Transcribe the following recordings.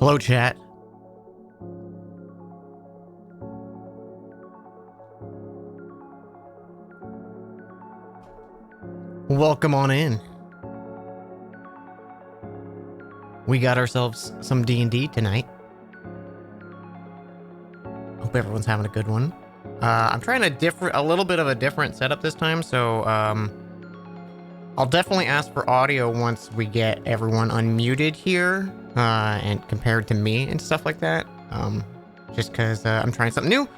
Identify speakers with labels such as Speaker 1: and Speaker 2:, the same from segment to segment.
Speaker 1: Hello, chat. Welcome on in. We got ourselves some D&D tonight. Hope everyone's having a good one. I'm trying a little bit of a different setup this time, so I'll definitely ask for audio once we get everyone unmuted here, and compared to me and stuff like that. Just because I'm trying something new.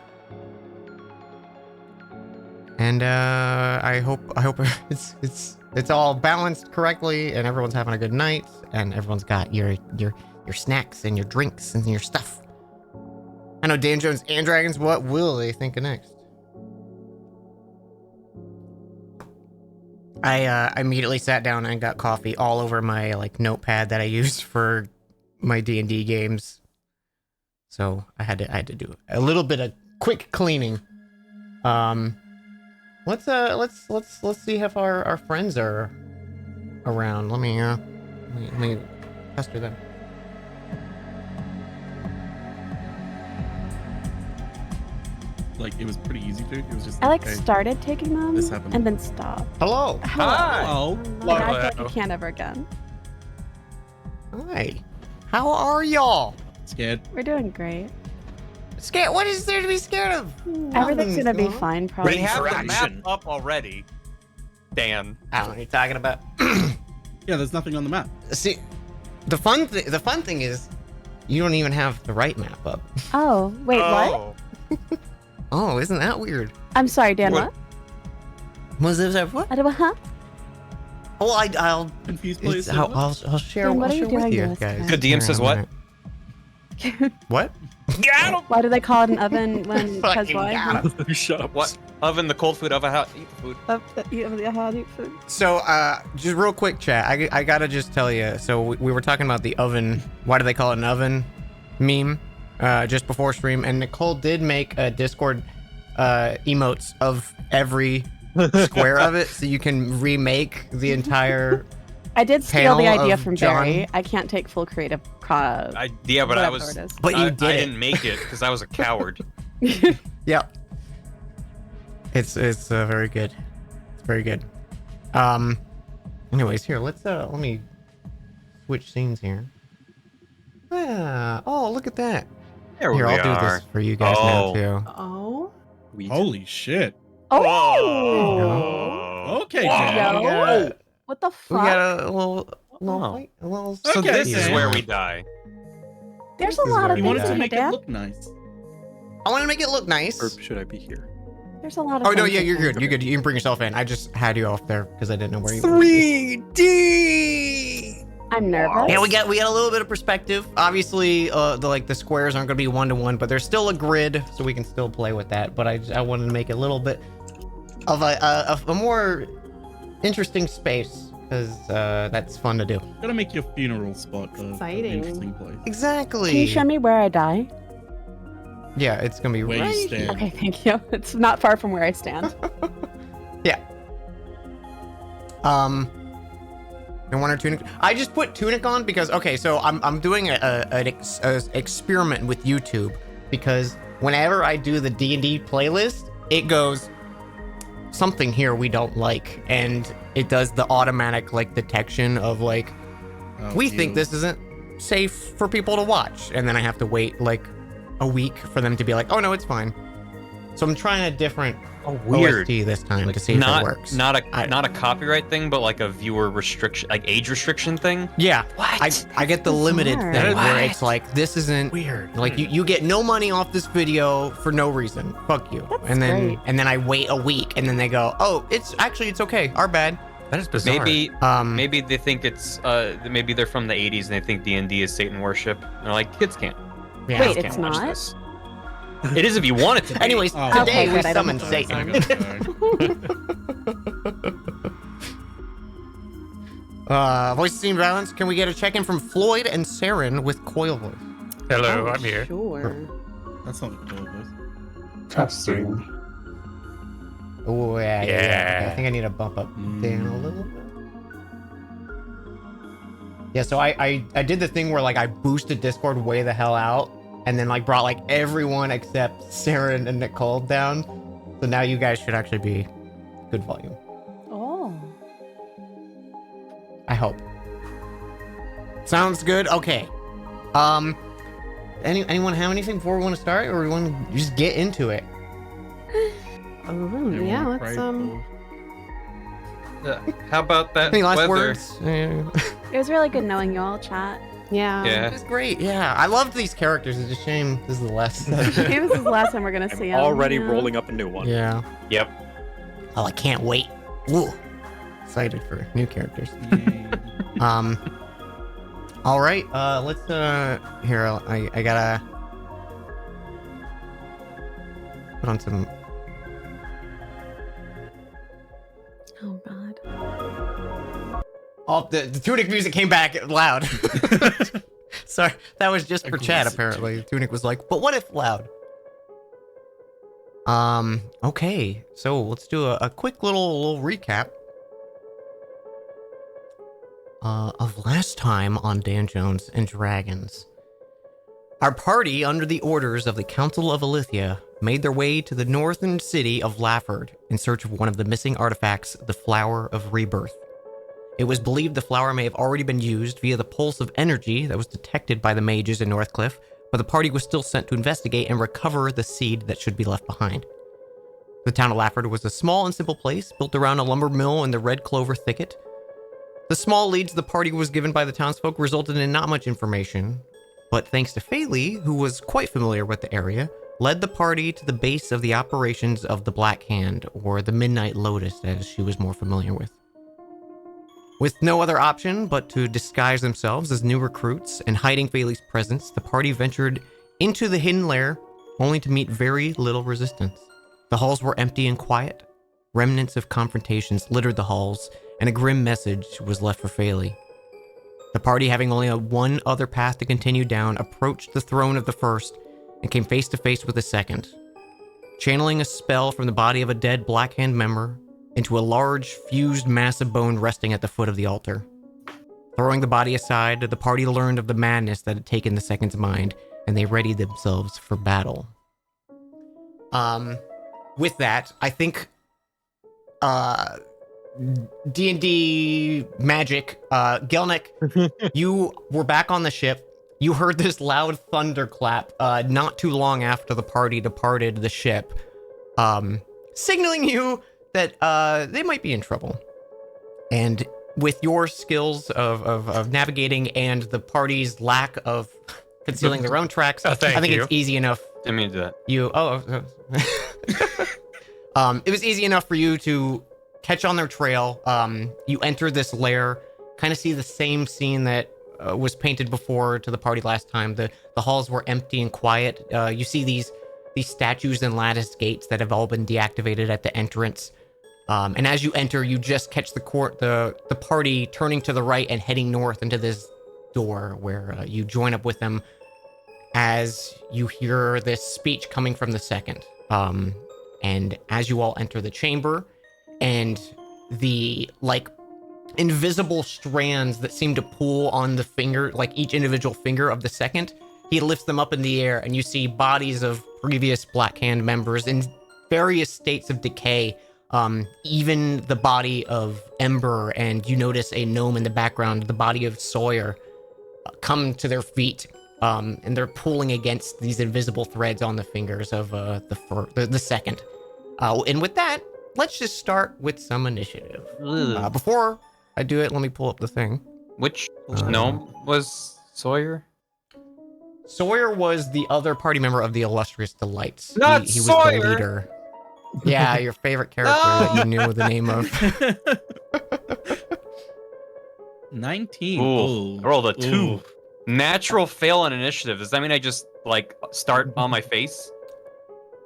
Speaker 1: And I hope it's all balanced correctly, and everyone's having a good night, and everyone's got your snacks and your drinks and your stuff. I know Dan Jones and Dragons. What will they think of next? I immediately sat down and got coffee all over my notepad that I use for my D&D games. So I had to do a little bit of quick cleaning. Let's see if our friends are around. Let me pester them.
Speaker 2: Like, it was pretty easy to. It was just
Speaker 3: I started taking them
Speaker 2: This happened.
Speaker 3: and then stopped.
Speaker 1: Hello.
Speaker 4: Hi.
Speaker 2: Oh,
Speaker 3: And I thought you can't ever again.
Speaker 1: Hi. How are y'all?
Speaker 2: scared.
Speaker 3: We're doing great.
Speaker 1: Scared? What is there to be scared of?
Speaker 3: Everything's gonna be
Speaker 1: Nothing's
Speaker 3: fine,
Speaker 4: We
Speaker 3: probably.
Speaker 4: have the map
Speaker 5: Interaction.
Speaker 4: up already. Dan.
Speaker 1: I don't know what you're talking about.
Speaker 2: Yeah, there's nothing on the map.
Speaker 1: See, the fun thing is, you don't even have the right map up.
Speaker 3: Oh, wait, what?
Speaker 4: Oh.
Speaker 1: Oh, isn't that weird?
Speaker 3: I'm sorry, Dan,
Speaker 4: What?
Speaker 3: what?
Speaker 1: Was it what?
Speaker 3: I don't, huh?
Speaker 1: Oh, I'll
Speaker 2: Confused players.
Speaker 1: I'll share.
Speaker 3: Dan, what
Speaker 1: I'll
Speaker 3: are you
Speaker 1: share with
Speaker 3: doing
Speaker 1: you
Speaker 3: to us,
Speaker 1: guys.
Speaker 3: guys?
Speaker 4: Good DM says what?
Speaker 1: What?
Speaker 4: Got him!
Speaker 3: Why do they call it an oven when? Because
Speaker 1: Fucking
Speaker 3: why?
Speaker 1: got
Speaker 3: Huh?
Speaker 5: Shut up.
Speaker 4: What? Oven the cold food, oven how eat the food.
Speaker 3: How to eat food.
Speaker 1: So, just real quick, chat. I gotta just tell you. So we were talking about the oven. Why do they call it an oven? Meme. Just before stream, and Nicole did make a Discord emotes of every square of it, so you can remake the entire.
Speaker 3: I did steal the
Speaker 1: Panel
Speaker 3: idea
Speaker 1: of
Speaker 3: from
Speaker 1: John.
Speaker 3: Barry. I can't take full creative.
Speaker 4: Yeah, but I
Speaker 3: whatever
Speaker 4: was.
Speaker 3: it is.
Speaker 1: But you
Speaker 4: I
Speaker 1: did it.
Speaker 4: didn't make it because I was a coward.
Speaker 1: Yep. It's very good. It's very good. Anyways, here let me switch scenes here. Yeah. Oh, look at that.
Speaker 4: There
Speaker 1: Here,
Speaker 4: we
Speaker 1: I'll
Speaker 4: are.
Speaker 1: do this for you guys now
Speaker 4: Oh.
Speaker 1: too.
Speaker 3: Oh.
Speaker 2: Holy shit.
Speaker 3: Oh.
Speaker 2: Okay,
Speaker 3: Yo.
Speaker 2: Jen.
Speaker 3: What the
Speaker 1: We
Speaker 3: fuck?
Speaker 1: got a little
Speaker 4: Oh.
Speaker 1: fight, a little.
Speaker 4: So
Speaker 2: Okay,
Speaker 4: this is
Speaker 2: Dan.
Speaker 4: where we die.
Speaker 3: There's
Speaker 1: This
Speaker 3: a
Speaker 1: is
Speaker 3: lot
Speaker 1: where
Speaker 3: of
Speaker 2: You
Speaker 1: we
Speaker 3: things
Speaker 2: wanted to
Speaker 3: in
Speaker 2: make
Speaker 3: it,
Speaker 2: it
Speaker 3: Dan.
Speaker 2: look nice.
Speaker 1: I want to make it look nice.
Speaker 5: Or should I be here?
Speaker 3: There's a lot of
Speaker 1: Oh no,
Speaker 3: things
Speaker 1: yeah,
Speaker 3: in
Speaker 1: you're
Speaker 3: there.
Speaker 1: good. You're good. You can bring yourself in. I just had you off there because I didn't know where you were.
Speaker 5: 3D.
Speaker 3: I'm nervous.
Speaker 1: Yeah, we got a little bit of perspective. Obviously, the squares aren't going to be 1-to-1, but there's still a grid, so we can still play with that. But I wanted to make it a little bit of a more interesting space because that's fun to do.
Speaker 2: Gotta make your funeral spot an
Speaker 3: Exciting.
Speaker 2: interesting place.
Speaker 1: Exactly.
Speaker 3: Can you show me where I die?
Speaker 1: Yeah, it's gonna be
Speaker 2: Where you
Speaker 1: right
Speaker 2: stand.
Speaker 3: Okay, thank you. It's not far from where I stand.
Speaker 1: Yeah. And one or tunic. I just put tunic on because okay, so I'm doing an experiment with YouTube because whenever I do the D&D playlist, it goes something here we don't like, and it does the automatic detection of
Speaker 2: Oh,
Speaker 1: we
Speaker 2: ew.
Speaker 1: think this isn't safe for people to watch, and then I have to wait a week for them to be like, oh no, it's fine. So I'm trying a different
Speaker 4: Oh, weird.
Speaker 1: OST this time to see if it works.
Speaker 4: Not a copyright thing, but like a viewer restriction, like age restriction thing.
Speaker 1: Yeah,
Speaker 4: What?
Speaker 1: I get the limited
Speaker 3: Bizarre.
Speaker 1: thing where
Speaker 4: What?
Speaker 1: it's like this isn't
Speaker 4: Weird.
Speaker 1: like you get no money off this video for no reason. Fuck you.
Speaker 3: That's
Speaker 1: and then
Speaker 3: great.
Speaker 1: and then I wait a week and then they go, oh, it's okay. Our bad.
Speaker 4: That is bizarre. Maybe they think it's maybe they're from the 80s and they think D&D is Satan worship. And they're like, kids can't.
Speaker 1: Yeah.
Speaker 3: Wait,
Speaker 4: Kids
Speaker 3: it's
Speaker 4: can't watch
Speaker 3: not?
Speaker 4: this. It is if you want it to be.
Speaker 1: Anyways,
Speaker 2: Oh,
Speaker 1: today
Speaker 3: okay,
Speaker 1: we
Speaker 3: good, I don't
Speaker 1: summon
Speaker 3: have
Speaker 2: Sorry,
Speaker 1: Satan. Voice team violence. Can we get a check-in from Floyd and Saren with Coil Voice?
Speaker 4: Hello,
Speaker 3: Oh,
Speaker 4: I'm here.
Speaker 3: Sure.
Speaker 2: That's not the cool voice.
Speaker 5: Testing.
Speaker 1: Oh yeah,
Speaker 4: Yeah.
Speaker 1: I think I need to bump up Dan a little bit. Yeah, so I did the thing where like I boosted Discord way the hell out, and then like brought like everyone except Sarah and Nicole down. So now you guys should actually be good volume.
Speaker 3: Oh.
Speaker 1: I hope. Sounds good. Okay. Anyone have anything before we want to start, or we want to just get into it?
Speaker 2: Everyone
Speaker 3: Yeah,
Speaker 2: cried,
Speaker 3: let's
Speaker 4: How about that
Speaker 1: Any last
Speaker 4: weather?
Speaker 1: words?
Speaker 3: It was really good knowing you all, chat. Yeah.
Speaker 4: Yeah.
Speaker 1: It was great. Yeah, I loved these characters. It's a shame this is the last.
Speaker 3: Maybe this is the last time we're gonna see him.
Speaker 5: Already
Speaker 3: yeah.
Speaker 5: rolling up a new one.
Speaker 1: Yeah.
Speaker 4: Yep.
Speaker 1: Oh, I can't wait. Woo. Excited for new characters.
Speaker 2: Yay.
Speaker 1: All right. Let's here. I gotta put on some.
Speaker 3: Oh God.
Speaker 1: Oh, the Tunic music came back loud. Sorry, that was just for chat.
Speaker 2: Aggressive
Speaker 1: Apparently, Tunic was like, "But what if loud?" Okay, so let's do a quick little recap of last time on Dan Jones and Dragons. Our party, under the orders of the Council of Alithia, made their way to the northern city of Lafford in search of one of the missing artifacts, the Flower of Rebirth. It was believed the flower may have already been used via the pulse of energy that was detected by the mages in Northcliffe, but the party was still sent to investigate and recover the seed that should be left behind. The town of Lafford was a small and simple place, built around a lumber mill in the red clover thicket. The small leads the party was given by the townsfolk resulted in not much information, but thanks to Faylee, who was quite familiar with the area, led the party to the base of the operations of the Black Hand, or the Midnight Lotus as she was more familiar with. With no other option but to disguise themselves as new recruits and hiding Faylee's presence, the party ventured into the hidden lair, only to meet very little resistance. The halls were empty and quiet. Remnants of confrontations littered the halls, and a grim message was left for Faylee. The party, having only one other path to continue down, approached the throne of the first and came face to face with the second. Channeling a spell from the body of a dead Black Hand member into a large, fused mass of bone resting at the foot of the altar. Throwing the body aside, the party learned of the madness that had taken the second's mind, and they readied themselves for battle. With that, I think D&D magic, Gelnick, you were back on the ship. You heard this loud thunderclap not too long after the party departed the ship, signaling you that they might be in trouble. And with your skills of navigating and the party's lack of concealing their own tracks, I think it's easy enough.
Speaker 4: Didn't mean to do that.
Speaker 1: It was easy enough for you to catch on their trail. You enter this lair, kind of see the same scene that was painted before to the party last time. The halls were empty and quiet. You see these statues and lattice gates that have all been deactivated at the entrance. And as you enter, you just catch the party turning to the right and heading north into this door where you join up with them as you hear this speech coming from the second. And as you all enter the chamber, and the invisible strands that seem to pull on the finger, like each individual finger of the second, he lifts them up in the air, and you see bodies of previous Black Hand members in various states of decay. Even the body of Ember, and you notice a gnome in the background, the body of Sawyer, come to their feet, and they're pulling against these invisible threads on the fingers of the second. And with that, let's just start with some initiative. Before I do it, let me pull up the thing.
Speaker 4: Which gnome was Sawyer?
Speaker 1: Sawyer was the other party member of the Illustrious Delights.
Speaker 4: Not
Speaker 1: he was
Speaker 4: Sawyer!
Speaker 1: the leader. Yeah, your favorite character that you knew the name of.
Speaker 2: 19.
Speaker 4: Ooh, I rolled a 2. Natural fail on initiative. Does that mean I just start on my face?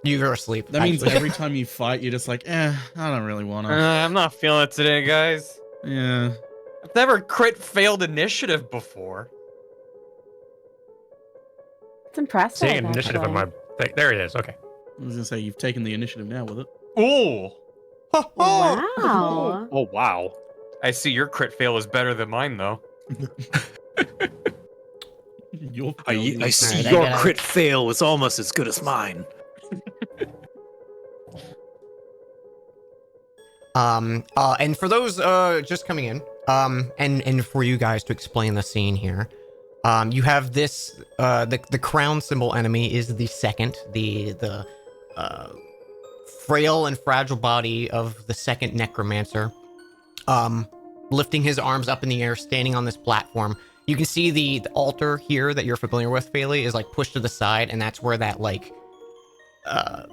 Speaker 1: You go to sleep.
Speaker 2: That means
Speaker 1: actually.
Speaker 2: every time you fight, you're just like, I don't really want to.
Speaker 4: I'm not feeling it today, guys.
Speaker 2: Yeah.
Speaker 4: I've never crit failed initiative before.
Speaker 3: It's impressive.
Speaker 6: Seeing initiative on
Speaker 3: actually.
Speaker 6: my thing. There it is. Okay.
Speaker 2: I was gonna say you've taken the initiative now with it.
Speaker 4: Ooh.
Speaker 3: Wow.
Speaker 5: Oh wow.
Speaker 4: I see your crit fail is better than mine, though.
Speaker 2: Your
Speaker 6: I see
Speaker 1: Alright, I
Speaker 6: your
Speaker 1: gotta-
Speaker 6: crit fail was almost as good as mine.
Speaker 1: And for those just coming in, and for you guys to explain the scene here, you have this the crown symbol enemy is the second, the frail and fragile body of the second necromancer, lifting his arms up in the air, standing on this platform. You can see the altar here that you're familiar with, Phaley, is like pushed to the side, and that's where that like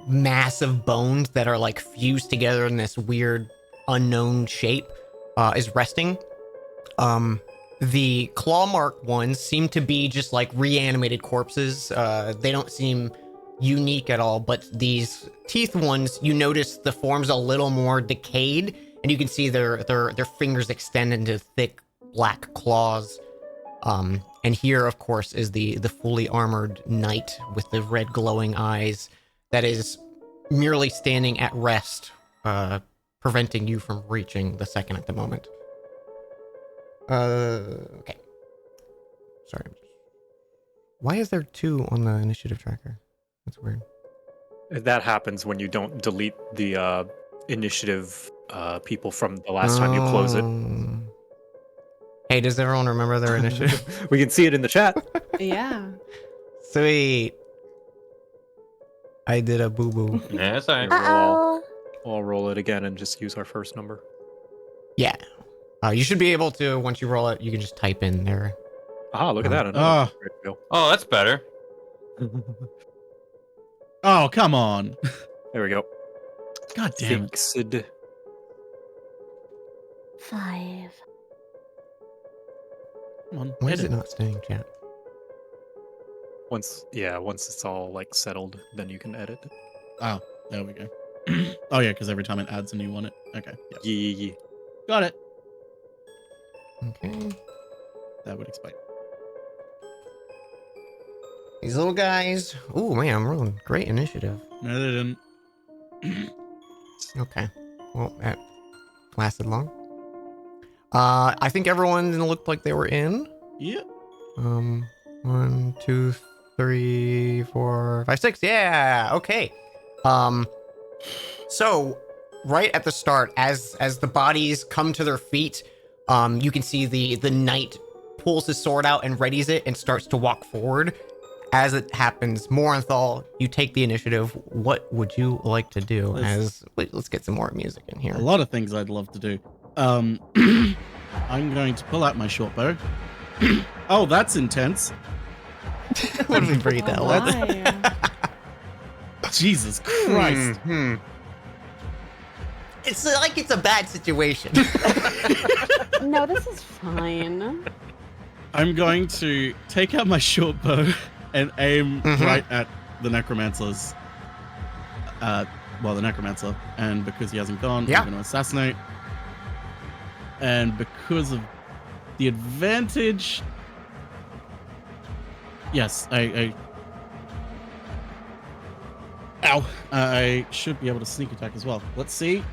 Speaker 1: massive bones that are like fused together in this weird unknown shape is resting. The claw mark ones seem to be just like reanimated corpses. They don't seem unique at all, but these teeth ones, you notice the form's a little more decayed, and you can see their fingers extend into thick black claws. And here, of course, is the fully armored knight with the red glowing eyes that is merely standing at rest, preventing you from reaching the second at the moment. Okay. Sorry. Why is there 2 on the initiative tracker? That's weird.
Speaker 6: That happens when you don't delete the initiative people from the last time you close it.
Speaker 1: Hey, does everyone remember their initiative?
Speaker 6: We can see it in the chat.
Speaker 3: Yeah.
Speaker 1: Sweet. I did a boo-boo.
Speaker 4: Yeah, that's alright.
Speaker 6: I'll roll it again and just use our first number.
Speaker 1: Yeah. You should be able to, once you roll it, you can just type in there.
Speaker 6: Ah, look at that. another
Speaker 2: Ah.
Speaker 6: crit fail.
Speaker 4: Oh, that's better.
Speaker 2: Oh, come on.
Speaker 6: There we go.
Speaker 2: God damn it.
Speaker 6: Fixed.
Speaker 3: 5.
Speaker 2: Come on.
Speaker 1: Why is
Speaker 2: edit.
Speaker 1: it not staying, chat?
Speaker 6: Once it's all like settled, then you can edit.
Speaker 2: Oh, there we go. Oh, yeah, because every time it adds a new one, okay. Yep.
Speaker 6: Yeah.
Speaker 2: Got it.
Speaker 1: Okay.
Speaker 2: That would explain.
Speaker 1: These little guys. Ooh, man, I'm rolling great initiative.
Speaker 2: No, they didn't.
Speaker 1: Okay. Well, that lasted long. I think everyone looked like they were in.
Speaker 2: Yep.
Speaker 1: 1, 2, 3, 4, 5, 6. Yeah. Okay. So right at the start, as the bodies come to their feet, you can see the knight pulls his sword out and readies it and starts to walk forward. As it happens, Morinthal, you take the initiative. What would you like to do? Let's get some more music in here.
Speaker 2: A lot of things I'd love to do. I'm going to pull out my short bow. Oh, that's intense.
Speaker 1: What if we breathe that?
Speaker 3: Why?
Speaker 2: Jesus Christ.
Speaker 1: It's like it's a bad situation.
Speaker 3: No, this is fine.
Speaker 2: I'm going to take out my short bow and aim right at the necromancer's. The necromancer. And because he hasn't gone,
Speaker 1: Yeah.
Speaker 2: I'm going to assassinate. And because of the advantage. Yes, Ow. I should be able to sneak attack as well. Let's see.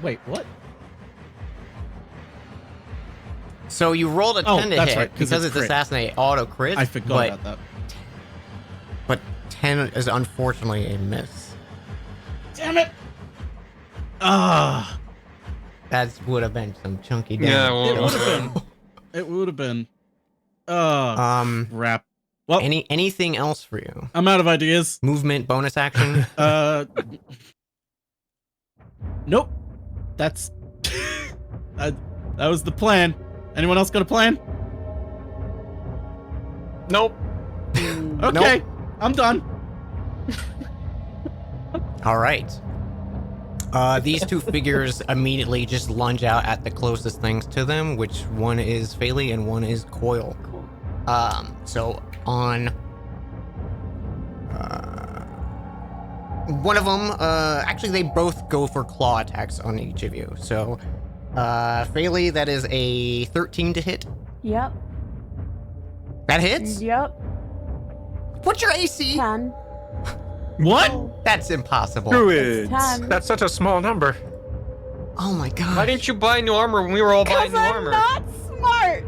Speaker 2: Wait, what?
Speaker 1: So you rolled a 10
Speaker 2: Oh,
Speaker 1: to
Speaker 2: that's
Speaker 1: hit
Speaker 2: right, 'cause
Speaker 1: because
Speaker 2: it's
Speaker 1: it's
Speaker 2: crit.
Speaker 1: assassinate auto crit.
Speaker 2: I forgot about that.
Speaker 1: But 10 is unfortunately a miss.
Speaker 2: Damn it! Ah,
Speaker 1: That would have been some chunky
Speaker 4: Yeah,
Speaker 1: damage.
Speaker 2: it would have been. It would have been. Oh, crap. Well,
Speaker 1: anything else for you?
Speaker 2: I'm out of ideas.
Speaker 1: Movement, bonus action.
Speaker 2: Nope. That's that was the plan. Anyone else got a plan?
Speaker 4: Nope.
Speaker 2: Okay, I'm done.
Speaker 1: All right. These two figures immediately just lunge out at the closest things to them, which one is Phaley and one is Coil.
Speaker 3: Cool.
Speaker 1: So on one of them, actually they both go for claw attacks on each of you. So Phaley, that is a 13 to hit.
Speaker 3: Yep.
Speaker 1: That hits?
Speaker 3: Yep.
Speaker 1: What's your AC?
Speaker 3: 10.
Speaker 2: What?
Speaker 1: That's impossible.
Speaker 6: Druids.
Speaker 3: It's 10.
Speaker 5: That's such a small number.
Speaker 1: Oh my god.
Speaker 4: Why didn't you buy new armor when we were all buying
Speaker 3: Because
Speaker 4: new
Speaker 3: I'm
Speaker 4: armor?
Speaker 3: not smart.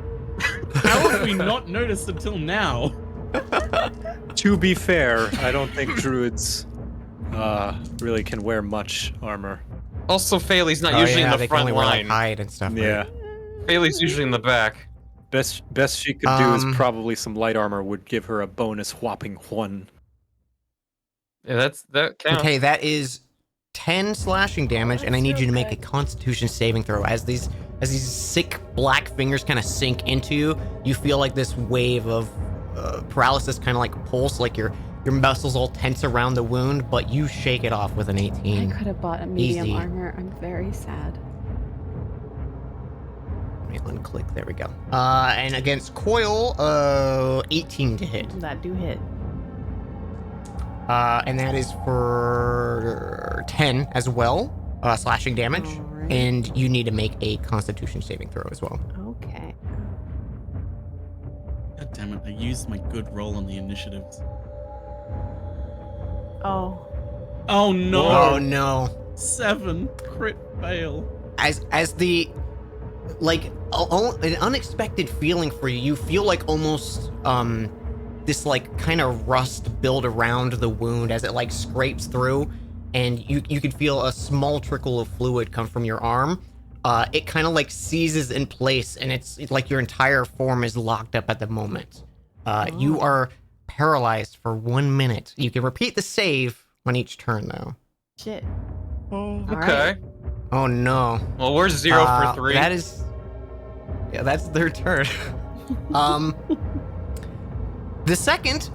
Speaker 2: How have we not noticed until now?
Speaker 6: To be fair, I don't think druids really can wear much armor.
Speaker 4: Also, Phaley's not
Speaker 1: Oh,
Speaker 4: usually
Speaker 1: yeah,
Speaker 4: in the
Speaker 1: they can
Speaker 4: front
Speaker 1: only wear, like,
Speaker 4: line.
Speaker 1: hide and stuff. right?
Speaker 6: Yeah.
Speaker 4: Phaley's usually in the back.
Speaker 6: Best she could do is
Speaker 1: Um,
Speaker 6: probably some light armor would give her a bonus whopping 1.
Speaker 4: Yeah, that counts.
Speaker 1: Okay, that is 10 slashing damage, and I need you to make a Constitution saving throw. As these sick black fingers kind of sink into you, you feel like this wave of paralysis kind of like pulse, like your muscles all tense around the wound, but you shake it off with an
Speaker 3: I
Speaker 1: 18.
Speaker 3: could have bought a medium
Speaker 1: Easy.
Speaker 3: armor. I'm very sad.
Speaker 1: Let me unclick. There we go. And against Coil, 18 to hit.
Speaker 3: That do hit.
Speaker 1: And that is for 10 as well, slashing damage.
Speaker 3: Alright.
Speaker 1: And you need to make a Constitution saving throw as well.
Speaker 3: Okay.
Speaker 2: God damn it! I used my good roll on the initiatives.
Speaker 3: Oh.
Speaker 2: Oh no!
Speaker 1: Oh no!
Speaker 2: 7 crit fail.
Speaker 1: As the like an unexpected feeling for you, you feel like almost this like kind of rust build around the wound as it like scrapes through, and you can feel a small trickle of fluid come from your arm. It kind of like seizes in place, and it's like your entire form is locked up at the moment. You are paralyzed for 1 minute. You can repeat the save on each turn though.
Speaker 3: Shit.
Speaker 4: Okay.
Speaker 1: Oh no.
Speaker 4: Well, we're 0 for 3.
Speaker 1: That is, yeah, that's their turn. The second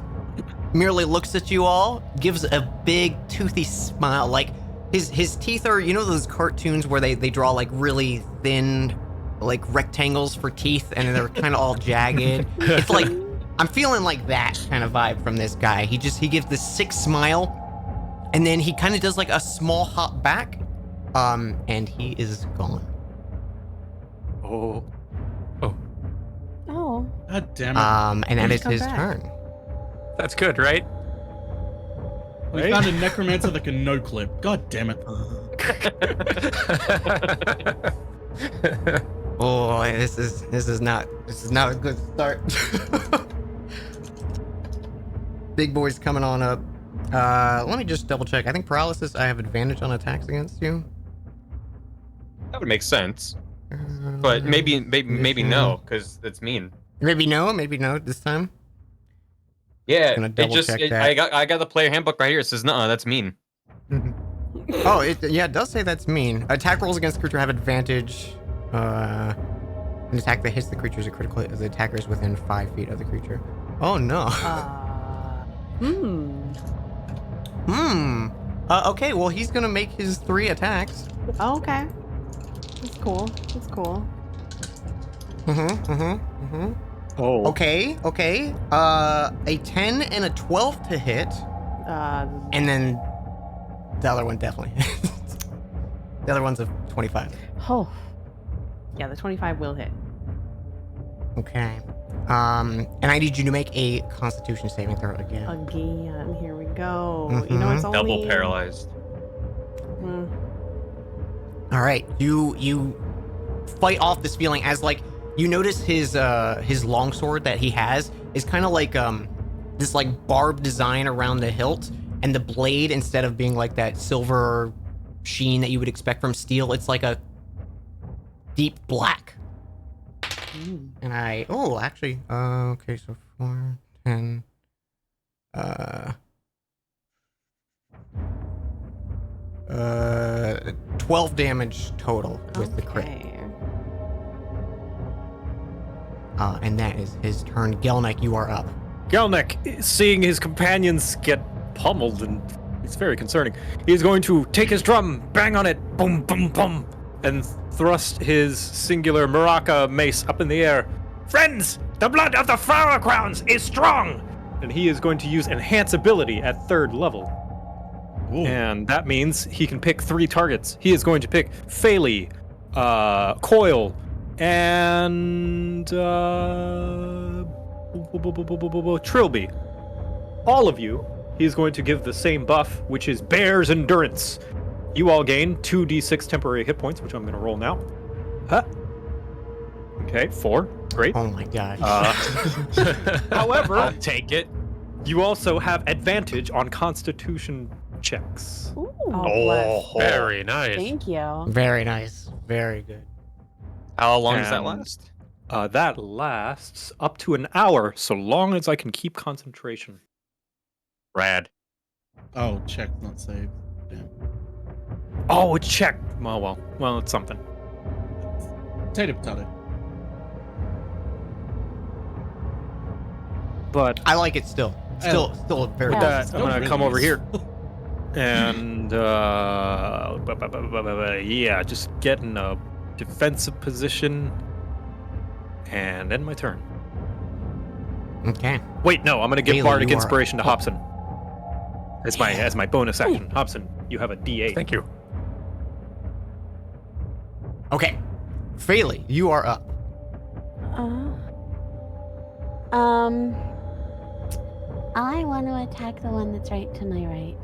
Speaker 1: merely looks at you all, gives a big toothy smile. Like his teeth are, you know, those cartoons where they draw like really thin, like rectangles for teeth, and they're kind of all jagged. It's like I'm feeling like that kind of vibe from this guy. He gives this sick smile, and then he kind of does like a small hop back. And he is gone.
Speaker 6: Oh.
Speaker 3: Oh.
Speaker 2: God damn it!
Speaker 1: And that
Speaker 3: He's
Speaker 1: is
Speaker 3: come
Speaker 1: his
Speaker 3: back.
Speaker 1: turn.
Speaker 6: That's good, right?
Speaker 2: We found a necromancer that can no clip. God damn it!
Speaker 1: Oh, this is not a good start. Big boy's coming on up. Let me just double check. I think paralysis. I have advantage on attacks against you.
Speaker 4: That would make sense. But maybe no, because that's mean.
Speaker 1: Maybe no this time.
Speaker 4: Yeah,
Speaker 1: Gonna
Speaker 4: it
Speaker 1: double
Speaker 4: just
Speaker 1: check
Speaker 4: it,
Speaker 1: that.
Speaker 4: I got the player handbook right here. It says no, that's mean.
Speaker 1: Oh, it does say that's mean. Attack rolls against the creature have advantage. An attack that hits the creature is a critical hit as the attacker is within 5 feet of the creature. Oh no. Okay, well he's gonna make his 3 attacks.
Speaker 3: Oh, okay. That's cool. That's cool.
Speaker 6: Oh.
Speaker 1: Okay. A 10 and a 12 to hit, and then the other one definitely. The other one's a 25.
Speaker 3: Oh. Yeah, the 25 will hit.
Speaker 1: Okay. And I need you to make a Constitution saving throw again.
Speaker 3: Again. Here we go. You know, it's only...
Speaker 4: Double paralyzed.
Speaker 3: Mm.
Speaker 1: All right, you fight off this feeling as like you notice his longsword that he has is kind of like this like barbed design around the hilt, and the blade, instead of being like that silver sheen that you would expect from steel, it's like a deep black. And actually, okay, so 4, 10, 12 damage total with the crit.
Speaker 3: Okay.
Speaker 1: And that is his turn. Gelnek, you are up.
Speaker 6: Gelnek, seeing his companions get pummeled, and it's very concerning. He's going to take his drum, bang on it, boom, boom, boom, and thrust his singular maraca mace up in the air. Friends, the blood of the flower crowns is strong! And he is going to use enhance ability at 3rd level.
Speaker 2: Ooh.
Speaker 6: And that means he can pick 3 targets. He is going to pick Phaley, Coil, and Trilby. All of you, he is going to give the same buff, which is Bear's Endurance. You all gain 2d6 temporary hit points, which I'm going to roll now. Huh. Okay, 4. Great.
Speaker 1: Oh my gosh.
Speaker 6: However,
Speaker 4: I'll take it.
Speaker 6: you also have advantage on Constitution checks.
Speaker 3: Ooh.
Speaker 7: Oh,
Speaker 6: bless.
Speaker 7: very nice.
Speaker 3: Thank you.
Speaker 1: Very nice. Very good.
Speaker 4: How long does that
Speaker 6: And-
Speaker 4: last?
Speaker 6: That lasts up to an hour, so long as I can keep concentration.
Speaker 7: Rad.
Speaker 2: Oh, check not saved. Damn.
Speaker 6: Oh, it's checked. Well, it's something.
Speaker 2: Potato, potato.
Speaker 6: But
Speaker 1: I like it still. Still very
Speaker 6: with
Speaker 3: Yeah.
Speaker 1: good.
Speaker 6: that, I'm gonna
Speaker 2: really
Speaker 6: come over
Speaker 2: is.
Speaker 6: here and yeah, just get in a defensive position and end my turn.
Speaker 1: Okay.
Speaker 6: Wait, no, I'm gonna give
Speaker 1: Bailey,
Speaker 6: Bardic
Speaker 1: you are
Speaker 6: Inspiration to
Speaker 1: up.
Speaker 6: Hobson. As my bonus action. Hobson, you have a D8.
Speaker 7: Thank you.
Speaker 1: Okay. Faley, you are up.
Speaker 3: I want to attack the one that's right to my right.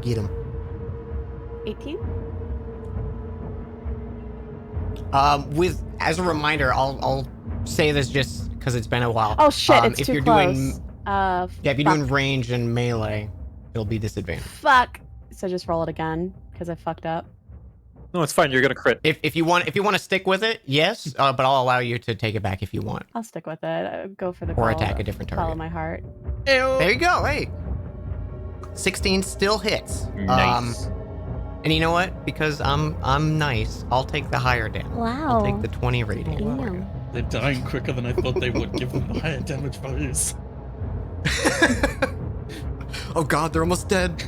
Speaker 1: Get him.
Speaker 3: 18?
Speaker 1: With as a reminder, I'll say this just because it's been a while.
Speaker 3: Oh shit, it's
Speaker 1: if
Speaker 3: too
Speaker 1: you're
Speaker 3: close.
Speaker 1: doing
Speaker 3: Yeah,
Speaker 1: if you're doing range and melee, it'll be disadvantage.
Speaker 3: Fuck. So just roll it again, because I fucked up.
Speaker 6: No, it's fine. You're gonna crit.
Speaker 1: If you want to stick with it, yes, but I'll allow you to take it back if you want,
Speaker 3: I'll stick with it. Go for the
Speaker 1: or
Speaker 3: call.
Speaker 1: attack a different
Speaker 3: Follow
Speaker 1: target.
Speaker 3: my heart.
Speaker 1: There you go. Hey, 16 still hits.
Speaker 4: Nice.
Speaker 1: And you know what? Because I'm nice, I'll take the higher damage.
Speaker 3: Wow.
Speaker 1: I'll take the 20 radiant.
Speaker 3: Damn.
Speaker 2: They're dying quicker than I thought they would, give them the higher damage values.
Speaker 1: Oh god, they're almost dead.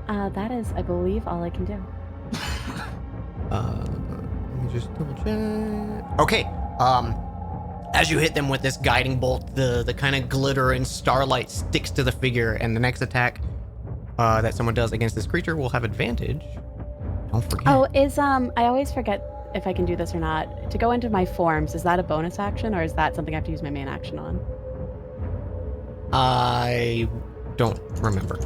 Speaker 3: That is, I believe, all I can do.
Speaker 1: Let me just double check. Okay. As you hit them with this guiding bolt, the kind of glitter and starlight sticks to the figure, and the next attack that someone does against this creature will have advantage. Don't forget.
Speaker 3: Oh, I always forget if I can do this or not. To go into my forms, is that a bonus action, or is that something I have to use my main action on?
Speaker 1: I don't remember.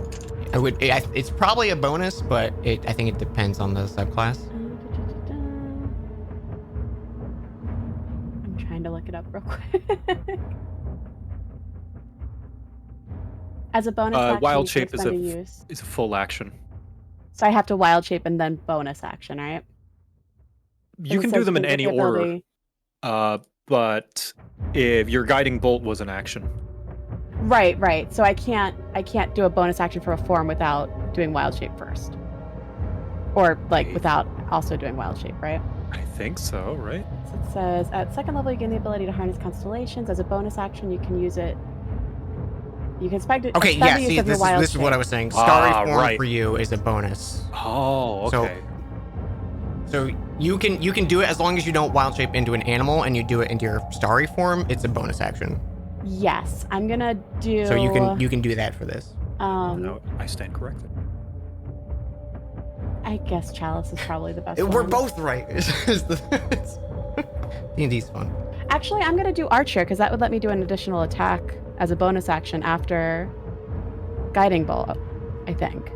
Speaker 1: It's probably a bonus, but I think it depends on the subclass.
Speaker 3: I'm trying to look it up real quick. As a bonus action,
Speaker 6: Wild
Speaker 3: you
Speaker 6: shape
Speaker 3: can
Speaker 6: is
Speaker 3: spend
Speaker 6: a
Speaker 3: a use.
Speaker 6: It's a full action.
Speaker 3: So I have to wild shape and then bonus action, right?
Speaker 6: You
Speaker 3: It
Speaker 6: can do
Speaker 3: says
Speaker 6: them in
Speaker 3: you can
Speaker 6: any
Speaker 3: get the
Speaker 6: order.
Speaker 3: ability-
Speaker 6: But if your guiding bolt was an action,
Speaker 3: Right. So I can't do a bonus action for a form without doing wild shape first, or like without also doing wild shape, right?
Speaker 6: I think so, right?
Speaker 3: So it says at second level you gain the ability to harness constellations. As a bonus action, you can use it. You can spend it.
Speaker 1: Okay,
Speaker 3: spend
Speaker 1: yeah,
Speaker 3: the use
Speaker 1: see,
Speaker 3: of your wild
Speaker 1: this is what I
Speaker 3: shape.
Speaker 1: was saying. Starry form
Speaker 6: right.
Speaker 1: for you is a bonus.
Speaker 6: Oh,
Speaker 1: So-
Speaker 6: okay.
Speaker 1: So you can do it as long as you don't wild shape into an animal and you do it into your starry form, it's a bonus action.
Speaker 3: Yes, I'm gonna do.
Speaker 1: So you can do that for this.
Speaker 6: No, I stand corrected.
Speaker 3: I guess Chalice is probably the best.
Speaker 1: We're
Speaker 3: one.
Speaker 1: both right. D&D's fun.
Speaker 3: Actually, I'm gonna do Archer because that would let me do an additional attack as a bonus action after Guiding Bolt. I think.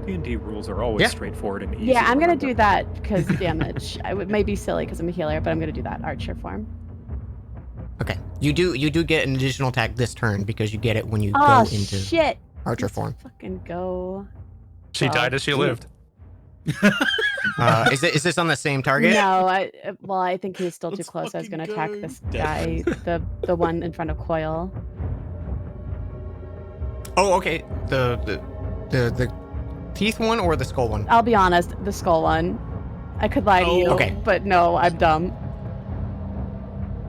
Speaker 6: D&D rules are always
Speaker 1: Yeah.
Speaker 6: straightforward and easy.
Speaker 3: Yeah,
Speaker 6: to
Speaker 3: I'm gonna
Speaker 6: remember.
Speaker 3: do that because damage. It may be silly because I'm a healer, but I'm gonna do that Archer form.
Speaker 1: Okay. You do get an additional attack this turn because you get it when you
Speaker 3: Oh
Speaker 1: go into
Speaker 3: shit!
Speaker 1: Archer
Speaker 3: Let's
Speaker 1: form.
Speaker 3: Fucking go.
Speaker 7: She died as she lived.
Speaker 1: Is this on the same target?
Speaker 3: No, I think he's still too
Speaker 2: Let's
Speaker 3: close. I was gonna
Speaker 2: fucking
Speaker 3: attack
Speaker 2: go.
Speaker 3: this guy, the one in front of Coil.
Speaker 1: Oh, okay. The teeth one or the skull one?
Speaker 3: I'll be honest, the skull one. I could lie to
Speaker 2: Oh,
Speaker 3: you,
Speaker 1: okay.
Speaker 3: but no, I'm dumb.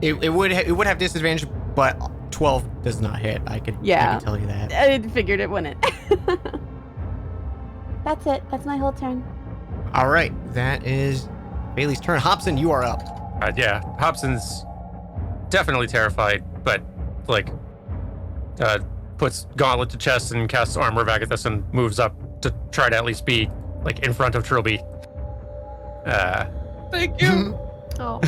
Speaker 1: It would have disadvantage, but 12 does not hit. I can tell you that.
Speaker 3: I figured it wouldn't. That's it. That's my whole turn.
Speaker 1: All right, that is Bailey's turn. Hobson, you are up.
Speaker 7: Yeah, Hobson's definitely terrified, but like puts gauntlet to chest and casts armor of Agathis and moves up to try to at least be like in front of Trilby. Thank you.
Speaker 3: Oh.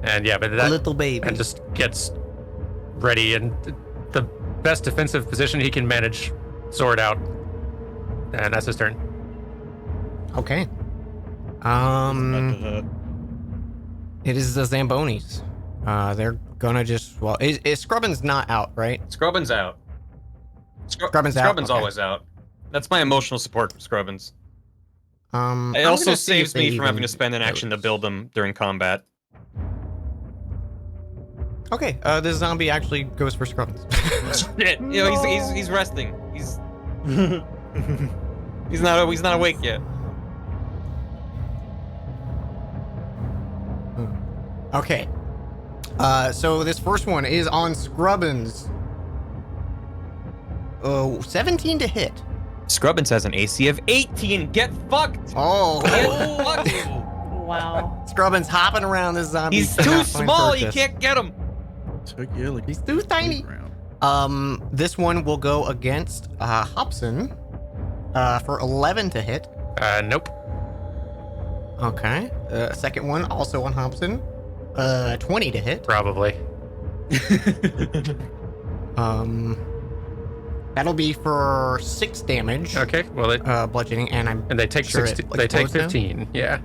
Speaker 7: And yeah, but
Speaker 1: A
Speaker 7: that
Speaker 1: little baby.
Speaker 7: and just gets ready, and the best defensive position he can manage. Sword out. And that's his turn.
Speaker 1: Okay.
Speaker 2: About to hurt.
Speaker 1: It is the Zambonis. They're gonna just is Scrubbin's not out, right?
Speaker 4: Scrubbin's out.
Speaker 1: Scrubbin's out,
Speaker 4: Scrubbin's
Speaker 1: okay.
Speaker 4: always out. That's my emotional support for Scrubbins. It
Speaker 1: I'm
Speaker 4: also
Speaker 1: gonna see if
Speaker 4: saves
Speaker 1: they
Speaker 4: me from having
Speaker 1: even
Speaker 4: to spend an action to
Speaker 1: notice.
Speaker 4: build them during combat.
Speaker 1: Okay, this zombie actually goes for Scrubbins.
Speaker 4: Shit! You know, he's resting. He's not awake yet.
Speaker 1: Okay. So this first one is on Scrubbins. 17 to hit.
Speaker 4: Scrubbins has an AC of 18. Get fucked!
Speaker 1: Oh.
Speaker 4: Get fucked!
Speaker 3: Wow.
Speaker 1: Scrubbins hopping around this zombie.
Speaker 4: He's
Speaker 1: cannot
Speaker 4: too
Speaker 1: find
Speaker 4: small. You
Speaker 1: purchase.
Speaker 4: can't get him.
Speaker 2: Took you like
Speaker 1: He's too tiny.
Speaker 2: round.
Speaker 1: This one will go against Hobson for 11 to hit.
Speaker 7: Nope.
Speaker 1: Okay. Second one also on Hobson. 20 to hit.
Speaker 7: Probably.
Speaker 1: That'll be for 6 damage.
Speaker 7: Okay. Well,
Speaker 1: Bludgeoning, and I'm
Speaker 7: and they take
Speaker 1: sure
Speaker 7: 16.
Speaker 1: it
Speaker 7: They take
Speaker 1: explodes now?
Speaker 7: 15. Yeah.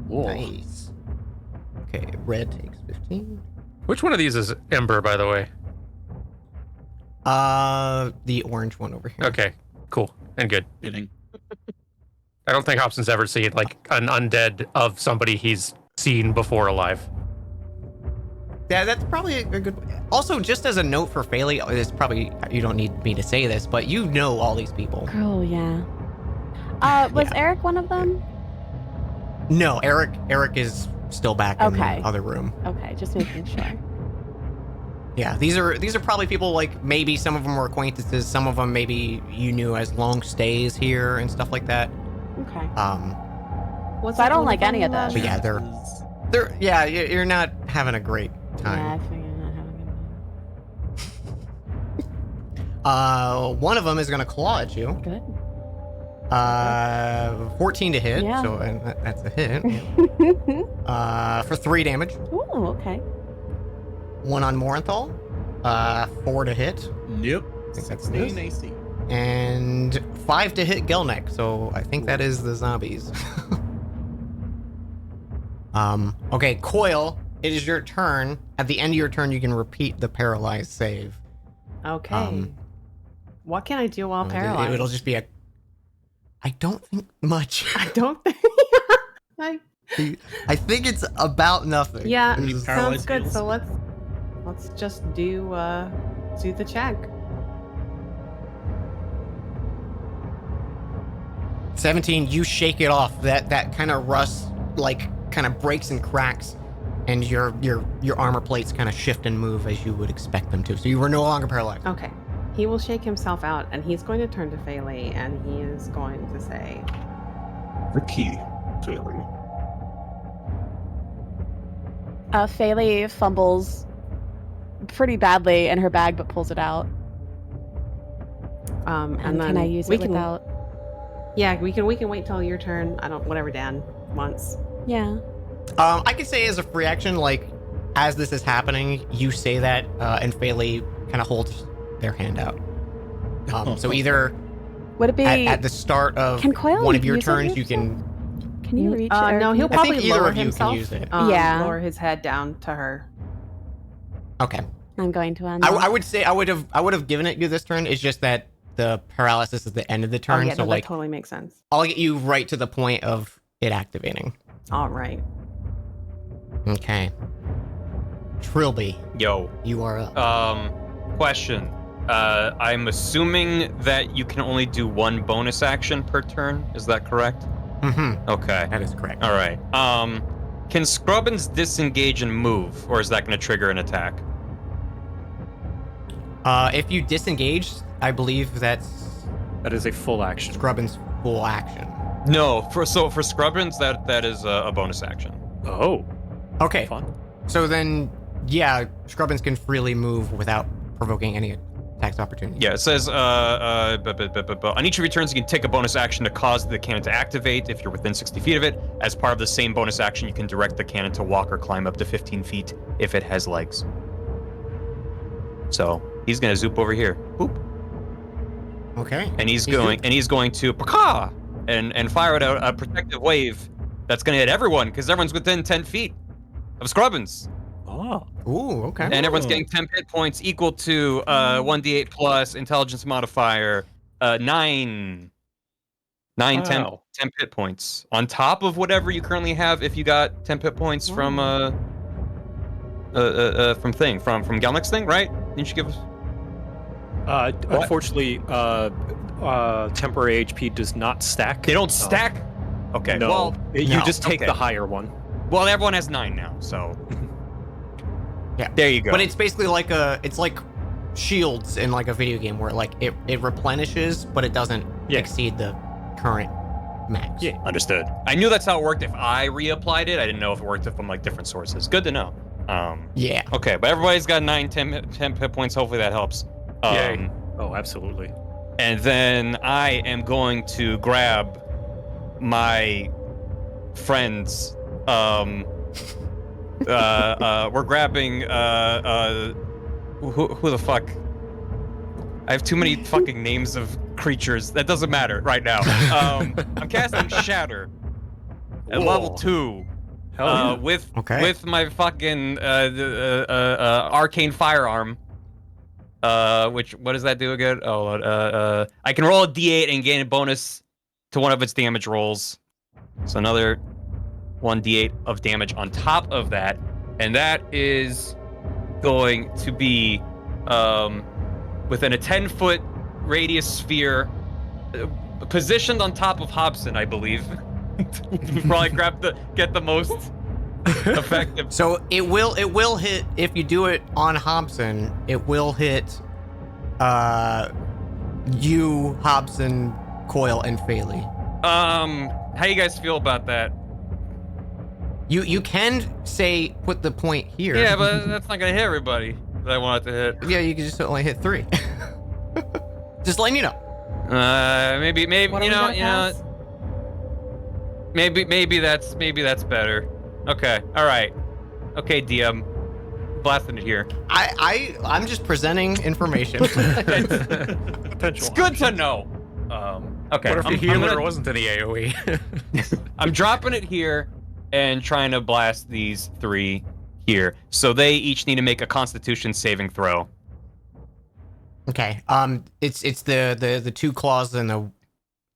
Speaker 2: Whoa.
Speaker 1: Nice. Okay, red takes 15.
Speaker 7: Which one of these is Ember, by the way?
Speaker 1: The orange one over here.
Speaker 7: Okay. Cool and good.
Speaker 2: Kidding.
Speaker 7: I don't think Hobson's ever seen like an undead of somebody he's seen before alive.
Speaker 1: Yeah, that's probably a good. Also, just as a note for Faley, it's probably you don't need me to say this, but you know all these people.
Speaker 3: Oh yeah. Was
Speaker 1: Yeah.
Speaker 3: Eric one of them?
Speaker 1: No, Eric is still back in
Speaker 3: Okay.
Speaker 1: the other room.
Speaker 3: Okay, just making sure.
Speaker 1: Yeah, these are probably people like maybe some of them were acquaintances, some of them maybe you knew as long stays here and stuff like that.
Speaker 3: Okay.
Speaker 8: What's
Speaker 3: So I
Speaker 8: that
Speaker 3: don't
Speaker 8: one
Speaker 3: like any of
Speaker 8: from,
Speaker 3: those.
Speaker 1: But yeah, they're yeah, you're not having a great
Speaker 3: Yeah, I
Speaker 1: time.
Speaker 3: figured not having a
Speaker 1: One of them is gonna claw at you.
Speaker 3: good.
Speaker 1: 14 to hit,
Speaker 3: Yeah.
Speaker 1: so and that's a hit.
Speaker 3: Good.
Speaker 1: For 3 damage.
Speaker 3: Ooh, okay.
Speaker 1: 1 on Morenthal. 4 to hit.
Speaker 2: Yep.
Speaker 1: I think that's
Speaker 2: 16
Speaker 1: this.
Speaker 2: AC.
Speaker 1: And 5 to hit Gelneck, so I think that is the zombies. Okay, Coil, it is your turn. At the end of your turn, you can repeat the paralyzed save.
Speaker 8: Okay. What can I do while paralyzed?
Speaker 1: It'll just be a. I don't think much.
Speaker 8: I don't think.
Speaker 1: I think it's about nothing.
Speaker 8: Yeah,
Speaker 2: Any
Speaker 1: It's-
Speaker 2: paralyzed
Speaker 8: sounds good.
Speaker 2: heals?
Speaker 8: So let's just do the check.
Speaker 1: 17, you shake it off. That kind of rust, like, kind of breaks and cracks, and your armor plates kind of shift and move as you would expect them to. So you were no longer paralyzed.
Speaker 8: Okay. He will shake himself out, and he's going to turn to Faley, and he is going to say,
Speaker 5: The key, Faley.
Speaker 3: Faley fumbles pretty badly in her bag, but pulls it out.
Speaker 8: and
Speaker 3: And
Speaker 8: then
Speaker 3: can I use
Speaker 8: we
Speaker 3: it
Speaker 8: can,
Speaker 3: without?
Speaker 8: Yeah, we can wait till your turn. I don't whatever Dan wants.
Speaker 3: Yeah.
Speaker 1: I could say as a free action, like, as this is happening, you say that, and Faley kind of holds their hand out. So either
Speaker 3: Would it be?
Speaker 1: at the start of
Speaker 3: Can Coil
Speaker 1: one of your
Speaker 3: use it
Speaker 1: turns, you
Speaker 3: yourself?
Speaker 1: can.
Speaker 3: Can you reach?
Speaker 8: No,
Speaker 3: Eric?
Speaker 8: he'll
Speaker 1: I think
Speaker 8: probably
Speaker 1: either
Speaker 8: lower
Speaker 1: of you can
Speaker 8: himself.
Speaker 1: use it.
Speaker 3: Yeah.
Speaker 8: Lower his head down to her.
Speaker 1: Okay.
Speaker 3: I'm going to.
Speaker 1: I would say I would have given it you this turn. It's just that the paralysis is the end of the
Speaker 8: Oh
Speaker 1: turn,
Speaker 8: yeah,
Speaker 1: so
Speaker 8: no,
Speaker 1: like
Speaker 8: that totally makes sense.
Speaker 1: I'll get you right to the point of it activating.
Speaker 8: All right.
Speaker 1: Okay. Trilby,
Speaker 4: Yo.
Speaker 1: you are up.
Speaker 4: Question. I'm assuming that you can only do 1 bonus action per turn. Is that correct?
Speaker 1: Mm-hmm.
Speaker 4: Okay.
Speaker 1: That is correct.
Speaker 4: All right. Can Scrubbins disengage and move, or is that going to trigger an attack?
Speaker 1: If you disengage, I believe that's
Speaker 6: That is a full action.
Speaker 1: Scrubbin's full action.
Speaker 4: No. For Scrubbins, that is a bonus action.
Speaker 6: Oh,
Speaker 1: Okay.
Speaker 6: fun.
Speaker 1: So then, yeah, Scrubbins can freely move without provoking any attacks opportunity.
Speaker 4: Yeah, it says on each of your turns, you can take a bonus action to cause the cannon to activate if you're within 60 feet of it. As part of the same bonus action, you can direct the cannon to walk or climb up to 15 feet if it has legs. So He's gonna zoop over here. Boop.
Speaker 1: Okay.
Speaker 4: And he's going to Paka and fire out a protective wave that's gonna hit everyone because everyone's within 10 feet of Scrubbins.
Speaker 6: Oh.
Speaker 1: Ooh, okay.
Speaker 4: And everyone's getting 10 hit points equal to 1d8 plus intelligence modifier 9. 10
Speaker 6: Wow.
Speaker 4: hit points on top of whatever you currently have if you got 10 hit points from Gelnick's thing, right? Didn't you give us?
Speaker 6: Unfortunately, temporary HP does not stack.
Speaker 4: They don't stack? Okay,
Speaker 6: No.
Speaker 4: well,
Speaker 6: You just take
Speaker 4: okay.
Speaker 6: the higher one.
Speaker 4: Well, everyone has 9 now, so
Speaker 1: Yeah.
Speaker 4: there you go.
Speaker 1: But it's basically like it's like shields in like a video game where like it replenishes, but it doesn't
Speaker 6: Yeah.
Speaker 1: exceed the current max.
Speaker 6: Yeah.
Speaker 4: Understood. I knew that's how it worked if I reapplied it. I didn't know if it worked from like different sources. Good to know.
Speaker 1: Yeah.
Speaker 4: Okay, but everybody's got 10 hit points. Hopefully that helps.
Speaker 6: Yay. Oh, absolutely.
Speaker 4: And then I am going to grab my friends. We're grabbing who the fuck? I have too many fucking names of creatures. That doesn't matter right now. I'm casting Shatter at level 2.
Speaker 6: Hell yeah.
Speaker 4: With my fucking arcane firearm. What does that do again? I can roll a d8 and gain a bonus to one of its damage rolls. So another 1d8 of damage on top of that, and that is going to be within a 10-foot radius sphere, positioned on top of Hobson, I believe. Probably get the most effective.
Speaker 1: So it will hit if you do it on Hobson. It will hit you, Hobson, Coil, and Faley.
Speaker 4: How you guys feel about that?
Speaker 1: You can say put the point here.
Speaker 4: Yeah, but that's not gonna hit everybody that I want it to hit.
Speaker 1: Yeah, you can just only hit 3. Just letting you know.
Speaker 4: Maybe
Speaker 8: What are
Speaker 4: you
Speaker 8: we
Speaker 4: know,
Speaker 8: gonna
Speaker 4: you know,
Speaker 8: pass?
Speaker 4: maybe that's better. Okay, all right. Okay, DM, blasting it here.
Speaker 1: I'm just presenting information.
Speaker 4: It's good to know. Okay.
Speaker 7: What if the
Speaker 4: I'm
Speaker 7: healer
Speaker 4: gonna-
Speaker 7: wasn't in the AoE?
Speaker 4: I'm dropping it here and trying to blast these 3 here. So they each need to make a Constitution saving throw.
Speaker 1: Okay. It's the 2 claws and the one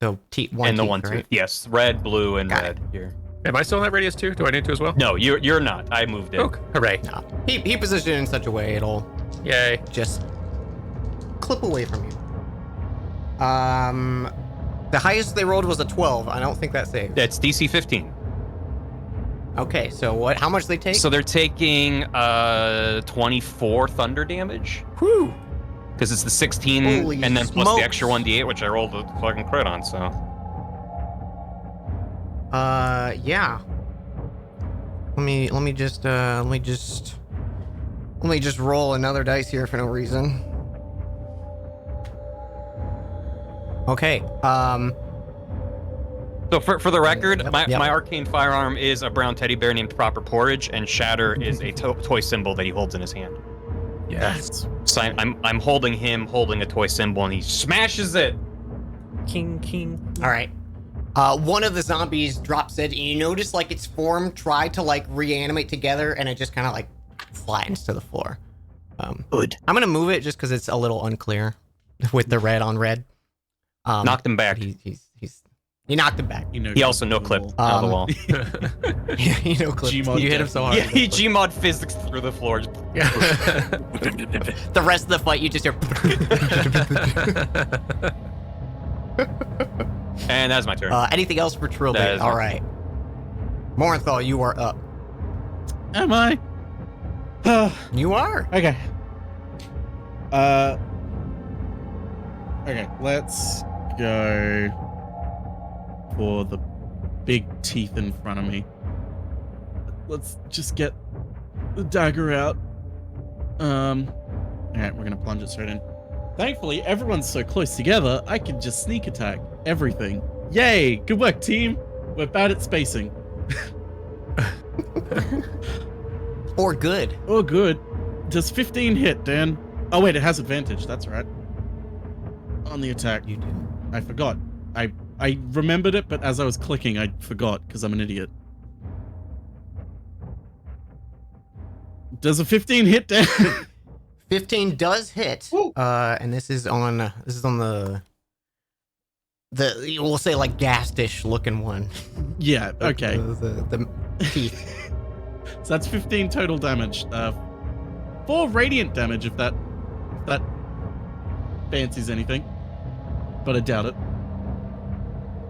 Speaker 4: and the
Speaker 1: teeth,
Speaker 4: 1
Speaker 1: right?
Speaker 4: tooth. Yes, red, blue, and
Speaker 1: Got
Speaker 4: red here.
Speaker 7: Am I still in that radius too? Do I need to as well?
Speaker 4: No, you're not. I moved it.
Speaker 7: Okay. Hooray.
Speaker 1: No. He positioned it in such a way it'll
Speaker 7: Yay.
Speaker 1: just clip away from you. The highest they rolled was a 12. I don't think that saved.
Speaker 4: That's DC 15.
Speaker 1: Okay, so what? How much they take?
Speaker 4: So they're taking 24 thunder damage.
Speaker 6: Whew.
Speaker 4: Because it's the 16
Speaker 1: Holy
Speaker 4: and then plus
Speaker 1: smokes.
Speaker 4: the extra 1d8, which I rolled a fucking crit on, so.
Speaker 1: Yeah. Let me just roll another dice here for no reason. Okay.
Speaker 4: So for the record,
Speaker 1: Yep,
Speaker 4: my
Speaker 1: yep.
Speaker 4: arcane firearm is a brown teddy bear named Proper Porridge, and Shatter is a toy symbol that he holds in his hand.
Speaker 7: Yes.
Speaker 4: So I'm holding him holding a toy symbol, and he smashes it.
Speaker 6: King.
Speaker 1: All right. One of the zombies drops it, and you notice like its form tried to like reanimate together, and it just kind of like flattens to the floor.
Speaker 4: Good.
Speaker 1: I'm gonna move it just because it's a little unclear with the red on red.
Speaker 4: Knocked him back.
Speaker 1: He knocked him back.
Speaker 4: He also no clipped out of the wall.
Speaker 1: Yeah, you know, clip.
Speaker 2: Gmod
Speaker 1: You hit him so hard.
Speaker 4: Yeah, he Gmod physics through the floor.
Speaker 1: The rest of the fight, you just hear.
Speaker 4: And that's my turn.
Speaker 1: Anything else for
Speaker 4: That
Speaker 1: Trilby?
Speaker 4: is
Speaker 1: All
Speaker 4: my-
Speaker 1: right. Morenthal, you are up.
Speaker 2: Am I?
Speaker 1: You are.
Speaker 2: Okay. Okay, let's go for the big teeth in front of me. Let's just get the dagger out. Alright, we're gonna plunge it straight in. Thankfully, everyone's so close together, I can just sneak attack everything. Yay! Good work, team! We're bad at spacing.
Speaker 1: Or good.
Speaker 2: Oh, good. Does 15 hit, Dan? Oh wait, it has advantage. That's right. On the attack.
Speaker 1: You do.
Speaker 2: I forgot. I remembered it, but as I was clicking, I forgot because I'm an idiot. Does a 15 hit down?
Speaker 1: 15 does hit.
Speaker 2: Woo.
Speaker 1: And this is on the we'll say like Gastish looking one.
Speaker 2: Yeah. Okay.
Speaker 1: The teeth.
Speaker 2: So that's 15 total damage. 4 radiant damage if that fancies anything, but I doubt it.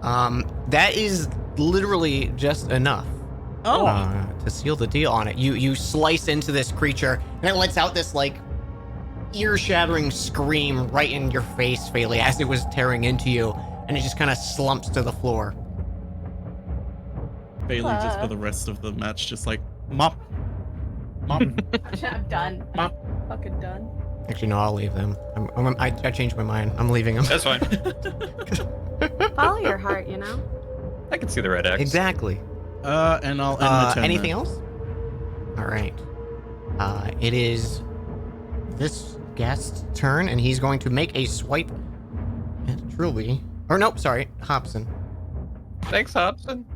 Speaker 1: That is literally just enough. To seal the deal on it. You slice into this creature, and it lets out this like ear-shattering scream right in your face, Phaley, as it was tearing into you, and it just kind of slumps to the floor.
Speaker 2: Bailey just for the rest of the match, just like mop.
Speaker 3: I'm done.
Speaker 2: Mop.
Speaker 3: Fucking done.
Speaker 1: Actually, no, I'll leave them. I changed my mind. I'm leaving them.
Speaker 4: That's fine.
Speaker 8: Follow your heart, you know?
Speaker 4: I can see the red X.
Speaker 1: Exactly.
Speaker 2: And I'll end my turn.
Speaker 1: Anything
Speaker 2: there.
Speaker 1: else? All right. It is this guest's turn, and he's going to make a swipe at Trilby. Or nope, sorry, Hobson.
Speaker 4: Thanks, Hobson.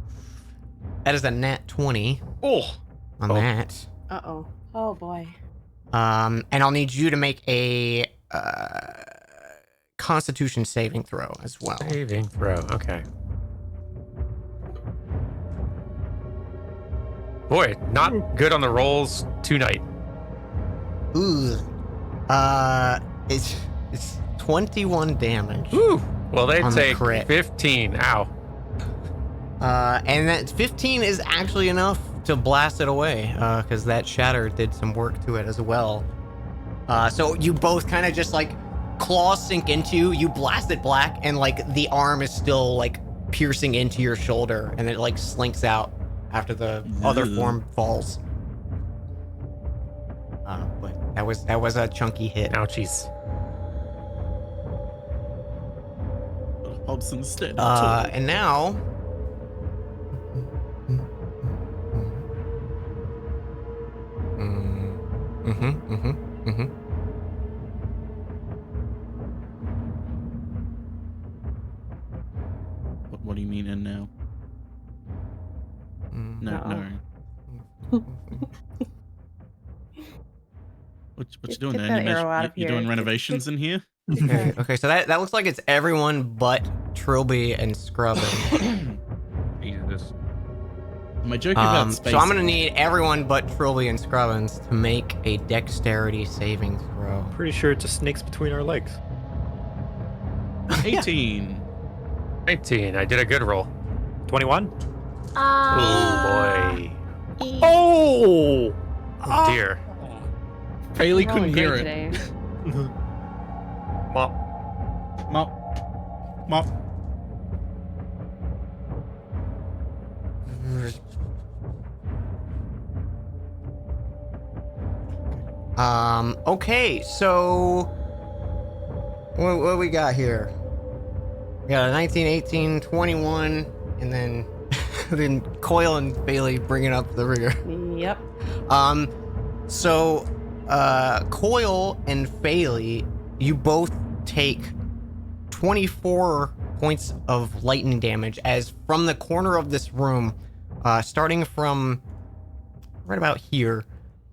Speaker 1: That is a nat 20
Speaker 4: Oh.
Speaker 1: on that.
Speaker 8: Uh-oh.
Speaker 3: Oh boy.
Speaker 1: And I'll need you to make a Constitution saving throw as well.
Speaker 7: Saving throw. Okay. Boy, not good on the rolls tonight.
Speaker 1: Ooh. It's 21 damage.
Speaker 7: Woo. Well, they
Speaker 1: On the
Speaker 7: take
Speaker 1: crit.
Speaker 7: 15. Ow.
Speaker 1: And that 15 is actually enough to blast it away, because that shatter did some work to it as well. So you both kind of just like claws sink into you, blast it black, and like the arm is still like piercing into your shoulder, and it like slinks out after the other
Speaker 2: Ugh.
Speaker 1: form falls. But that was a chunky hit.
Speaker 7: Ouchies.
Speaker 2: Hobson steady.
Speaker 1: And now.
Speaker 2: What do you mean? And now? No,
Speaker 8: Uh-oh.
Speaker 2: no. What you doing
Speaker 8: Get
Speaker 2: there?
Speaker 8: that arrow out of
Speaker 2: You
Speaker 8: here.
Speaker 2: doing renovations in here?
Speaker 1: Okay, so that looks like it's everyone but Trilby and Scrubbin.
Speaker 4: Jesus.
Speaker 2: Am I joking about space?
Speaker 1: So I'm gonna need everyone but Trilby and Scrubbins to make a dexterity saving throw.
Speaker 6: Pretty sure it just snakes between our legs.
Speaker 2: 18.
Speaker 7: 19. I did a good roll.
Speaker 6: 21.
Speaker 7: Oh boy.
Speaker 6: Oh!
Speaker 7: Oh dear.
Speaker 2: Bailey
Speaker 8: Rolling
Speaker 2: couldn't hear
Speaker 8: great
Speaker 2: it.
Speaker 8: today.
Speaker 7: Mop.
Speaker 2: Mop.
Speaker 1: Okay, so what we got here? We got a 19, 18, 21, and then then Coil and Bailey bringing up the rear.
Speaker 8: Yep.
Speaker 1: So Coil and Bailey, you both take 24 points of lightning damage as from the corner of this room, starting from right about here,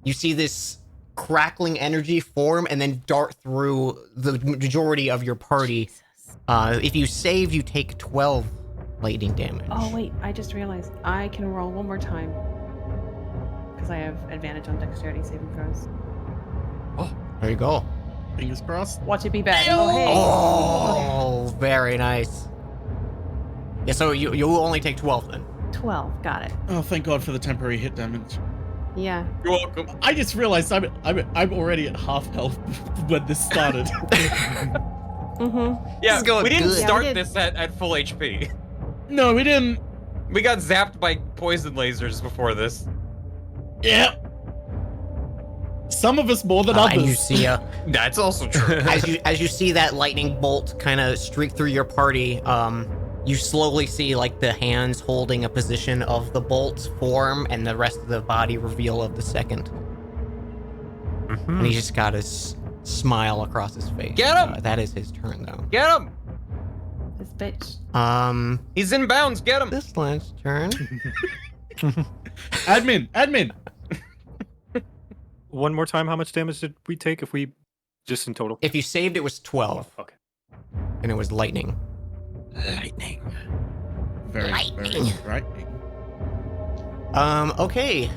Speaker 1: you see this crackling energy form and then dart through the majority of your party. If you save, you take 12 lightning damage.
Speaker 8: Oh, wait. I just realized I can roll one more time. Because I have advantage on dexterity saving throws.
Speaker 1: There you go.
Speaker 2: Fingers crossed.
Speaker 8: Watch it be bad. Oh, hey.
Speaker 1: Oh, very nice. Yeah, so you will only take 12 then.
Speaker 8: 12. Got it.
Speaker 2: Oh, thank God for the temporary hit damage.
Speaker 8: Yeah.
Speaker 4: You're welcome.
Speaker 2: I just realized I'm already at half health when this started.
Speaker 8: Mm-hmm.
Speaker 4: Yeah,
Speaker 1: is going
Speaker 4: we didn't
Speaker 1: good.
Speaker 8: Yeah,
Speaker 4: start
Speaker 8: we did.
Speaker 4: this at full HP.
Speaker 2: No, we didn't.
Speaker 4: We got zapped by poison lasers before this.
Speaker 2: Yeah. Some of us more than others.
Speaker 1: And you see
Speaker 4: That's also true.
Speaker 1: as you see that lightning bolt kind of streak through your party, you slowly see like the hands holding a position of the bolt's form and the rest of the body reveal of the second. And he's just got his smile across his face.
Speaker 4: Get him!
Speaker 1: That is his turn, though.
Speaker 4: Get him!
Speaker 8: This bitch.
Speaker 4: He's in bounds. Get him!
Speaker 1: This last turn.
Speaker 2: Admin.
Speaker 6: One more time, how much damage did we take if we just in total?
Speaker 1: If you saved, it was 12,
Speaker 6: Okay.
Speaker 1: and it was lightning.
Speaker 6: Lightning.
Speaker 2: Very,
Speaker 1: Lightning.
Speaker 2: very frightening.
Speaker 1: Okay.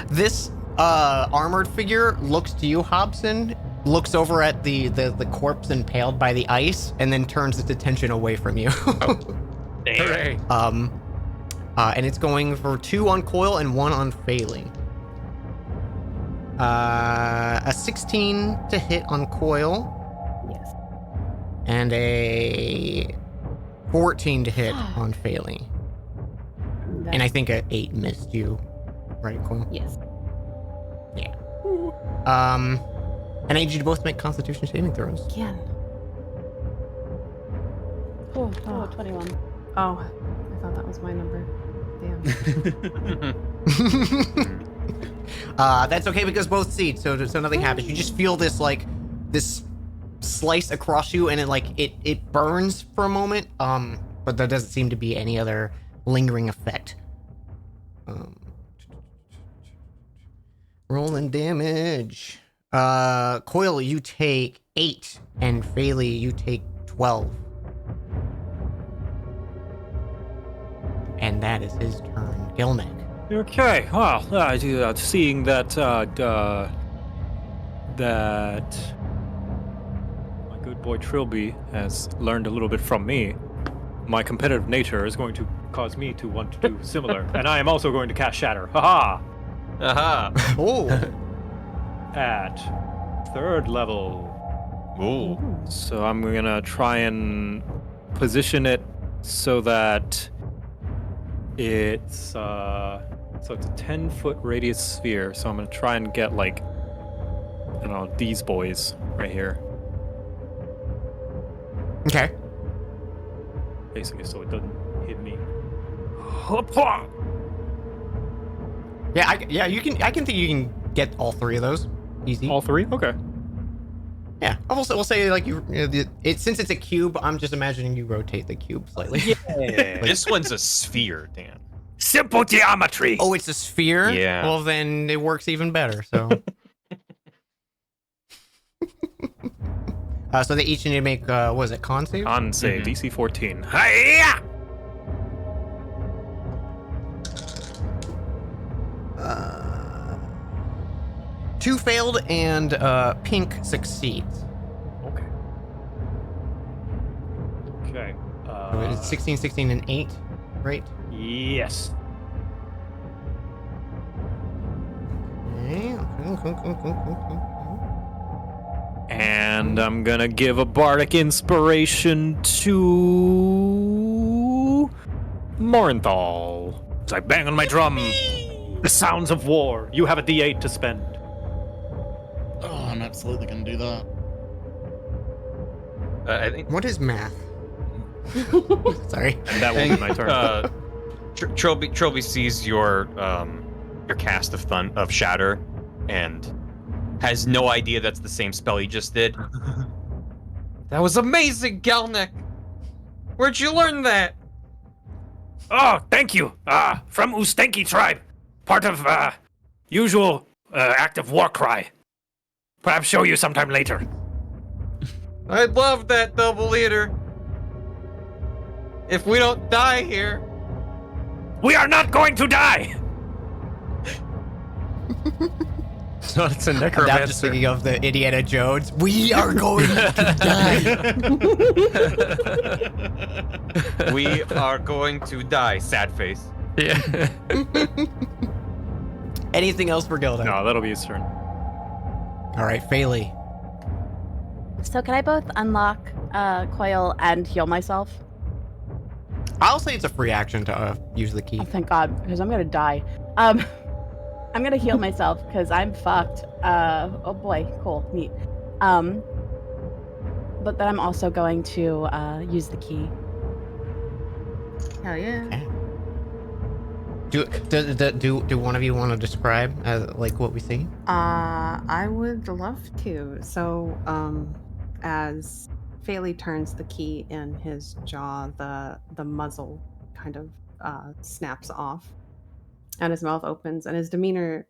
Speaker 1: This armored figure looks to you, Hobson, looks over at the corpse impaled by the ice, and then turns its attention away from you.
Speaker 7: Hooray.
Speaker 1: And it's going for 2 on Coil and 1 on Failing. A 16 to hit on Coil,
Speaker 3: Yes.
Speaker 1: and a 14 to hit on Failing. And I think a 8 missed you, right, Coil?
Speaker 8: Yes.
Speaker 1: And I need you to both make Constitution saving throws.
Speaker 8: Again.
Speaker 3: Oh, 21.
Speaker 8: Oh, I thought that was my number. Damn.
Speaker 1: That's okay because both seed, so nothing happens. You just feel this this slice across you, and it burns for a moment. But there doesn't seem to be any other lingering effect. Rolling damage. Coil, you take 8, and Faley, you take 12. And that is his turn. Gilnek.
Speaker 6: Okay, well, seeing that that my good boy Trilby has learned a little bit from me, my competitive nature is going to cause me to want to do similar, and I am also going to cast Shatter. Haha!
Speaker 4: Aha!
Speaker 1: Oh.
Speaker 6: At 3rd level.
Speaker 4: Ooh.
Speaker 6: So I'm gonna try and position so that it's so it's a 10-foot radius sphere. So I'm gonna try and get like, I don't know, these boys right here,
Speaker 1: Okay.
Speaker 6: basically, so it doesn't hit me.
Speaker 1: Yeah, I can think you can get all 3 of those easy.
Speaker 6: All 3? Okay.
Speaker 1: Yeah. We'll say like since it's a cube, I'm just imagining you rotate the cube slightly.
Speaker 4: This one's a sphere, Dan.
Speaker 6: Simple geometry.
Speaker 1: Oh, it's a sphere?
Speaker 4: Yeah.
Speaker 1: Well, then it works even better. So. So they each need to make what was it, con save?
Speaker 6: On save, DC 14. Hiya!
Speaker 1: 2 failed and Pink succeeds.
Speaker 6: Okay. Okay.
Speaker 1: So it's 16, 16, and 8, right?
Speaker 6: Yes.
Speaker 1: Okay.
Speaker 6: And I'm gonna give a bardic inspiration to Morinthal. As I bang on my drum, the sounds of war. You have a D8 to spend.
Speaker 2: Oh, I'm absolutely gonna do that.
Speaker 4: I think
Speaker 1: What is math? Sorry.
Speaker 6: And that will be my turn.
Speaker 4: Trilby sees your cast of Shatter, and has no idea that's the same spell he just did. That was amazing, Galnek. Where'd you learn that?
Speaker 6: Oh, thank you. From Ustenki tribe. Part of usual active war cry. Perhaps show you sometime later.
Speaker 4: I love that, double leader. If we don't die here.
Speaker 6: We are not going to die!
Speaker 7: So it's a
Speaker 1: I'm now just
Speaker 7: necromancer.
Speaker 1: thinking of the Indiana Jones. We are going to die.
Speaker 4: We are going to die, sad face.
Speaker 7: Yeah.
Speaker 1: Anything else for Gilda?
Speaker 6: No, that'll be his turn.
Speaker 1: All right, Faley.
Speaker 3: So can I both unlock Coil and heal myself?
Speaker 1: I'll say it's a free action to use the key.
Speaker 3: Oh, thank God, because I'm gonna die. I'm gonna heal myself because I'm fucked. Oh boy, cool, neat. But then I'm also going to use the key.
Speaker 8: Hell yeah.
Speaker 1: Okay. Do one of you want to describe like what we see?
Speaker 8: I would love to. So, as Phaley turns the key in his jaw, the muzzle kind of snaps off, and his mouth opens, and his demeanor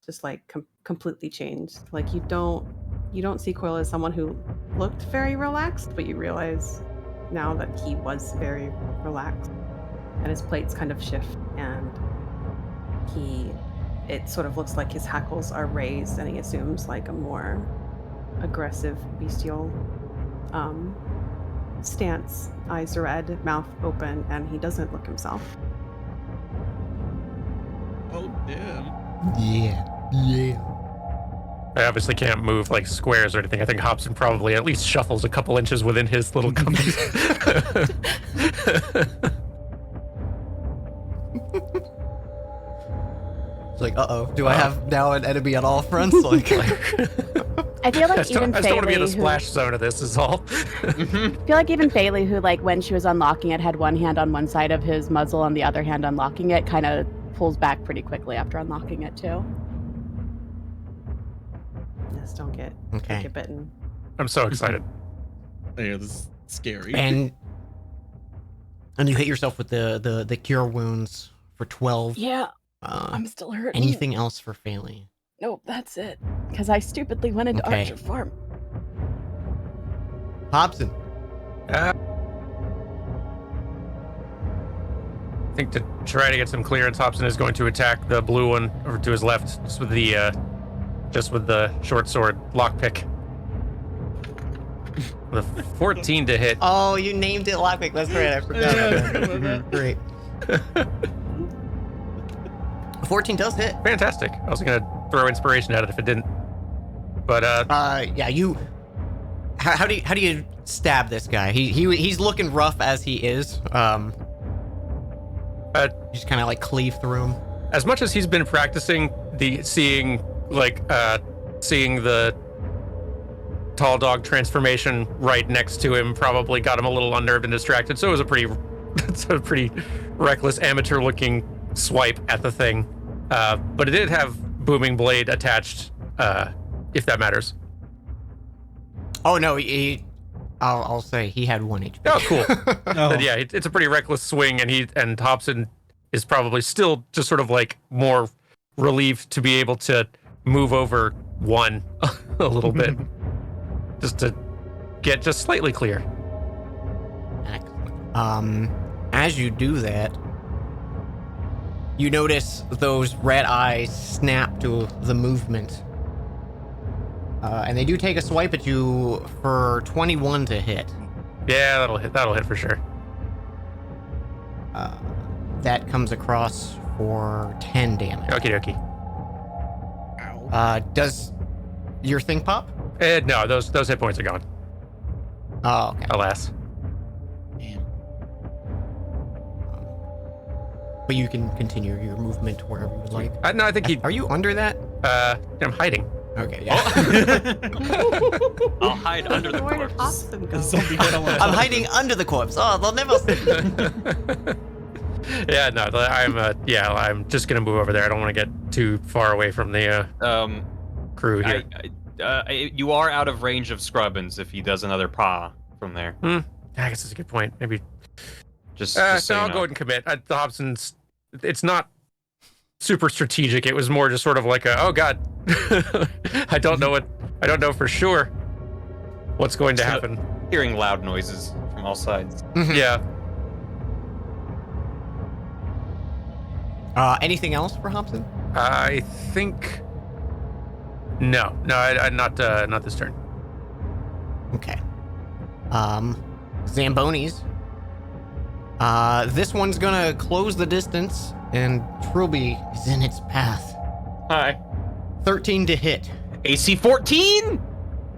Speaker 8: just like completely changed. Like you don't see Coil as someone who looked very relaxed, but you realize now that he was very relaxed, and his plates kind of shift, and it sort of looks like his hackles are raised, and he assumes like a more aggressive, bestial stance. Eyes red, mouth open, and he doesn't look himself.
Speaker 2: Oh damn.
Speaker 1: Yeah.
Speaker 7: I obviously can't move like squares or anything. I think Hobson probably at least shuffles a couple inches within his little compass.
Speaker 1: It's like, do I have now an enemy on all fronts? Like,
Speaker 3: I feel like
Speaker 7: I just
Speaker 3: even
Speaker 7: don't want to be in the
Speaker 3: Phaley, who,
Speaker 7: splash zone of this. Is all.
Speaker 3: I feel like even Phaley, who like when she was unlocking it, had one hand on one side of his muzzle and the other hand unlocking it, kind of pulls back pretty quickly after unlocking it too.
Speaker 8: Just don't get bitten.
Speaker 7: I'm so excited.
Speaker 2: Yeah, this is scary.
Speaker 1: and you hit yourself with the cure wounds for 12.
Speaker 3: Yeah,
Speaker 1: Uh,
Speaker 3: I'm still hurting.
Speaker 1: anything else for Phaley?
Speaker 3: Nope, that's it. Because I stupidly went into
Speaker 1: Okay.
Speaker 3: Archer Farm.
Speaker 1: Hobson.
Speaker 7: I think to try to get some clearance, Hobson is going to attack the blue one over to his left, just with the short sword lockpick. The 14 to hit.
Speaker 1: Oh, you named it lockpick. That's right. I forgot. about that. Great. 14 does hit.
Speaker 7: Fantastic. I was gonna throw inspiration at it if it didn't. But
Speaker 1: Yeah. You. How do you stab this guy? He's looking rough as he is. Just kind of like cleave through him.
Speaker 7: as much as he's been practicing seeing the tall dog transformation right next to him probably got him a little unnerved and distracted. So it was it's a pretty reckless amateur looking swipe at the thing. But it did have booming blade attached, if that matters.
Speaker 1: Oh no, I'll say he had 1 HP.
Speaker 7: Oh, cool.
Speaker 2: Oh.
Speaker 7: But yeah, it's a pretty reckless swing, and Hobson is probably still just sort of like more relieved to be able to move over one a little bit, just to get just slightly clear.
Speaker 1: Excellent. As you do that, you notice those red eyes snap to the movement. And they do take a swipe at you for 21 to hit.
Speaker 7: Yeah, that'll hit for sure.
Speaker 1: That comes across for 10 damage.
Speaker 7: Okie dokie.
Speaker 1: Does your thing pop?
Speaker 7: No, those hit points are gone.
Speaker 1: Oh, okay.
Speaker 7: Alas.
Speaker 2: Damn.
Speaker 1: But you can continue your movement wherever you would like.
Speaker 7: No, I think he.
Speaker 1: Are you under that?
Speaker 7: I'm hiding.
Speaker 1: Okay, yeah.
Speaker 4: I'll hide under the
Speaker 8: Where did
Speaker 4: corpse.
Speaker 8: Hobson go?
Speaker 2: Zombie head on
Speaker 1: I'm hiding under the corpse. Oh, they'll never see me.
Speaker 7: Yeah, no, I'm just gonna move over there. I don't want to get too far away from the crew here.
Speaker 4: You are out of range of Scrubbins if he does another paw from there.
Speaker 7: I guess that's a good point. Maybe.
Speaker 4: Just
Speaker 7: So
Speaker 4: so you
Speaker 7: I'll
Speaker 4: know.
Speaker 7: go ahead and commit. The Hobson's. It's not super strategic. It was more just sort of like oh god, I don't know for sure what's going to happen.
Speaker 4: Hearing loud noises from all sides.
Speaker 7: Yeah.
Speaker 1: Anything else for Hobson?
Speaker 7: I think. No, I not this turn.
Speaker 1: Okay. Zambonis. This one's gonna close the distance, and Trilby is in its path.
Speaker 4: Hi.
Speaker 1: 13 to hit.
Speaker 4: AC 14.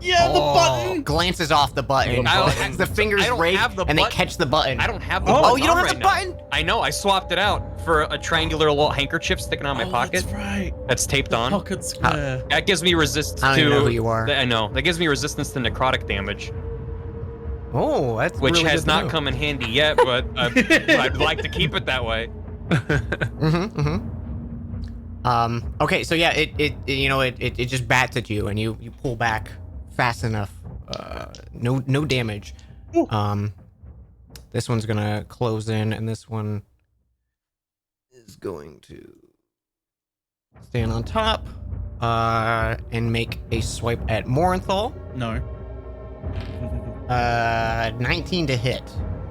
Speaker 1: Yeah, the button glances off the button. The fingers
Speaker 4: I don't
Speaker 1: rake,
Speaker 4: have the
Speaker 1: and they
Speaker 4: button.
Speaker 1: catch the button.
Speaker 4: I don't have the
Speaker 1: Oh,
Speaker 4: button
Speaker 1: you don't
Speaker 4: on
Speaker 1: have
Speaker 4: right
Speaker 1: the
Speaker 4: now.
Speaker 1: button?
Speaker 4: I know. I swapped it out for a triangular little handkerchief sticking out of my pocket.
Speaker 2: That's right.
Speaker 4: That's taped on.
Speaker 2: Pocket square.
Speaker 4: That gives me resistance
Speaker 1: I don't
Speaker 4: to.
Speaker 1: even know who you are.
Speaker 4: I know. That gives me resistance to necrotic damage,
Speaker 1: Oh, that's
Speaker 4: which
Speaker 1: really
Speaker 4: has
Speaker 1: good to
Speaker 4: not
Speaker 1: know.
Speaker 4: come in handy yet, but I'd like to keep it that way.
Speaker 1: Okay, so yeah, it just bats at you, and you pull back fast enough. No damage. This one's gonna close in, and this one is going to stand on top, and make a swipe at Morenthal.
Speaker 2: No.
Speaker 1: 19 to hit.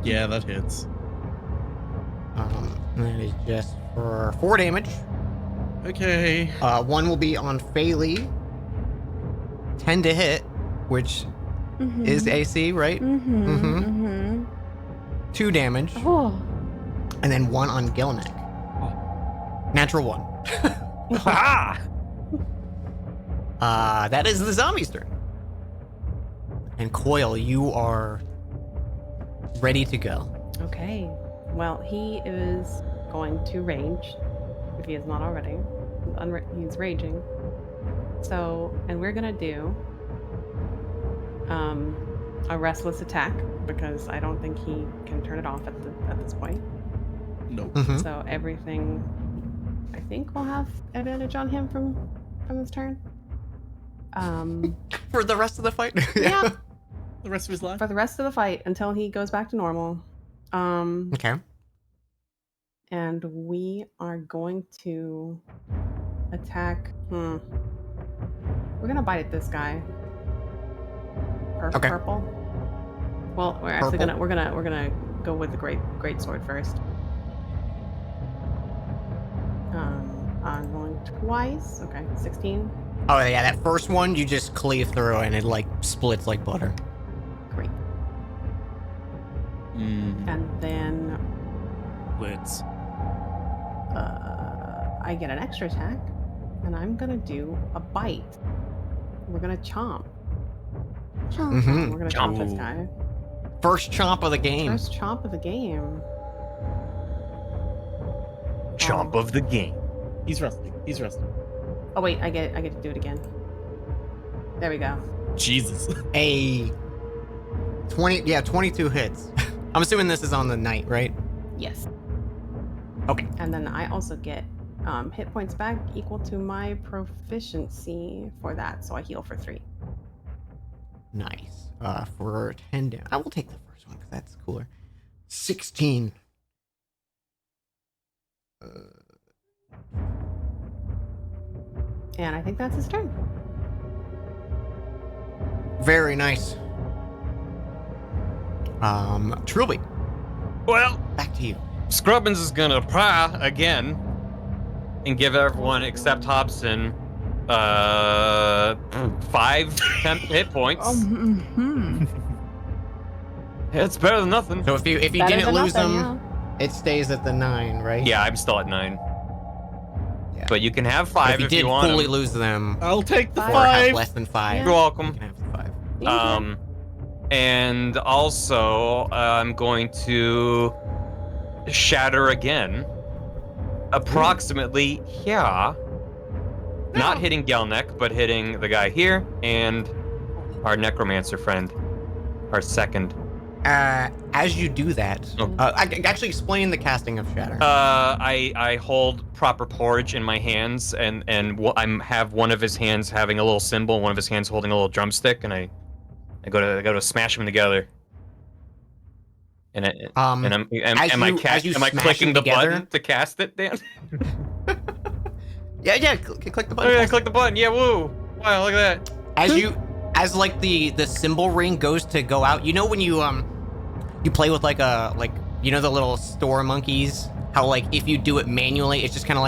Speaker 2: Yeah, that hits.
Speaker 1: And that is just for 4 damage.
Speaker 2: Okay.
Speaker 1: One will be on Phaley. 10 to hit, which is AC, right? 2 damage.
Speaker 3: Oh.
Speaker 1: And then 1 on Gelnick. Natural 1. That is the zombie's turn. And Coil, you are ready to go.
Speaker 8: Okay. Well, he is going to rage, if he is not already. He's raging. So, and we're gonna do a restless attack because I don't think he can turn it off at this point.
Speaker 2: Nope.
Speaker 8: So everything, I think, will have advantage on him from this turn.
Speaker 1: For the rest of the fight?
Speaker 8: Yeah.
Speaker 2: The rest of his life?
Speaker 8: For the rest of the fight until he goes back to normal.
Speaker 1: Okay.
Speaker 8: And we are going to attack. We're gonna bite at this guy.
Speaker 1: Okay.
Speaker 8: Purple. Well, we're actually
Speaker 1: Purple?
Speaker 8: we're gonna go with the great sword first. I'm rolling twice. Okay, 16.
Speaker 1: Oh yeah, that first one you just cleave through and it like splits like butter.
Speaker 8: Great. And then
Speaker 6: Blitz.
Speaker 8: I get an extra attack, and I'm gonna do a bite. We're gonna chomp. Chomp.
Speaker 1: Mhm.
Speaker 8: We're gonna chomp this
Speaker 2: Ooh.
Speaker 8: guy.
Speaker 1: First chomp of the game.
Speaker 8: First chomp of the game.
Speaker 4: Chomp of the game.
Speaker 2: He's resting. He's resting.
Speaker 8: Oh wait, I get to do it again. There we go.
Speaker 2: Jesus.
Speaker 1: A 22 hits. I'm assuming this is on the night, right?
Speaker 8: Yes.
Speaker 1: Okay.
Speaker 8: And then I also get hit points back equal to my proficiency for that, so I heal for 3.
Speaker 1: Nice. For 10 damage. I will take the first one because that's cooler. 16.
Speaker 8: And I think that's his turn.
Speaker 1: Very nice. Trilby,
Speaker 4: Well,
Speaker 1: back to you.
Speaker 4: Scrubbins is gonna pry again and give everyone except Hobson 5 temp hit points. It's better than nothing.
Speaker 1: So if you
Speaker 3: Better
Speaker 1: didn't
Speaker 3: than
Speaker 1: lose
Speaker 3: nothing,
Speaker 1: them, it stays at the 9, right?
Speaker 4: Yeah, I'm still at 9.
Speaker 1: Yeah.
Speaker 4: But you can have
Speaker 1: But
Speaker 4: 5
Speaker 1: if you
Speaker 4: if
Speaker 1: did
Speaker 4: you want
Speaker 1: fully
Speaker 4: 'em.
Speaker 1: lose them,
Speaker 2: I'll take the
Speaker 8: Five.
Speaker 1: or have
Speaker 2: 5.
Speaker 1: less than 5,
Speaker 4: You're
Speaker 1: you
Speaker 4: welcome.
Speaker 1: can have the 5.
Speaker 4: And also, I'm going to shatter again. Approximately here. Not hitting Gelneck, but hitting the guy here and our necromancer friend. Our second.
Speaker 1: As you do that,
Speaker 4: Oh.
Speaker 1: I can actually explain the casting of Shatter.
Speaker 4: I hold proper porridge in my hands, and I have one of his hands having a little symbol, one of his hands holding a little drumstick, and I go to smash them together. And am I
Speaker 1: as you smash
Speaker 4: clicking
Speaker 1: them
Speaker 4: the
Speaker 1: together-
Speaker 4: button to cast it, Dan?
Speaker 1: yeah, click the
Speaker 4: Oh
Speaker 1: button.
Speaker 4: yeah, click the button. Yeah, woo! Wow, look at that.
Speaker 1: As like the symbol ring goes to go out, you know when you play with like you know the little store monkeys, how like if you do it manually, it's just kind of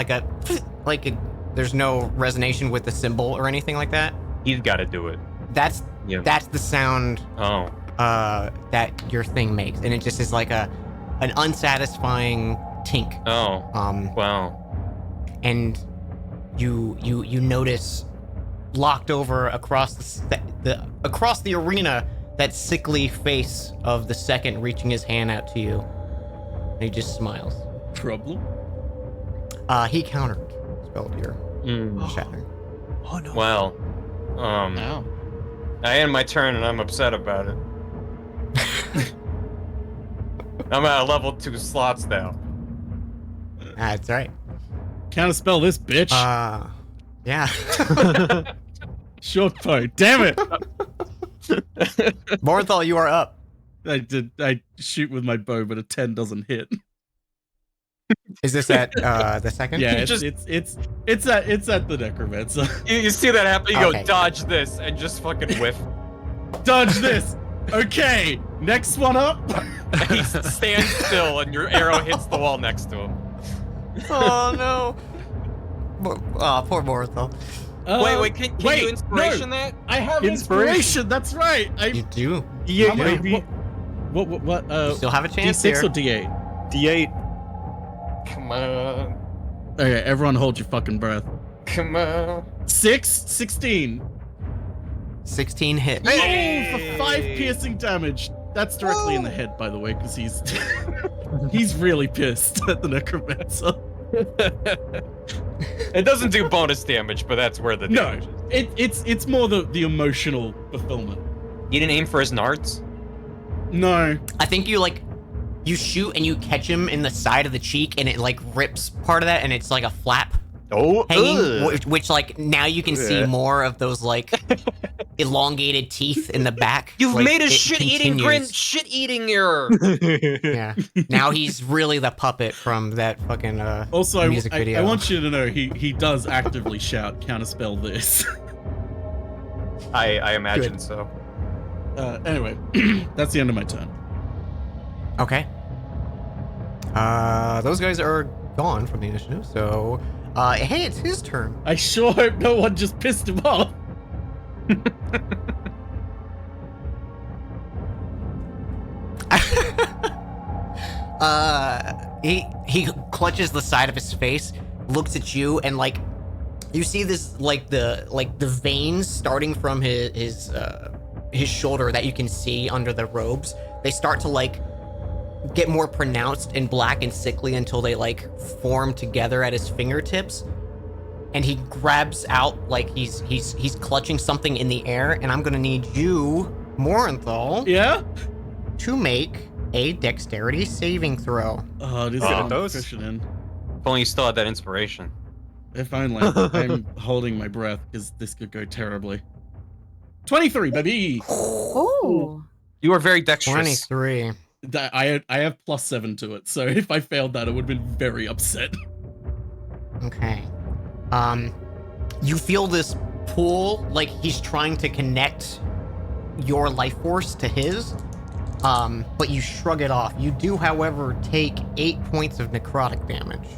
Speaker 1: like there's no resonation with the symbol or anything like that.
Speaker 4: He's got to do it.
Speaker 1: That's the sound
Speaker 4: Oh.
Speaker 1: that your thing makes, and it just is like an unsatisfying tink.
Speaker 4: Oh. Wow.
Speaker 1: And you notice locked over across across the arena that sickly face of the second reaching his hand out to you, and he just smiles.
Speaker 2: Problem?
Speaker 1: He countered spelled your shattering.
Speaker 6: Oh no.
Speaker 4: Well.
Speaker 2: Ow.
Speaker 4: I end my turn and I'm upset about it. I'm at level 2 slots now.
Speaker 1: That's right.
Speaker 2: Counterspell this bitch.
Speaker 1: Yeah.
Speaker 2: Short bow. Damn it!
Speaker 1: Morthal, you are up.
Speaker 2: I shoot with my bow, but a 10 doesn't hit.
Speaker 1: Is this at the second?
Speaker 2: Yeah,
Speaker 4: You
Speaker 2: it's at the necromancer.
Speaker 4: You see that happen, you
Speaker 1: Okay.
Speaker 4: go dodge this and just fucking whiff.
Speaker 2: Dodge this. Okay, next one up.
Speaker 4: He stands still and your arrow hits the wall next to him.
Speaker 1: Oh no. Oh, poor Morthal.
Speaker 4: Wait, can you inspiration
Speaker 2: no,
Speaker 4: that?
Speaker 2: I have
Speaker 6: Inspiration.
Speaker 2: inspiration. That's right.
Speaker 1: You do.
Speaker 2: How many- what?
Speaker 1: You still have a chance
Speaker 2: D6
Speaker 1: here.
Speaker 2: or D8?
Speaker 6: D8.
Speaker 4: Come on.
Speaker 2: Okay, everyone hold your fucking breath.
Speaker 4: Come on.
Speaker 2: 16.
Speaker 1: 16 hits.
Speaker 2: Oh, for 5 piercing damage. That's directly in the head, by the way, because he's he's really pissed at the necromancer.
Speaker 4: It doesn't do bonus damage, but that's where the
Speaker 2: No,
Speaker 4: damage is.
Speaker 2: it's more the emotional fulfillment.
Speaker 4: You didn't aim for his nards?
Speaker 2: No,
Speaker 1: I think you shoot and you catch him in the side of the cheek and it like rips part of that and it's like a flap
Speaker 4: Oh,
Speaker 1: hanging, which like now you can see more of those like elongated teeth in the back.
Speaker 4: You've
Speaker 1: Like,
Speaker 4: made a
Speaker 1: it
Speaker 4: shit-eating grin,
Speaker 1: continues.
Speaker 4: shit-eating error.
Speaker 1: Yeah. Now he's really the puppet from that fucking
Speaker 2: also
Speaker 1: music video.
Speaker 2: I want you to know he does actively shout counterspell this.
Speaker 4: I imagine
Speaker 1: Good.
Speaker 4: so.
Speaker 2: Anyway, that's the end of my turn.
Speaker 1: Okay. Those guys are gone from the initiative, so hey, it's his turn.
Speaker 2: I sure hope no one just pissed him off.
Speaker 1: He clutches the side of his face, looks at you, and like you see this like the veins starting from his shoulder that you can see under the robes. They start to like get more pronounced and black and sickly until they like form together at his fingertips. And he grabs out like he's clutching something in the air, and I'm gonna need you, Morinthal,
Speaker 2: Yeah?
Speaker 1: to make a dexterity saving throw.
Speaker 2: Oh, this
Speaker 4: Oh,
Speaker 2: is
Speaker 4: those-
Speaker 2: pushing in.
Speaker 4: If only you still had that inspiration.
Speaker 2: If only. I'm holding my breath because this could go terribly. 23, baby.
Speaker 3: Oh.
Speaker 4: You are very dexterous.
Speaker 1: 23.
Speaker 2: I have +7 to it, so if I failed that, I would have been very upset.
Speaker 1: Okay. You feel this pull, like he's trying to connect your life force to his, but you shrug it off. You do, however, take 8 points of necrotic damage.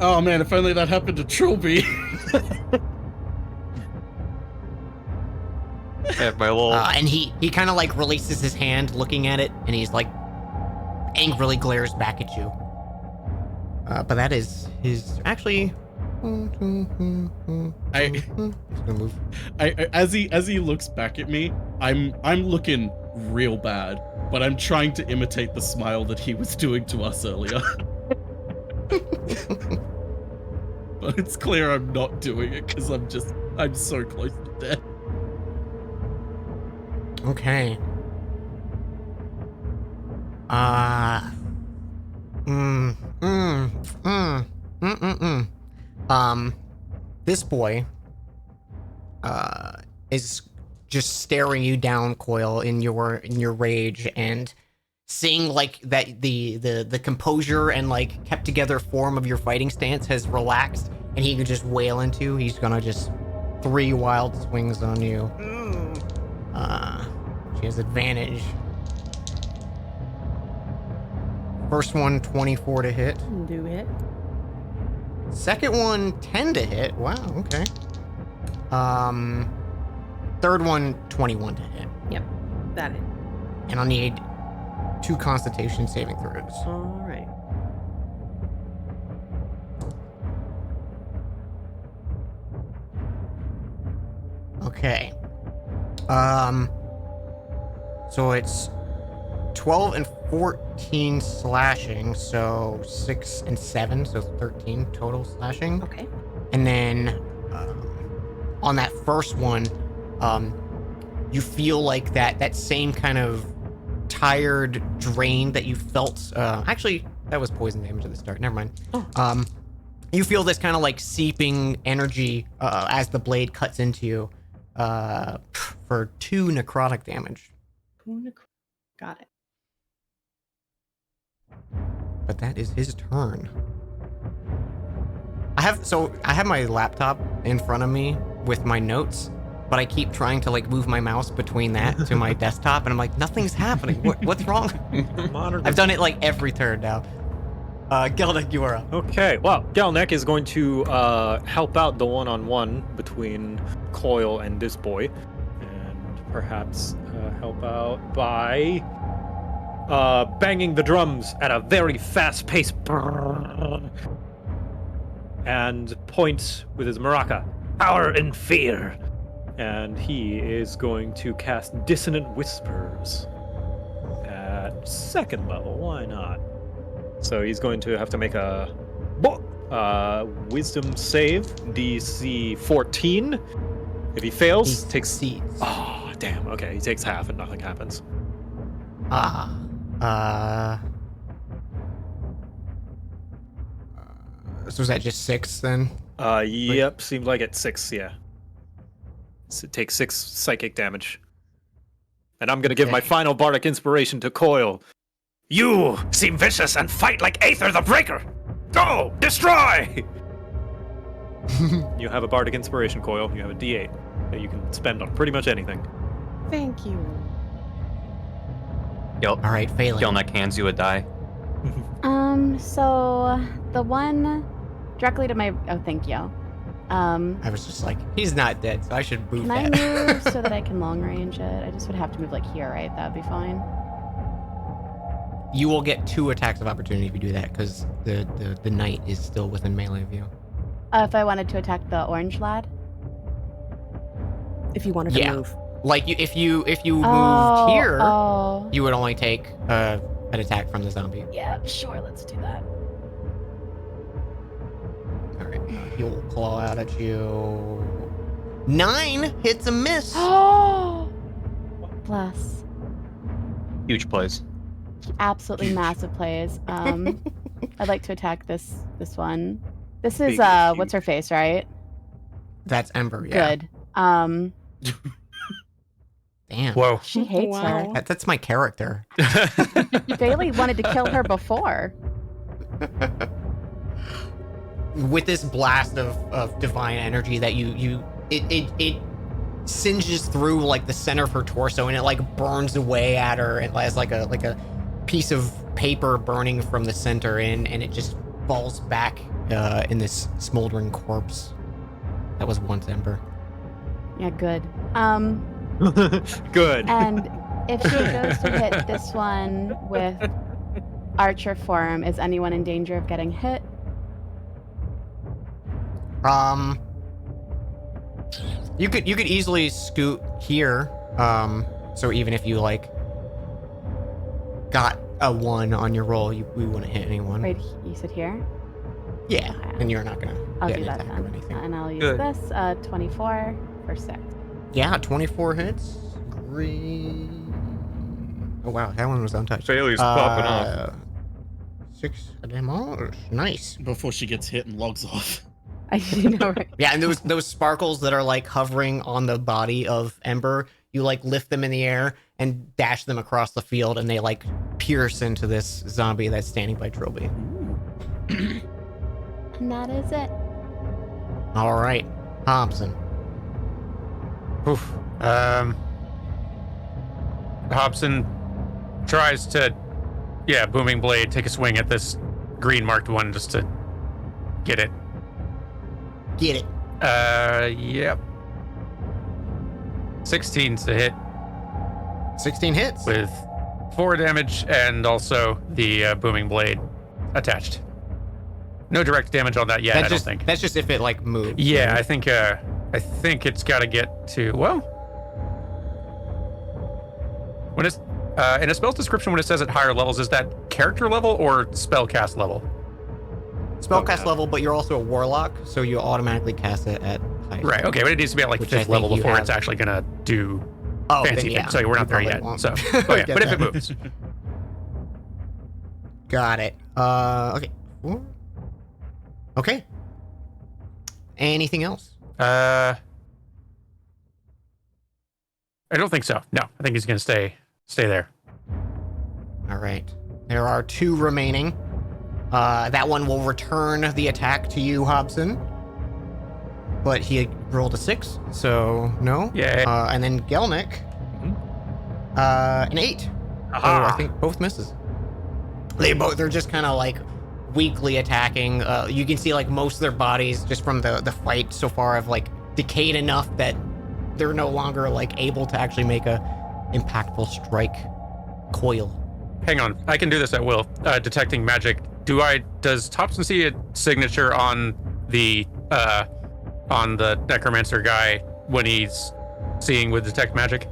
Speaker 2: Oh man, if only that happened to Trilby.
Speaker 4: Yeah, my little.
Speaker 1: And he kind of like releases his hand, looking at it, and he's like angrily glares back at you. But that is his actually. He's gonna move.
Speaker 2: As he looks back at me, I'm looking real bad, but I'm trying to imitate the smile that he was doing to us earlier. But it's clear I'm not doing it because I'm so close to death.
Speaker 1: Okay. This boy, is just staring you down, Coil, in your rage, and seeing like that the composure and like kept together form of your fighting stance has relaxed, and he could just wail into. He's gonna just 3 wild swings on you. She has advantage. First one, 24 to hit.
Speaker 3: Do it.
Speaker 1: Second one, 10 to hit. Wow, okay. Third one, 21 to hit.
Speaker 8: That it.
Speaker 1: And I'll need 2 Constitution saving throws.
Speaker 8: All right.
Speaker 1: Okay. So it's 12 and 14 slashing, so 6 and 7, so 13 total slashing.
Speaker 8: Okay.
Speaker 1: And then on that first one, you feel like that same kind of tired drain that you felt. Actually, that was poison damage at the start. Never mind. You feel this kind of like seeping energy as the blade cuts into you for 2 necrotic damage.
Speaker 8: Got it.
Speaker 1: But that is his turn. I have my laptop in front of me with my notes, but I keep trying to like move my mouse between that to my desktop, and I'm like, nothing's happening. What's wrong? I've done it like every turn now. Gelnick, you are up.
Speaker 6: Okay, well, Gelnick is going to help out the one-on-one between Coil and this boy, and perhaps help out by banging the drums at a very fast pace, and points with his maraca, power and fear. And he is going to cast Dissonant Whispers at 2nd level. Why not? So he's going to have to make a wisdom save, DC 14. If he fails,
Speaker 1: He
Speaker 6: takes.
Speaker 1: succeeds.
Speaker 6: Oh, damn. Okay, he takes half and nothing happens.
Speaker 1: So is that just 6 then?
Speaker 6: Yep, seemed like it's 6, yeah. So it takes 6 psychic damage. And I'm gonna give my
Speaker 1: Okay.
Speaker 6: final bardic inspiration to Coil. You seem vicious and fight like Aether the Breaker! Go! Destroy! You have a bardic inspiration, Coil. You have a D8 that you can spend on pretty much anything.
Speaker 8: Thank you.
Speaker 1: All right, failing.
Speaker 4: Gelnick hands you a die.
Speaker 3: So the one directly to my thank you.
Speaker 1: I was just like, he's not dead, so I should move
Speaker 3: Can I
Speaker 1: that.
Speaker 3: move so that I can long range it? I just would have to move like here, right? That'd be fine.
Speaker 1: You will get 2 attacks of opportunity if you do that, because the knight is still within melee of you.
Speaker 3: If I wanted to attack the orange lad.
Speaker 8: If you wanted
Speaker 1: Yeah.
Speaker 8: to move.
Speaker 1: Like if you moved
Speaker 3: Oh,
Speaker 1: here,
Speaker 3: Oh.
Speaker 1: you would only take an attack from the zombie.
Speaker 3: Yeah, sure. Let's do that.
Speaker 1: All right, he'll claw out at you. 9 hits a miss.
Speaker 3: Oh. Bless.
Speaker 4: Huge plays.
Speaker 3: Absolutely massive plays. I'd like to attack this one. This is
Speaker 6: Big is
Speaker 3: what's her face, right?
Speaker 1: That's Ember. Yeah.
Speaker 3: Good.
Speaker 1: Damn.
Speaker 7: Whoa.
Speaker 3: She hates her.
Speaker 1: That's my character.
Speaker 3: Bailey wanted to kill her before.
Speaker 1: With this blast of divine energy that it singes through like the center of her torso, and it like burns away at her, and has like a piece of paper burning from the center in, and it just falls back in this smoldering corpse that was once Ember.
Speaker 3: Yeah, good.
Speaker 6: Good.
Speaker 3: And if she goes to hit this one with archer form, is anyone in danger of getting hit?
Speaker 1: You could easily scoot here. So even if you like got a 1 on your roll, we wouldn't hit anyone.
Speaker 3: Right, you said here?
Speaker 1: Yeah, and you're not gonna
Speaker 3: I'll
Speaker 1: get
Speaker 3: do
Speaker 1: an
Speaker 3: that
Speaker 1: attack or
Speaker 3: then.
Speaker 1: anything.
Speaker 3: And I'll use
Speaker 4: Good.
Speaker 3: this 24 for 6.
Speaker 1: Yeah, 24 hits. Green. Oh wow, that one was untouched.
Speaker 4: Bailey's popping off.
Speaker 1: 6 damage. Nice.
Speaker 2: Before she gets hit and logs off.
Speaker 3: I know, right?
Speaker 1: Yeah, and those sparkles that are like hovering on the body of Ember, you like lift them in the air and dash them across the field, and they like pierce into this zombie that's standing by Trilby.
Speaker 3: And that is it.
Speaker 1: All right, Thompson.
Speaker 7: Oof. Hobson tries to, booming blade, take a swing at this green marked one just to get it.
Speaker 1: Get it.
Speaker 7: Yep. 16 to hit
Speaker 1: 16 hits.
Speaker 7: with 4 damage and also the booming blade attached. No direct damage on that yet, I don't think.
Speaker 1: That's just if it like moves.
Speaker 7: Yeah,
Speaker 1: right?
Speaker 7: I think it's got to get to, well, when it's in a spell's description, when it says at higher levels, is that character level or spellcast level?
Speaker 1: Spellcast level, but you're also a warlock, so you automatically cast it at high.
Speaker 7: Right. Okay, but it needs to be at like
Speaker 1: Which I
Speaker 7: 5th level
Speaker 1: think you
Speaker 7: before
Speaker 1: have.
Speaker 7: it's actually gonna do
Speaker 1: Oh,
Speaker 7: fancy
Speaker 1: then, yeah,
Speaker 7: things. So we're not
Speaker 1: you
Speaker 7: there
Speaker 1: probably
Speaker 7: yet.
Speaker 1: won't
Speaker 7: So,
Speaker 1: get
Speaker 7: but if
Speaker 1: that.
Speaker 7: it moves,
Speaker 1: Got it. Okay. Okay. Anything else?
Speaker 7: I don't think so. No, I think he's gonna stay there.
Speaker 1: All right. There are 2 remaining. That one will return the attack to you, Hobson. But he rolled a 6, so no.
Speaker 7: Yeah.
Speaker 1: And then Gelnick, an 8. So I think both misses. They're just kind of like weakly attacking. You can see like most of their bodies just from the fight so far have like decayed enough that they're no longer like able to actually make a impactful strike. Coil.
Speaker 7: Hang on, I can do this at will. Detecting magic. Does Thompson see a signature on the necromancer guy when he's seeing with detect magic?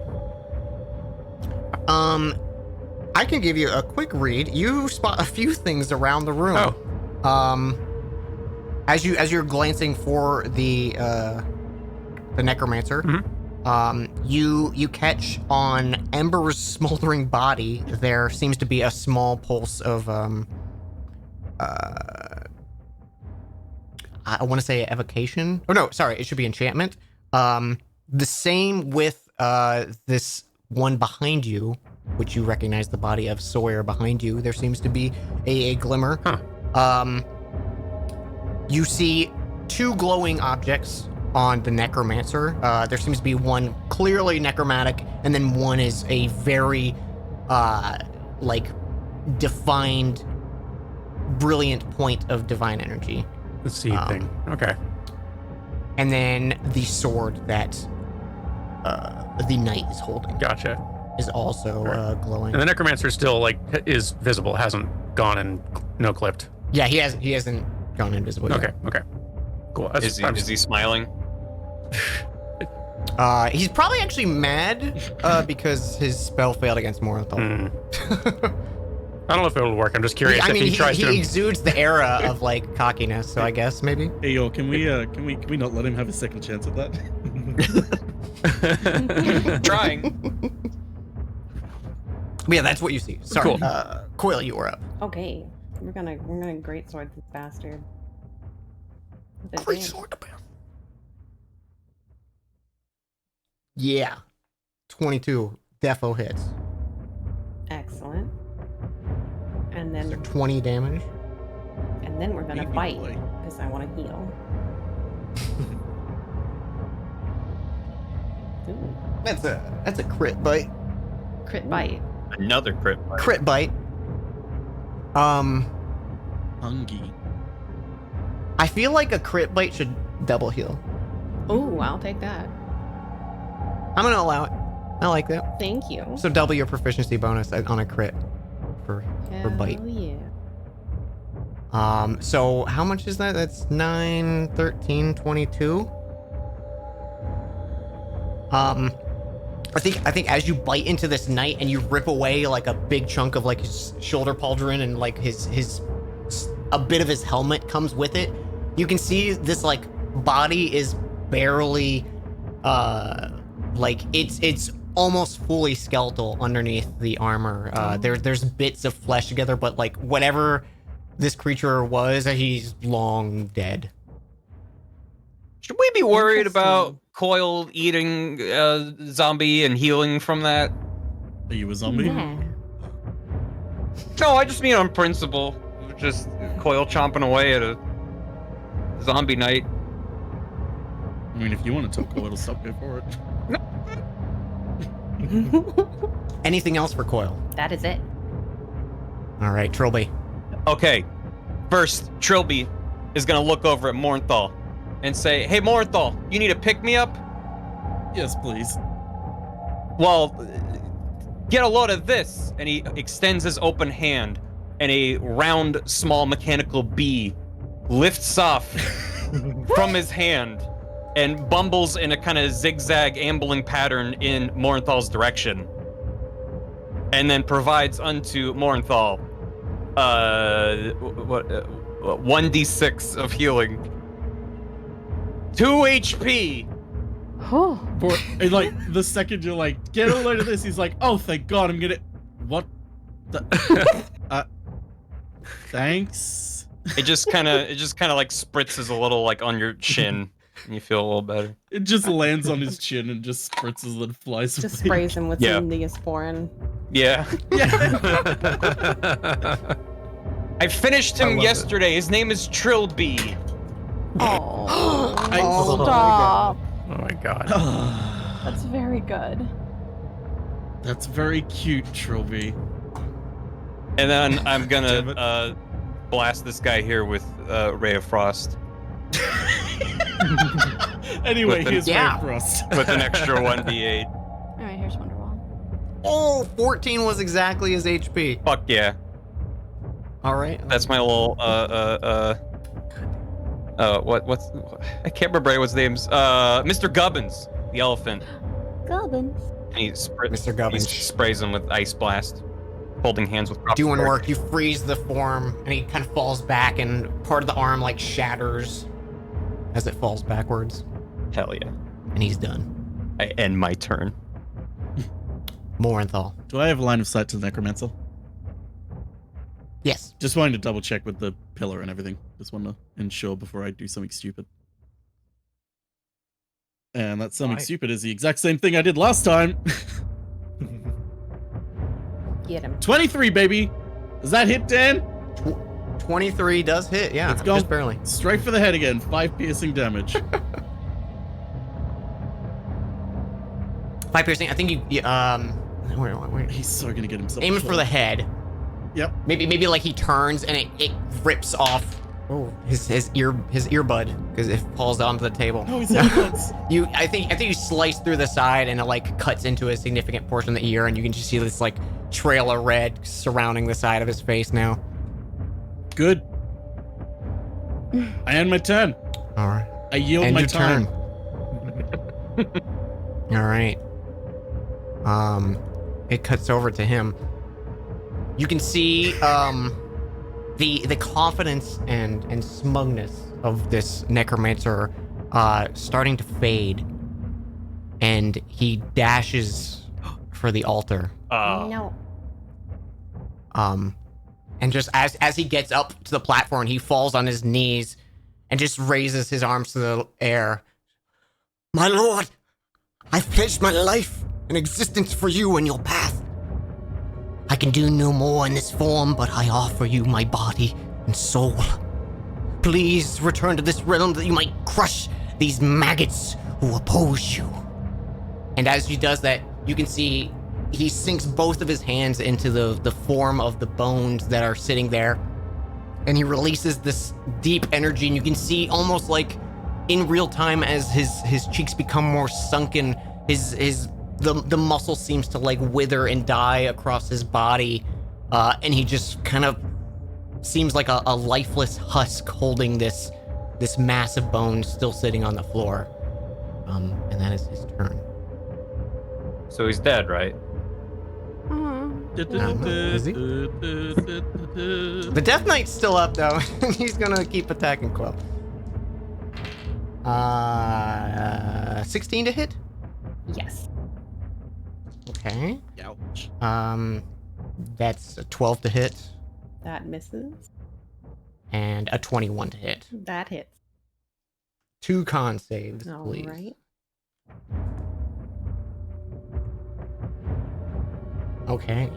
Speaker 1: I can give you a quick read. You spot a few things around the room.
Speaker 7: Oh.
Speaker 1: As you're glancing for the necromancer, you catch on Ember's smoldering body there seems to be a small pulse of I want to say evocation. Oh no, sorry, it should be enchantment. The same with this one behind you, which you recognize the body of Sawyer behind you. There seems to be a glimmer. You see 2 glowing objects on the necromancer. There seems to be one clearly necromantic, and then one is a very like defined, brilliant point of divine energy.
Speaker 7: The seed thing. Okay.
Speaker 1: And then the sword that the knight is holding.
Speaker 7: Gotcha.
Speaker 1: Is also glowing.
Speaker 7: And the necromancer still like is visible, hasn't gone and no clipped.
Speaker 1: Yeah, he hasn't gone invisible yet.
Speaker 7: Okay. Cool.
Speaker 4: Is he smiling?
Speaker 1: He's probably actually mad because his spell failed against Morinthal.
Speaker 7: I don't know if it'll work. I'm just curious if he tries to.
Speaker 1: He exudes the era of like cockiness, so I guess maybe.
Speaker 2: Hey yo, can we not let him have a second chance at that?
Speaker 4: Trying.
Speaker 1: But yeah, that's what you see. Sorry.
Speaker 7: Cool.
Speaker 1: Coil, you were up.
Speaker 8: Okay, we're gonna great sword this bastard. With
Speaker 1: Great
Speaker 8: advantage.
Speaker 1: sword. Yeah. 22. Defo hits.
Speaker 8: Excellent. And
Speaker 1: So
Speaker 8: then
Speaker 1: 20 damage.
Speaker 8: we're gonna
Speaker 2: Baby
Speaker 8: bite
Speaker 2: boy.
Speaker 8: because I want to heal. Ooh,
Speaker 1: That's a crit bite.
Speaker 8: crit bite.
Speaker 4: Another crit.
Speaker 1: Crit bite.
Speaker 2: Hungy.
Speaker 1: I feel like a crit bite should double heal.
Speaker 8: Oh, I'll take that.
Speaker 1: I'm gonna allow it. I like that.
Speaker 8: Thank you.
Speaker 1: So double your proficiency bonus on a crit for bite.
Speaker 8: Hell yeah.
Speaker 1: So how much is that? That's 9, 13, 22. I think as you bite into this knight and you rip away like a big chunk of like his shoulder pauldron and like his a bit of his helmet comes with it, you can see this like body is barely like it's almost fully skeletal underneath the armor. There's bits of flesh together, but like whatever this creature was, he's long dead.
Speaker 4: Should we be worried
Speaker 8: Interesting.
Speaker 4: about Coil eating zombie and healing from that?
Speaker 2: Are you a zombie?
Speaker 8: Yeah.
Speaker 4: No, I just mean on principle. Just Coil chomping away at a zombie knight.
Speaker 2: I mean, if you want to talk Coil, stop, go for it.
Speaker 1: Anything else for Coil?
Speaker 8: That is it.
Speaker 1: All right, Trilby.
Speaker 4: Okay, first, Trilby is gonna look over at Morinthal and say, "Hey, Morinthal, you need to pick me up?
Speaker 2: Yes, please.
Speaker 4: Well, get a load of this." And he extends his open hand, and a round, small mechanical bee lifts off from his hand and bumbles in a kind of zigzag ambling pattern in Morenthal's direction, and then provides unto Morenthal 1d6 of healing. 2 HP.
Speaker 3: Oh,
Speaker 2: For and, like the second you're like, get a load of this, he's like, oh, thank God, I'm gonna. What? The... Thanks.
Speaker 4: It just kind of like spritzes a little like on your chin, and you feel a little better.
Speaker 2: It just lands on his chin and just spritzes and flies
Speaker 8: Just
Speaker 2: away.
Speaker 8: sprays him with
Speaker 4: Yeah.
Speaker 8: some Neosporin.
Speaker 4: Yeah. I finished
Speaker 1: I
Speaker 4: him
Speaker 1: love it.
Speaker 4: yesterday. His name is Trilby.
Speaker 3: Oh,
Speaker 1: Oh,
Speaker 3: stop.
Speaker 7: Oh my god.
Speaker 3: That's very good.
Speaker 2: That's very cute, Trilby.
Speaker 4: And then I'm
Speaker 2: Damn it.
Speaker 4: gonna blast this guy here with Ray of Frost
Speaker 2: Anyway,
Speaker 4: With the-
Speaker 2: here's
Speaker 1: Yeah.
Speaker 2: Ray Frost.
Speaker 4: with an extra 1d8.
Speaker 3: All right, here's Wonderwall.
Speaker 1: Oh, 14 was exactly his HP.
Speaker 4: Fuck yeah.
Speaker 1: All right.
Speaker 4: That's my little what's I can't remember what's names. Mr. Gubbins, the elephant.
Speaker 3: Gubbins.
Speaker 4: And he,
Speaker 1: Mr.
Speaker 4: he
Speaker 1: Gubbins.
Speaker 4: sprays him with ice blast, holding hands with Prophet
Speaker 1: Doing
Speaker 4: Sword.
Speaker 1: work. You freeze the form, and he kind of falls back, and part of the arm like shatters as it falls backwards,
Speaker 4: Hell yeah.
Speaker 1: and he's done.
Speaker 4: I end my turn.
Speaker 1: Morenthal.
Speaker 2: Do I have line of sight to the Necromancer?
Speaker 1: Yes.
Speaker 2: Just wanting to double check with the pillar and everything. Just want to ensure before I do something stupid. And that something
Speaker 6: Why?
Speaker 2: stupid is the exact same thing I did last time.
Speaker 8: Get him.
Speaker 2: 23, baby. Does that hit, Dan?
Speaker 1: 23 does hit. Yeah,
Speaker 2: Let's go.
Speaker 1: just barely.
Speaker 2: Straight for the head again. 5 piercing damage.
Speaker 1: 5 piercing. I think where
Speaker 2: He's so gonna get himself.
Speaker 1: aiming for the head.
Speaker 2: Yep.
Speaker 1: Maybe like he turns and it rips off his earbud because it falls onto the table.
Speaker 2: Oh, he's earbuds.
Speaker 1: I think you slice through the side and it like cuts into a significant portion of the ear, and you can just see this like trail of red surrounding the side of his face now.
Speaker 2: Good. I end my turn.
Speaker 1: All right.
Speaker 2: I yield
Speaker 1: End
Speaker 2: my
Speaker 1: your
Speaker 2: time.
Speaker 1: turn. All right. It cuts over to him. You can see the confidence and smugness of this necromancer starting to fade, and he dashes for the altar.
Speaker 8: No.
Speaker 1: And just as he gets up to the platform, he falls on his knees and just raises his arms to the air. My lord, I've pledged my life and existence for you and your path. I can do no more in this form, but I offer you my body and soul. Please return to this realm that you might crush these maggots who oppose you. And as he does that, you can see he sinks both of his hands into the form of the bones that are sitting there. And he releases this deep energy, and you can see almost like in real time as his cheeks become more sunken, the muscle seems to like wither and die across his body, and he just kind of seems like a lifeless husk holding this mass of bones still sitting on the floor. And that is his turn.
Speaker 4: So he's dead, right?
Speaker 1: Is he? The Death Knight's still up though. He's gonna keep attacking Quill. 16 to hit.
Speaker 8: Yes.
Speaker 1: Okay.
Speaker 2: Ouch.
Speaker 1: That's a 12 to hit
Speaker 8: That misses.
Speaker 1: and a 21 to hit.
Speaker 8: That hits.
Speaker 1: 2 con saves,
Speaker 8: All
Speaker 1: please.
Speaker 8: right.
Speaker 1: Okay.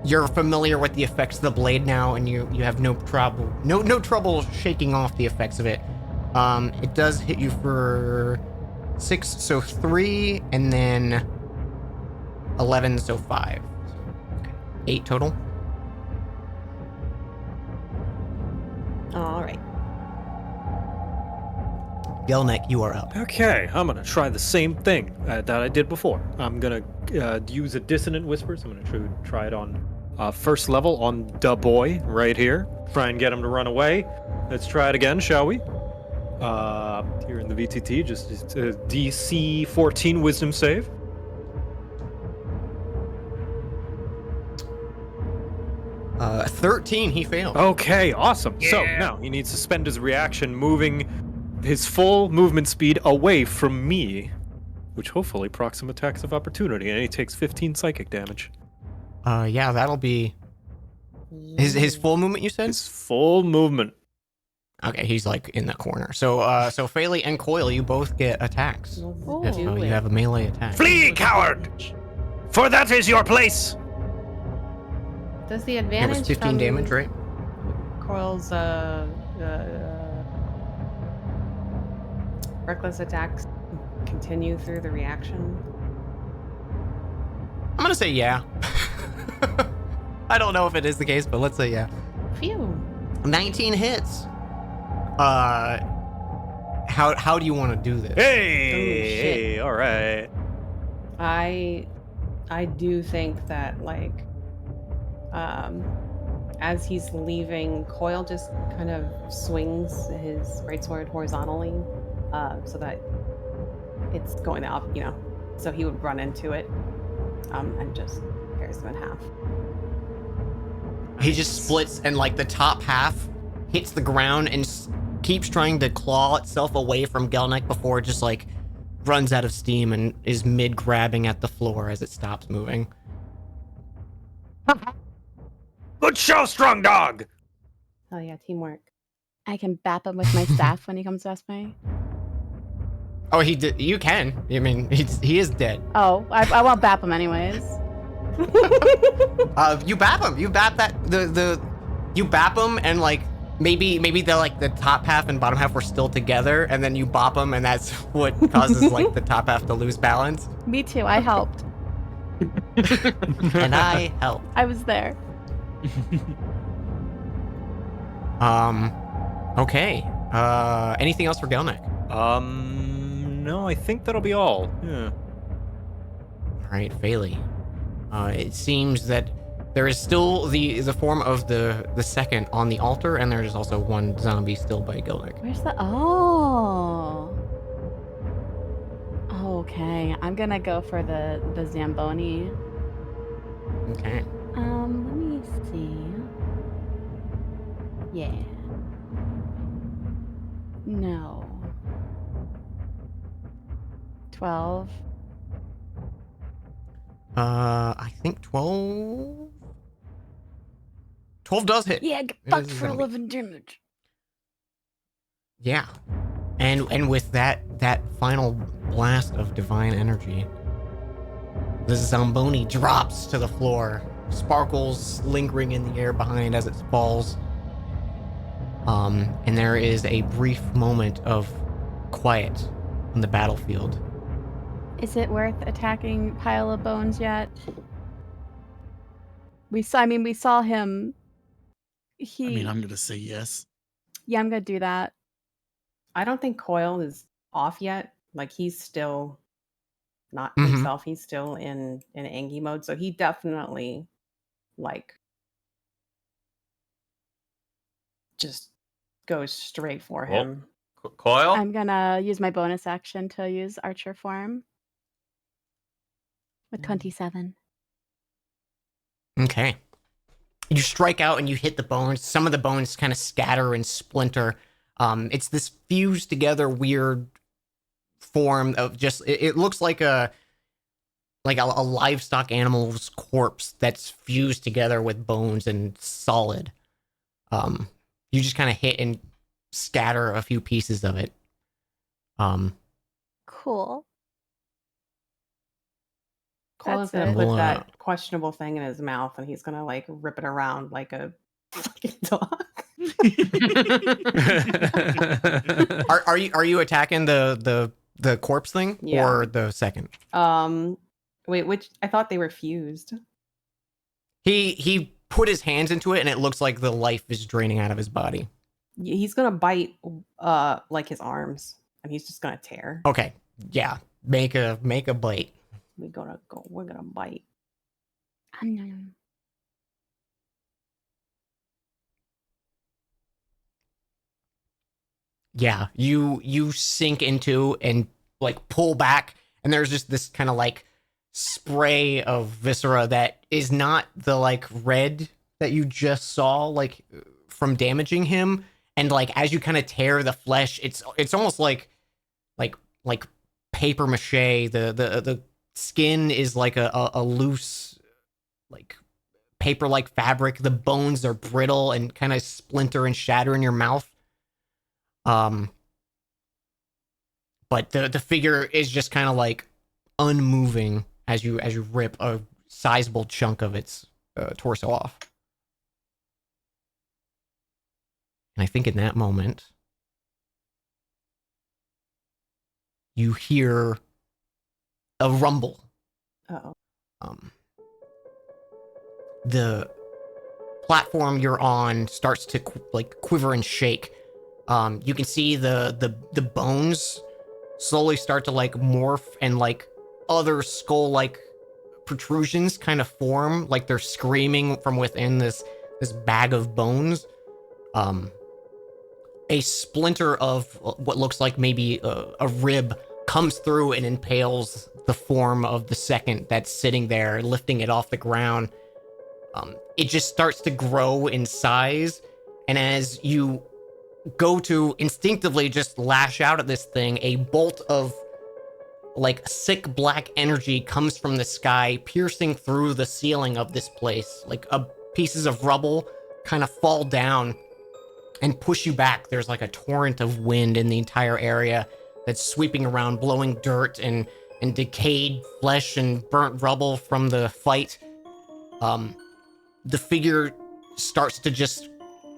Speaker 1: You're familiar with the effects of the blade now, and you have no trouble shaking off the effects of it. It does hit you for 6, so 3, and then 11, so 5. 8 total.
Speaker 8: All right.
Speaker 1: Gelnek, you are up.
Speaker 6: Okay, I'm gonna try the same thing that I did before. I'm gonna use a dissonant whisper. So I'm gonna try it on first level on Da Boy right here. Try and get him to run away. Let's try it again, shall we? Here in the VTT, just a DC 14 Wisdom save.
Speaker 1: Uh, 13, he failed.
Speaker 6: Okay, awesome. So now he needs to spend his reaction moving his full movement speed away from me, which hopefully procs some attacks of opportunity, and he takes 15 psychic damage.
Speaker 1: Yeah, that'll be His full movement, you said?
Speaker 6: His full movement.
Speaker 1: Okay, he's like in the corner. So so Phaley and Coil, you both get attacks.
Speaker 8: Let's
Speaker 1: So
Speaker 8: do
Speaker 1: you
Speaker 8: it.
Speaker 1: have a melee attack.
Speaker 6: Flee, coward! For that is your place.
Speaker 8: Does the
Speaker 1: It
Speaker 8: advantage
Speaker 1: was 15
Speaker 8: from
Speaker 1: damage, right?
Speaker 8: Coil's reckless attacks continue through the reaction?
Speaker 1: I'm gonna say yeah. I don't know if it is the case, but let's say yeah.
Speaker 8: Phew.
Speaker 1: 19 hits. How do you want to do this?
Speaker 6: Hey, all right.
Speaker 8: I do think that like as he's leaving, Coil just kind of swings his greatsword horizontally, so that it's going up, so he would run into it, and just tears him in half.
Speaker 1: He just splits, and like the top half hits the ground and keeps trying to claw itself away from Gelnick before it just like runs out of steam and is mid grabbing at the floor as it stops moving.
Speaker 6: Good show, strong dog.
Speaker 8: Oh yeah, teamwork.
Speaker 3: I can bap him with my staff when he comes past me.
Speaker 1: Oh, he did. You can. I mean, he is dead.
Speaker 3: Oh, I won't bap him anyways.
Speaker 1: You bap him. You bap that you bap him, and like maybe the top half and bottom half were still together, and then you bop them, and that's what causes like the top half to lose balance.
Speaker 3: Me too. I helped.
Speaker 1: And I help.
Speaker 3: I was there.
Speaker 1: Okay. Anything else for Gelnick?
Speaker 6: No, I think that'll be all. Yeah.
Speaker 1: All right, Phaley. It seems that there is still the form of the second on the altar, and there's also one zombie still by Gelnick.
Speaker 3: Where's the? Oh. Okay, I'm gonna go for the Zamboni.
Speaker 1: Okay.
Speaker 3: Let me see. Yeah. No. 12.
Speaker 1: I think 12. 12 does hit.
Speaker 3: Yeah, get
Speaker 1: It
Speaker 3: fucked
Speaker 1: is a
Speaker 3: for
Speaker 1: zombie.
Speaker 3: 11 damage.
Speaker 1: Yeah. And with that final blast of divine energy, the Zamboni drops to the floor, sparkles lingering in the air behind as it falls. And there is a brief moment of quiet on the battlefield.
Speaker 3: Is it worth attacking Pile of Bones yet? We saw him.
Speaker 2: I mean, I'm gonna say yes.
Speaker 3: Yeah, I'm gonna do that.
Speaker 8: I don't think Coil is off yet. Like he's still not
Speaker 1: Mhm.
Speaker 8: himself. He's still in Angie mode. So he definitely like just goes straight for
Speaker 4: Well,
Speaker 8: him.
Speaker 4: Coil?
Speaker 3: I'm gonna use my bonus action to use Archer form. With 27.
Speaker 1: Okay. You strike out and you hit the bones. Some of the bones kind of scatter and splinter. It's this fused together weird form of just it looks like a livestock animal's corpse that's fused together with bones and solid. You just kind of hit and scatter a few pieces of it.
Speaker 3: Cool.
Speaker 8: Coil is
Speaker 3: That's
Speaker 8: gonna
Speaker 3: it.
Speaker 8: put
Speaker 1: Well,
Speaker 8: that questionable thing in his mouth, and he's gonna like rip it around like a fucking dog.
Speaker 1: Are you attacking the corpse thing
Speaker 8: Yeah.
Speaker 1: or the second?
Speaker 8: Wait, which I thought they were fused.
Speaker 1: He put his hands into it and it looks like the life is draining out of his body.
Speaker 8: He's gonna bite like his arms, and he's just gonna tear.
Speaker 1: Okay, yeah, make a bite.
Speaker 8: We're gonna bite.
Speaker 1: Yeah, you sink into and like pull back, and there's just this kind of like spray of viscera that is not the like red that you just saw like from damaging him, and like as you kind of tear the flesh, it's almost like paper mache. The skin is like a loose like paper-like fabric. The bones are brittle and kind of splinter and shatter in your mouth. But the figure is just kind of like unmoving as you rip a sizable chunk of its torso off. And I think in that moment, you hear a rumble.
Speaker 8: Uh-oh.
Speaker 1: The platform you're on starts to quiver and shake. You can see the bones slowly start to like morph, and like other skull-like protrusions kind of form, like they're screaming from within this bag of bones. A splinter of what looks like maybe a rib comes through and impales the form of the second that's sitting there, lifting it off the ground. It just starts to grow in size, and as you go to instinctively just lash out at this thing, a bolt of like sick black energy comes from the sky, piercing through the ceiling of this place. Like pieces of rubble kind of fall down and push you back. There's like a torrent of wind in the entire area that's sweeping around, blowing dirt and decayed flesh and burnt rubble from the fight. The figure starts to just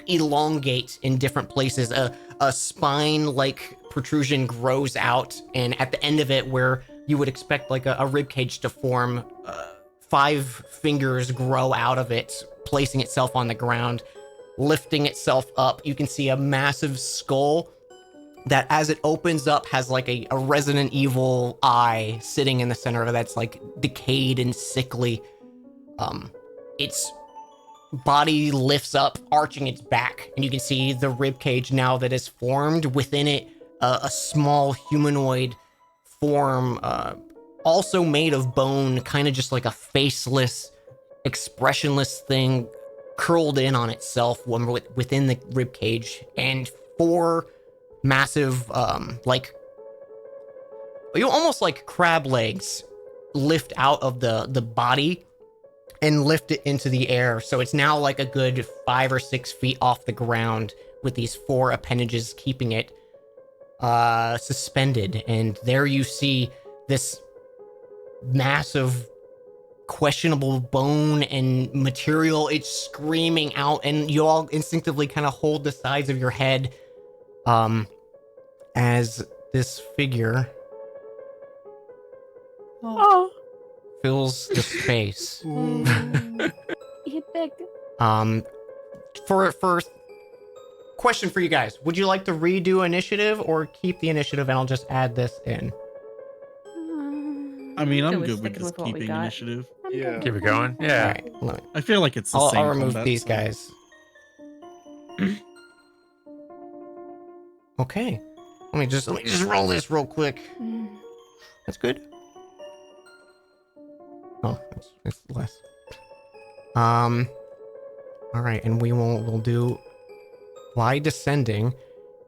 Speaker 1: elongate in different places. A spine-like protrusion grows out, and at the end of it, where you would expect like a rib cage to form, 5 fingers grow out of it, placing itself on the ground, lifting itself up. You can see a massive skull that, as it opens up, has like a Resident Evil eye sitting in the center of it that's like decayed and sickly. Its body lifts up, arching its back, and you can see the rib cage now that is formed within it. A small humanoid form, also made of bone, kind of just like a faceless, expressionless thing curled in on itself within the rib cage, and 4 massive, almost like crab legs lift out of the body and lift it into the air. So it's now like a good 5 or 6 feet off the ground, with these 4 appendages keeping it suspended. And there you see this massive, questionable bone and material. It's screaming out, and you all instinctively kind of hold the sides of your head as this figure fills the space.
Speaker 3: He big.
Speaker 1: For question for you guys, would you like to redo initiative or keep the initiative, and I'll just add this in?
Speaker 2: I mean, I'm
Speaker 3: It was
Speaker 2: good with
Speaker 3: sticking
Speaker 2: just
Speaker 3: what we
Speaker 2: keeping
Speaker 3: got.
Speaker 2: initiative.
Speaker 6: Yeah.
Speaker 7: Keep it going. Yeah.
Speaker 1: All right, let me-
Speaker 2: I feel like it's the same
Speaker 1: I'll remove
Speaker 2: combat,
Speaker 1: these
Speaker 2: so-
Speaker 1: guys. Okay, let me just roll this real quick. That's good. Oh, it's less. All right, and we'll do Y descending,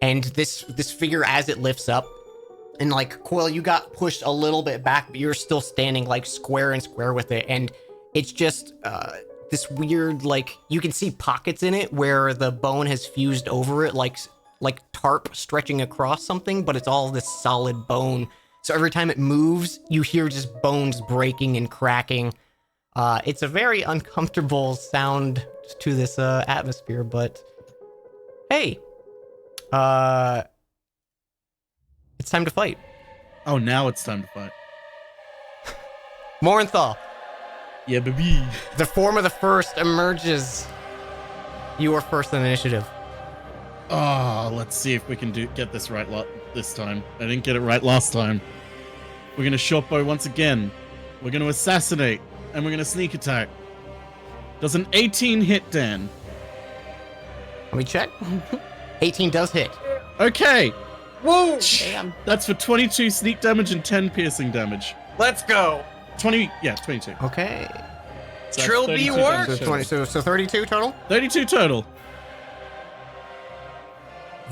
Speaker 1: and this figure, as it lifts up, and like Coil, you got pushed a little bit back, but you're still standing like square and square with it, and it's just this weird, like, you can see pockets in it where the bone has fused over it, like tarp stretching across something, but it's all this solid bone. So every time it moves, you hear just bones breaking and cracking. It's a very uncomfortable sound to this atmosphere, but hey, it's time to fight.
Speaker 2: Oh, now it's time to fight.
Speaker 1: Morinthal,
Speaker 2: Yeah, baby.
Speaker 1: the form of the first emerges. You are first in initiative.
Speaker 2: Oh, let's see if we can get this right this time. I didn't get it right last time. We're gonna short bow once again. We're gonna assassinate, and we're gonna sneak attack. Does an 18 hit, Dan?
Speaker 1: Let me check. 18 does hit.
Speaker 2: Okay.
Speaker 6: Whoa!
Speaker 3: Damn.
Speaker 2: That's for 22 sneak damage and 10 piercing damage.
Speaker 6: Let's go.
Speaker 2: 22.
Speaker 1: Okay.
Speaker 2: So that's
Speaker 4: Trilby
Speaker 2: 32
Speaker 4: works?
Speaker 1: So,
Speaker 2: damage
Speaker 1: 20,
Speaker 2: total.
Speaker 1: so 32 total.
Speaker 2: 32 total.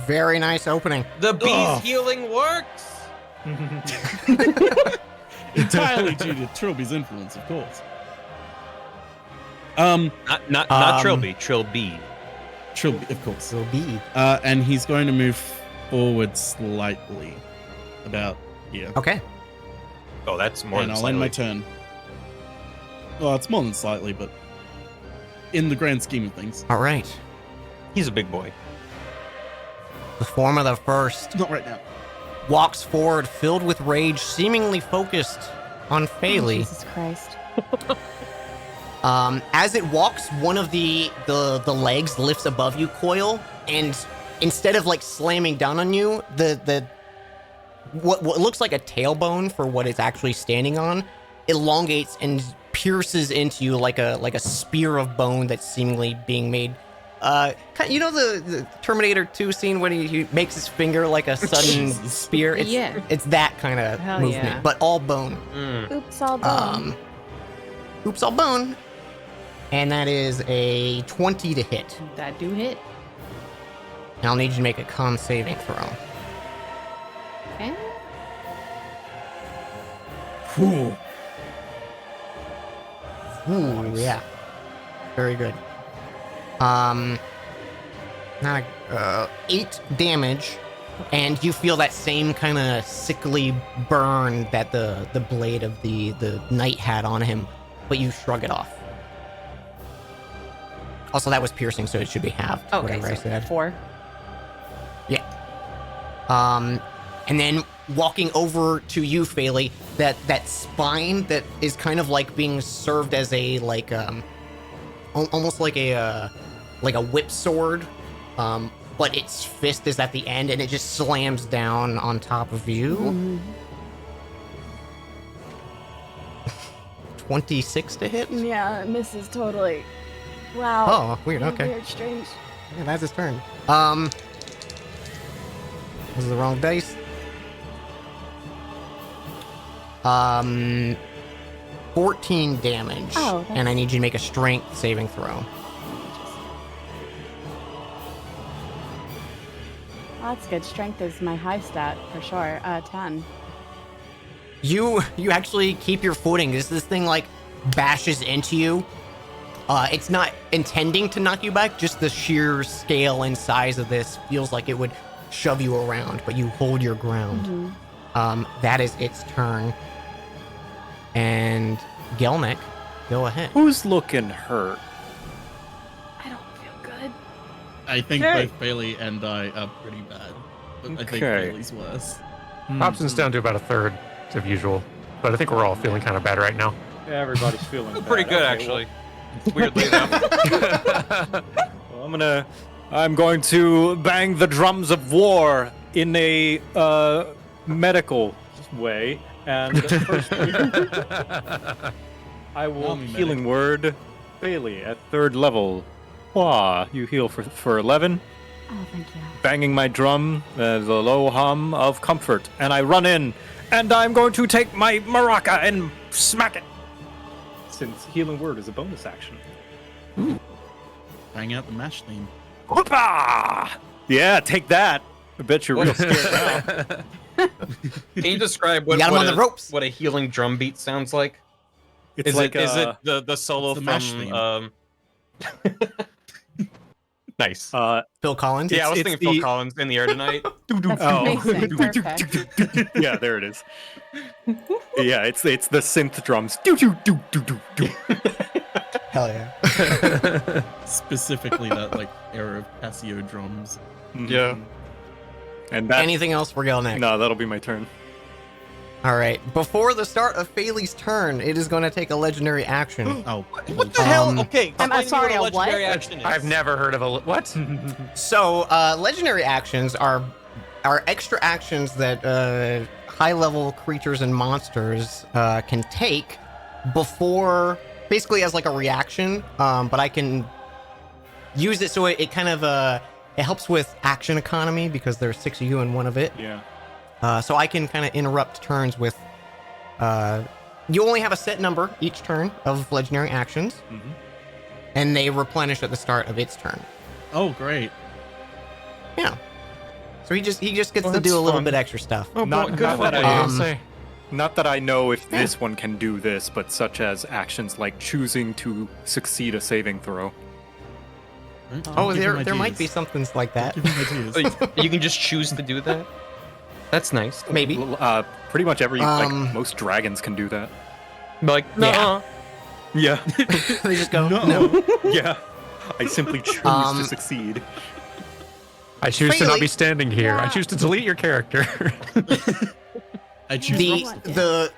Speaker 1: Very nice opening.
Speaker 4: The bee's
Speaker 2: Ugh.
Speaker 4: healing works.
Speaker 2: Entirely due to Trilby's influence, of course.
Speaker 4: Not Trilby. Trilby.
Speaker 2: Of course.
Speaker 1: Will be.
Speaker 2: And he's going to move forward slightly, about here.
Speaker 1: Okay.
Speaker 4: Oh, that's more
Speaker 2: And
Speaker 4: than
Speaker 2: I'll end my
Speaker 4: slightly.
Speaker 2: turn. Well, it's more than slightly, but in the grand scheme of things,
Speaker 1: All right.
Speaker 4: He's a big boy.
Speaker 1: The form of the first
Speaker 2: not right now.
Speaker 1: walks forward, filled with rage, seemingly focused on
Speaker 3: Oh,
Speaker 1: Phaley.
Speaker 3: Jesus Christ.
Speaker 1: As it walks, one of the legs lifts above you, Coil, and instead of like slamming down on you, the what looks like a tailbone for what it's actually standing on elongates and pierces into you like a spear of bone that's seemingly being made. You know the Terminator 2 scene when he makes his finger like a sudden
Speaker 2: Jesus.
Speaker 1: spear? It's,
Speaker 8: Yeah.
Speaker 1: it's that kind of
Speaker 8: Hell
Speaker 1: movement,
Speaker 8: yeah.
Speaker 1: but all bone.
Speaker 3: Oops, all done.
Speaker 1: Oops, all bone. And that is a 20 to hit.
Speaker 8: That do hit.
Speaker 1: And I'll need you to make a con saving throw.
Speaker 8: Okay.
Speaker 2: Whew.
Speaker 1: Ooh, yeah. Very good. Not 8 damage, and you feel that same kind of sickly burn that the blade of the knight had on him, but you shrug it off. Also, that was piercing, so it should be halved.
Speaker 8: Okay,
Speaker 1: whatever I
Speaker 8: so
Speaker 1: said.
Speaker 8: 4.
Speaker 1: Yeah. And then walking over to you, Phaley, that spine that is kind of like being served as a like almost like a whip sword, but its fist is at the end and it just slams down on top of you. 26 to hit.
Speaker 3: Yeah, it misses totally. Wow.
Speaker 1: Oh, weird. Okay.
Speaker 3: Weird, strange.
Speaker 1: Yeah, that's his turn. This is the wrong dice. 14 damage.
Speaker 3: Oh,
Speaker 1: and I need you to make a strength saving throw.
Speaker 3: Oh, that's good. Strength is my high stat for sure. 10.
Speaker 1: You actually keep your footing. This thing like bashes into you. It's not intending to knock you back, just the sheer scale and size of this feels like it would shove you around, but you hold your ground. That is its turn. And Gelnick, go ahead.
Speaker 6: Who's looking hurt?
Speaker 3: I don't feel good.
Speaker 2: I think
Speaker 6: Okay.
Speaker 2: both Bailey and I are pretty bad. But I think
Speaker 6: Okay.
Speaker 2: Bailey's worse.
Speaker 7: Hobson's down to about a third of usual, but I think we're all feeling kind of bad right now.
Speaker 6: Yeah, everybody's feeling
Speaker 4: Pretty
Speaker 6: bad.
Speaker 4: good,
Speaker 6: Okay,
Speaker 4: actually. Weirdly enough.
Speaker 6: Well, I'm going to bang the drums of war in a medical way, and first I will
Speaker 2: Army
Speaker 6: healing word Bailey at 3rd level. Wah, you heal for 11.
Speaker 3: Oh, thank you.
Speaker 6: Banging my drum, the low hum of comfort, and I run in, and I'm going to take my maraca and smack it. Since healing word is a bonus action.
Speaker 2: Bang out the MASH theme.
Speaker 6: Whoopah! Yeah, take that. I bet you're real scared now.
Speaker 4: Can you describe what,
Speaker 1: You got him
Speaker 4: what
Speaker 1: on the
Speaker 4: a,
Speaker 1: ropes.
Speaker 4: what a healing drum beat sounds like?
Speaker 6: It's
Speaker 4: Is
Speaker 6: like
Speaker 4: it is it the solo
Speaker 2: it's the MASH
Speaker 4: from Nice.
Speaker 1: Phil Collins.
Speaker 4: Yeah, I was
Speaker 6: it's
Speaker 4: thinking Phil
Speaker 6: the-
Speaker 4: Collins in the air tonight.
Speaker 3: That's
Speaker 6: Oh.
Speaker 3: amazing. Perfect.
Speaker 6: Yeah, there it is. Yeah, it's the synth drums. Do do do do do do.
Speaker 1: Hell yeah.
Speaker 2: Specifically that like era of Casio drums.
Speaker 4: Yeah.
Speaker 6: And that
Speaker 1: Anything else for Gelnick?
Speaker 6: no, that'll be my turn.
Speaker 1: All right. Before the start of Phaley's turn, it is going to take a legendary action.
Speaker 2: Oh,
Speaker 4: What the hell? Okay,
Speaker 3: I'm
Speaker 4: explain to me
Speaker 3: sorry,
Speaker 4: what
Speaker 3: a
Speaker 4: a legendary
Speaker 3: what?
Speaker 4: action is.
Speaker 7: I've never heard of a what?
Speaker 1: So, legendary actions are extra actions that high-level creatures and monsters can take before, basically as like a reaction. But I can use it so it kind of it helps with action economy because there's 6 of you and 1 of it.
Speaker 6: Yeah.
Speaker 1: So I can kind of interrupt turns with. You only have a set number each turn of legendary actions, and they replenish at the start of its turn.
Speaker 2: oh great.
Speaker 1: Yeah. So he just gets
Speaker 7: Well,
Speaker 1: to do
Speaker 7: that's
Speaker 1: a little
Speaker 7: fun.
Speaker 1: bit extra stuff.
Speaker 7: Oh,
Speaker 6: Not-
Speaker 7: boy, good
Speaker 6: not
Speaker 7: for
Speaker 6: that
Speaker 7: you.
Speaker 6: I-
Speaker 7: I'll say.
Speaker 6: Not that I know if this one can do this, but such as actions like choosing to succeed a saving throw.
Speaker 1: Oh,
Speaker 2: Give him
Speaker 1: there might be
Speaker 2: ideas.
Speaker 1: something like that.
Speaker 2: Give him ideas.
Speaker 4: You can just choose to do that. That's nice.
Speaker 1: Maybe.
Speaker 6: Pretty much every, like,
Speaker 1: Um,
Speaker 6: most dragons can do that.
Speaker 4: Like, no.
Speaker 1: Yeah.
Speaker 6: Yeah.
Speaker 1: They just go,
Speaker 2: No.
Speaker 1: no.
Speaker 6: Yeah. I simply choose to succeed.
Speaker 7: I choose to not
Speaker 1: Really?
Speaker 7: be standing here. I
Speaker 3: Yeah.
Speaker 7: choose to delete your character.
Speaker 2: I choose
Speaker 1: The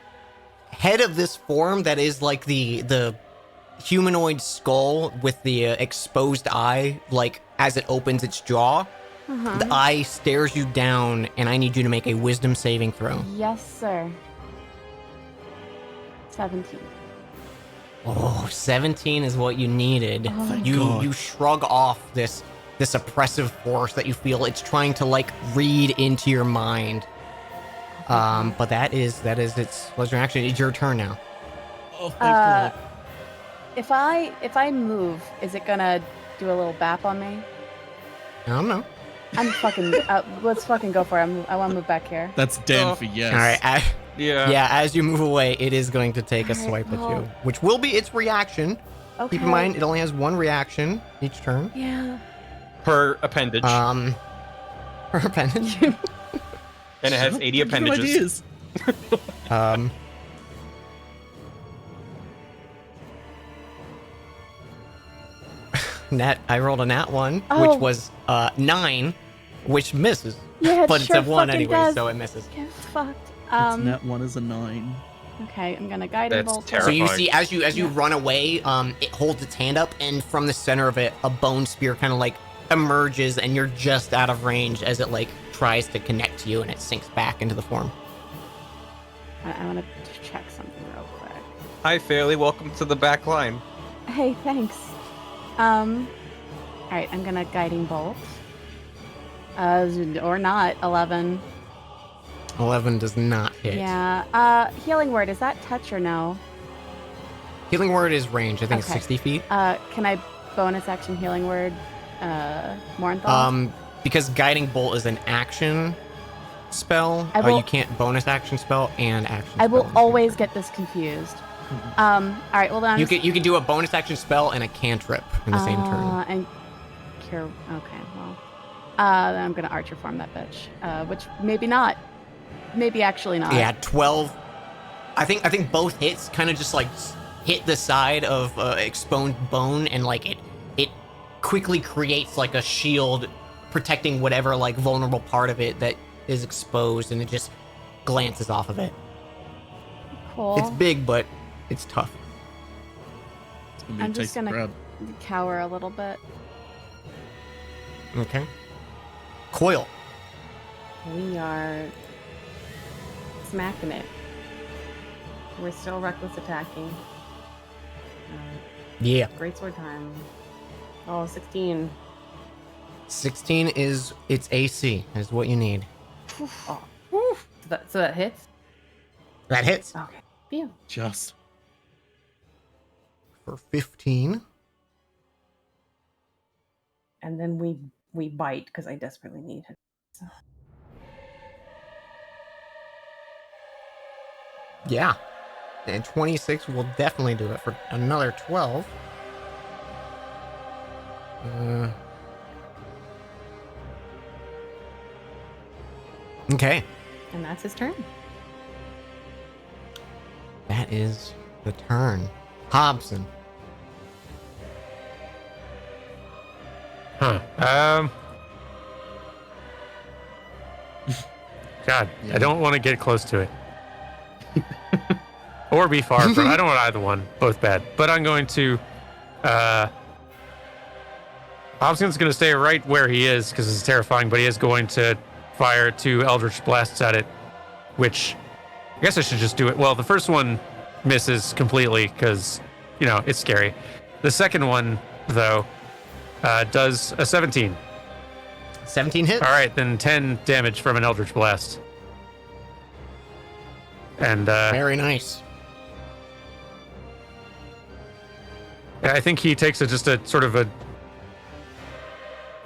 Speaker 1: head of this form that is like the humanoid skull with the exposed eye, like as it opens its jaw, the eye stares you down, and I need you to make a wisdom saving throw.
Speaker 3: Yes, sir. 17.
Speaker 1: Oh, 17 is what you needed.
Speaker 2: Thank
Speaker 1: you
Speaker 2: God.
Speaker 1: you shrug off this oppressive force that you feel it's trying to like read into your mind. But that is its pleasure action. It's your turn now.
Speaker 2: Oh, thank
Speaker 3: Uh,
Speaker 2: God.
Speaker 3: If I move, is it gonna do a little bap on me?
Speaker 1: I don't know.
Speaker 3: I'm fucking. Let's fucking go for it. I want to move back here.
Speaker 2: That's Dan for yes.
Speaker 1: All right.
Speaker 4: Yeah.
Speaker 1: Yeah, as you move away, it is going to take a
Speaker 3: Alright,
Speaker 1: swipe at
Speaker 3: well-
Speaker 1: you, which will be its reaction.
Speaker 3: Okay.
Speaker 1: Keep in mind, it only has one reaction each turn.
Speaker 3: Yeah.
Speaker 4: Per appendage.
Speaker 1: Per appendage.
Speaker 4: and it has 80
Speaker 2: Give him
Speaker 4: appendages.
Speaker 2: ideas.
Speaker 1: I rolled a nat 1,
Speaker 3: Oh.
Speaker 1: which was 9, which misses.
Speaker 3: Yeah, it
Speaker 1: But
Speaker 3: sure
Speaker 1: it's a 1
Speaker 3: fucking
Speaker 1: anyway,
Speaker 3: does.
Speaker 1: so it misses.
Speaker 3: Get fucked.
Speaker 2: It's net 1 is a 9.
Speaker 3: Okay, I'm gonna guide and
Speaker 4: That's
Speaker 3: bolt.
Speaker 4: terrifying.
Speaker 1: So you see, as you run away, it holds its hand up, and from the center of it, a bone spear kind of like emerges, and you're just out of range as it like tries to connect to you, and it sinks back into the form.
Speaker 3: I want to check something real quick.
Speaker 4: Hi, Fairly. Welcome to the back line.
Speaker 3: Hey, thanks. Alright, I'm gonna guiding bolt. Or not, 11.
Speaker 1: 11 does not hit.
Speaker 3: Yeah. Healing word, is that touch or no?
Speaker 1: Healing word is range. I think it's
Speaker 3: Okay.
Speaker 1: 60 feet.
Speaker 3: Can I bonus action healing word, Morinthal?
Speaker 1: Because guiding bolt is an action spell,
Speaker 3: I will-
Speaker 1: you can't bonus action spell and action.
Speaker 3: I will
Speaker 1: spell at the same
Speaker 3: always get this confused. Alright, well then I'm
Speaker 1: You can do a bonus action spell and a cantrip in the same turn.
Speaker 3: And cure. Okay, well, then I'm gonna archer form that bitch. Which maybe not. Maybe actually not.
Speaker 1: Yeah, 12. I think both hits kind of just like hit the side of exposed bone, and like it quickly creates like a shield protecting whatever like vulnerable part of it that is exposed, and it just glances off of it.
Speaker 3: Cool.
Speaker 1: It's big, but it's tough.
Speaker 2: It's gonna be
Speaker 3: I'm
Speaker 2: a
Speaker 3: just
Speaker 2: tasty
Speaker 3: gonna
Speaker 2: grab.
Speaker 3: cower a little bit.
Speaker 1: Okay. Coil.
Speaker 8: We are smacking it. We're still reckless attacking.
Speaker 1: Yeah.
Speaker 8: Great sword time. Oh, 16.
Speaker 1: 16 is its AC, is what you need.
Speaker 8: Oh, whew. So that hits?
Speaker 1: That hits
Speaker 8: Okay. Phew.
Speaker 2: Just.
Speaker 1: for 15.
Speaker 8: And then we bite because I desperately need it. So.
Speaker 1: Yeah. And 26 will definitely do it for another 12. Okay.
Speaker 8: And that's his turn.
Speaker 1: That is the turn. Hobson.
Speaker 7: Huh. God, I don't want to get close to it. Or be far from it. I don't want either one. Both bad. But I'm going to Hobson's going to stay right where he is because it's terrifying, but he is going to fire 2 Eldritch Blasts at it, which I guess I should just do it. Well, the first one misses completely because, you know, it's scary. The second one, though, does a 17.
Speaker 1: 17 hits.
Speaker 7: All right, then 10 damage from an Eldritch Blast. And
Speaker 1: Very nice.
Speaker 7: I think he takes just a sort of a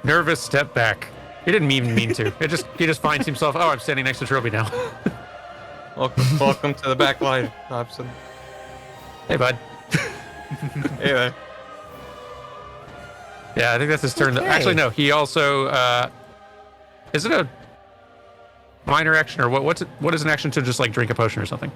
Speaker 7: nervous step back. He didn't even mean to. He just finds himself, oh, I'm standing next to Trilby now.
Speaker 4: Welcome to the back line, Hobson.
Speaker 7: Hey, bud.
Speaker 4: Anyway.
Speaker 7: Yeah, I think that's his turn.
Speaker 1: Okay.
Speaker 7: Actually, no. He also is it a minor action or what? What is an action to just like drink a potion or something?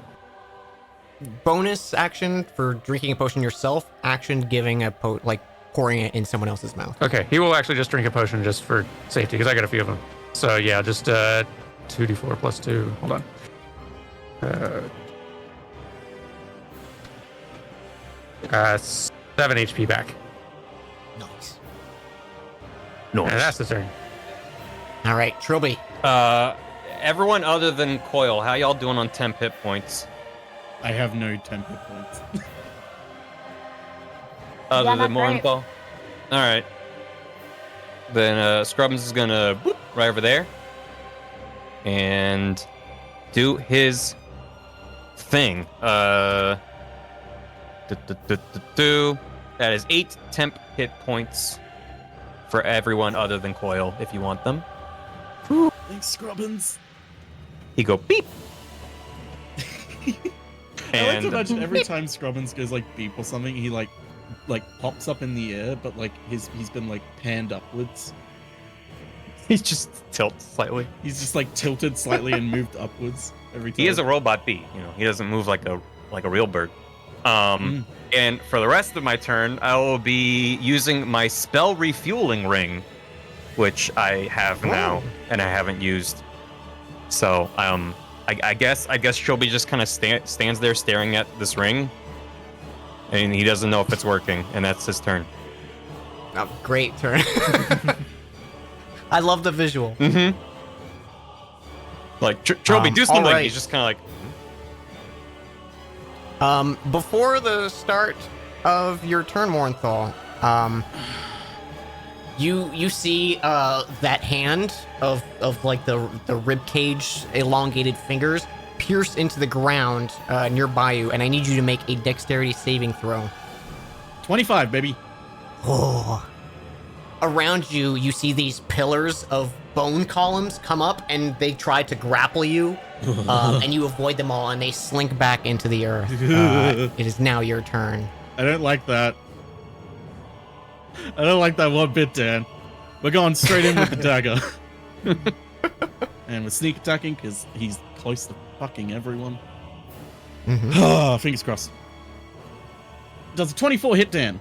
Speaker 1: Bonus action for drinking a potion yourself. Action giving a pouring it in someone else's mouth.
Speaker 7: Okay, he will actually just drink a potion just for safety because I got a few of them. So yeah, just 2d4 plus 2. Hold on. 7 HP back.
Speaker 1: Nice.
Speaker 7: And that's the turn.
Speaker 1: All right, Trilby.
Speaker 4: Everyone other than Coil, how y'all doing on temp hit points?
Speaker 2: I have no 10 hit points.
Speaker 4: Other
Speaker 3: Yeah,
Speaker 4: than
Speaker 3: not great.
Speaker 4: Morinthal? All right. Then Scrubbins is gonna boop right over there and do his thing. That is 8 temp hit points for everyone other than Coil, if you want them.
Speaker 2: Thanks, Scrubbins.
Speaker 4: He go beep.
Speaker 2: I like to
Speaker 4: And
Speaker 2: imagine every time Scrubbins goes like beep or something, he like pops up in the air, but like he's been like panned upwards.
Speaker 4: he just tilts slightly.
Speaker 2: He's just like tilted slightly and moved upwards every time.
Speaker 4: He is a robot bee, you know. He doesn't move like a real bird. And for the rest of my turn, I will be using my spell refueling ring, which I have now and I haven't used. So I guess Shelby just kind of stands there staring at this ring, and he doesn't know if it's working, and that's his turn.
Speaker 1: Oh, great turn. I love the visual.
Speaker 4: Mm-hmm. Like Trilby, do something.
Speaker 1: alright.
Speaker 4: He's just kind of like.
Speaker 1: Before the start of your turn, Morinthal, you see that hand of like the rib cage elongated fingers pierce into the ground nearby you, and I need you to make a dexterity saving throw.
Speaker 2: 25, baby.
Speaker 1: Oh. Around you, you see these pillars of bone columns come up, and they try to grapple you, and you avoid them all, and they slink back into the earth. It is now your turn.
Speaker 2: I don't like that. I don't like that one bit, Dan. We're going straight in with the dagger. And we're sneak attacking because he's close to fucking everyone. Fingers crossed. Does a 24 hit, Dan?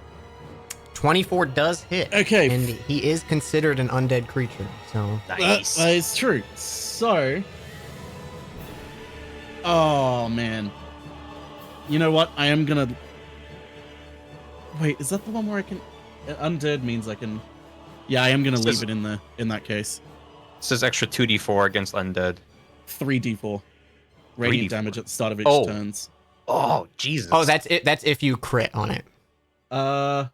Speaker 1: 24 does hit.
Speaker 2: Okay.
Speaker 1: And he is considered an undead creature, so...
Speaker 4: Nice.
Speaker 2: That is true. So... Oh, man. You know what? I am gonna... Wait, is that the one where I can... Undead means I can... Yeah, I am gonna leave it in that case.
Speaker 4: It says extra 2d4 against undead.
Speaker 2: 3d4. Radiant
Speaker 4: 3d4.
Speaker 2: damage at the start of each
Speaker 4: Oh.
Speaker 2: turns.
Speaker 4: Oh, Jesus.
Speaker 1: Oh, that's it. That's if you crit on it.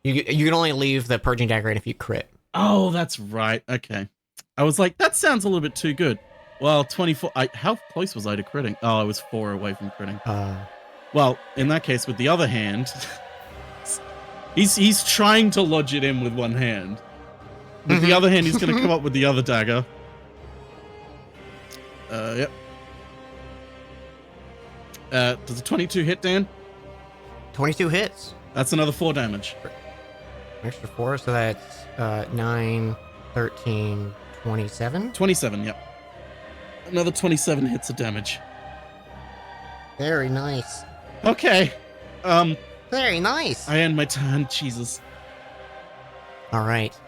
Speaker 1: You can only leave the purging dagger in if you crit.
Speaker 2: Oh, that's right. Okay. I was like, that sounds a little bit too good. Well, 24... how close was I to critting? Oh, I was 4 away from critting. Well, in that case, with the other hand... he's trying to lodge it in with one hand. With the other hand, he's going to come up with the other dagger. Yep. Does a 22 hit, Dan?
Speaker 1: 22 hits.
Speaker 2: That's another 4 damage.
Speaker 1: Extra 4, so that's 9, 13, 27.
Speaker 2: 27, yep. Another 27 hits of damage.
Speaker 1: Very nice.
Speaker 2: Okay.
Speaker 1: Very nice.
Speaker 2: I end my turn. Jesus.
Speaker 1: All right.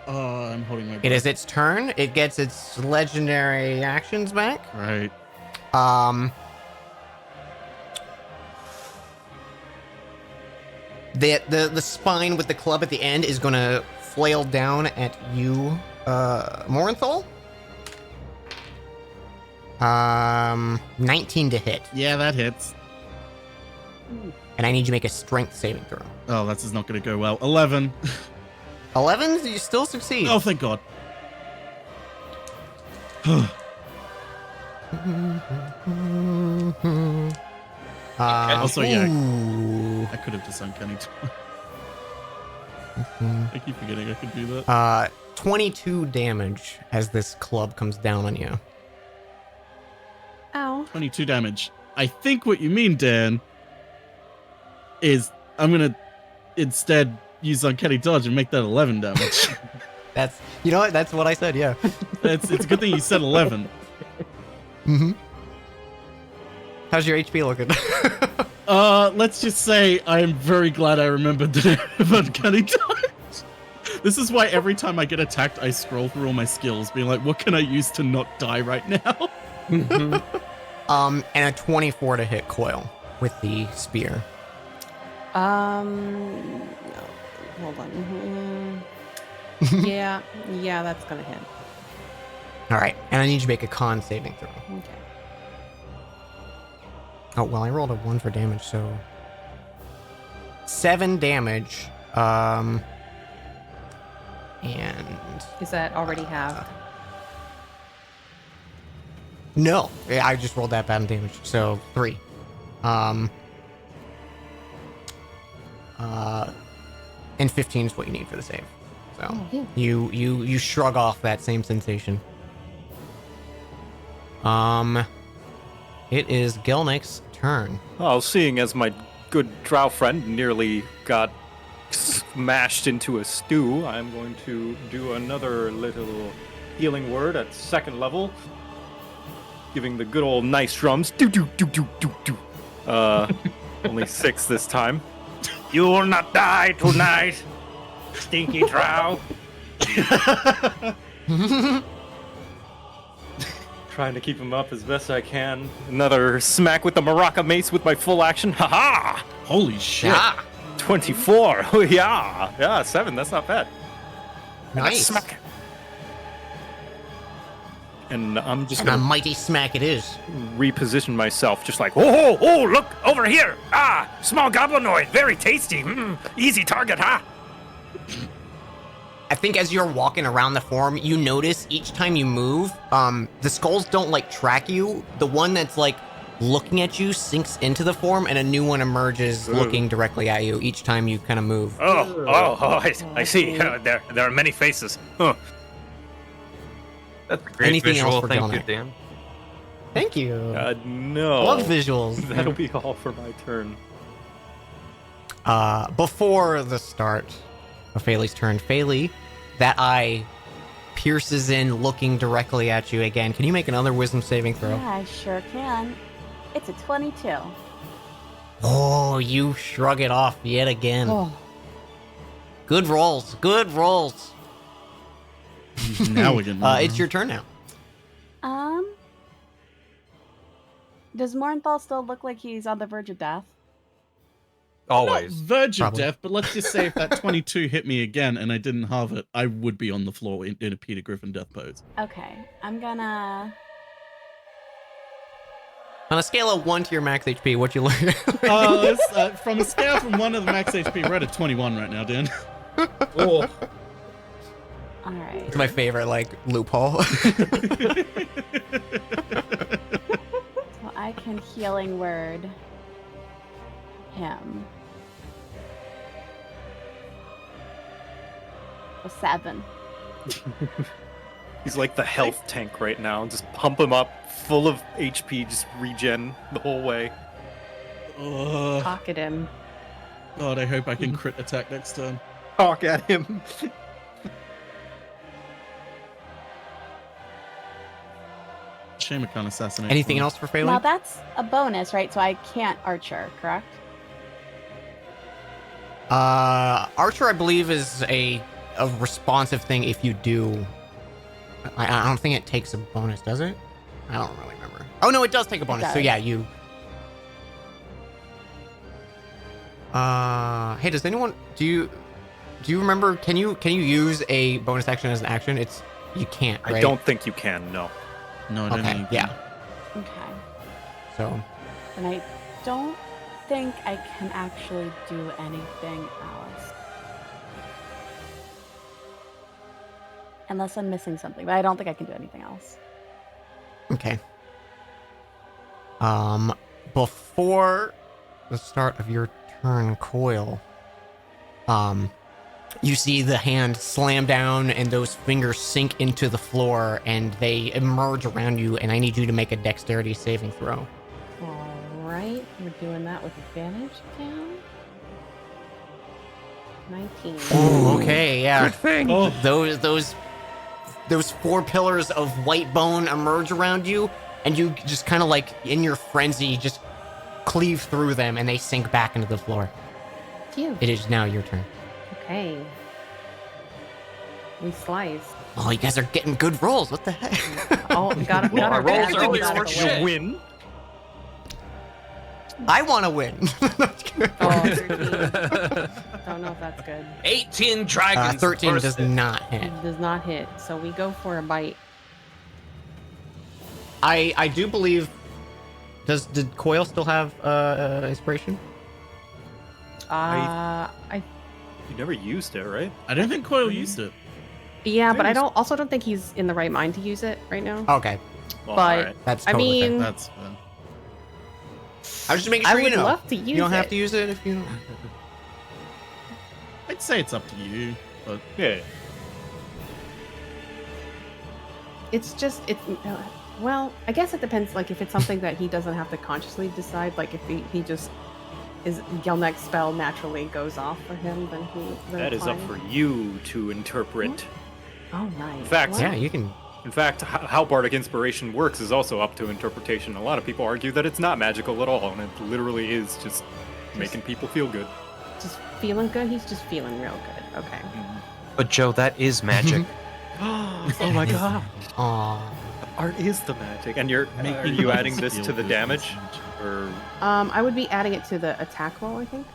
Speaker 2: Oh, I'm holding my breath.
Speaker 1: It is its turn. It gets its legendary actions back.
Speaker 2: Right.
Speaker 1: The spine with the club at the end is going to flail down at you, Morinthal. 19 to hit.
Speaker 2: Yeah, that hits.
Speaker 1: And I need you to make a strength saving throw.
Speaker 2: Oh, this is not going to go well. 11.
Speaker 1: 11? You still succeed.
Speaker 2: Oh, thank God. Also, yeah.
Speaker 1: Ooh.
Speaker 2: I could have just uncanny. I keep forgetting I could do that.
Speaker 1: 22 damage as this club comes down on you.
Speaker 8: Ow.
Speaker 2: 22 damage. I think what you mean, Dan, is I'm gonna instead use Uncanny Dodge and make that 11 damage.
Speaker 1: That's you know what? That's what I said. Yeah.
Speaker 2: It's a good thing you said 11.
Speaker 1: Mm-hmm. How's your HP looking?
Speaker 2: Let's just say I am very glad I remembered the Uncanny Dodge. This is why every time I get attacked, I scroll through all my skills, being like, what can I use to not die right now?
Speaker 1: And a 24 to hit Coil with the spear.
Speaker 8: No, hold on. Yeah, that's gonna hit.
Speaker 1: All right, and I need you to make a con saving throw.
Speaker 8: Okay.
Speaker 1: Oh well, I rolled a 1 for damage, so 7 damage. And
Speaker 8: Is that already halved?
Speaker 1: no, I just rolled that bad in damage, so 3. And 15 is what you need for the save. So you shrug off that same sensation. It is Gelnick's turn.
Speaker 6: Oh, seeing as my good drow friend nearly got smashed into a stew, I'm going to do another little healing word at 2nd level, giving the good old nice drums. Do do do do do do. Only 6 this time. You will not die tonight, stinky drow. Trying to keep him up as best I can. Another smack with the Maraca mace with my full action. Haha!
Speaker 2: Holy shit.
Speaker 6: 24. Oh, yeah. Yeah, 7. That's not bad.
Speaker 1: Nice.
Speaker 6: Smack. And I'm just
Speaker 1: And a
Speaker 6: gonna
Speaker 1: mighty smack it is.
Speaker 6: reposition myself, just like, oh, look over here. Ah, small goblinoid, very tasty. Easy target, huh?
Speaker 1: I think as you're walking around the form, you notice each time you move, the skulls don't like track you. The one that's like looking at you sinks into the form, and a new one emerges looking directly at you each time you kind of move.
Speaker 6: I see. There are many faces. Huh.
Speaker 4: That's a great
Speaker 1: Anything
Speaker 4: visual.
Speaker 1: else for
Speaker 4: Thank you,
Speaker 1: Gelnick?
Speaker 4: Dan.
Speaker 1: Thank you.
Speaker 6: No.
Speaker 1: Love visuals.
Speaker 6: That'll be all for my turn.
Speaker 1: Before the start of Faylee's turn, Faylee, that eye pierces in looking directly at you again. Can you make another wisdom saving throw?
Speaker 3: Yeah, I sure can. It's a 22.
Speaker 1: Oh, you shrug it off yet again.
Speaker 3: Oh.
Speaker 1: Good rolls. Good rolls.
Speaker 2: Now we can.
Speaker 1: It's your turn now.
Speaker 3: Does Mornthal still look like he's on the verge of death?
Speaker 2: Not
Speaker 4: Always.
Speaker 2: verge of
Speaker 1: Probably.
Speaker 2: death, but let's just say if that 22 hit me again and I didn't halve it, I would be on the floor in a Peter Griffin death pose.
Speaker 3: Okay, I'm gonna...
Speaker 1: On a scale of 1 to your max HP, what you learn?
Speaker 2: From a scale from 1 to the max HP, we're at a 21 right now, Dan.
Speaker 6: Oh.
Speaker 3: Alright.
Speaker 1: It's my favorite, like, loophole.
Speaker 3: So I can healing word him. A 7.
Speaker 6: He's like the health tank right now. Just pump him up, full of HP, just regen the whole way.
Speaker 8: Pocket him.
Speaker 2: God, I hope I can crit attack next turn.
Speaker 6: Talk at him.
Speaker 2: Shame I can't assassinate.
Speaker 1: Anything
Speaker 2: one.
Speaker 1: else for Faylee?
Speaker 3: Now that's a bonus, right? So I can't archer, correct?
Speaker 1: Archer, I believe, is a responsive thing if you do. I don't think it takes a bonus, does it? I don't really remember. Oh, no, it does take a bonus. So,
Speaker 3: does.
Speaker 1: yeah, you... Hey, does anyone... Do you remember... Can you use a bonus action as an action? You can't, right?
Speaker 6: I don't think you can, no.
Speaker 2: No, I don't
Speaker 1: Okay,
Speaker 2: think.
Speaker 1: yeah.
Speaker 3: Okay.
Speaker 1: So...
Speaker 3: And I don't think I can actually do anything else. Unless I'm missing something, but I don't think I can do anything else.
Speaker 1: Okay. Before the start of your turn, Coil, you see the hand slam down and those fingers sink into the floor and they emerge around you, and I need you to make a dexterity saving throw.
Speaker 3: doing that with advantage again. 19.
Speaker 1: Ooh, okay, yeah.
Speaker 7: Good thing.
Speaker 2: Oh,
Speaker 1: Those 4 pillars of white bone emerge around you, and you just kind of like in your frenzy just cleave through them, and they sink back into the floor.
Speaker 3: Phew.
Speaker 1: It is now your turn.
Speaker 3: Okay. We slice.
Speaker 1: Oh, you guys are getting good rolls. What the heck?
Speaker 3: Oh, got
Speaker 4: Well,
Speaker 3: our
Speaker 4: our rolls
Speaker 3: bad
Speaker 4: earlier
Speaker 3: out of
Speaker 4: were
Speaker 3: the
Speaker 4: shit.
Speaker 3: way.
Speaker 6: You win.
Speaker 1: I want to win.
Speaker 3: Oh, 13. Don't know if that's good.
Speaker 4: 18 dragons.
Speaker 1: 13 does
Speaker 4: bursted.
Speaker 1: not hit.
Speaker 3: It does not hit, so we go for a bite.
Speaker 1: I do believe. Did Coil still have inspiration?
Speaker 3: I
Speaker 6: You never used it, right?
Speaker 2: I don't think Coil used it.
Speaker 3: yeah, but I
Speaker 2: Thanks.
Speaker 3: also don't think he's in the right mind to use it right now.
Speaker 1: Okay,
Speaker 6: Well,
Speaker 3: But-
Speaker 6: alright.
Speaker 1: that's
Speaker 3: I
Speaker 1: totally fair.
Speaker 3: mean,
Speaker 2: That's fair.
Speaker 1: I was just making
Speaker 3: I
Speaker 1: sure
Speaker 3: would
Speaker 1: you know.
Speaker 3: love to use
Speaker 1: You don't have
Speaker 3: it.
Speaker 1: to use it if you don't.
Speaker 2: I'd say it's up to you, but
Speaker 6: Yeah.
Speaker 3: It's just well, I guess it depends. Like if it's something that he doesn't have to consciously decide, like if he just his Gelneck's spell naturally goes off for him, then
Speaker 6: That
Speaker 3: it's
Speaker 6: is up
Speaker 3: fine.
Speaker 6: for you to interpret.
Speaker 3: Oh, nice.
Speaker 6: In fact,
Speaker 3: Wow.
Speaker 1: Yeah, you can.
Speaker 6: In fact, how Bardic Inspiration works is also up to interpretation. A lot of people argue that it's not magical at all, and it literally is just making people feel good.
Speaker 3: Just feeling good. He's just feeling real good. Okay.
Speaker 4: But Joe, that is magic.
Speaker 6: Oh my god.
Speaker 1: Aw.
Speaker 6: Art is the magic. And are
Speaker 2: making
Speaker 6: you
Speaker 2: others
Speaker 6: adding this
Speaker 2: feel
Speaker 6: to the
Speaker 2: good
Speaker 6: damage?
Speaker 2: is magic.
Speaker 6: Or
Speaker 3: I would be adding it to the attack roll. I think.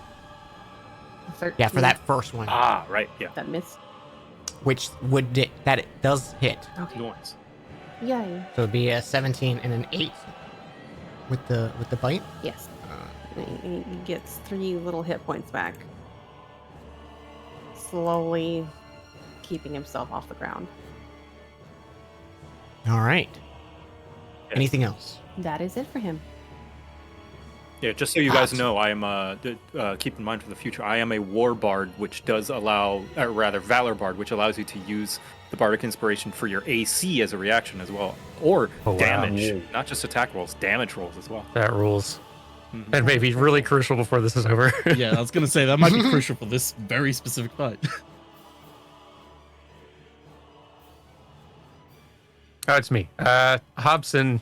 Speaker 3: 13,
Speaker 1: Yeah, for that first one,
Speaker 6: right, yeah.
Speaker 3: That miss.
Speaker 1: which that it does hit.
Speaker 3: Okay.
Speaker 6: Noise.
Speaker 3: Yay.
Speaker 1: So it'd be a 17 and an 8 with the bite.
Speaker 3: Yes. He gets 3 little hit points back. Slowly keeping himself off the ground.
Speaker 1: All right.
Speaker 6: Yeah.
Speaker 1: Anything else?
Speaker 3: That is it for him.
Speaker 6: Yeah, just so you guys
Speaker 1: Hot.
Speaker 6: know, I am keep in mind for the future, I am a War Bard, which does allow, or rather Valor Bard, which allows you to use the Bardic Inspiration for your AC as a reaction as well, or
Speaker 7: Oh, wow.
Speaker 6: damage, not just attack rolls, damage rolls as well.
Speaker 7: That rules.
Speaker 6: Mhm.
Speaker 7: And maybe really crucial before this is over.
Speaker 2: yeah, I was gonna say that might be crucial for this very specific fight.
Speaker 7: Oh, it's me. Hobson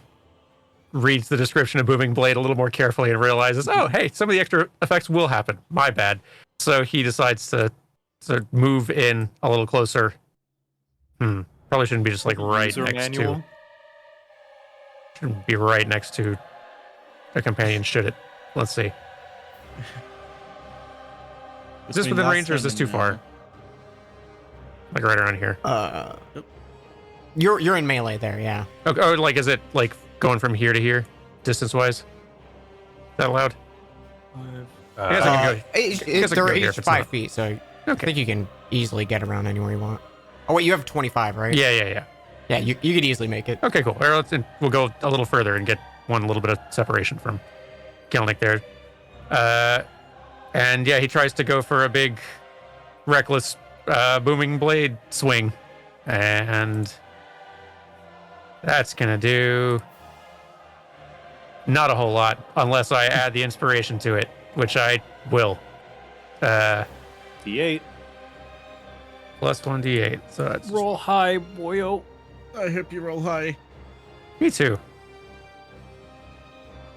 Speaker 7: reads the description of Booming Blade a little more carefully and realizes, oh, hey, some of the extra effects will happen. My bad. So he decides to move in a little closer. Probably shouldn't be just like right
Speaker 6: User
Speaker 7: next
Speaker 6: manual.
Speaker 7: to. Shouldn't be right next to a companion, should it? Let's see. Is this
Speaker 2: Between
Speaker 7: within
Speaker 2: last
Speaker 7: range or is
Speaker 2: time
Speaker 7: this too
Speaker 2: and
Speaker 7: far?
Speaker 2: now.
Speaker 7: Like right around here.
Speaker 1: You're in melee there, yeah.
Speaker 7: Okay, oh, like is it like going from here to here, distance wise? Is that allowed? I guess I can go.
Speaker 1: Guess I can
Speaker 7: go
Speaker 1: they're
Speaker 7: here
Speaker 1: each
Speaker 7: if it's
Speaker 1: 5
Speaker 7: not.
Speaker 1: feet, so I
Speaker 7: Okay.
Speaker 1: think you can easily get around anywhere you want. Oh wait, you have 25, right?
Speaker 7: Yeah.
Speaker 1: Yeah, you could easily make it.
Speaker 7: Okay, cool. Well, we'll go a little further and get one little bit of separation from Kelnick there. And yeah, he tries to go for a big, reckless, booming blade swing, and that's gonna do not a whole lot unless I add the inspiration to it, which I will.
Speaker 6: D8.
Speaker 7: Plus 1d8, so that's
Speaker 6: Roll high, boyo.
Speaker 2: I hope you roll high.
Speaker 7: me too.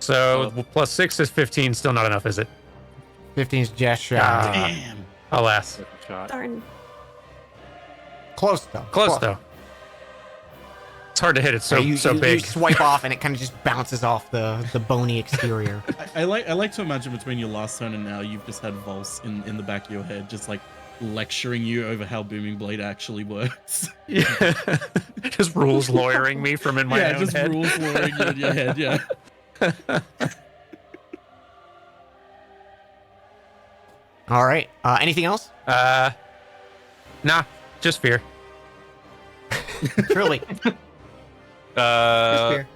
Speaker 7: So plus 6 is 15, still not enough, is it?
Speaker 1: 15's just shy.
Speaker 7: Ah.
Speaker 2: Damn.
Speaker 7: Alas.
Speaker 6: Shot.
Speaker 3: Darn.
Speaker 1: Close though.
Speaker 7: Close though. It's hard to hit. It's so
Speaker 1: you
Speaker 7: big.
Speaker 1: You swipe off and it kind of just bounces off the bony exterior.
Speaker 2: I like to imagine between your last turn and now, you've just had Volse in the back of your head, just like lecturing you over how Booming Blade actually works.
Speaker 7: Yeah. Just rules lawyering me from in my
Speaker 2: yeah,
Speaker 7: own
Speaker 2: just
Speaker 7: head.
Speaker 2: rules lawyering you in your head. Yeah.
Speaker 1: All right. Anything else?
Speaker 7: Nah, just fear.
Speaker 1: Truly. Just fear.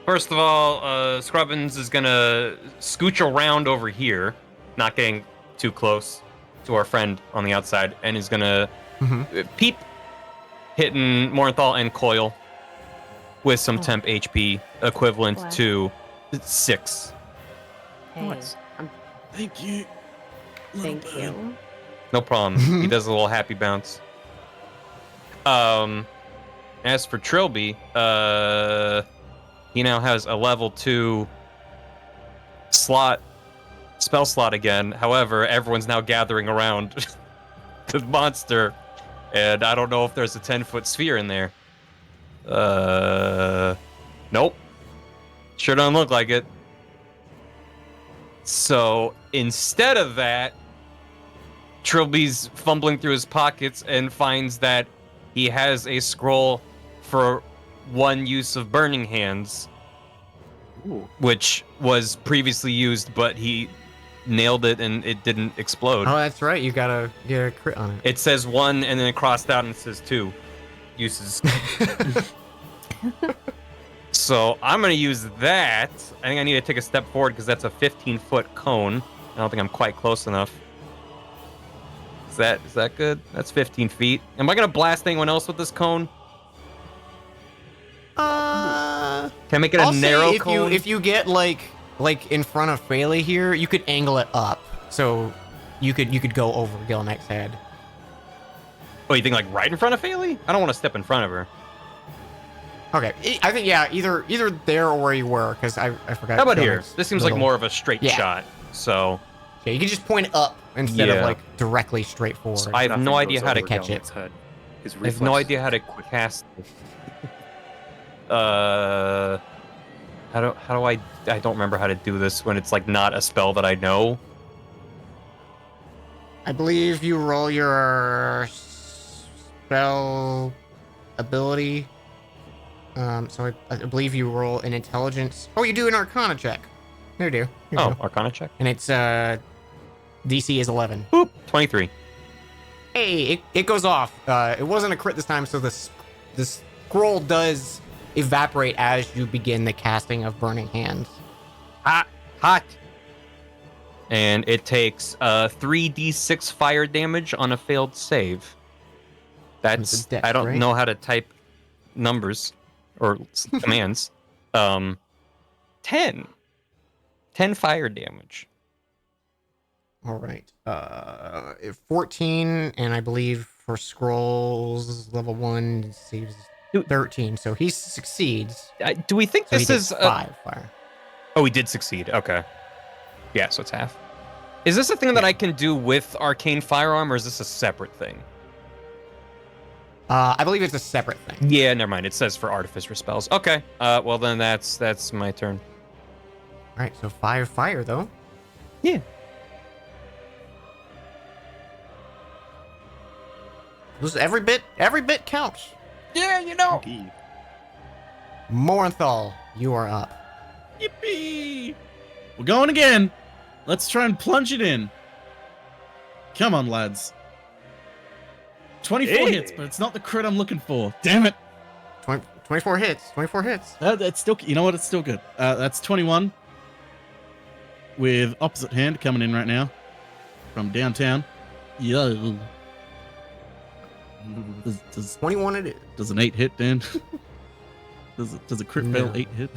Speaker 4: First of all, Scrubbins is gonna scooch around over here, not getting too close to our friend on the outside, and is gonna peep, hitting Morinthal and Coil with some temp HP equivalent
Speaker 3: Wow.
Speaker 4: to 6.
Speaker 3: Hey,
Speaker 6: Nice.
Speaker 2: Thank you. little
Speaker 3: thank
Speaker 2: bird.
Speaker 3: you.
Speaker 4: No problem. He does a little happy bounce. As for Trilby, he now has a level 2 spell slot again. However, everyone's now gathering around the monster, and I don't know if there's a 10-foot sphere in there. Nope. Sure doesn't look like it. So instead of that, Trilby's fumbling through his pockets and finds that he has a scroll for one use of Burning Hands,
Speaker 6: Ooh.
Speaker 4: which was previously used, but he nailed it and it didn't explode.
Speaker 1: Oh, that's right. You got a crit on it.
Speaker 4: It says 1 and then it crossed out and it says 2 uses. So I'm going to use that. I think I need to take a step forward because that's a 15-foot cone. I don't think I'm quite close enough. Is that good? That's 15 feet. Am I going to blast anyone else with this cone? Can I make it a
Speaker 1: I'll
Speaker 4: narrow
Speaker 1: say
Speaker 4: cone?
Speaker 1: if you get like in front of Fraley here, you could angle it up, so you could go over Gilneck's head.
Speaker 4: Oh, you think like right in front of Faley? I don't want to step in front of her.
Speaker 1: Okay, I think yeah, either there or where you were, because I forgot.
Speaker 4: How about here?
Speaker 1: Gilneck's
Speaker 4: This seems like
Speaker 1: little-
Speaker 4: more of a straight
Speaker 1: Yeah.
Speaker 4: shot. So
Speaker 1: Yeah, you can just point up instead of
Speaker 4: Yeah.
Speaker 1: like directly straight forward.
Speaker 4: So I have no
Speaker 6: Nothing
Speaker 4: idea
Speaker 6: goes
Speaker 4: how to
Speaker 6: over
Speaker 1: catch
Speaker 6: Gilneck's head. His
Speaker 4: I have no
Speaker 6: reflexes
Speaker 4: idea how to
Speaker 6: quick.
Speaker 4: cast. How do I don't remember how to do this when it's like not a spell that I know.
Speaker 1: I believe you roll your spell ability. So I believe you roll an intelligence. Oh, you do an Arcana check. There you do. Here you
Speaker 4: Oh,
Speaker 1: go.
Speaker 4: Arcana check.
Speaker 1: And it's DC is 11.
Speaker 4: Boop. 23.
Speaker 1: Hey, it goes off. It wasn't a crit this time, so the scroll does evaporate as you begin the casting of Burning Hands.
Speaker 4: Hot. And it takes 3d6 fire damage on a failed save. That's
Speaker 1: It's a dex,
Speaker 4: I don't
Speaker 1: right?
Speaker 4: know how to type numbers or commands. 10 fire damage.
Speaker 1: All right. 14, and I believe for scrolls level 1 saves
Speaker 4: Dude.
Speaker 1: 13, so he succeeds.
Speaker 4: Do we think
Speaker 1: So
Speaker 4: this
Speaker 1: he
Speaker 4: is
Speaker 1: takes 5 fire.
Speaker 4: Oh, he did succeed. Okay. Yeah, so it's half. Is this a thing that I can do with Arcane Firearm, or is this a separate thing?
Speaker 1: I believe it's a separate thing.
Speaker 4: Yeah, never mind. It says for Artificer spells. Okay. Well then that's my turn.
Speaker 1: All right, so 5 fire though.
Speaker 4: Yeah.
Speaker 1: This every bit counts.
Speaker 4: Yeah, you know.
Speaker 6: Indeed.
Speaker 1: Morenthal, you are up.
Speaker 2: Yippee! We're going again. Let's try and plunge it in. Come on, lads. 24
Speaker 6: Hey.
Speaker 2: hits, but it's not the crit I'm looking for. Damn it.
Speaker 1: 24 hits. 24 hits.
Speaker 2: That's still, you know what? It's still good. That's 21 with opposite hand coming in right now from downtown. Yo. Does
Speaker 1: 21 it is.
Speaker 2: does an 8 hit, Dan? does a crit fail
Speaker 1: No.
Speaker 2: 8 hit?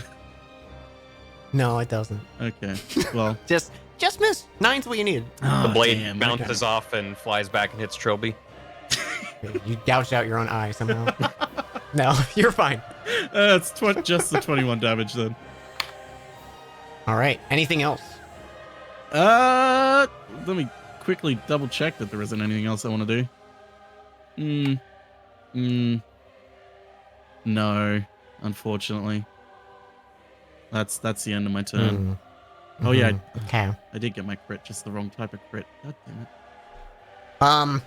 Speaker 1: No, it doesn't.
Speaker 2: Okay. Well,
Speaker 1: Just miss. 9's what you need.
Speaker 4: The blade
Speaker 2: damn,
Speaker 4: bounces off and flies back and hits Trilby.
Speaker 1: You gouged out your own eye somehow. No, you're fine.
Speaker 2: It's just the 21 damage then.
Speaker 1: All right. Anything else?
Speaker 2: Let me quickly double check that there isn't anything else I want to do. No, unfortunately. That's the end of my turn. Oh, yeah.
Speaker 1: Okay.
Speaker 2: I did get my crit, just the wrong type of crit. God damn it.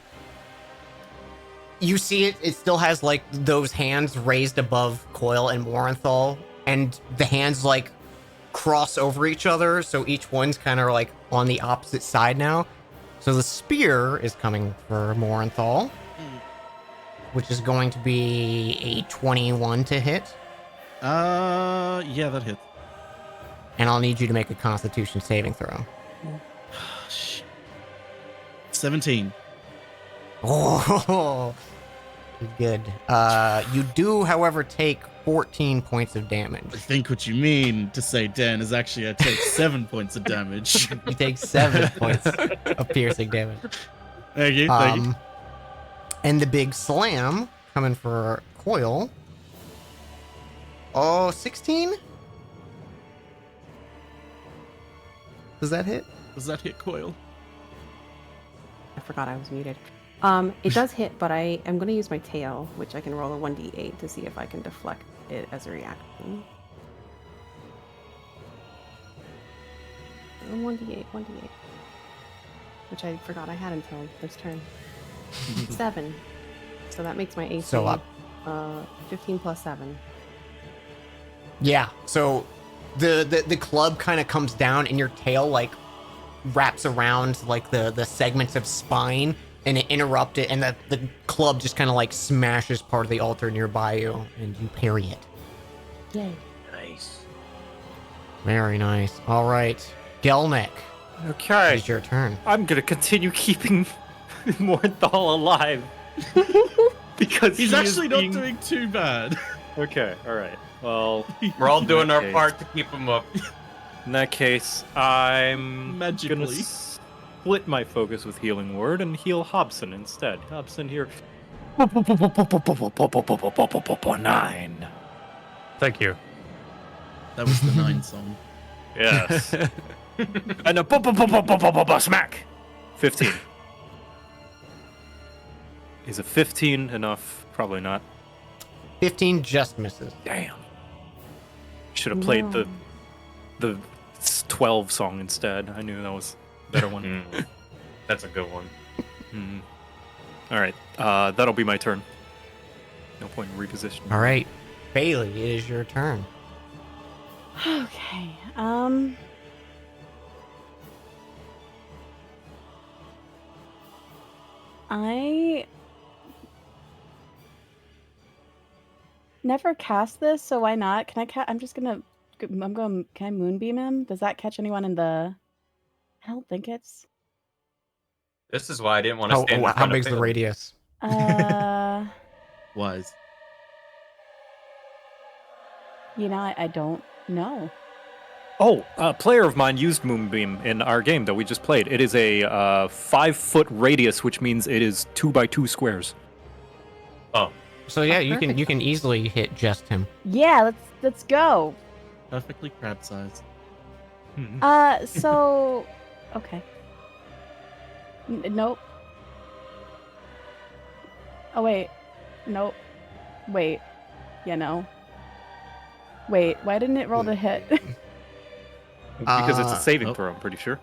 Speaker 1: You see it still has like those hands raised above Coil and Morenthal, and the hands like cross over each other, so each one's kind of like on the opposite side now. So the spear is coming for Morenthal, which is going to be a 21 to hit,
Speaker 2: Yeah, that hits.
Speaker 1: and I'll need you to make a Constitution saving throw.
Speaker 2: 17.
Speaker 1: Oh, Good. You do, however, take 14 points of damage.
Speaker 2: I think what you mean to say, Dan, is actually I take 7 points of damage.
Speaker 1: You take 7 points of piercing damage.
Speaker 2: Thank you. Thank you.
Speaker 1: And the big slam coming for Coil. Oh, 16? Does that hit?
Speaker 2: Does that hit Coil?
Speaker 3: I forgot I was muted. It does hit, but I am going to use my tail, which I can roll a 1d8 to see if I can deflect it as a reaction. 1d8, which I forgot I had until this turn. 7. So that makes my AC
Speaker 1: So up.
Speaker 3: 15 plus 7.
Speaker 1: Yeah. So the club kind of comes down and your tail like wraps around like the segments of spine and it interrupts it, and the club just kind of like smashes part of the altar nearby you and you parry it.
Speaker 3: Yay.
Speaker 6: Nice.
Speaker 1: Very nice. All right. Gelnick,
Speaker 6: Okay.
Speaker 1: it's your turn.
Speaker 6: I'm gonna continue keeping Morthal alive. Because
Speaker 2: He's
Speaker 6: he
Speaker 2: actually
Speaker 6: is
Speaker 2: not
Speaker 6: being...
Speaker 2: doing too bad.
Speaker 6: Okay, alright. Well,
Speaker 4: We're all doing our
Speaker 6: Okay.
Speaker 4: part to keep him up.
Speaker 6: in that case, I'm
Speaker 2: Magically.
Speaker 6: gonna split my focus with Healing Word and heal Hobson instead. Hobson here. 9.
Speaker 7: Thank you.
Speaker 2: That was the 9 song.
Speaker 6: Yes. And a smack. 15. Is a 15 enough? Probably not.
Speaker 1: 15 just misses.
Speaker 6: Damn. Should have played the 12 song instead. I knew that was a better one.
Speaker 4: That's a good one.
Speaker 6: All right. That'll be my turn. No point in repositioning.
Speaker 1: All right. Bailey, it is your turn.
Speaker 8: Okay. I never cast this, so why not? Can I I'm just gonna. I'm going. Can I moonbeam him? Does that catch anyone in the? I don't think it's.
Speaker 4: This is why I didn't want to stand in
Speaker 1: How
Speaker 4: front of
Speaker 1: big's the
Speaker 4: Bailey.
Speaker 1: radius?
Speaker 2: Wise.
Speaker 8: You know, I don't know.
Speaker 6: Oh, a player of mine used Moonbeam in our game that we just played. It is a 5-foot radius, which means it is 2x2 squares.
Speaker 4: Oh,
Speaker 1: So yeah, you
Speaker 8: perfect.
Speaker 1: can easily hit just him.
Speaker 8: Yeah, let's go.
Speaker 2: Perfectly crab size.
Speaker 8: So, okay. Nope. Oh wait, nope. Wait, yeah, no. Wait, why didn't it roll the hit?
Speaker 6: Because it's a saving
Speaker 2: oh.
Speaker 6: throw, I'm pretty sure.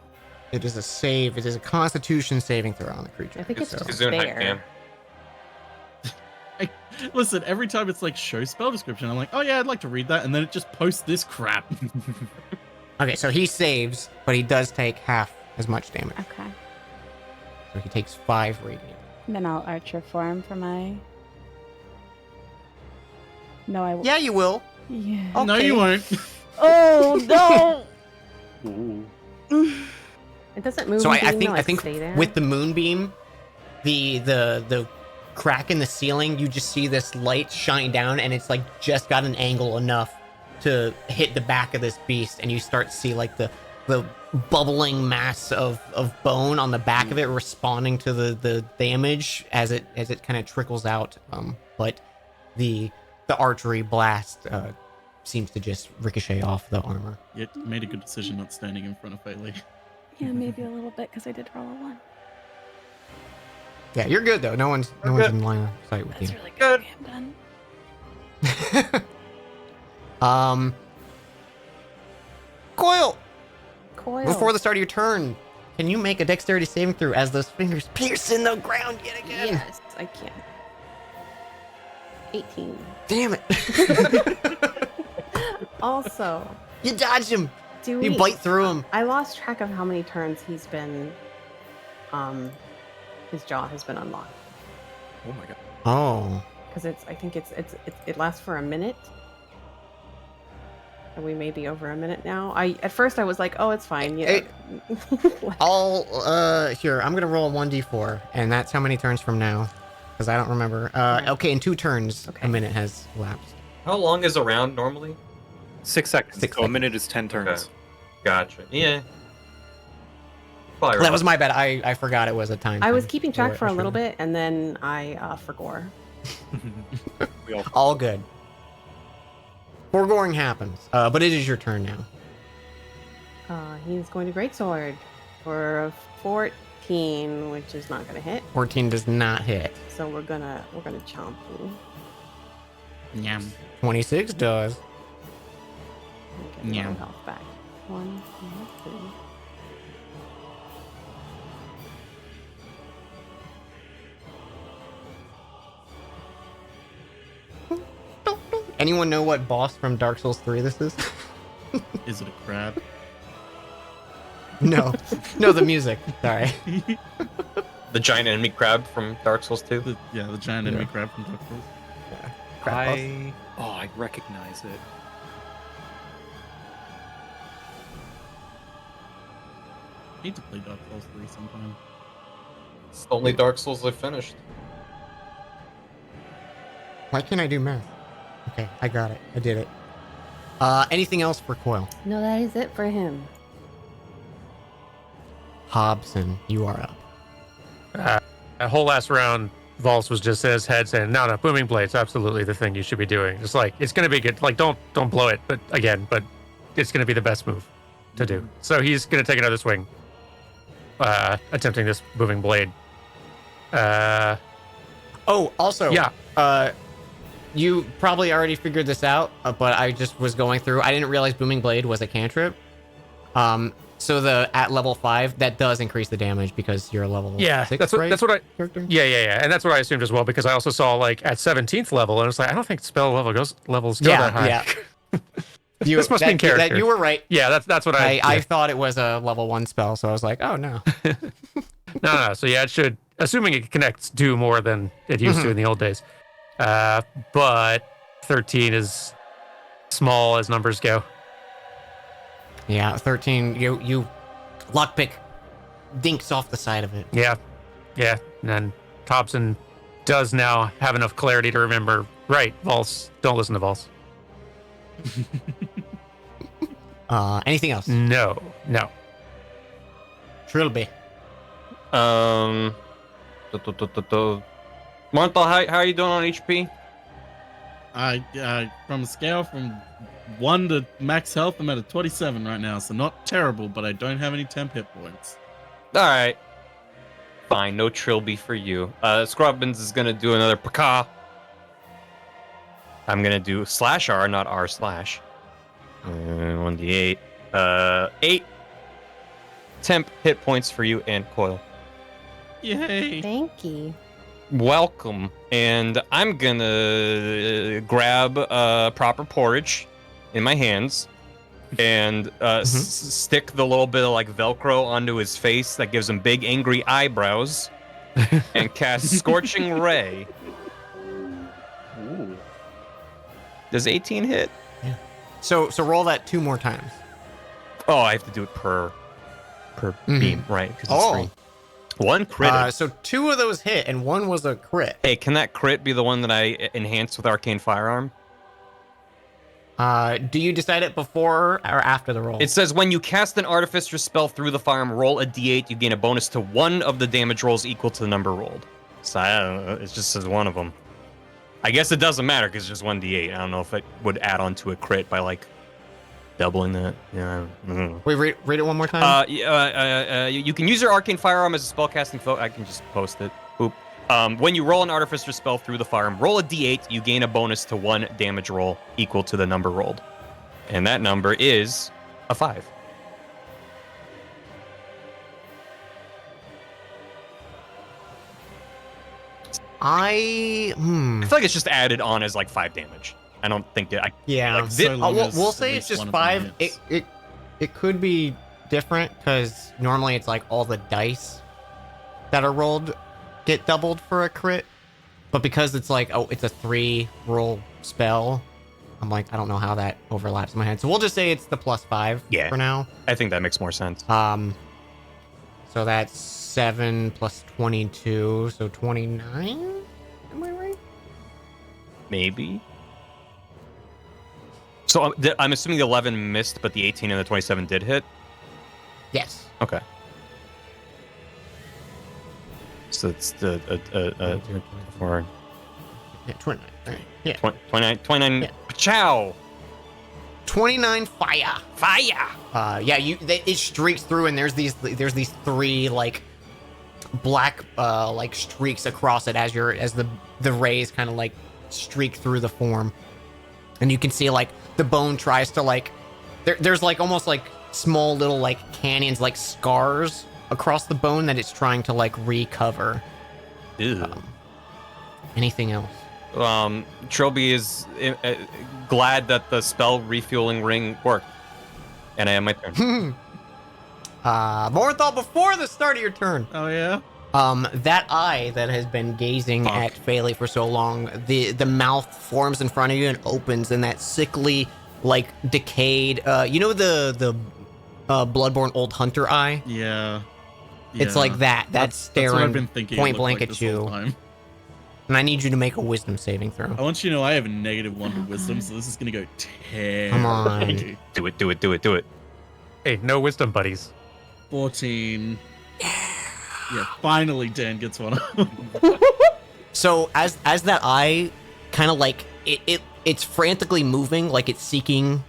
Speaker 1: It is a save. It is a Constitution saving throw on the creature.
Speaker 3: I think it's
Speaker 1: So-
Speaker 3: just
Speaker 4: Kazun High
Speaker 3: fair.
Speaker 4: Cam.
Speaker 2: Listen, every time it's like show spell description, I'm like, oh yeah, I'd like to read that, and then it just posts this crap.
Speaker 1: Okay, so he saves, but he does take half as much damage.
Speaker 8: Okay.
Speaker 1: So he takes 5 radiant.
Speaker 8: Then I'll Archer form for my. No, I.
Speaker 1: Yeah, you will.
Speaker 8: Yeah.
Speaker 1: Oh.
Speaker 2: No,
Speaker 1: Okay.
Speaker 2: you won't.
Speaker 8: Oh no!
Speaker 3: It doesn't move.
Speaker 1: So I
Speaker 3: anything,
Speaker 1: think
Speaker 3: no,
Speaker 1: I think
Speaker 3: stay there.
Speaker 1: with the moonbeam, the crack in the ceiling, you just see this light shine down, and it's like just got an angle enough to hit the back of this beast, and you start to see like the bubbling mass of bone on the back of it responding to the damage as it kind of trickles out. But the archery blast seems to just ricochet off the armor.
Speaker 2: You made a good decision not standing in front of Bailey.
Speaker 8: Yeah, maybe a little bit because I did roll a 1.
Speaker 1: Yeah, you're good though. No one's
Speaker 6: good.
Speaker 1: in line of sight with
Speaker 8: That's
Speaker 1: you.
Speaker 8: really good. Okay, I'm done.
Speaker 1: Coil.
Speaker 3: Coil.
Speaker 1: Before the start of your turn, can you make a dexterity saving throw as those fingers pierce in the ground yet again?
Speaker 3: Yes, I can. 18.
Speaker 1: Damn it.
Speaker 3: Also,
Speaker 1: You dodge him.
Speaker 3: do
Speaker 1: You
Speaker 3: we?
Speaker 1: bite through him.
Speaker 3: I lost track of how many turns he's been. His jaw has been unlocked
Speaker 6: Oh my god.
Speaker 1: Oh.
Speaker 3: because I think it lasts for a minute. And we may be over a minute now. At first I was like, oh, it's fine. Yeah.
Speaker 1: I'll here, I'm gonna roll a 1d4, and that's how many turns from now. because I don't remember. Okay, in 2 turns,
Speaker 3: Okay.
Speaker 1: a minute has elapsed.
Speaker 4: How long is a round normally?
Speaker 6: 6 seconds.
Speaker 1: 6
Speaker 6: so a
Speaker 1: seconds.
Speaker 6: minute is 10 turns.
Speaker 4: Okay. Gotcha. Yeah. Probably
Speaker 1: That
Speaker 4: right.
Speaker 1: was my bad. I forgot it was a time.
Speaker 3: I was
Speaker 1: thing.
Speaker 3: keeping track
Speaker 1: I
Speaker 3: for a little
Speaker 1: should've-
Speaker 3: bit, and then I forgot.
Speaker 6: We all
Speaker 1: All good. Foregoing happens, but it is your turn now.
Speaker 3: He's going to greatsword for a 14, which is not going to hit.
Speaker 1: 14 does not hit.
Speaker 3: So we're gonna chomp you.
Speaker 2: Yum.
Speaker 1: 26 does.
Speaker 3: And get a
Speaker 2: Yeah.
Speaker 3: little health back. 1, 2, 3.
Speaker 1: Anyone know what boss from Dark Souls 3 this is?
Speaker 2: Is it a crab?
Speaker 1: No. No, the music. Sorry.
Speaker 4: The giant enemy crab from Dark Souls 2.
Speaker 2: The giant enemy crab from Dark Souls.
Speaker 1: Crap boss.
Speaker 6: I recognize it.
Speaker 2: I need to play Dark Souls 3 sometime.
Speaker 4: It's the only Dark Souls I finished.
Speaker 1: Why can't I do math? Okay, I got it. I did it. Anything else for Coil?
Speaker 3: No, that is it for him.
Speaker 1: Hobson, you are up.
Speaker 7: That whole last round, Vols was just in his head saying, no, Booming Blade's absolutely the thing you should be doing. It's like, it's going to be good. Like, don't blow it, but it's going to be the best move to do. So he's going to take another swing, attempting this Booming Blade.
Speaker 1: Oh, also,
Speaker 7: Yeah.
Speaker 1: You probably already figured this out, but I just was going through. I didn't realize Booming Blade was a cantrip. So at level 5, that does increase the damage because you're a level 6,
Speaker 7: that's
Speaker 1: right?
Speaker 7: what I.
Speaker 1: Character?
Speaker 7: Yeah, and that's what I assumed as well because I also saw like at 17th level and it's like I don't think spell levels go that high.
Speaker 1: Yeah.
Speaker 7: This must be in character.
Speaker 1: You were right.
Speaker 7: Yeah, that's what I.
Speaker 1: I thought it was a level 1 spell, so I was like, oh no.
Speaker 7: No. So yeah, it should, assuming it connects, do more than it used to in the old days. But 13 is small as numbers go.
Speaker 1: Yeah, 13. You lockpick dinks off the side of it.
Speaker 7: Yeah. And then Thompson does now have enough clarity to remember. Right, Vols. Don't listen to Vols.
Speaker 1: Anything else?
Speaker 7: No.
Speaker 1: Trilby.
Speaker 4: Monthal, how are you doing on HP?
Speaker 2: I from a scale from 1 to max health, I'm at a 27 right now, so not terrible, but I don't have any temp hit points.
Speaker 4: Alright. Fine, no Trilby for you. Scrubbins is gonna do another Paka. I'm gonna do /R, not R/. 1d8. 8 temp hit points for you and Coil.
Speaker 2: Yay!
Speaker 3: Thank you.
Speaker 4: Welcome. And I'm gonna grab proper porridge in my hands and stick the little bit of like Velcro onto his face that gives him big angry eyebrows and cast Scorching Ray.
Speaker 2: Ooh.
Speaker 4: Does 18 hit?
Speaker 1: So roll that 2 more times.
Speaker 4: Oh, I have to do it per beam, right? 'Cause it's
Speaker 1: Oh.
Speaker 4: 3. 1 crit.
Speaker 1: So 2 of those hit, and 1 was a crit.
Speaker 4: Hey, can that crit be the one that I enhanced with Arcane Firearm?
Speaker 1: Do you decide it before or after the roll?
Speaker 4: It says when you cast an Artificer spell through the firearm, roll a d8. You gain a bonus to 1 of the damage rolls equal to the number rolled. So I don't know. It just says 1 of them. I guess it doesn't matter because it's just 1d8. I don't know if it would add on to a crit by like doubling that. Yeah. I don't know.
Speaker 1: Wait, read it one more time.
Speaker 4: You can use your Arcane Firearm as a spellcasting foe. I can just post it. Boop. When you roll an Artificer spell through the firearm, roll a d8. You gain a bonus to 1 damage roll equal to the number rolled. And that number is a 5.
Speaker 1: I
Speaker 4: I feel like it's just added on as like 5 damage. I don't think it.
Speaker 1: yeah.
Speaker 4: Like,
Speaker 2: so long as
Speaker 1: we'll
Speaker 2: at
Speaker 1: say it's
Speaker 2: least
Speaker 1: just
Speaker 2: one of them
Speaker 1: 5.
Speaker 2: hits.
Speaker 1: It could be different because normally it's like all the dice that are rolled get doubled for a crit, but because it's like it's a 3 roll spell, I'm like I don't know how that overlaps in my head. So we'll just say it's the +5
Speaker 4: Yeah.
Speaker 1: for now.
Speaker 4: I think that makes more sense.
Speaker 1: So that's 7 plus 22, so 29.
Speaker 4: Maybe. So I'm assuming the 11 missed, but the 18 and the 27 did hit.
Speaker 1: Yes.
Speaker 4: Okay. So it's the 4,
Speaker 1: Yeah, 29. All right. Yeah.
Speaker 4: 29.
Speaker 1: Yeah.
Speaker 4: Chow.
Speaker 1: 29 fire.
Speaker 4: Fire.
Speaker 1: Yeah, it streaks through, and there's these 3 like black like streaks across it as the rays kind of like streak through the form, and you can see like the bone tries to like there's like almost like small little like canyons, like scars across the bone that it's trying to like recover.
Speaker 4: Ew.
Speaker 1: Anything else?
Speaker 4: Trilby is glad that the spell refueling ring worked, and I have my turn.
Speaker 1: Morenthal, before the start of your turn,
Speaker 2: Oh yeah.
Speaker 1: that eye that has been gazing at Phaley for so long, the mouth forms in front of you and opens, and that sickly, like decayed, you know the Bloodborne old hunter eye?
Speaker 2: Yeah.
Speaker 1: It's like that. That's staring
Speaker 2: what I've been thinking it
Speaker 1: point
Speaker 2: looked
Speaker 1: blank
Speaker 2: like
Speaker 1: at
Speaker 2: this whole
Speaker 1: you.
Speaker 2: time.
Speaker 1: And I need you to make a wisdom saving throw.
Speaker 2: I want you to know I have a -1 to wisdom, so this is gonna go terribly.
Speaker 1: Come on.
Speaker 4: Do it.
Speaker 7: Hey, no wisdom buddies.
Speaker 2: 14. Yeah, finally Dan gets one.
Speaker 1: So as that eye kind of like it's frantically moving, like it's seeking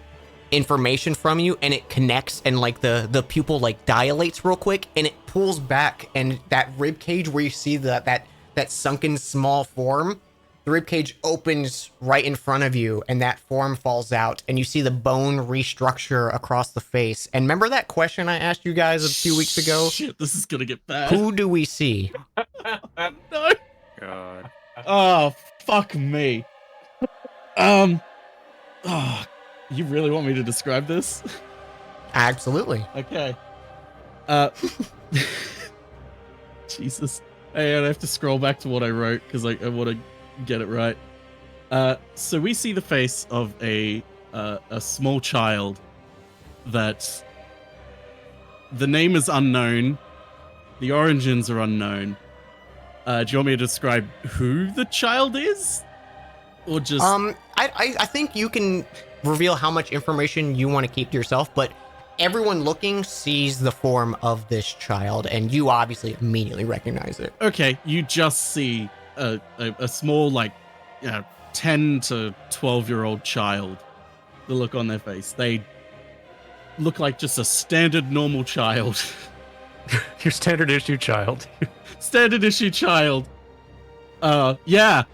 Speaker 1: information from you, and it connects, and like the pupil like dilates real quick, and it pulls back, and that rib cage where you see that sunken small form, the rib cage opens right in front of you, and that form falls out, and you see the bone restructure across the face. And remember that question I asked you guys a few weeks ago?
Speaker 2: Shit, this is gonna get bad.
Speaker 1: Who do we see?
Speaker 2: No.
Speaker 6: God.
Speaker 2: Oh, fuck me. Oh, you really want me to describe this?
Speaker 1: Absolutely.
Speaker 2: Okay. Jesus. Hey, I have to scroll back to what I wrote because I want to get it right. So we see the face of a small child that the name is unknown, the origins are unknown. Do you want me to describe who the child is, or just?
Speaker 1: I think you can reveal how much information you want to keep to yourself, but everyone looking sees the form of this child, and you obviously immediately recognize it.
Speaker 2: Okay, you just see a small, like, 10 to 12-year-old child. The look on their face. They look like just a standard normal child.
Speaker 7: Your standard issue child.
Speaker 2: Standard issue child. Yeah.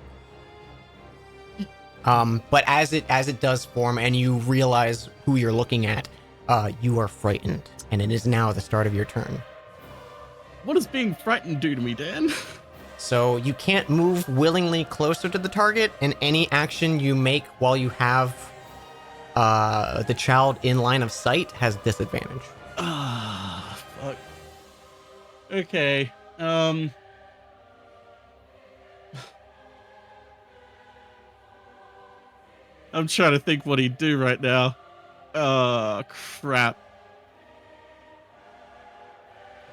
Speaker 1: But as it does form and you realize who you're looking at, you are frightened, and it is now the start of your turn.
Speaker 2: What does being frightened do to me, Dan?
Speaker 1: So you can't move willingly closer to the target, and any action you make while you have the child in line of sight has disadvantage.
Speaker 2: Ah, fuck. Okay. I'm trying to think what he'd do right now. Oh, crap.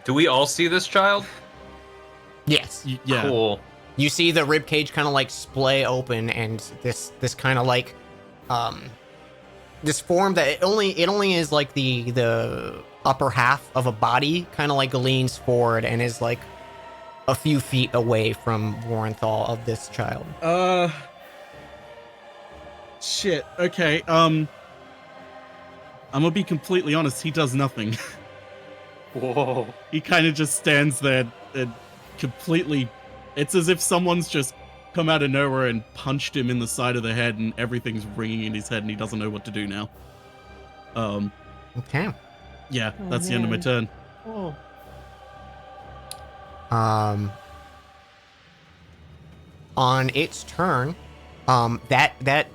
Speaker 4: Do we all see this child?
Speaker 1: Yes.
Speaker 2: Yeah.
Speaker 4: Cool.
Speaker 1: You see the rib cage kind of like splay open, and this kind of like this form that it only is like the upper half of a body kind of like leans forward and is like a few feet away from Warrenthal of this child.
Speaker 2: Shit. Okay. I'm gonna be completely honest. He does nothing.
Speaker 6: Whoa.
Speaker 2: He kind of just stands there and completely. It's as if someone's just come out of nowhere and punched him in the side of the head, and everything's ringing in his head, and he doesn't know what to do now.
Speaker 1: Okay.
Speaker 2: Yeah,
Speaker 3: Oh,
Speaker 2: that's the end of my
Speaker 3: man.
Speaker 2: turn.
Speaker 3: Oh.
Speaker 1: On its turn, that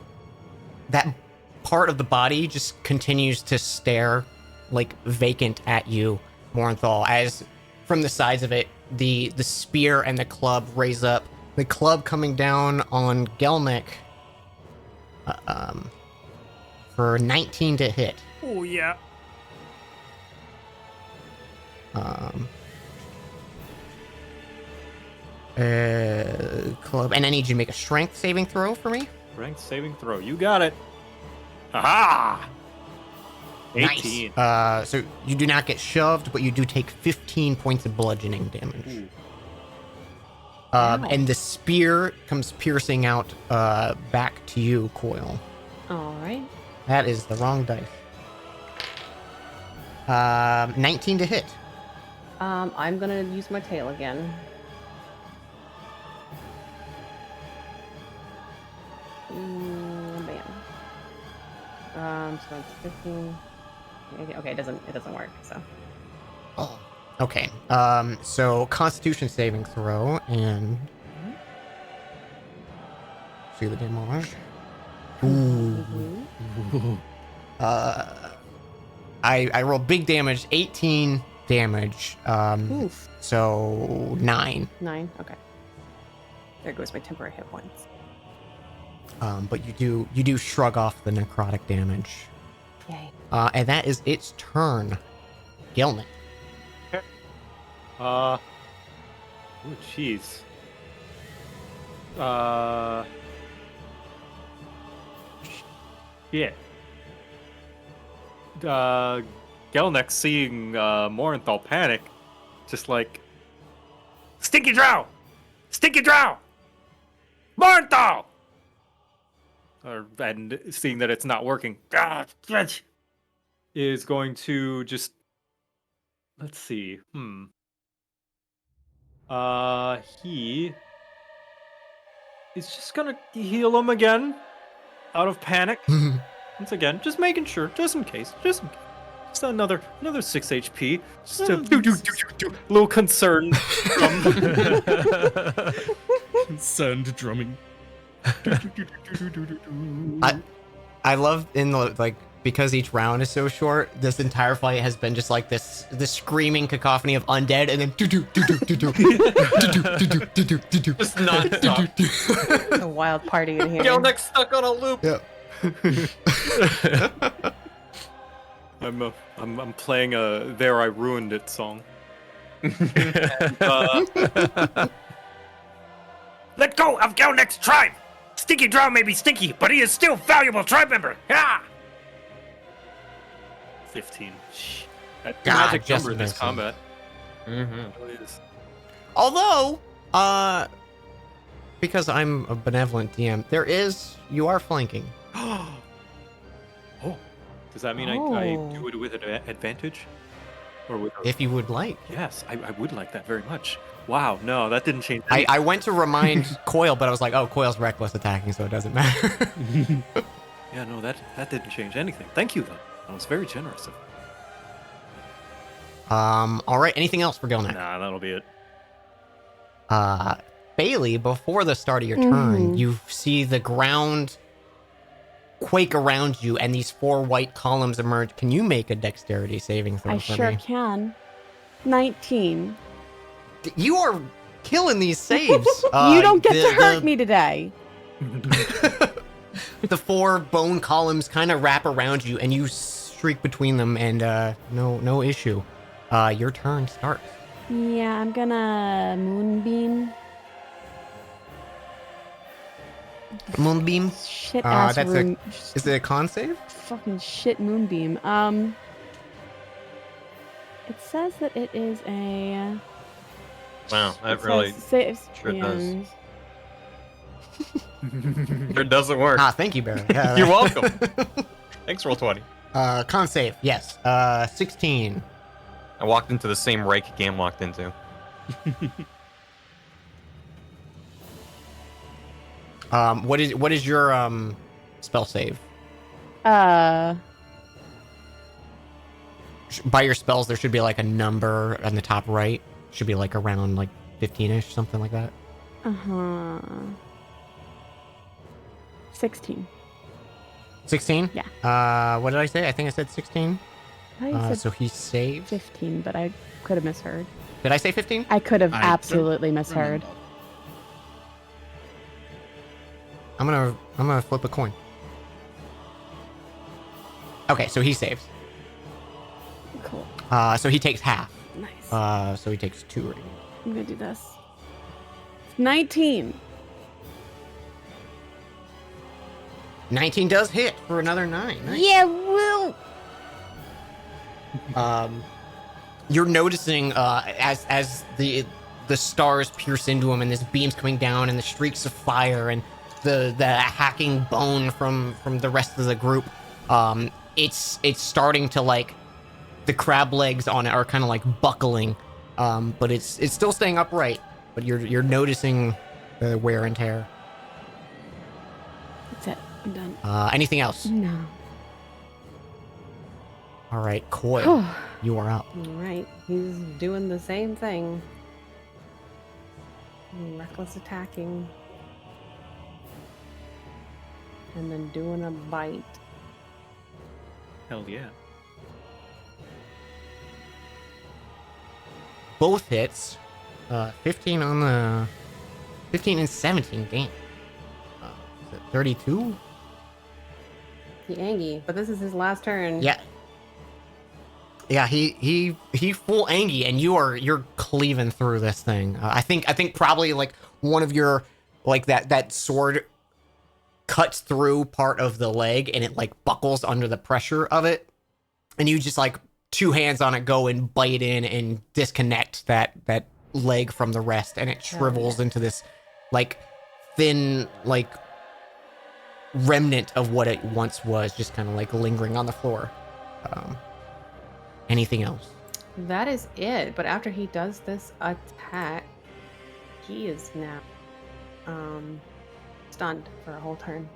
Speaker 1: part of the body just continues to stare like vacant at you, Morenthal, as from the sides of it, the spear and the club raise up. The club coming down on Gelnick for 19 to hit.
Speaker 6: Oh, yeah.
Speaker 1: Club, and I need you to make a strength saving throw for me.
Speaker 6: Strength saving throw. You got it. Ha 18.
Speaker 1: Nice. So you do not get shoved, but you do take 15 points of bludgeoning damage.
Speaker 6: Ooh.
Speaker 3: Wow.
Speaker 1: And the spear comes piercing out back to you, Coil.
Speaker 3: All right.
Speaker 1: That is the wrong dice. 19 to hit.
Speaker 3: I'm gonna use my tail again. Bam. So it's 15. Okay, it doesn't work. So.
Speaker 1: Oh. Okay. So Constitution saving throw and see the damage. Ooh.
Speaker 3: Mhm.
Speaker 1: I roll big damage, 18 damage.
Speaker 3: Oof.
Speaker 1: So 9.
Speaker 3: 9. Okay. There goes my temporary hit points.
Speaker 1: But you do shrug off the necrotic damage.
Speaker 3: Yay.
Speaker 1: And that is its turn. Gilnet.
Speaker 6: Oh, jeez. Shit. Gelnek seeing Morenthal panic, just like, Stinky Drow! Stinky Drow! Morenthal! And seeing that it's not working, is going to just, let's see, he is just gonna heal him again, out of panic. Once again, just making sure, just in case. Just another 6 HP. Just a little concerned.
Speaker 2: Concerned drumming.
Speaker 1: I love in the like because each round is so short. This entire fight has been just like this screaming cacophony of undead, and then
Speaker 7: Just non-stop.
Speaker 3: A wild party in here.
Speaker 4: Gelnek stuck on a loop.
Speaker 1: Yeah.
Speaker 6: I'm playing a "There I Ruined It" song.
Speaker 9: Let go of Gelnek's tribe! Stinky Drow may be stinky, but he is still valuable tribe member! Ah!
Speaker 6: 15. That
Speaker 1: God,
Speaker 6: magic
Speaker 1: just
Speaker 6: number in this
Speaker 1: missing.
Speaker 6: combat.
Speaker 4: Mm-hmm.
Speaker 6: It really is.
Speaker 1: Although, because I'm a benevolent DM, you are flanking.
Speaker 6: Oh, does that mean I
Speaker 3: Oh.
Speaker 6: do it with an advantage? Or with
Speaker 1: If you would like.
Speaker 6: Yes, I would like that very much. Wow, no, that didn't change.
Speaker 1: I went to remind Coil, but I was like, oh, Coil's reckless attacking, so it doesn't matter.
Speaker 6: Yeah, no, that didn't change anything. Thank you, though. That was very generous of you.
Speaker 1: All right. Anything else for Gilnek?
Speaker 6: Nah, that'll be it.
Speaker 1: Bailey, before the start of your turn,
Speaker 3: Mhm.
Speaker 1: you see the ground quake around you, and these 4 white columns emerge. Can you make a dexterity saving throw
Speaker 8: I
Speaker 1: for
Speaker 8: sure
Speaker 1: me?
Speaker 8: can. 19.
Speaker 1: You are killing these saves.
Speaker 8: You don't get to hurt me today.
Speaker 1: The 4 bone columns kind of wrap around you, and you streak between them, and no issue. Your turn starts.
Speaker 8: Yeah, I'm gonna moonbeam.
Speaker 1: Moonbeam.
Speaker 8: Shit ass
Speaker 1: that's
Speaker 8: room.
Speaker 1: Is it a con save?
Speaker 8: Fucking shit moonbeam. It says that it is a.
Speaker 4: Wow, that
Speaker 8: it
Speaker 4: really
Speaker 8: says,
Speaker 4: sure does.
Speaker 8: and-
Speaker 4: It doesn't work.
Speaker 1: Thank you, Barry. Yeah,
Speaker 4: You're welcome. Thanks, Roll20.
Speaker 1: Con save, yes. 16.
Speaker 4: I walked into the same rake Gam walked into.
Speaker 1: What is your spell save?
Speaker 8: Uh,
Speaker 1: By your spells, there should be like a number on the top right. Should be like around like 15ish, something like that.
Speaker 8: 16.
Speaker 1: 16?
Speaker 8: Yeah.
Speaker 1: What did I say? I think I said 16.
Speaker 8: I thought you said
Speaker 1: So he saved.
Speaker 8: 15, but I could have misheard.
Speaker 1: Did I say 15?
Speaker 8: I could have
Speaker 2: I don't
Speaker 8: absolutely misheard.
Speaker 2: remember.
Speaker 1: I'm gonna flip a coin. Okay, so he saves.
Speaker 8: Cool.
Speaker 1: So he takes half.
Speaker 8: Nice.
Speaker 1: So he takes 2 radiant.
Speaker 8: I'm gonna do this. 19.
Speaker 1: 19 does hit for another 9. Nice.
Speaker 10: Yeah, Will.
Speaker 1: You're noticing as the stars pierce into him and this beam's coming down and the streaks of fire and the hacking bone from the rest of the group. It's starting to like the crab legs on it are kind of like buckling, but it's still staying upright. But you're noticing the wear and tear.
Speaker 8: That's it. I'm done.
Speaker 1: Anything else?
Speaker 8: No.
Speaker 1: All right, Coil, you are up.
Speaker 8: All right. He's doing the same thing. Reckless attacking. And then doing a bite.
Speaker 6: Hell yeah.
Speaker 1: Both hits. 15 on the 15 and 17 game. Is it 32?
Speaker 8: He Angie, but this is his last turn.
Speaker 1: Yeah. Yeah, he full Angie, and you're cleaving through this thing. I think probably like one of your like that sword cuts through part of the leg, and it like buckles under the pressure of it, and you just like 2 hands on it go and bite in and disconnect that leg from the rest, and it shrivels into this like thin like remnant of what it once was, just kind of like lingering on the floor. Anything else?
Speaker 8: That is it. But after he does this attack, he is now stunned for a whole turn.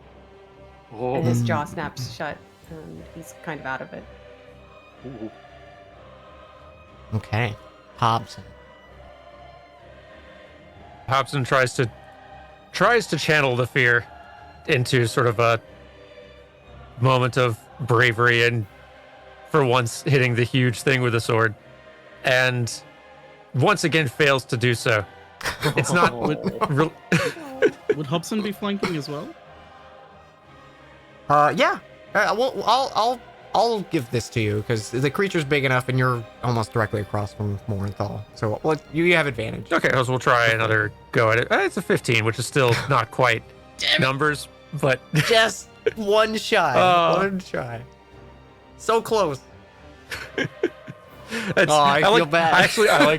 Speaker 8: And his jaw snaps shut, and he's kind of out of it.
Speaker 6: Ooh.
Speaker 1: Okay. Hobson.
Speaker 7: Hobson tries to channel the fear into sort of a moment of bravery and for once hitting the huge thing with a sword, and once again fails to do so. It's not
Speaker 2: Would Hobson be flanking as well?
Speaker 1: Yeah. Well, I'll give this to you because the creature's big enough and you're almost directly across from Morinthal. So you have advantage.
Speaker 7: Okay, so we'll try another go at it. It's a 15, which is still not quite numbers, but
Speaker 1: Just one shy. One shy. So close. I feel bad.
Speaker 7: Actually, I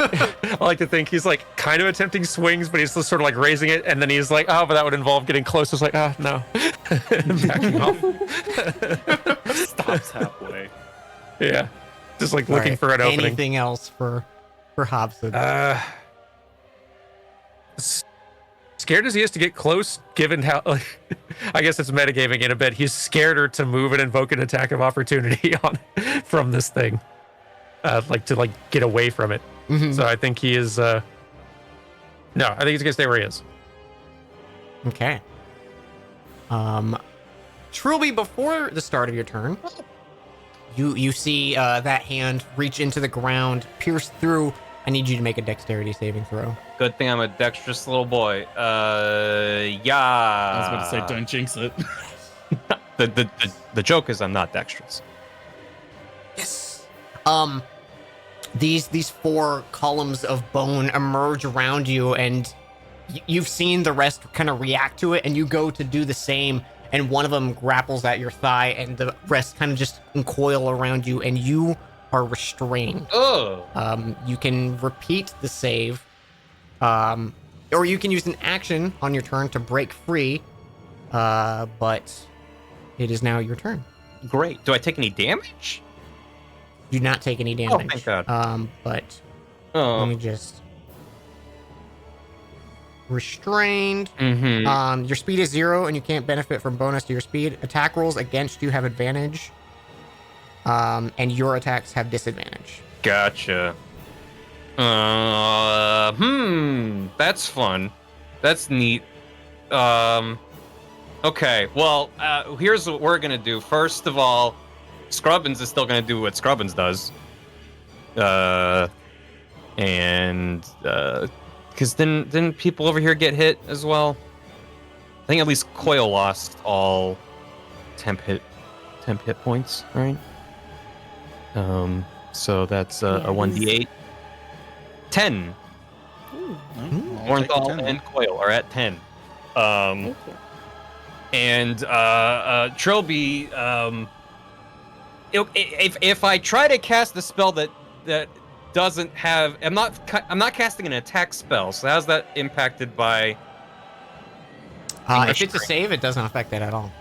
Speaker 7: like to think he's like kind of attempting swings, but he's just sort of like raising it, and then he's like, oh, but that would involve getting close. It's like, oh, no. Backing off.
Speaker 6: Stops halfway.
Speaker 7: Yeah. Just like
Speaker 1: All
Speaker 7: looking
Speaker 1: right,
Speaker 7: for an opening.
Speaker 1: Anything else for Hobson?
Speaker 7: Scared as he is to get close, given how, like, I guess it's metagaming in a bit. He's scared to move and invoke an attack of opportunity from this thing, to get away from it.
Speaker 1: Mhm.
Speaker 7: So I think he is. No, I think he's gonna stay where he is.
Speaker 1: Okay. Trilby, before the start of your turn, you see that hand reach into the ground, pierce through. I need you to make a dexterity saving throw.
Speaker 4: Good thing I'm a dexterous little boy. Yeah.
Speaker 2: I was about to say, don't jinx it.
Speaker 4: The joke is I'm not dexterous.
Speaker 1: Yes. These 4 columns of bone emerge around you, and you've seen the rest kind of react to it, and you go to do the same, and one of them grapples at your thigh, and the rest kind of just coil around you, and you are restrained.
Speaker 4: Oh.
Speaker 1: You can repeat the save, or you can use an action on your turn to break free, but it is now your turn.
Speaker 4: Great. Do I take any damage?
Speaker 1: Do not take any damage.
Speaker 4: Oh, thank God.
Speaker 1: But
Speaker 4: Oh.
Speaker 1: let me just restrained.
Speaker 4: Mm-hmm.
Speaker 1: Your speed is 0, and you can't benefit from bonus to your speed. Attack rolls against you have advantage, and your attacks have disadvantage.
Speaker 4: Gotcha. That's fun. That's neat. Okay, well, here's what we're gonna do. First of all, Scrubbins is still gonna do what Scrubbins does. Because then people over here get hit as well. I think at least Coil lost all temp hit points, right? So that's a 1d8. 10.
Speaker 2: I'll take the
Speaker 4: Morinthal
Speaker 2: 10.
Speaker 4: and Coil are at 10.
Speaker 8: Thank you.
Speaker 4: And Trilby, if I try to cast the spell that doesn't have, I'm not casting an attack spell. So how's that impacted by?
Speaker 1: If it's a save, it doesn't affect it at all.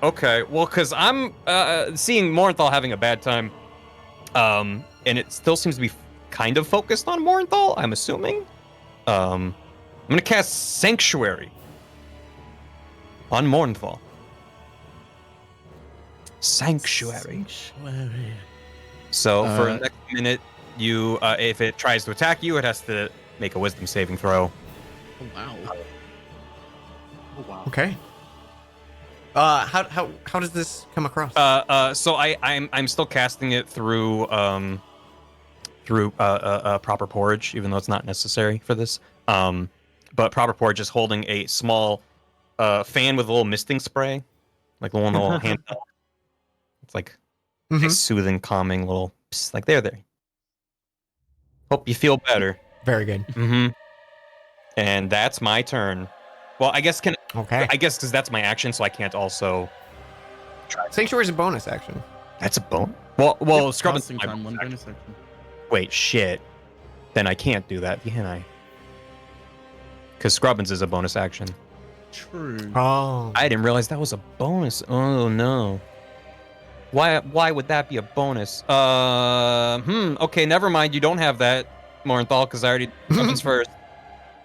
Speaker 4: Okay, well, because I'm seeing Morenthal having a bad time, and it still seems to be kind of focused on Morenthal, I'm assuming. I'm gonna cast Sanctuary on Morenthal. Sanctuary. So for the next minute, you if it tries to attack you, it has to make a Wisdom saving throw.
Speaker 2: Oh, wow.
Speaker 5: Oh, wow.
Speaker 1: Okay. How does this come across?
Speaker 4: So I'm still casting it through Proper Porridge, even though it's not necessary for this. But Proper Porridge is holding a small fan with a little misting spray, like the one little handheld. It's like a soothing, calming little psst, like there. Hope you feel better.
Speaker 1: Very good.
Speaker 4: Mm-hmm. And that's my turn. Well, I guess
Speaker 1: Okay.
Speaker 4: I guess because that's my action, so I can't also.
Speaker 1: Sanctuary is a bonus action.
Speaker 4: That's a bone. Well,
Speaker 2: Yep,
Speaker 4: Scrubbins.
Speaker 2: casting time, one bonus action.
Speaker 4: Wait, shit. Then I can't do that, can I? Because Scrubbins is a bonus action.
Speaker 2: True.
Speaker 1: Oh.
Speaker 4: I didn't realize that was a bonus. Oh no. Why would that be a bonus? Okay, never mind. You don't have that, Morenthal, because I already Scrubbins first.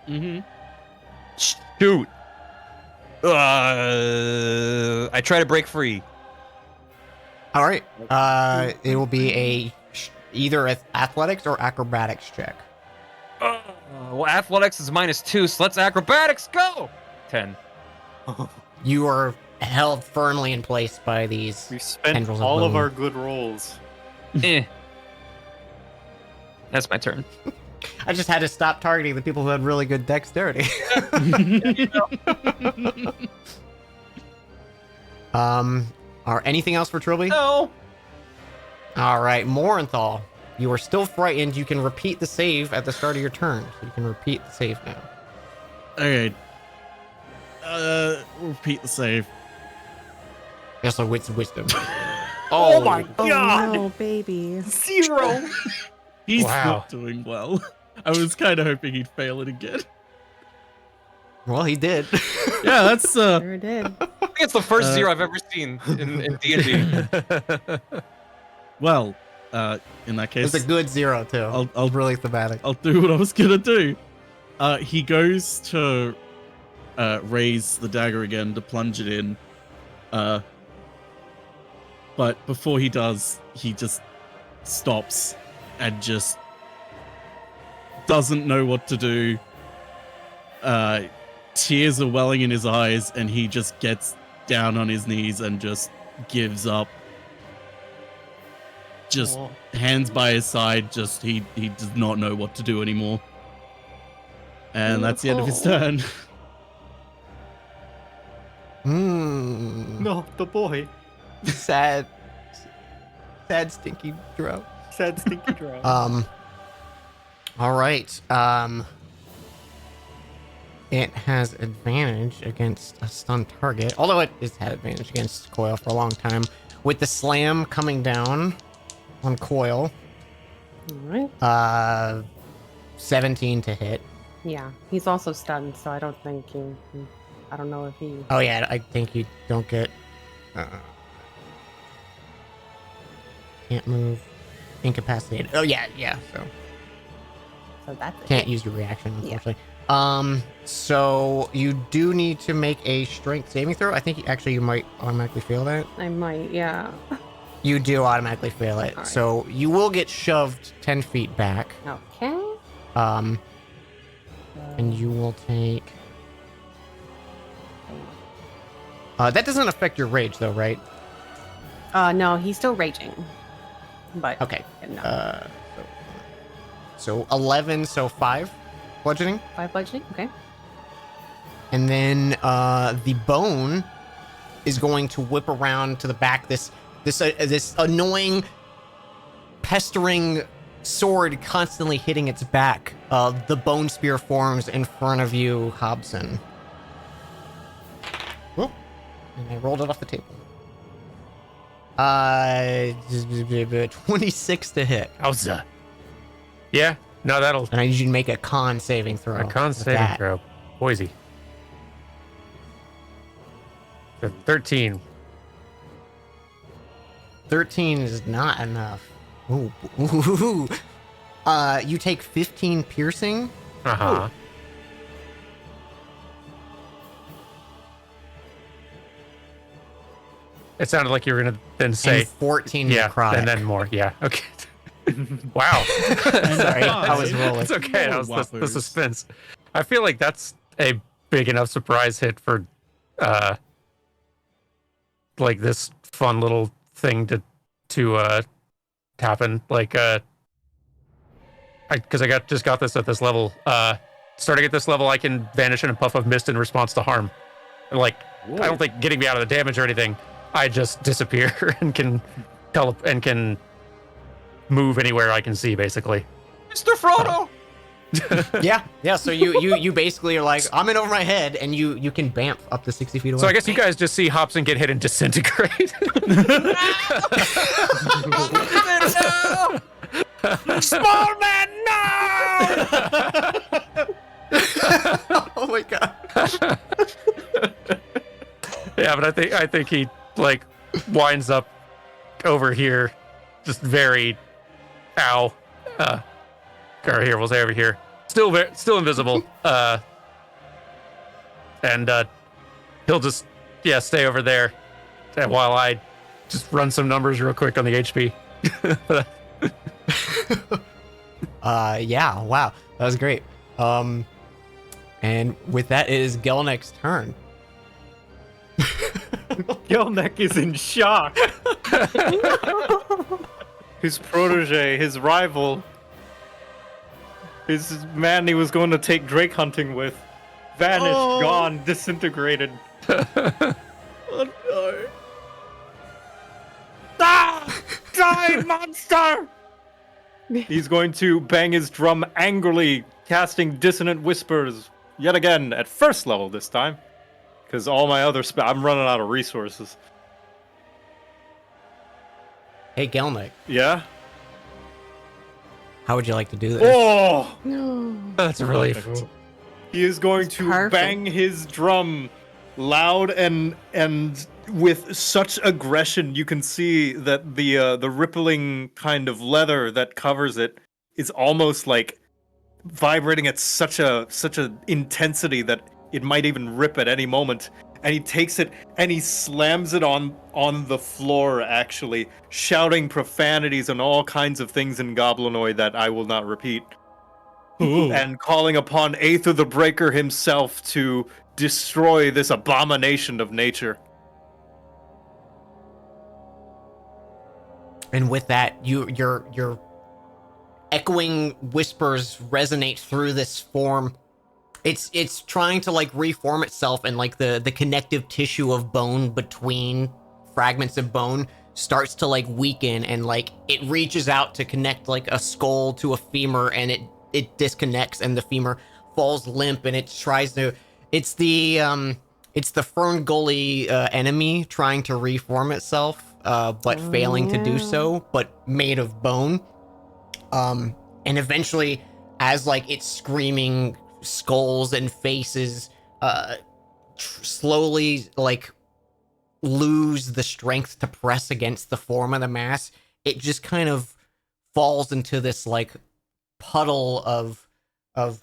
Speaker 2: Mm-hmm.
Speaker 4: Shoot. I try to break free.
Speaker 1: All right. It will be either athletics or acrobatics check.
Speaker 4: Well, athletics is -2, so let's acrobatics go. 10.
Speaker 1: You are held firmly in place by these.
Speaker 6: We spent
Speaker 1: Tendrils of
Speaker 6: all of
Speaker 1: bone.
Speaker 6: our good rolls.
Speaker 4: That's my turn.
Speaker 1: I just had to stop targeting the people who had really good dexterity. Or anything else for Trilby?
Speaker 4: No.
Speaker 1: All right, Morenthal. You are still frightened. You can repeat the save at the start of your turn. So you can repeat the save now.
Speaker 2: Okay. Repeat the save.
Speaker 1: Yes, so it's wisdom.
Speaker 9: Oh my
Speaker 8: Oh
Speaker 9: god!
Speaker 8: no, baby.
Speaker 9: 0.
Speaker 2: He's
Speaker 6: Wow.
Speaker 2: not doing well. I was kind of hoping he'd fail it again.
Speaker 1: Well, he did.
Speaker 2: Yeah, that's
Speaker 8: Sure did.
Speaker 4: I think it's the first 0 I've ever seen in D&D.
Speaker 2: well. In that case,
Speaker 1: It's a good 0 too.
Speaker 2: I'll
Speaker 1: really thematic.
Speaker 2: I'll do what I was gonna do. He goes to raise the dagger again to plunge it in. But before he does, he just stops and just doesn't know what to do. Tears are welling in his eyes, and he just gets down on his knees and just gives up. Just hands by his side, just he does not know what to do anymore. And that's the end of his turn.
Speaker 6: No, the boy.
Speaker 1: Sad, stinky drow.
Speaker 6: Sad stinky drow.
Speaker 1: All right. It has advantage against a stunned target, although it has had advantage against Coil for a long time. With the slam coming down on Coil,
Speaker 8: All right.
Speaker 1: 17 to hit.
Speaker 8: Yeah, he's also stunned, so I don't think I don't know if he.
Speaker 1: Oh yeah, I think you don't get. Can't move. Incapacitated. Oh yeah.
Speaker 8: So that's it.
Speaker 1: Can't use your reaction, unfortunately. So you do need to make a strength saving throw. I think you might automatically fail that.
Speaker 8: I might, yeah.
Speaker 1: You do automatically fail it.
Speaker 8: All right.
Speaker 1: So you will get shoved 10 feet back.
Speaker 8: Okay.
Speaker 1: And you will take. That doesn't affect your rage though, right?
Speaker 8: No, he's still raging. But
Speaker 1: Okay.
Speaker 8: no.
Speaker 1: So 11, so 5 bludgeoning.
Speaker 8: 5 bludgeoning. Okay.
Speaker 1: And then the bone is going to whip around to the back. This annoying, pestering sword constantly hitting its back. The bone spear forms in front of you, Hobson. and I rolled it off the table. 26 to hit.
Speaker 7: Howza. Yeah, no, that'll.
Speaker 1: And I need you to make a con saving throw.
Speaker 7: A con
Speaker 1: with
Speaker 7: saving
Speaker 1: that.
Speaker 7: throw. Boise. 13.
Speaker 1: 13 is not enough. Ooh. You take 15 piercing.
Speaker 7: Uh-huh. It sounded like you were gonna then say
Speaker 1: And 14
Speaker 7: yeah,
Speaker 1: necrotic.
Speaker 7: and then more. Yeah. Okay. Wow.
Speaker 1: Sorry, I was rolling.
Speaker 7: It's okay. That was the
Speaker 2: Whoppers.
Speaker 7: suspense. I feel like that's a big enough surprise hit for, like this fun little thing to happen. Like, because I just got this at this level. Starting at this level, I can vanish in a puff of mist in response to harm. And like, I don't think getting me out of the damage or anything. I just disappear and can move anywhere I can see, basically.
Speaker 4: Mr. Frodo.
Speaker 1: Yeah. So you basically are like, I'm in over my head, and you can bamf up to 60 feet away.
Speaker 7: So I guess you guys just see Hobson get hit and disintegrate.
Speaker 9: Small man, no!
Speaker 1: Oh my god.
Speaker 7: Yeah, but I think he like winds up over here, just very, ow. Or here, we'll say over here, still invisible. And he'll just stay over there, and while I just run some numbers real quick on the HP.
Speaker 1: Yeah. Wow, that was great. And with that, it is Gelnick's turn.
Speaker 6: Gelneck is in shock. His protege, his rival, his man he was going to take Drake hunting with, vanished, gone, disintegrated.
Speaker 9: Oh no. Ah! Die, monster!
Speaker 6: He's going to bang his drum angrily, casting Dissonant Whispers yet again at first level this time. Because all my other I'm running out of resources.
Speaker 1: Hey, Gelnick,
Speaker 6: Yeah?
Speaker 1: how would you like to do this?
Speaker 6: Oh!
Speaker 3: No.
Speaker 7: That's a relief.
Speaker 6: He is going to
Speaker 3: perfect.
Speaker 6: bang his drum loud and with such aggression. You can see that the rippling kind of leather that covers it is almost like vibrating at such a intensity that it might even rip at any moment. And he takes it and he slams it on the floor, actually, shouting profanities and all kinds of things in Goblinoid that I will not repeat. And calling upon Aether the Breaker himself to destroy this abomination of nature.
Speaker 1: And with that, your echoing whispers resonate through this form. It's trying to like reform itself, and like the connective tissue of bone between fragments of bone starts to like weaken, and like it reaches out to connect like a skull to a femur, and it disconnects, and the femur falls limp, and it tries to. It's the Fern Gully enemy trying to reform itself, but failing to do so, but made of bone. And eventually, as like it's screaming skulls and faces slowly like lose the strength to press against the form of the mass, it just kind of falls into this like puddle of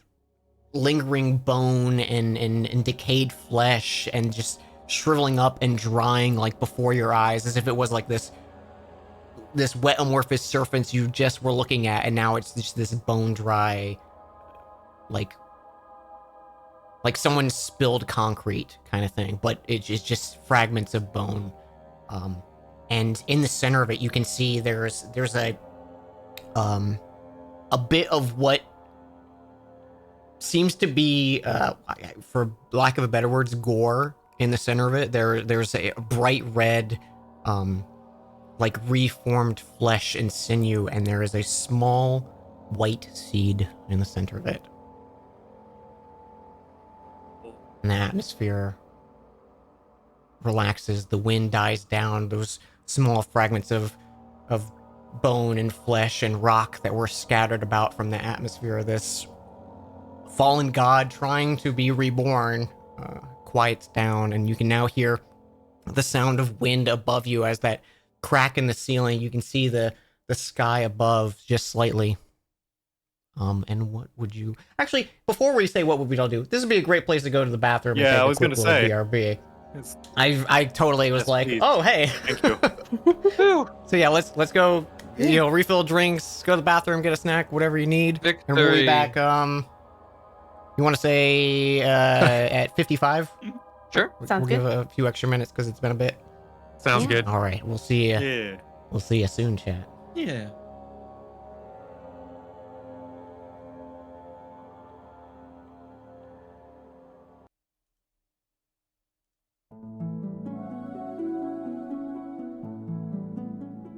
Speaker 1: lingering bone and decayed flesh, and just shriveling up and drying like before your eyes, as if it was like this wet amorphous surface you just were looking at, and now it's just this bone dry, like someone spilled concrete kind of thing, but it's just fragments of bone. And in the center of it, you can see there's a bit of what seems to be, for lack of a better words, gore in the center of it. There's a bright red, like reformed flesh and sinew, and there is a small white seed in the center of it. And the atmosphere relaxes. The wind dies down. Those small fragments of bone and flesh and rock that were scattered about from the atmosphere of this fallen god trying to be reborn quiets down, and you can now hear the sound of wind above you as that crack in the ceiling. You can see the sky above just slightly. And what would you actually, before we say what would we all do, this would be a great place to go to the bathroom.
Speaker 6: Yeah,
Speaker 1: and take
Speaker 6: I
Speaker 1: a
Speaker 6: was
Speaker 1: quick
Speaker 6: gonna
Speaker 1: little
Speaker 6: say.
Speaker 1: BRB.
Speaker 6: It's-
Speaker 1: I totally was
Speaker 6: Yes,
Speaker 1: like,
Speaker 6: please.
Speaker 1: oh hey.
Speaker 6: Thank you.
Speaker 1: So yeah, let's go. You know, refill drinks, go to the bathroom, get a snack, whatever you need, and we'll be
Speaker 4: Victory.
Speaker 1: back. You want to say at 55?
Speaker 4: Sure.
Speaker 3: Sounds
Speaker 1: we'll give
Speaker 3: good.
Speaker 1: a few extra minutes because it's been a bit.
Speaker 7: Sounds good.
Speaker 1: All right, we'll see you.
Speaker 2: Yeah.
Speaker 1: We'll see you soon, chat.
Speaker 2: Yeah.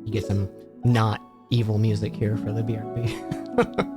Speaker 1: You get some not evil music here for the BRB.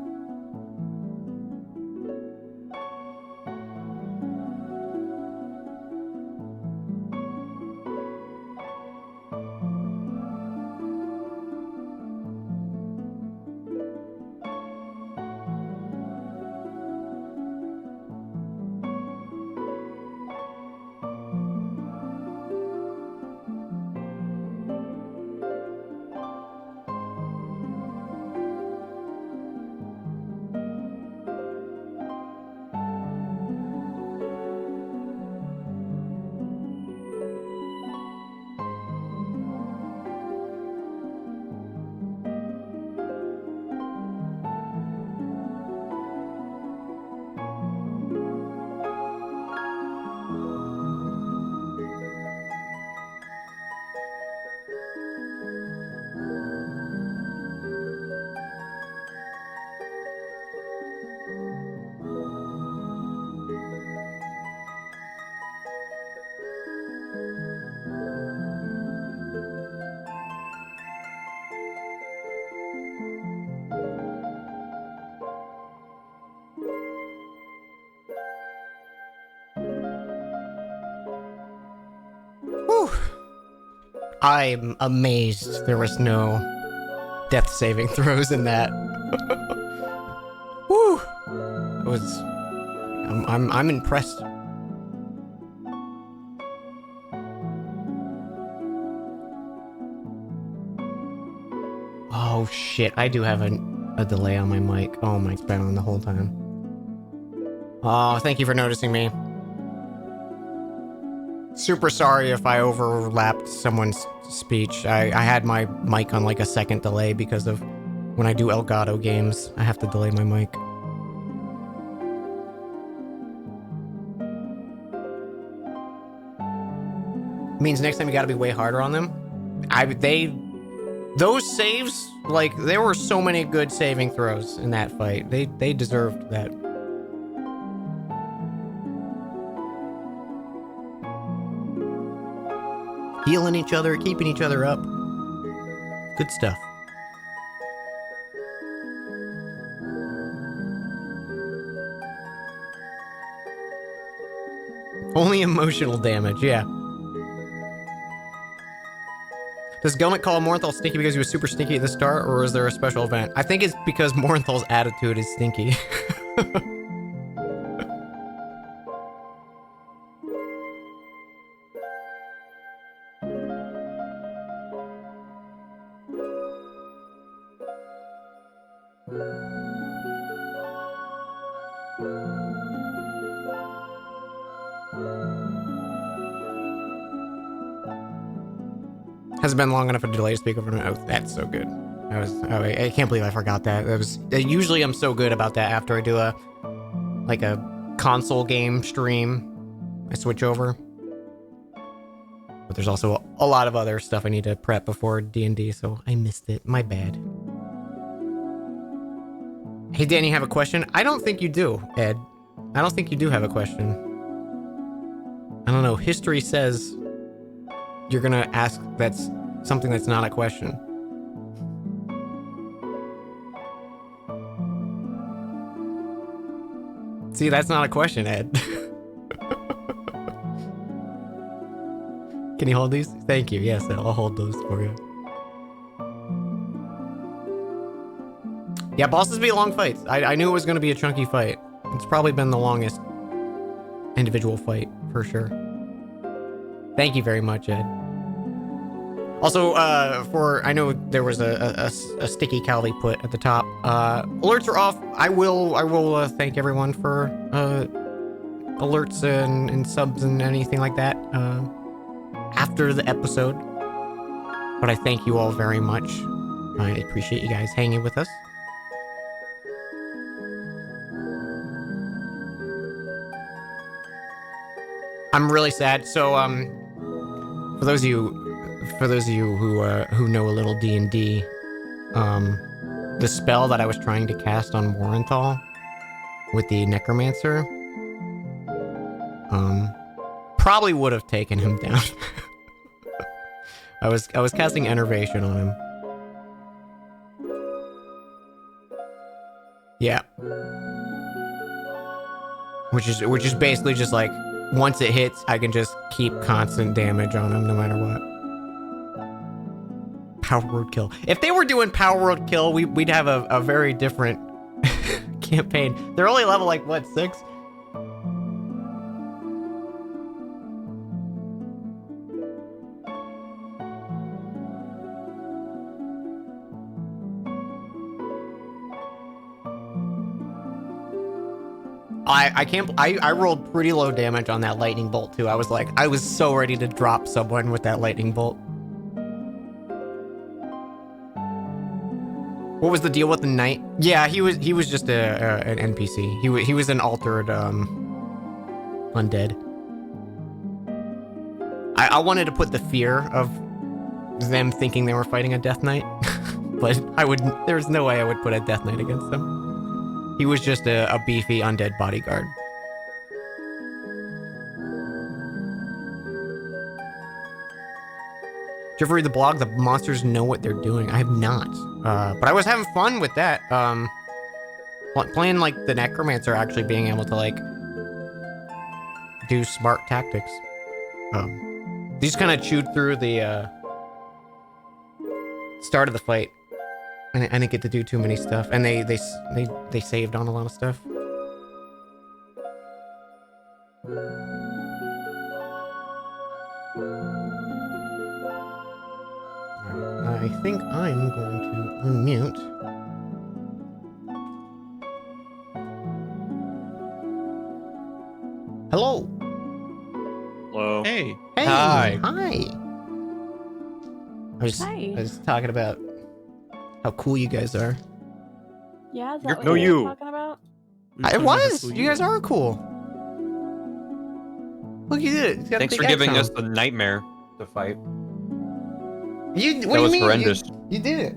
Speaker 1: Whew. I'm amazed there was no death saving throws in that. Whew. It was. I'm impressed. Oh shit! I do have a delay on my mic. Oh my, it's been on the whole time. Oh, thank you for noticing me. Super sorry if I overlapped someone's speech. I had my mic on like a second delay because of when I do Elgato games, I have to delay my mic. Means next time you gotta be way harder on them. Those saves, like, there were so many good saving throws in that fight. They deserved that. Healing each other, keeping each other up. Good stuff. Only emotional damage, yeah. Does Gelnick call Morinthal stinky because he was super stinky at the start, or is there a special event? I think it's because Morinthal's attitude is stinky. Hasn't been long enough a delay to speak over. Oh, that's so good. I can't believe I forgot that. Usually I'm so good about that after I do a console game stream. I switch over. But there's also a lot of other stuff I need to prep before D&D, so I missed it. My bad. Hey, Danny, you have a question? I don't think you do, Ed. I don't think you do have a question. I don't know. History says you're gonna ask that's something that's not a question. See, that's not a question, Ed. Can you hold these? Thank you. Yes, I'll hold those for you. Yeah, bosses be long fights. I knew it was going to be a chunky fight. It's probably been the longest individual fight, for sure. Thank you very much, Ed. Also, I know there was a sticky Calvi put at the top. Alerts are off. I will thank everyone for alerts and subs and anything like that after the episode. But I thank you all very much. I appreciate you guys hanging with us. I'm really sad. So, for those of you who know a little D&D, the spell that I was trying to cast on Warrenthal with the Necromancer, probably would have taken him down. I was casting Enervation on him. Yeah. Which is basically just like, once it hits, I can just keep constant damage on him no matter what. Power Word Kill. If they were doing Power Word Kill, we'd have a very different campaign. They're only level like, what, 6? I rolled pretty low damage on that lightning bolt too. I was so ready to drop someone with that lightning bolt. What was the deal with the knight? Yeah, he was just an NPC. He was an altered undead. I wanted to put the fear of them thinking they were fighting a Death Knight, but there's no way I would put a Death Knight against them. He was just a beefy undead bodyguard. Did you ever read the blog? The monsters know what they're doing. I have not. But I was having fun with that. Playing like the Necromancer, actually being able to like do smart tactics. They just kind of chewed through the start of the fight. I didn't get to do too many stuff, and they saved on a lot of stuff. I think I'm going to unmute. Hello.
Speaker 6: Hello.
Speaker 2: Hey.
Speaker 1: Hey.
Speaker 7: Hi.
Speaker 1: Hi.
Speaker 8: Hi.
Speaker 1: I was talking about how cool you guys are.
Speaker 8: Yeah, is
Speaker 6: You're-
Speaker 8: that
Speaker 6: no,
Speaker 8: what
Speaker 6: you.
Speaker 8: you're talking about?
Speaker 1: It was. You guys are cool. Look, you did it. It's got a
Speaker 4: Thanks
Speaker 1: big
Speaker 4: for giving
Speaker 1: X
Speaker 4: us
Speaker 1: on
Speaker 4: the nightmare to fight.
Speaker 1: it. What
Speaker 4: That
Speaker 1: do
Speaker 4: was
Speaker 1: you mean?
Speaker 4: horrendous.
Speaker 1: You did it.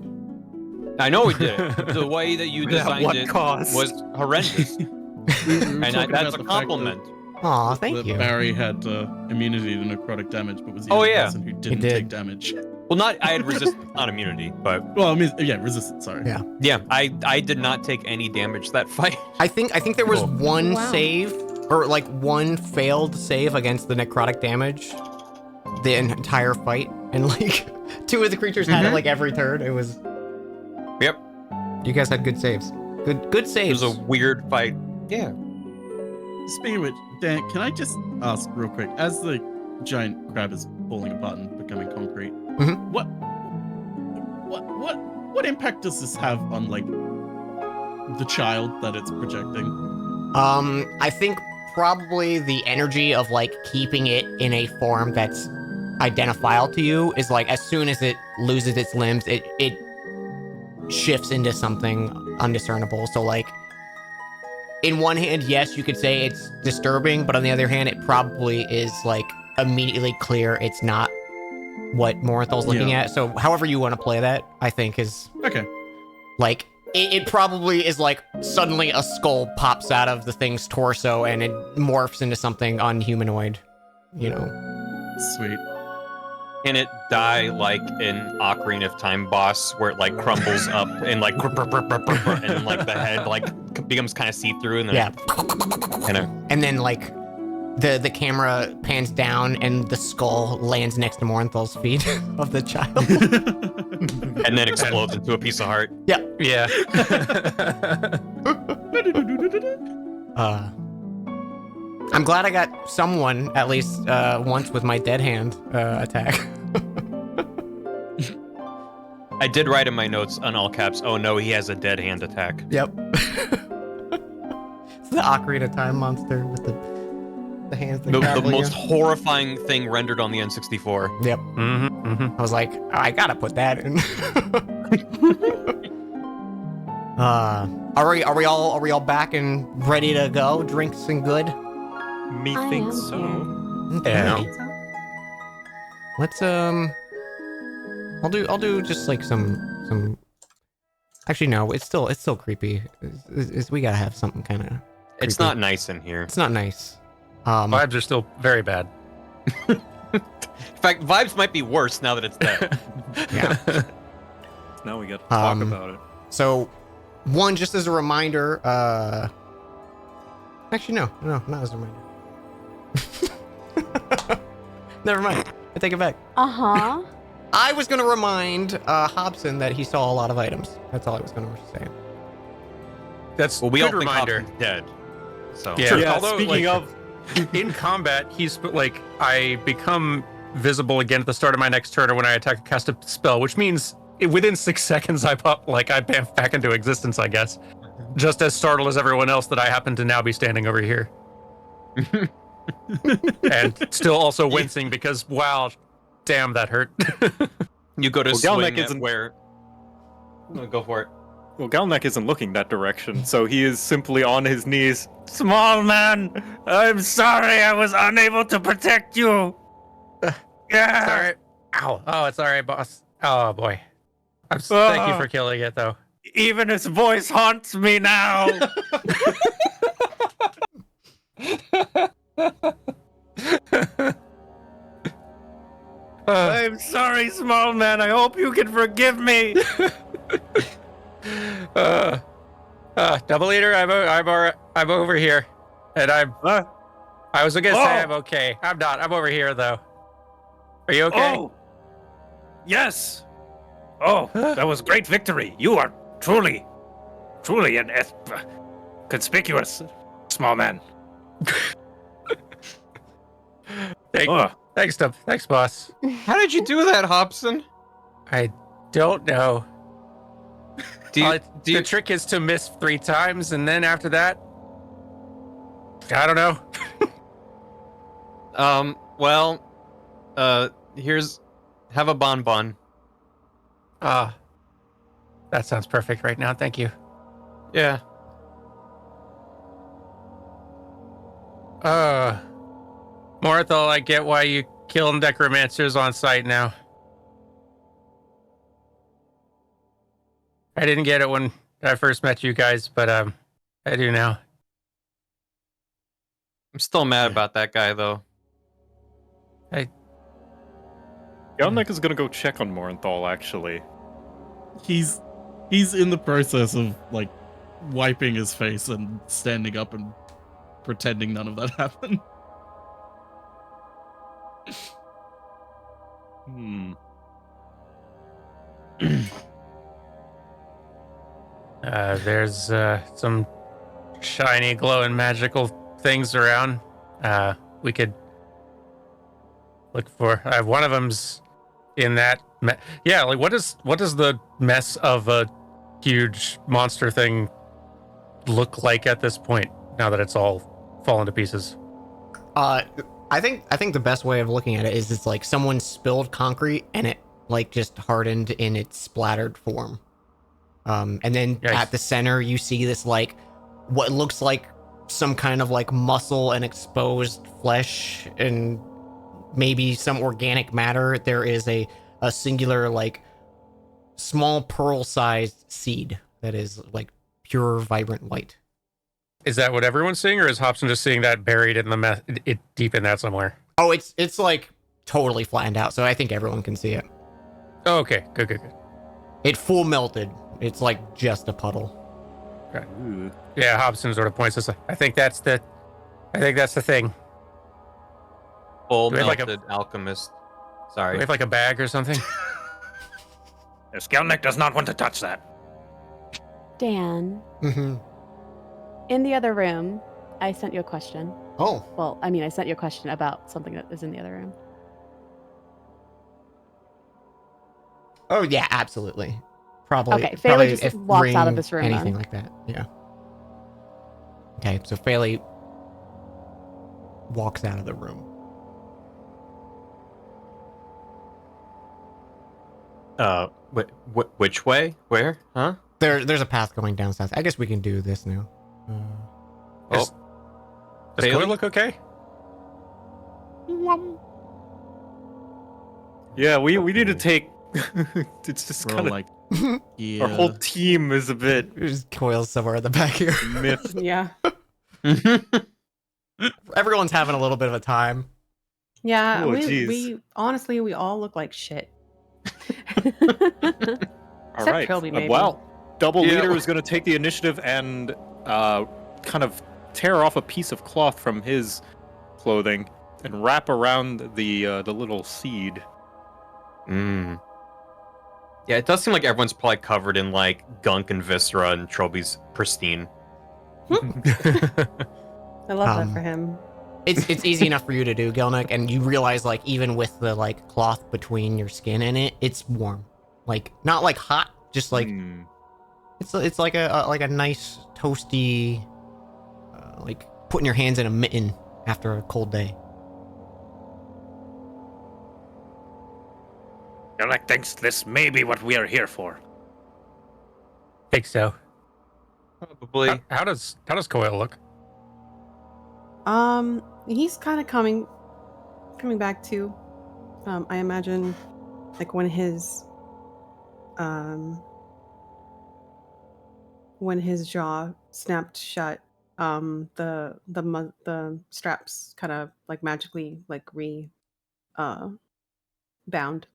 Speaker 4: I know we did it. The way that you
Speaker 6: At
Speaker 4: designed
Speaker 6: what
Speaker 4: it
Speaker 6: cost?
Speaker 4: was horrendous,
Speaker 2: We were
Speaker 4: and
Speaker 2: talking
Speaker 4: that's
Speaker 2: about
Speaker 4: a
Speaker 2: the fact
Speaker 4: compliment.
Speaker 1: Aw, thank
Speaker 2: that
Speaker 1: you.
Speaker 2: Barry had immunity to necrotic damage, but was the
Speaker 4: Oh,
Speaker 2: only
Speaker 4: yeah.
Speaker 2: person who didn't
Speaker 1: did.
Speaker 2: take damage.
Speaker 4: Well, I had resistance, not immunity, but
Speaker 2: Well, I mean, yeah, resistance. Sorry.
Speaker 1: Yeah.
Speaker 4: yeah, I did not take any damage that fight.
Speaker 1: I think there was
Speaker 4: Cool.
Speaker 1: one
Speaker 8: Wow.
Speaker 1: save, or like one failed save against the necrotic damage the entire fight, and like 2 of the creatures had it like every turn. It was.
Speaker 4: Yep.
Speaker 1: You guys had good saves. Good
Speaker 4: It
Speaker 1: saves.
Speaker 4: was a weird fight. Yeah.
Speaker 2: Speaking of which, Dan, can I just ask real quick, as the giant crab is falling apart and becoming concrete,
Speaker 1: Mhm.
Speaker 2: what impact does this have on like the child that it's projecting?
Speaker 1: I think probably the energy of like keeping it in a form that's identifiable to you is like as soon as it loses its limbs, it shifts into something undiscernible. So like, in one hand, yes, you could say it's disturbing, but on the other hand, it probably is like immediately clear it's not what Morenthal's looking
Speaker 2: Yeah.
Speaker 1: at. So however you want to play that, I think is
Speaker 2: Okay.
Speaker 1: like, it probably is like suddenly a skull pops out of the thing's torso and it morphs into something unhumanoid, you know.
Speaker 2: Sweet.
Speaker 4: Can it die like an Ocarina of Time boss where it like crumbles up and like and like the head like becomes kind of see-through and then
Speaker 1: Yeah.
Speaker 4: kind of
Speaker 1: And then like the camera pans down and the skull lands next to Morenthal's feet of the child.
Speaker 4: And then explodes into a piece of heart.
Speaker 1: Yeah.
Speaker 7: Yeah.
Speaker 1: I'm glad I got someone at least once with my dead hand attack.
Speaker 4: I did write in my notes on all caps, oh no, he has a dead hand attack.
Speaker 1: Yep. It's the Ocarina of Time monster with the hands that
Speaker 4: The
Speaker 1: grapple you.
Speaker 4: most horrifying thing rendered on the N64.
Speaker 1: Yep.
Speaker 7: Mm-hmm, mm-hmm.
Speaker 1: I was like, I gotta put that in. Are we all back and ready to go? Drinks and good?
Speaker 6: Me
Speaker 8: I
Speaker 6: think
Speaker 8: am
Speaker 6: so.
Speaker 8: here.
Speaker 7: Yeah.
Speaker 1: Let's I'll do just like some. Actually, no. It's still creepy. We gotta have something kind of.
Speaker 4: It's not nice in here.
Speaker 1: It's not nice.
Speaker 7: Vibes are still very bad.
Speaker 4: In fact, vibes might be worse now that it's dead.
Speaker 1: Yeah.
Speaker 6: Now we got to talk
Speaker 1: Um,
Speaker 6: about it.
Speaker 1: So, one just as a reminder. Actually, no, not as a reminder. Never mind. I take it back.
Speaker 8: Uh-huh.
Speaker 1: I was gonna remind Hobson that he saw a lot of items. That's all I was gonna say.
Speaker 7: That's
Speaker 4: Well, we
Speaker 7: good
Speaker 4: all think
Speaker 7: reminder.
Speaker 4: Hobson's dead. So
Speaker 7: Yeah.
Speaker 6: Yeah,
Speaker 7: although,
Speaker 6: speaking
Speaker 7: like,
Speaker 6: of,
Speaker 7: in combat, he's like, I become visible again at the start of my next turn or when I attack or cast a spell, which means within 6 seconds I pop, like, I bamf back into existence, I guess. Just as startled as everyone else that I happen to now be standing over here. And still also wincing because, wow, damn, that hurt.
Speaker 4: you go to
Speaker 6: Well,
Speaker 4: swing
Speaker 6: Galnek
Speaker 4: at
Speaker 6: isn't-
Speaker 4: where... No, go for it.
Speaker 6: well, Galnek isn't looking that direction, so he is simply on his knees. Small man, I'm sorry I was unable to protect you. Yeah.
Speaker 7: Sorry. Ow. Oh, it's all right, boss. Oh, boy. Thank you for killing it, though.
Speaker 6: Even his voice haunts me now. I'm sorry, small man. I hope you can forgive me.
Speaker 7: Double Eater, I'm over here, and
Speaker 6: Huh?
Speaker 7: I was gonna say
Speaker 6: Oh.
Speaker 7: I'm okay. I'm not. I'm over here though. Are you okay?
Speaker 9: Oh, yes. Oh, that was great victory. You are truly an conspicuous small man.
Speaker 7: Thanks, boss.
Speaker 4: How did you do that, Hobson?
Speaker 7: I don't know.
Speaker 4: Do you,
Speaker 7: The trick is to miss 3 times, and then after that, I don't know.
Speaker 4: Well, have a bonbon.
Speaker 7: Ah, that sounds perfect right now. Thank you.
Speaker 4: Yeah.
Speaker 7: Morthal, I get why you kill necromancers on sight now. I didn't get it when I first met you guys, but I do now.
Speaker 4: I'm still mad about that guy, though.
Speaker 6: Galnek is gonna go check on Morenthal, actually.
Speaker 2: He's in the process of like wiping his face and standing up and pretending none of that happened.
Speaker 7: There's some shiny, glowing, magical things around. We could look for. One of them's in that. Yeah, like what does the mess of a huge monster thing look like at this point? Now that it's all fallen to pieces.
Speaker 1: I think the best way of looking at it is it's like someone spilled concrete and it like just hardened in its splattered form. And then
Speaker 7: Yikes.
Speaker 1: at the center you see this like what looks like some kind of like muscle and exposed flesh and maybe some organic matter. There is a singular like small pearl-sized seed that is like pure vibrant white.
Speaker 7: Is that what everyone's seeing, or is Hobson just seeing that buried in the it deep in that somewhere?
Speaker 1: Oh, it's like totally flattened out, so I think everyone can see it.
Speaker 7: Oh, okay, good.
Speaker 1: It full melted. It's like just a puddle.
Speaker 6: Ooh.
Speaker 7: Yeah, Hobson sort of points us. I think that's the thing.
Speaker 4: Full
Speaker 7: Do we have, like, a-
Speaker 4: melted alchemist.
Speaker 7: Do
Speaker 4: Sorry.
Speaker 7: we have like a bag or something?
Speaker 9: Skelnick does not want to touch that.
Speaker 8: Dan,
Speaker 1: Mm-hmm.
Speaker 8: in the other room, I sent you a question.
Speaker 1: Oh,
Speaker 8: Well, I mean, I sent you a question about something that is in the other room.
Speaker 1: oh yeah, absolutely. Probably.
Speaker 8: Okay, Phelan
Speaker 1: probably
Speaker 8: just
Speaker 1: if
Speaker 8: walks out of
Speaker 1: ring,
Speaker 8: this room
Speaker 1: Anything
Speaker 8: then.
Speaker 1: like that. Yeah. Okay, so Phelan walks out of the room.
Speaker 4: Which way? Where? Huh?
Speaker 1: There's a path going down south. I guess we can do this now.
Speaker 7: Does
Speaker 4: Bailey?
Speaker 7: Coil look okay?
Speaker 6: Yeah, we need to take. It's just
Speaker 2: We're all
Speaker 6: kind of
Speaker 2: like, yeah.
Speaker 6: our whole team is a bit
Speaker 1: There's coils somewhere in the back here.
Speaker 6: miffed.
Speaker 3: Yeah.
Speaker 1: Everyone's having a little bit of a time.
Speaker 3: Yeah.
Speaker 6: Oh,
Speaker 3: we
Speaker 6: jeez.
Speaker 3: honestly we all look like shit.
Speaker 6: All
Speaker 3: Except
Speaker 6: right.
Speaker 3: Trilby, maybe.
Speaker 6: Well, Double
Speaker 4: Yeah.
Speaker 6: Leader is going to take the initiative and kind of tear off a piece of cloth from his clothing and wrap around the little seed.
Speaker 4: Mm. Yeah, it does seem like everyone's probably covered in like gunk and viscera, and Trilby's pristine.
Speaker 3: I love that
Speaker 1: Um,
Speaker 3: for him.
Speaker 1: It's easy enough for you to do, Gelnick, and you realize like even with the like cloth between your skin and it, it's warm. Like not like hot, just like
Speaker 6: Hmm.
Speaker 1: it's like a nice toasty, like putting your hands in a mitten after a cold day.
Speaker 9: Skelnick thinks this may be what we are here for.
Speaker 7: Think so.
Speaker 4: Probably.
Speaker 7: How does Coil look?
Speaker 3: He's kind of coming back too. I imagine, like when his jaw snapped shut, the straps kind of like magically like bound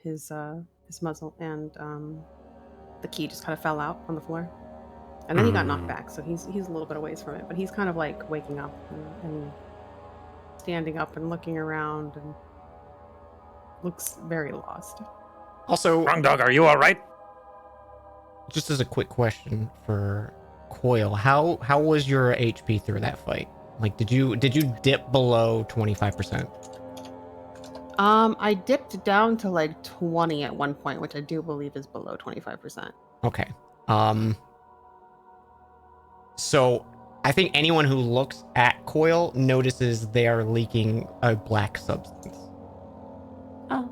Speaker 3: his muzzle, and the key just kind of fell out on the floor. And then he got knocked back, so he's a little bit away from it, but he's kind of like waking up and standing up and looking around and looks very lost.
Speaker 1: Also,
Speaker 9: Wrong dog, are you all right?
Speaker 1: just as a quick question for Coil, how was your HP through that fight? Like, did you dip below 25%?
Speaker 3: I dipped down to like 20 at one point, which I do believe is below 25%.
Speaker 1: Okay. So I think anyone who looks at Coil notices they are leaking a black substance.
Speaker 8: Oh,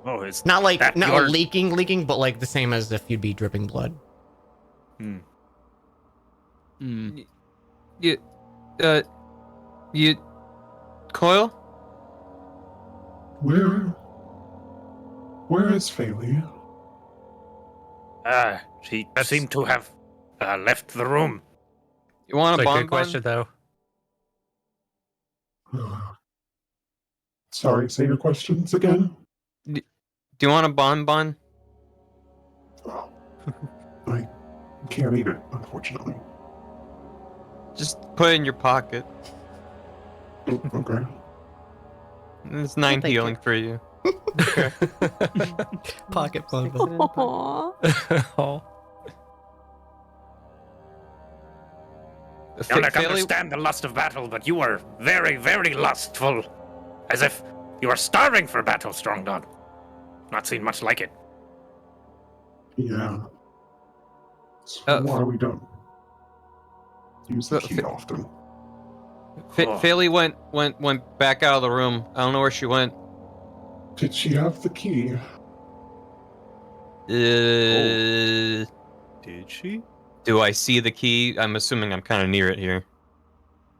Speaker 9: Oh, is
Speaker 1: Not like
Speaker 9: that
Speaker 1: not
Speaker 9: your-
Speaker 1: leaking, but like the same as if you'd be dripping blood.
Speaker 2: Mm.
Speaker 4: You, Coil?
Speaker 5: Where is Phelan?
Speaker 9: She seemed to have left the room.
Speaker 4: You want
Speaker 7: It's
Speaker 4: a
Speaker 7: a good
Speaker 4: bonbon?
Speaker 7: question though.
Speaker 5: Sorry, say your questions again.
Speaker 4: Do you want a bonbon?
Speaker 5: Oh, I can't eat it, unfortunately.
Speaker 4: Just put it in your pocket.
Speaker 5: Oh, okay.
Speaker 4: It's 9
Speaker 3: thank
Speaker 4: healing for you.
Speaker 1: Pocket
Speaker 3: Sticks it
Speaker 1: bonbon.
Speaker 3: in the pocket.
Speaker 6: Oh.
Speaker 9: Skelnick
Speaker 4: Fairly-
Speaker 9: understand the lust of battle, but you are very, very lustful. As if you are starving for battle, Strong Dog. Not seen much like it.
Speaker 5: Yeah. So
Speaker 4: Uh,
Speaker 5: why we don't use the
Speaker 4: uh,
Speaker 5: key
Speaker 4: Fe-
Speaker 5: often.
Speaker 4: Fairly went back out of the room. I don't know where she went.
Speaker 5: Did she have the key?
Speaker 6: Did she?
Speaker 4: Do I see the key? I'm assuming I'm kind of near it here.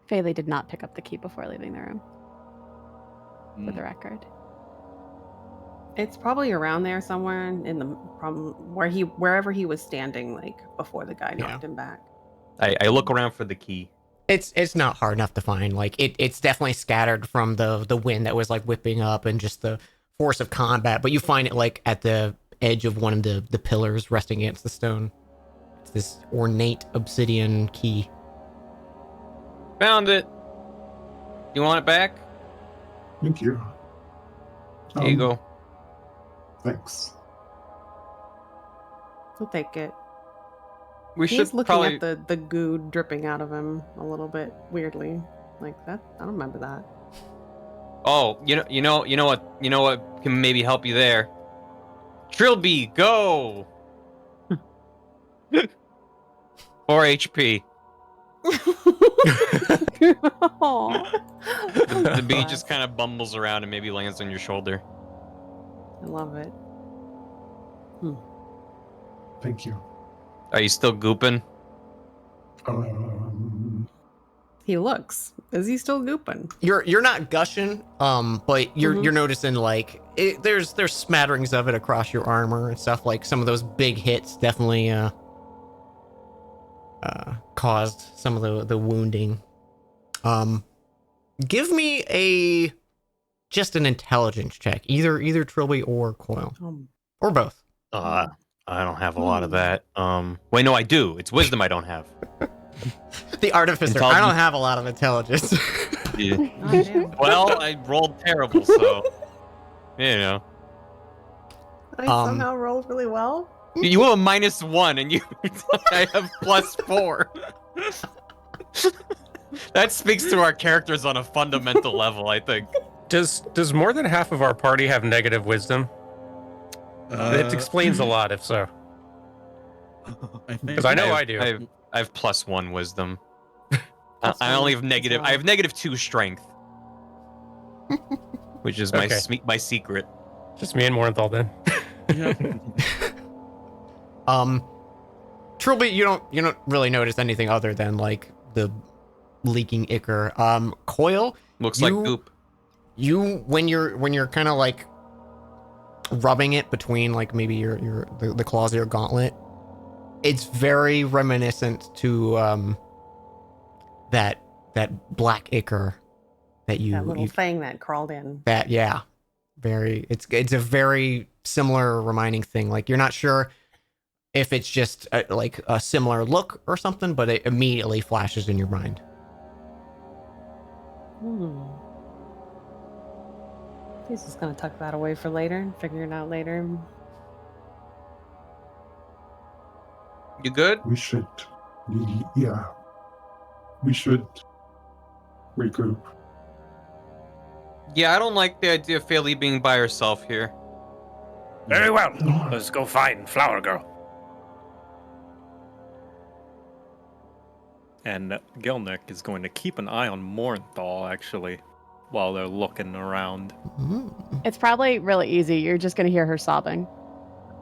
Speaker 8: Phelan did not pick up the key before leaving the room, for
Speaker 2: Mm.
Speaker 8: the record.
Speaker 3: It's probably around there somewhere in the wherever he was standing, like before the guy
Speaker 1: Yeah.
Speaker 3: knocked him back.
Speaker 4: I look around for the key.
Speaker 1: It's not hard enough to find. Like it's definitely scattered from the wind that was like whipping up and just the force of combat, but you find it like at the edge of one of the pillars resting against the stone. It's this ornate obsidian key.
Speaker 4: Found it. You want it back?
Speaker 5: Thank you.
Speaker 4: Here you go.
Speaker 5: Thanks.
Speaker 3: He'll take it.
Speaker 4: We
Speaker 3: He's
Speaker 4: should
Speaker 3: looking
Speaker 4: probably.
Speaker 3: at the goo dripping out of him a little bit weirdly. Like that, I don't remember that.
Speaker 4: Oh, you know what can maybe help you there. Trilby, go. 4 HP. The bee just kind of bumbles around and maybe lands on your shoulder.
Speaker 3: I love it.
Speaker 5: Thank you.
Speaker 4: Are you still gooping?
Speaker 3: He looks. Is he still gooping?
Speaker 1: You're not gushing, but you're noticing like there's smatterings of it across your armor and stuff. Like some of those big hits definitely caused some of the wounding. Give me just an intelligence check, either Trilby or Coil, or both.
Speaker 7: I don't have a lot of that.
Speaker 4: Wait, no, I do. It's wisdom I don't have.
Speaker 1: The artificer. I don't have a lot of intelligence.
Speaker 4: Yeah.
Speaker 3: Oh, damn.
Speaker 4: Well, I rolled terrible, so you know.
Speaker 3: I somehow rolled really well.
Speaker 4: You have a -1, and you I have +4. That speaks to our characters on a fundamental level, I think.
Speaker 7: Does more than half of our party have negative wisdom? It explains a lot, if so. Because I know I do.
Speaker 4: I have +1 wisdom. I only have negative. I have -2 strength, which is my
Speaker 7: Okay.
Speaker 4: my secret.
Speaker 7: Just me and Morenthal then.
Speaker 1: Trilby, you don't really notice anything other than like the leaking ichor. Coil
Speaker 4: Looks like goop.
Speaker 1: You when you're kind of like rubbing it between like maybe the claws of your gauntlet, it's very reminiscent to that black ichor that
Speaker 3: That little thing that crawled in.
Speaker 1: it's a very similar reminding thing. Like you're not sure if it's just like a similar look or something, but it immediately flashes in your mind.
Speaker 3: He's just gonna tuck that away for later and figure it out later.
Speaker 4: You good?
Speaker 5: We should. Yeah. We should regroup.
Speaker 4: Yeah, I don't like the idea of Faylee being by herself here.
Speaker 9: Very well. Let's go find Flower Girl.
Speaker 6: And Gilnick is going to keep an eye on Morenthal, actually, while they're looking around.
Speaker 8: It's probably really easy. You're just gonna hear her sobbing.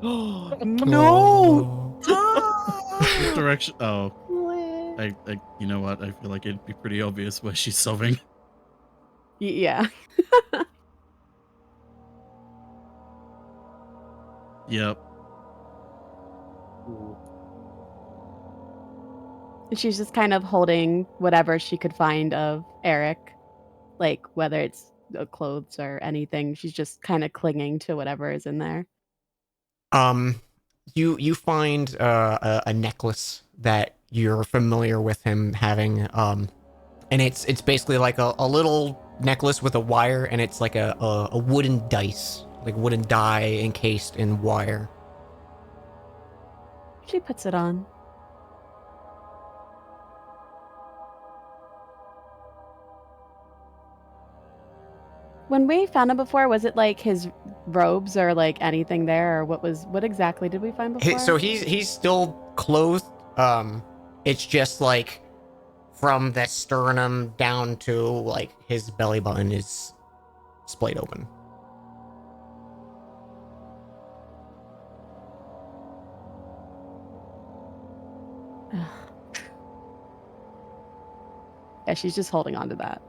Speaker 1: No!
Speaker 2: What direction? Oh, I. You know what? I feel like it'd be pretty obvious where she's sobbing.
Speaker 8: Yeah.
Speaker 2: Yep.
Speaker 8: She's just kind of holding whatever she could find of Eric, like whether it's clothes or anything. She's just kind of clinging to whatever is in there.
Speaker 1: You find a necklace that you're familiar with him having, and it's basically like a little necklace with a wire, and it's like a wooden dice, like wooden die encased in wire.
Speaker 8: She puts it on. When we found him before, was it like his robes or like anything there, or what exactly did we find before?
Speaker 1: So he's still clothed. It's just like from the sternum down to like his belly button is splayed open.
Speaker 8: Yeah, she's just holding on to that.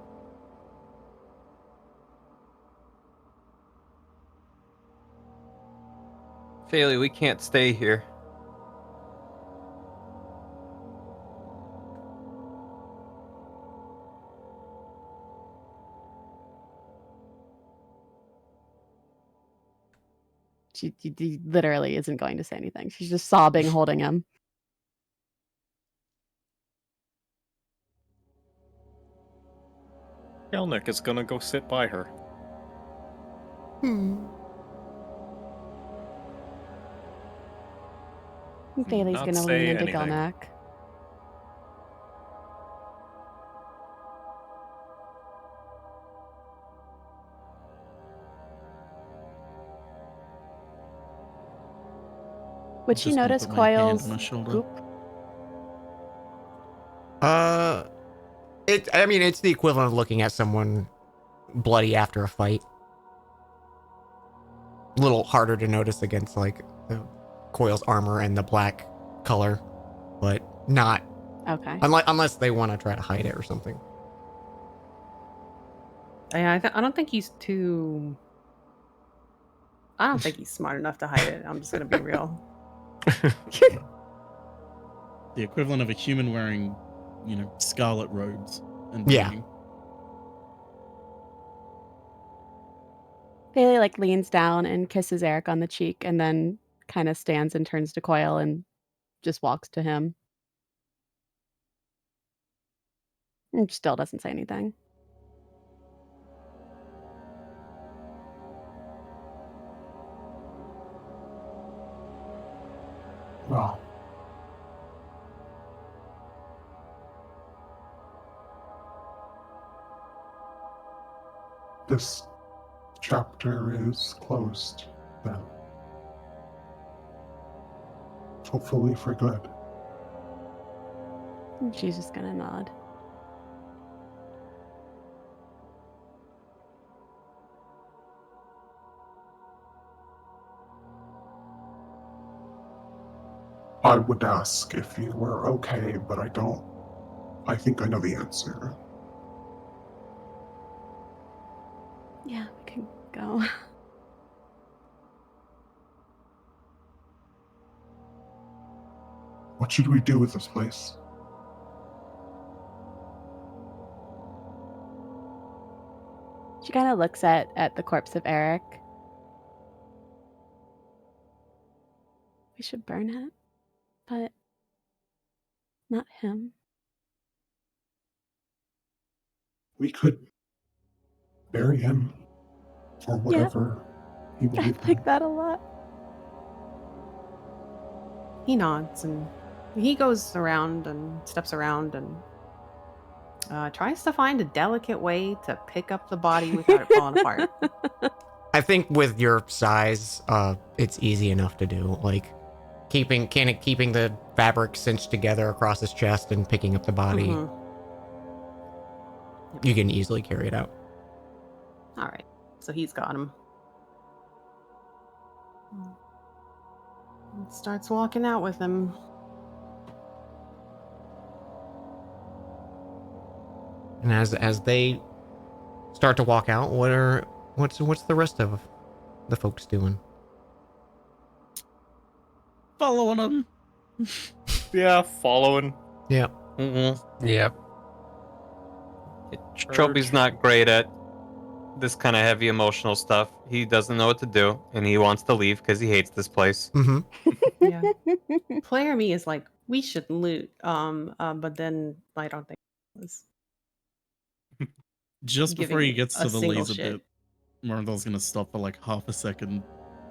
Speaker 4: Faylee, we can't stay here.
Speaker 8: She literally isn't going to say anything. She's just sobbing, holding him.
Speaker 6: Kelnick is gonna go sit by her.
Speaker 8: Bailey's
Speaker 6: Not
Speaker 8: gonna
Speaker 6: say
Speaker 8: lean into
Speaker 6: anything.
Speaker 8: Gelnack. Would she
Speaker 2: Just gonna
Speaker 8: notice
Speaker 2: put my hand
Speaker 8: Coil's
Speaker 2: on her shoulder.
Speaker 8: goop?
Speaker 1: I mean, it's the equivalent of looking at someone bloody after a fight. A little harder to notice against like the Coil's armor and the black color, but not
Speaker 8: Okay.
Speaker 1: unless they want to try to hide it or something.
Speaker 3: Yeah, I don't think he's too. I don't think he's smart enough to hide it. I'm just gonna be real.
Speaker 2: The equivalent of a human wearing, scarlet robes and
Speaker 1: Yeah.
Speaker 2: bleeding.
Speaker 8: Bailey like leans down and kisses Eric on the cheek, and then kind of stands and turns to Coil and just walks to him. And still doesn't say anything.
Speaker 5: Well, this chapter is closed then. Hopefully for good.
Speaker 8: And she's just gonna nod.
Speaker 5: I would ask if you were okay, but I don't. I think I know the answer.
Speaker 8: Yeah, we can go.
Speaker 5: What should we do with this place?
Speaker 8: She kind of looks at the corpse of Eric. We should burn it, but not him.
Speaker 5: We could bury him or whatever he
Speaker 8: I
Speaker 5: believed
Speaker 8: like
Speaker 5: in.
Speaker 8: that a lot.
Speaker 3: He nods and he goes around and steps around and tries to find a delicate way to pick up the body without it falling apart.
Speaker 1: I think with your size, it's easy enough to do. Like keeping the fabric cinched together across his chest and picking up the body.
Speaker 3: Mhm.
Speaker 1: You can easily carry it out.
Speaker 3: All right, so he's got him. And starts walking out with him.
Speaker 1: And as they start to walk out, what's the rest of the folks doing?
Speaker 2: Following him.
Speaker 6: Yeah, following.
Speaker 1: Yeah.
Speaker 7: Yep.
Speaker 4: Tropy's not great at this kind of heavy emotional stuff. He doesn't know what to do, and he wants to leave because he hates this place.
Speaker 1: Mm-hmm.
Speaker 3: Yeah. Player me is like, we should loot. But then I don't think it was.
Speaker 2: Just
Speaker 3: Giving
Speaker 2: before he
Speaker 3: it
Speaker 2: gets
Speaker 3: a
Speaker 2: to the
Speaker 3: single
Speaker 2: laser
Speaker 3: shit.
Speaker 2: bit, Marvel's gonna stop for like half a second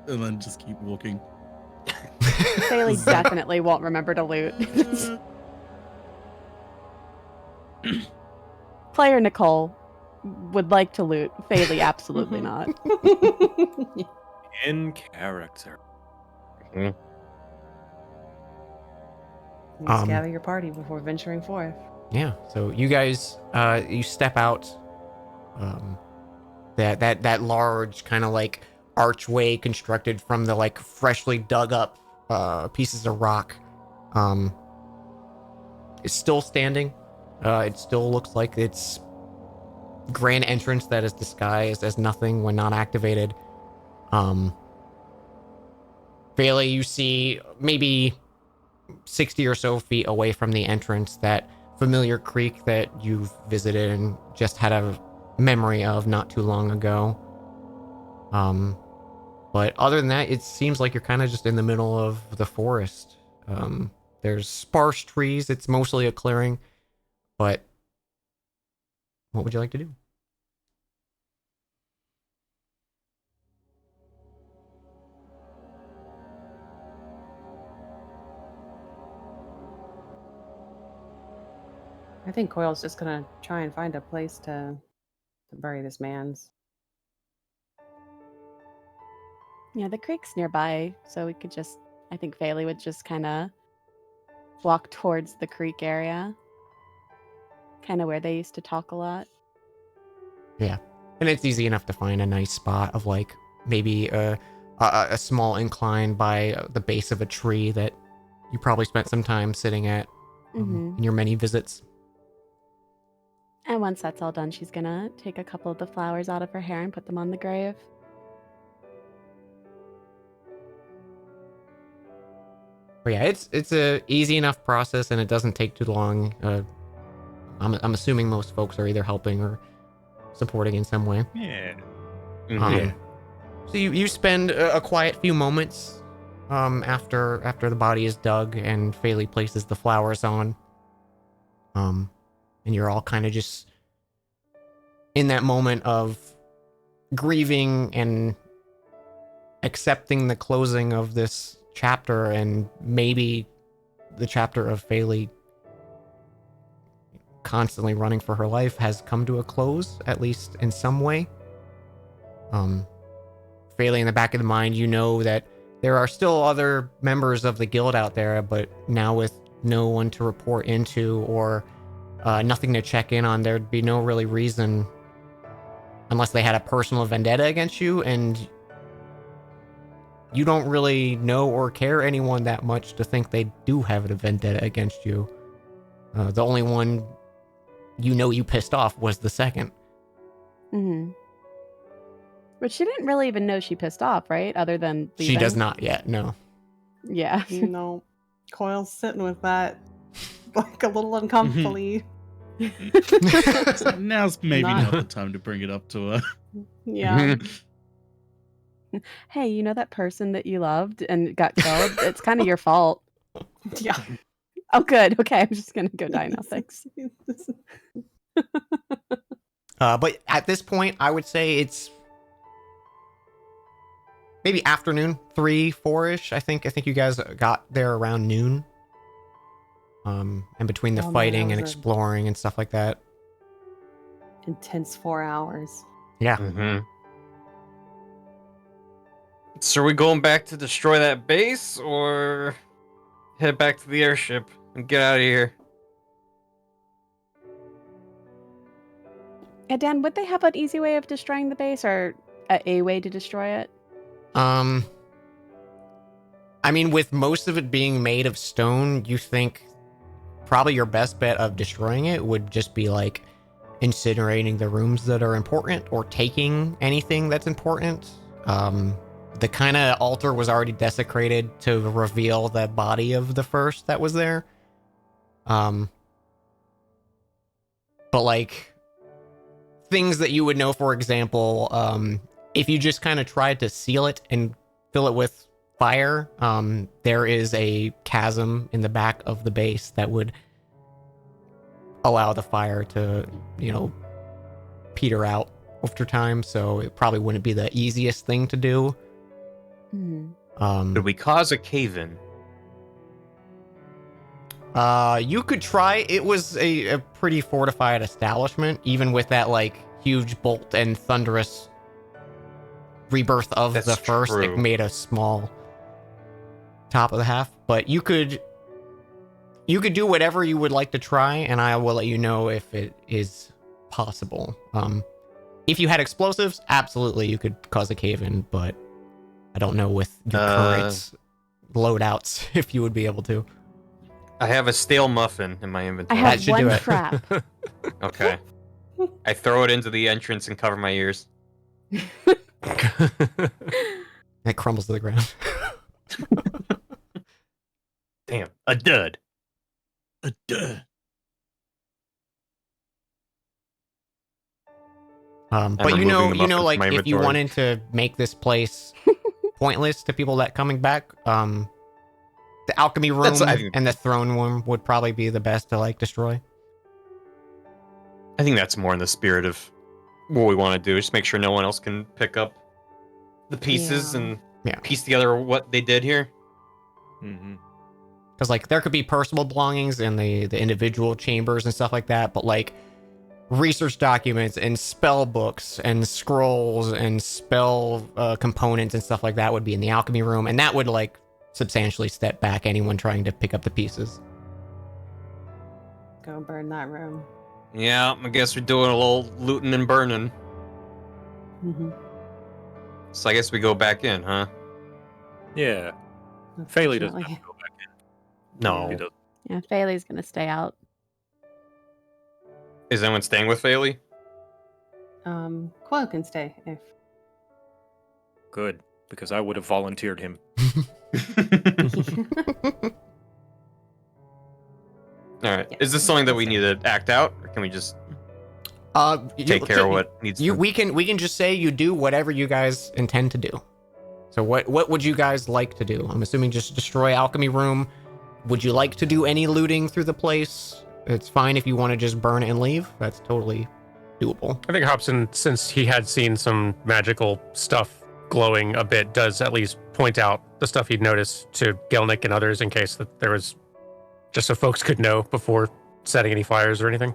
Speaker 2: and then just keep walking.
Speaker 8: Bailey definitely won't remember to loot. Player Nicole would like to loot. Fayley, absolutely not.
Speaker 6: In character.
Speaker 3: Let's gather your party before venturing forth.
Speaker 1: Yeah. So you guys, you step out. That large kind of like archway constructed from the like freshly dug up pieces of rock, is still standing. It still looks like its grand entrance that is disguised as nothing when not activated. Bailey, you see maybe 60 or so feet away from the entrance that familiar creek that you've visited and just had a memory of not too long ago. But other than that, it seems like you're kind of just in the middle of the forest. There's sparse trees. It's mostly a clearing. But what would you like to do?
Speaker 3: I think Coil's just gonna try and find a place to bury this man's.
Speaker 8: Yeah, the creek's nearby, so we could just. I think Faye would just kind of walk towards the creek area, kind of where they used to talk a lot.
Speaker 1: Yeah, and it's easy enough to find a nice spot of like maybe a small incline by the base of a tree that you probably spent some time sitting at in your many visits.
Speaker 8: And once that's all done, she's gonna take a couple of the flowers out of her hair and put them on the grave.
Speaker 1: But yeah, it's a easy enough process, and it doesn't take too long. I'm assuming most folks are either helping or supporting in some way.
Speaker 2: Yeah.
Speaker 7: Yeah.
Speaker 1: So you spend a quiet few moments after the body is dug and Faye places the flowers on. And you're all kind of just in that moment of grieving and accepting the closing of this chapter, and maybe the chapter of Faye constantly running for her life has come to a close, at least in some way. Faye, in the back of the mind, you know that there are still other members of the guild out there, but now with no one to report into or nothing to check in on, there'd be no really reason, unless they had a personal vendetta against you, and you don't really know or care anyone that much to think they do have a vendetta against you. The only one you pissed off was the second.
Speaker 8: Mm-hmm. But she didn't really even know she pissed off, right? Other than
Speaker 1: She
Speaker 8: leaving.
Speaker 1: does not yet, no.
Speaker 8: Yeah.
Speaker 3: No, Coil's sitting with that like a little uncomfortably.
Speaker 2: So now's maybe not the time to bring it up to her.
Speaker 3: Yeah.
Speaker 8: Hey, you know that person that you loved and got killed? It's kind of your fault.
Speaker 3: Yeah.
Speaker 8: Oh, good. Okay, I'm just gonna go die now. Thanks.
Speaker 1: But at this point, I would say it's maybe afternoon, 3, 4-ish. I think you guys got there around noon. And between the
Speaker 3: Oh, man,
Speaker 1: fighting
Speaker 3: that
Speaker 1: and
Speaker 3: was a-
Speaker 1: exploring and stuff like that.
Speaker 3: Intense 4 hours.
Speaker 1: Yeah.
Speaker 4: Mm-hmm. So are we going back to destroy that base, or head back to the airship and get out of here?
Speaker 8: Yeah, Dan, would they have an easy way of destroying the base, or a way to destroy it?
Speaker 1: I mean, with most of it being made of stone, you think probably your best bet of destroying it would just be like incinerating the rooms that are important or taking anything that's important. The kind of altar was already desecrated to reveal the body of the first that was there. But like things that you would know, for example, if you just kind of tried to seal it and fill it with fire, there is a chasm in the back of the base that would allow the fire to, peter out over time. So it probably wouldn't be the easiest thing to do.
Speaker 4: Could we cause a cave-in?
Speaker 1: You could try. It was a pretty fortified establishment, even with that like huge bolt and thunderous rebirth of
Speaker 4: That's
Speaker 1: the first. It
Speaker 4: true.
Speaker 1: made a small top of the half, but you could do whatever you would like to try, and I will let you know if it is possible. If you had explosives, absolutely you could cause a cave-in, but I don't know with your current loadouts if you would be able to.
Speaker 4: I have a stale muffin in my
Speaker 8: I
Speaker 4: inventory.
Speaker 8: have
Speaker 1: should do
Speaker 8: one
Speaker 1: it.
Speaker 8: trap.
Speaker 4: Okay. I throw it into the entrance and cover my ears.
Speaker 1: It crumbles to the ground.
Speaker 4: Damn, a dud.
Speaker 1: But
Speaker 4: removing the muffin from
Speaker 1: like
Speaker 4: my
Speaker 1: if you
Speaker 4: inventory.
Speaker 1: wanted to make this place pointless to people that coming back, the alchemy room
Speaker 4: That's- I think-
Speaker 1: and the throne room would probably be the best to like destroy.
Speaker 4: I think that's more in the spirit of what we want to do. Just make sure no one else can pick up the pieces
Speaker 3: Yeah.
Speaker 4: and
Speaker 1: Yeah.
Speaker 4: piece together what they did here.
Speaker 6: Mm-hmm.
Speaker 1: Because like there could be personal belongings in the individual chambers and stuff like that, but like research documents and spell books and scrolls and spell components and stuff like that would be in the alchemy room, and that would like substantially step back anyone trying to pick up the pieces.
Speaker 8: Go burn that room.
Speaker 4: Yeah, I guess we're doing a little looting and burning.
Speaker 8: Mm-hmm.
Speaker 4: So I guess we go back in, huh?
Speaker 6: Yeah. Faley doesn't have to
Speaker 8: Unfortunately.
Speaker 6: go back in.
Speaker 4: No.
Speaker 6: He does.
Speaker 10: Yeah, Faley's gonna stay out.
Speaker 4: Is anyone staying with Faley?
Speaker 8: Coil can stay if.
Speaker 6: Good, because I would have volunteered him.
Speaker 4: All right.
Speaker 8: Yeah.
Speaker 4: Is this something that we need to act out, or can we just
Speaker 1: You-
Speaker 4: take care of what needs to?
Speaker 1: we can just say you do whatever you guys intend to do. So what would you guys like to do? I'm assuming just destroy alchemy room. Would you like to do any looting through the place? It's fine if you want to just burn and leave. That's totally doable.
Speaker 7: I think Hobson, since he had seen some magical stuff glowing a bit, does at least point out the stuff he'd noticed to Gelnick and others in case that there was, just so folks could know before setting any fires or anything.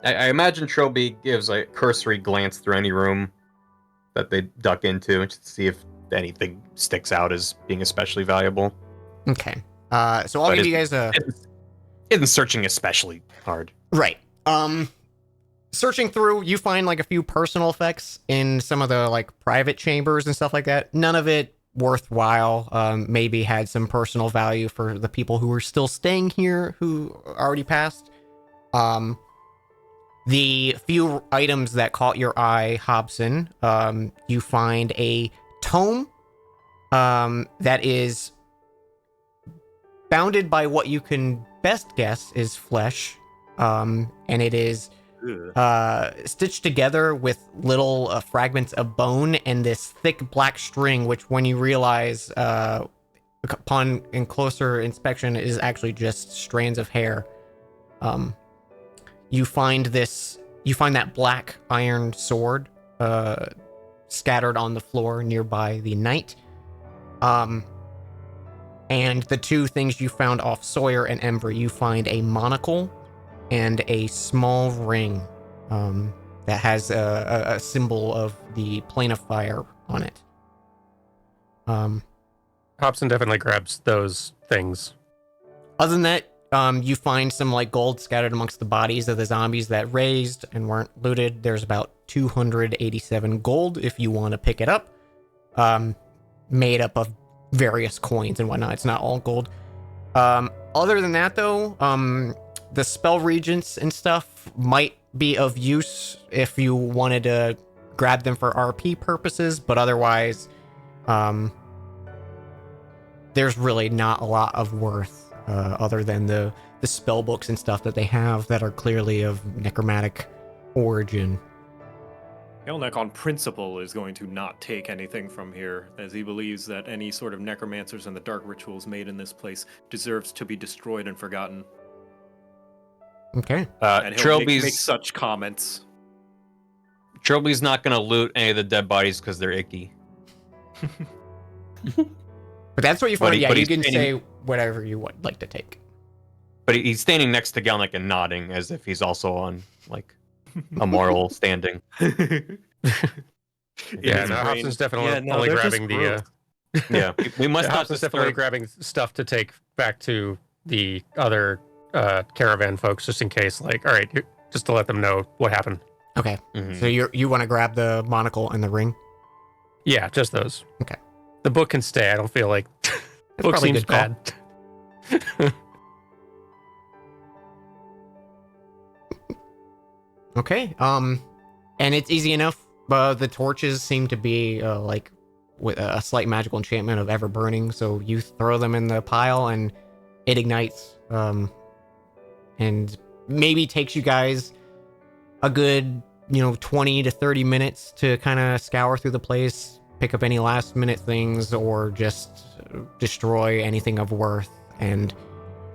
Speaker 4: I imagine Trilby gives a cursory glance through any room that they duck into to see if anything sticks out as being especially valuable.
Speaker 1: Okay. So I'll
Speaker 4: But
Speaker 1: give you guys a
Speaker 4: Isn't searching especially hard?
Speaker 1: right. Searching through, you find like a few personal effects in some of the like private chambers and stuff like that. None of it worthwhile. Maybe had some personal value for the people who were still staying here who already passed. The few items that caught your eye, Hobson, you find a tome that is bounded by what you can best guess is flesh, and it is stitched together with little fragments of bone and this thick black string, which when you realize upon in closer inspection is actually just strands of hair. You find that black iron sword scattered on the floor nearby the knight. And the two things you found off Sawyer and Ember, you find a monocle and a small ring that has a symbol of the plane of fire on it.
Speaker 7: Hobson definitely grabs those things.
Speaker 1: Other than that, you find some like gold scattered amongst the bodies of the zombies that raised and weren't looted. There's about 287 gold if you want to pick it up. Made up of various coins and whatnot. It's not all gold. Other than that, though, the spell regents and stuff might be of use if you wanted to grab them for RP purposes, but otherwise, there's really not a lot of worth other than the spell books and stuff that they have that are clearly of necromantic origin.
Speaker 6: Gelnick, on principle, is going to not take anything from here, as he believes that any sort of necromancers and the dark rituals made in this place deserves to be destroyed and forgotten.
Speaker 1: Okay.
Speaker 6: And he'll make
Speaker 4: Trilby's
Speaker 6: such comments.
Speaker 4: Trilby's not gonna loot any of the dead bodies because they're icky.
Speaker 1: But that's what you
Speaker 4: But
Speaker 1: find.
Speaker 4: he-
Speaker 1: Yeah,
Speaker 4: but
Speaker 1: you
Speaker 4: he's
Speaker 1: can
Speaker 4: standing-
Speaker 1: say whatever you would like to take.
Speaker 4: But he's standing next to Gelnick and nodding as if he's also on like a moral standing.
Speaker 7: Yeah,
Speaker 6: his
Speaker 7: no,
Speaker 6: brain.
Speaker 7: Hobson's definitely
Speaker 6: Yeah, no,
Speaker 7: only
Speaker 6: they're just
Speaker 7: grabbing the.
Speaker 4: Yeah, we must not
Speaker 7: Hobson's definitely
Speaker 4: disturb.
Speaker 7: grabbing stuff to take back to the other caravan folks, just in case. Like, all right, just to let them know what happened.
Speaker 1: Okay.
Speaker 4: Mhm.
Speaker 1: So you want to grab the monocle and the ring?
Speaker 7: Yeah, just those.
Speaker 1: Okay.
Speaker 7: The book can stay. I don't feel like
Speaker 1: That's
Speaker 7: book
Speaker 1: probably a
Speaker 7: seems
Speaker 1: good call.
Speaker 7: bad.
Speaker 1: Okay. And it's easy enough. The torches seem to be like with a slight magical enchantment of ever burning. So you throw them in the pile and it ignites. And maybe takes you guys a good 20 to 30 minutes to kind of scour through the place, pick up any last minute things, or just destroy anything of worth. And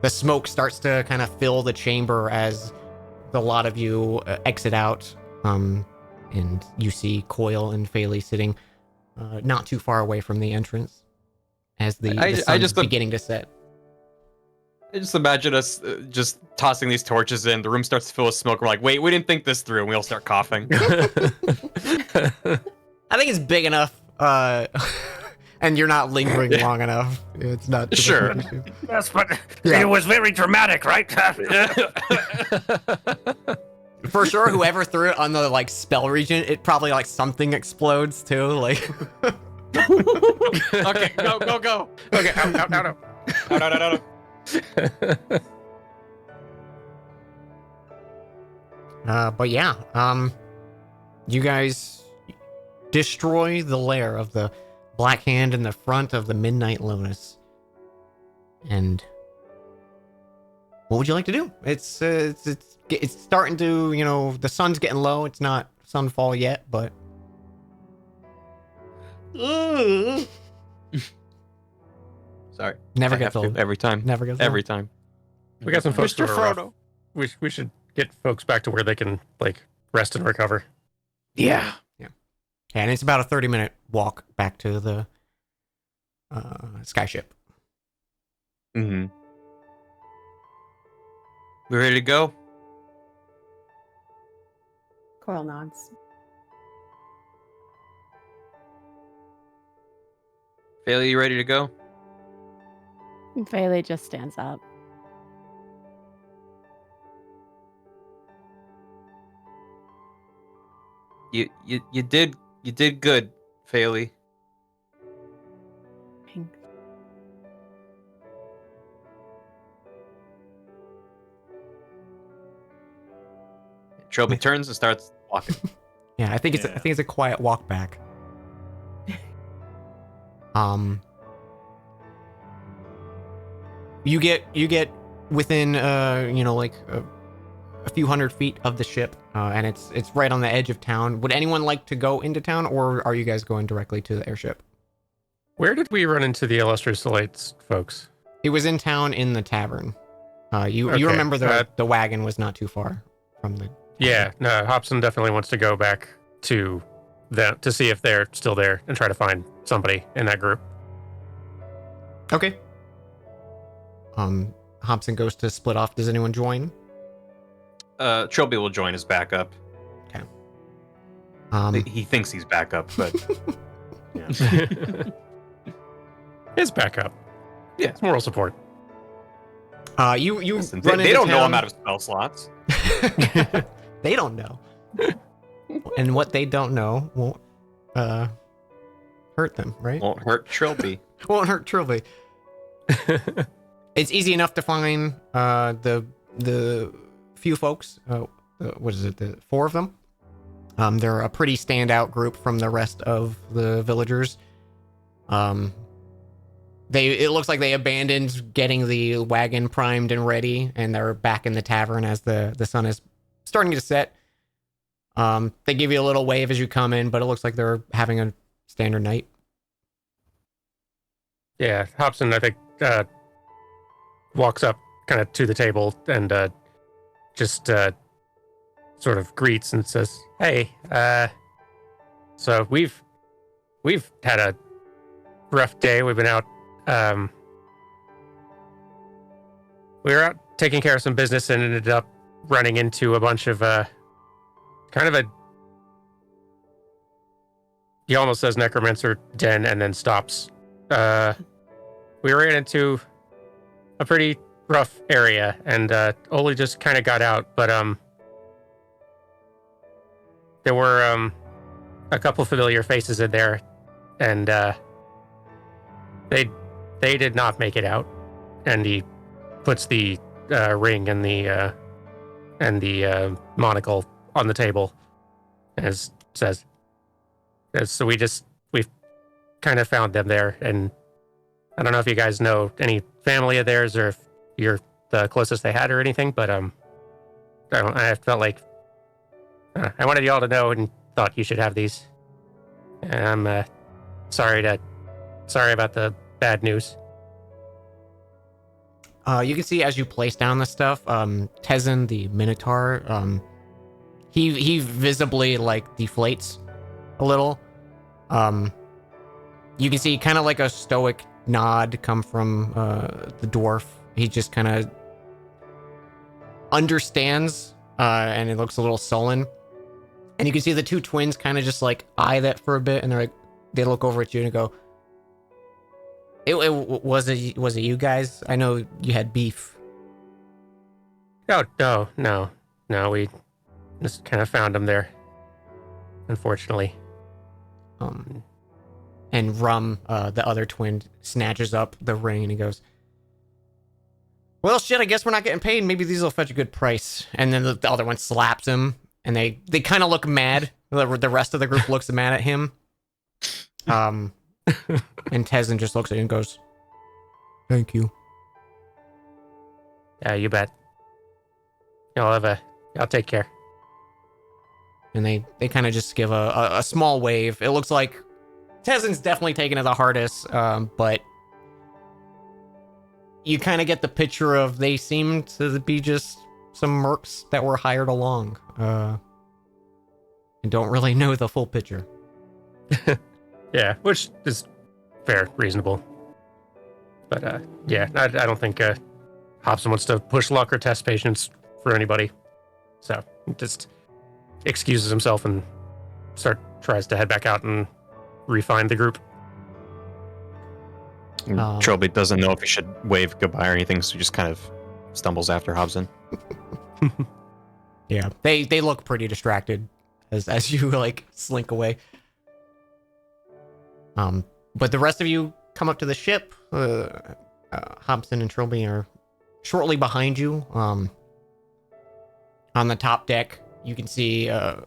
Speaker 1: the smoke starts to kind of fill the chamber as a lot of you exit out, and you see Coil and Faley sitting not too far away from the entrance. as the
Speaker 4: I
Speaker 1: sun's
Speaker 4: just-
Speaker 1: beginning to set.
Speaker 4: I just imagine us just tossing these torches in. The room starts to fill with smoke. We're like, wait, we didn't think this through, and we all start coughing.
Speaker 1: I think it's big enough, and you're not lingering long enough. It's not too
Speaker 4: Sure.
Speaker 1: much of an issue.
Speaker 9: Yes, but
Speaker 1: Yeah.
Speaker 9: it was very dramatic, right?
Speaker 1: For sure, whoever threw it on the like spell region, it probably like something explodes too. Like,
Speaker 4: Okay, go.
Speaker 7: Okay, out.
Speaker 4: No.
Speaker 1: but yeah, you guys destroy the lair of the Black Hand in the front of the Midnight Lotus. And what would you like to do? It's starting to, you know, the sun's getting low. It's not sunfall yet, but
Speaker 4: Sorry.
Speaker 1: never
Speaker 4: I
Speaker 1: gets
Speaker 4: have to
Speaker 1: old.
Speaker 4: Every time.
Speaker 1: Never gets
Speaker 4: Every
Speaker 1: old.
Speaker 4: time.
Speaker 7: We got some folks
Speaker 4: Mr.
Speaker 7: who are rough.
Speaker 4: Frodo.
Speaker 7: We should get folks back to where they can like rest and recover.
Speaker 9: Yeah.
Speaker 1: And it's about a 30-minute walk back to the skyship.
Speaker 4: Mm-hmm. We ready to go?
Speaker 3: Coil nods.
Speaker 4: Bailey, you ready to go?
Speaker 10: Bailey just stands up.
Speaker 4: You did good, Bailey.
Speaker 3: Thanks.
Speaker 4: Trilby turns and starts walking.
Speaker 1: Yeah, I think
Speaker 2: Yeah.
Speaker 1: it's a quiet walk back. You get within like a few hundred feet of the ship, and it's right on the edge of town. Would anyone like to go into town, or are you guys going directly to the airship?
Speaker 7: Where did we run into the illustrious delights, folks?
Speaker 1: It was in town in the tavern. You
Speaker 7: Okay,
Speaker 1: remember the wagon was not too far from the.
Speaker 7: Yeah, no, Hobson definitely wants to go back to them to see if they're still there and try to find somebody in that group.
Speaker 1: Okay. Hobson goes to split off. Does anyone join?
Speaker 4: Trilby will join as backup. He thinks he's backup, but
Speaker 7: His backup.
Speaker 4: Yeah.
Speaker 7: It's moral support.
Speaker 1: You
Speaker 4: listen,
Speaker 1: run
Speaker 4: they
Speaker 1: into
Speaker 4: don't know
Speaker 1: town.
Speaker 4: I'm out of spell slots.
Speaker 1: They don't know. And what they don't know won't hurt them, right?
Speaker 4: Won't hurt Trilby.
Speaker 1: Won't hurt Trilby. It's easy enough to find the few folks. What is it? The 4 of them. They're a pretty standout group from the rest of the villagers. It looks like they abandoned getting the wagon primed and ready, and they're back in the tavern as the sun is starting to set. They give you a little wave as you come in, but it looks like they're having a standard night.
Speaker 7: Yeah, Hobson, I think, walks up kind of to the table and just sort of greets and says, "Hey, so we've had a rough day. We've been out. We were out taking care of some business and ended up running into a bunch of kind of a." He almost says necromancer den and then stops. We ran into a pretty rough area, and Oli just kind of got out, but there were a couple familiar faces in there, and they did not make it out. And he puts the ring and the monocle on the table, and says, "So we've kind of found them there, and I don't know if you guys know any family of theirs or if you're the closest they had or anything, but I felt like I wanted y'all to know and thought you should have these. And I'm sorry about the bad news."
Speaker 1: You can see as you place down the stuff, Tezen the Minotaur, he visibly like deflates a little. You can see kind of like a stoic nod come from the dwarf. He just kind of understands, and it looks a little sullen. And you can see the two twins kind of just like eye that for a bit, and they look over at you and go, was it you guys? I know you had beef.
Speaker 7: Oh, no. We just kind of found him there, unfortunately.
Speaker 1: And Rum, the other twin, snatches up the ring and he goes, well, shit, I guess we're not getting paid. Maybe these will fetch a good price. And then the other one slaps him, and they kind of look mad. The rest of the group looks mad at him. And Tezzin just looks at him and goes, thank you.
Speaker 7: Yeah, you bet. I'll take care.
Speaker 1: And they kind of just give a small wave. It looks like Tezzin's definitely taking it the hardest, but you kind of get the picture of they seem to be just some mercs that were hired along, and don't really know the full picture.
Speaker 7: Yeah, which is fair, reasonable. But yeah, I don't think Hobson wants to push luck or test patience for anybody. So just excuses himself and tries to head back out and refine the group.
Speaker 11: Trilby doesn't know if he should wave goodbye or anything, so he just kind of stumbles after Hobson.
Speaker 1: Yeah, they look pretty distracted as you like slink away. But the rest of you come up to the ship. Hobson and Trilby are shortly behind you. On the top deck, you can see a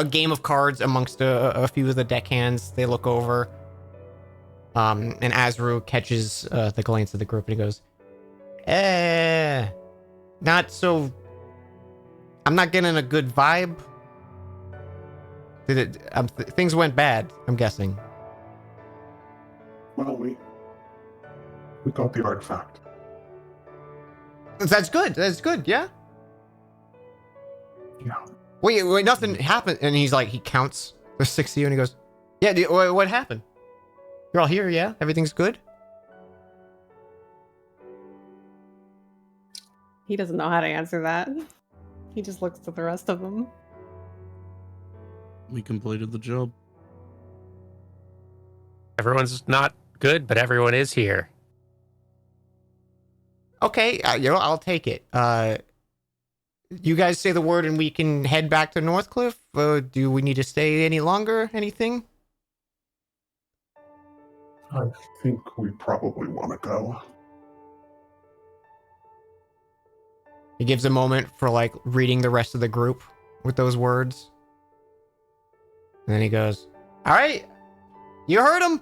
Speaker 1: game of cards amongst a few of the deckhands. They look over. And Azru catches the glance of the group and he goes, not so... I'm not getting a good vibe. Things went bad, I'm guessing.
Speaker 5: Well, we got the artifact.
Speaker 1: That's good, yeah?
Speaker 5: Yeah.
Speaker 1: Wait, nothing happened. And he's like, he counts. There's 6 of you and he goes, yeah, what happened? You're all here, yeah? Everything's good?
Speaker 3: He doesn't know how to answer that. He just looks to the rest of them.
Speaker 2: We completed the job.
Speaker 7: Everyone's not good, but everyone is here.
Speaker 1: Okay, I'll take it. You guys say the word and we can head back to Northcliff? Do we need to stay any longer? Anything?
Speaker 5: I think we probably want to go.
Speaker 1: He gives a moment for like reading the rest of the group with those words. And then he goes, all right, you heard him.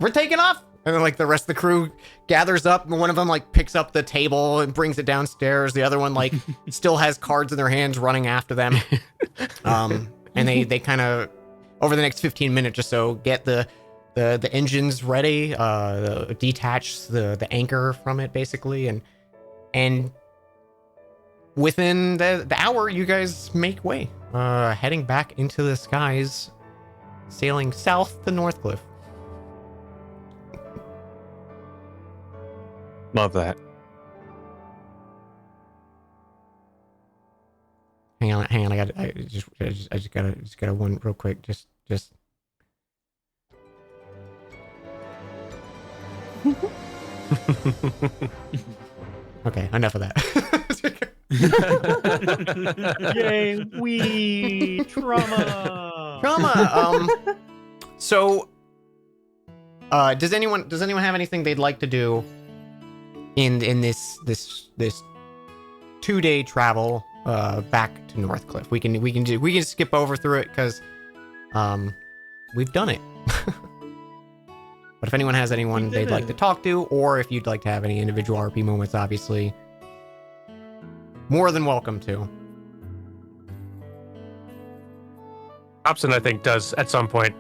Speaker 1: We're taking off. And then like the rest of the crew gathers up, and one of them like picks up the table and brings it downstairs. The other one like still has cards in their hands running after them. And they kind of over the next 15 minutes or so get the engines ready, detach the anchor from it basically, and within the hour you guys make way, heading back into the skies, sailing south to Northcliff.
Speaker 11: Love that.
Speaker 1: Hang on. I just gotta one real quick. Just. Okay, enough of that.
Speaker 6: Yay, we trauma.
Speaker 1: So, does anyone have anything they'd like to do in this 2-day travel back to Northcliff? We can skip over through it because we've done it. But if anyone has anyone they'd like to talk to, or if you'd like to have any individual RP moments, obviously, more than welcome to.
Speaker 7: Hobson, I think, does at some point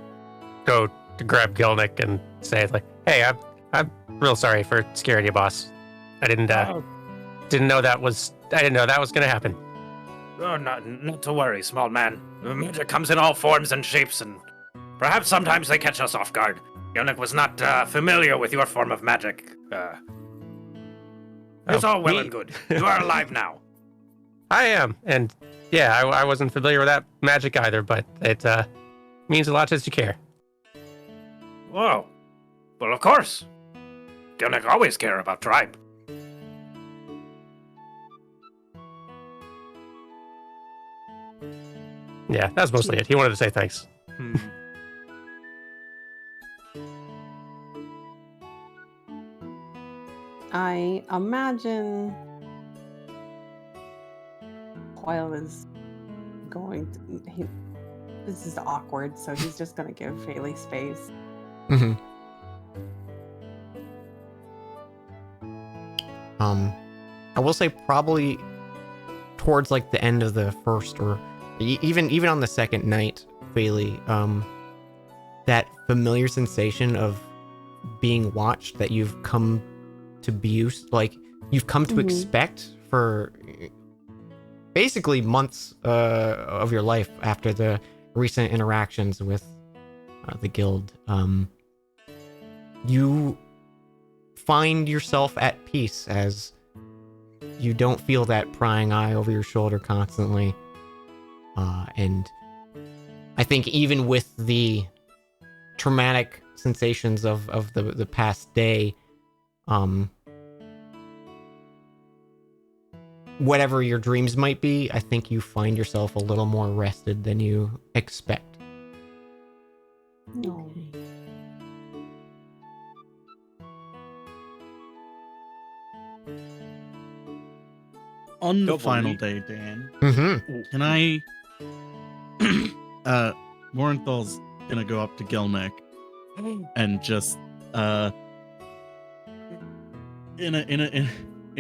Speaker 7: go to grab Gilnick and say like, "Hey, I'm real sorry for scaring you, boss. I didn't know that was gonna happen."
Speaker 9: Oh, not to worry, small man. Magic comes in all forms and shapes, and perhaps sometimes they catch us off guard. Gelnick was not familiar with your form of magic. It's all well and good. You are alive now.
Speaker 7: I am, and yeah, I wasn't familiar with that magic either, but it means a lot as you care.
Speaker 9: Whoa. Well, of course. Gelnick always care about tribe.
Speaker 7: Yeah, that's mostly it. He wanted to say thanks.
Speaker 8: I imagine Coil is going to. This is awkward, so he's just going to give Faley space.
Speaker 1: Mm-hmm. I will say probably towards like the end of the first, or even on the second night, Faley, that familiar sensation of being watched that you've come to be used, like you've come to expect for basically months of your life after the recent interactions with the guild. You find yourself at peace as you don't feel that prying eye over your shoulder constantly. And I think even with the traumatic sensations of the past day, whatever your dreams might be, I think you find yourself a little more rested than you expect.
Speaker 8: No.
Speaker 2: On the
Speaker 6: Double
Speaker 2: final
Speaker 6: meat.
Speaker 2: day, Dan,
Speaker 1: Mm-hmm.
Speaker 2: can I... Warrenthal's gonna go up to Gelnick and just, in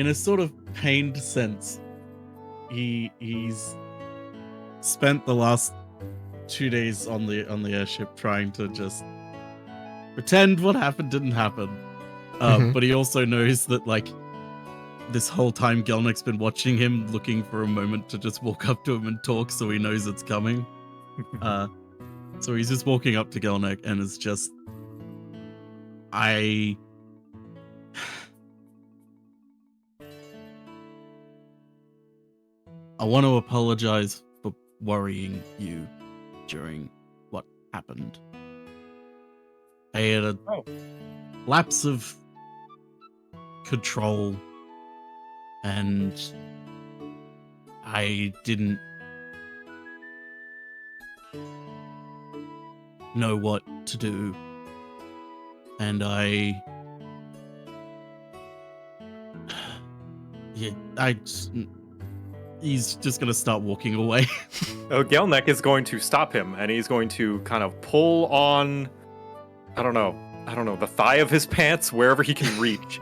Speaker 2: a sort of pained sense, he's spent the last 2 days on the airship trying to just pretend what happened didn't happen. But he also knows that, like, this whole time Gelnick's been watching him, looking for a moment to just walk up to him and talk, so he knows it's coming. So he's just walking up to Gelnick and is just... I want to apologize for worrying you during what happened. I had a lapse of control, and I didn't know what to do. And he's just gonna start walking away.
Speaker 6: Gelnick is going to stop him, and he's going to kind of pull on, I don't know, the thigh of his pants, wherever he can reach.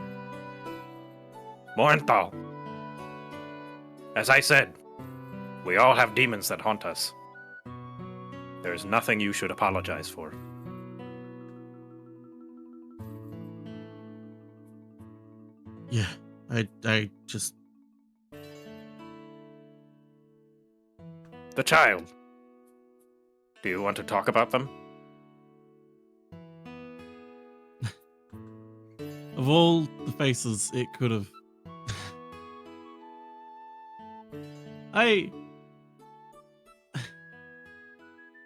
Speaker 9: Morenthal. As I said, we all have demons that haunt us. There's nothing you should apologize for.
Speaker 2: Yeah, I just...
Speaker 9: The child. Do you want to talk about them?
Speaker 2: Of all the faces it could have...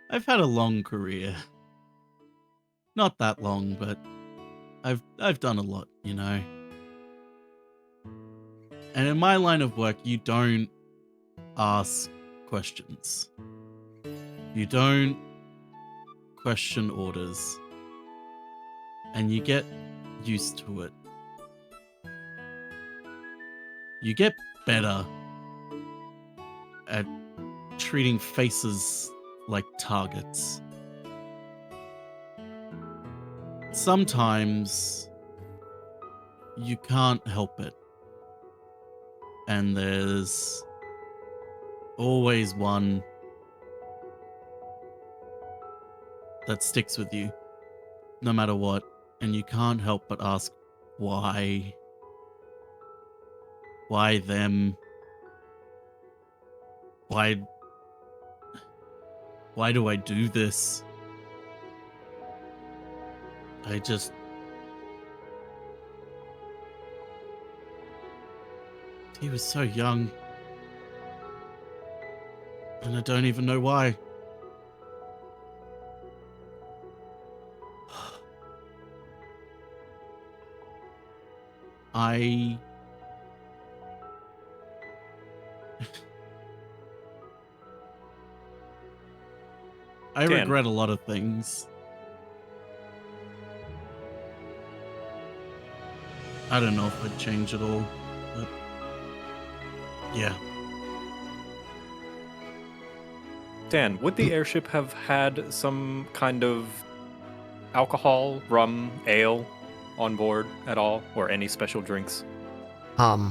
Speaker 2: I've had a long career. Not that long, but I've done a lot, you know. And in my line of work, you don't ask questions. You don't question orders. And you get used to it. You get better at treating faces like targets. Sometimes you can't help it. And there's always one that sticks with you, no matter what, and you can't help but ask why. Why them? Why do I do this? I just... He was so young. And I don't even know why. I
Speaker 6: Dan.
Speaker 2: regret a lot of things. I don't know if I'd change it all, but yeah.
Speaker 6: Dan, would the airship have had some kind of alcohol, rum, ale on board at all, or any special drinks?
Speaker 1: I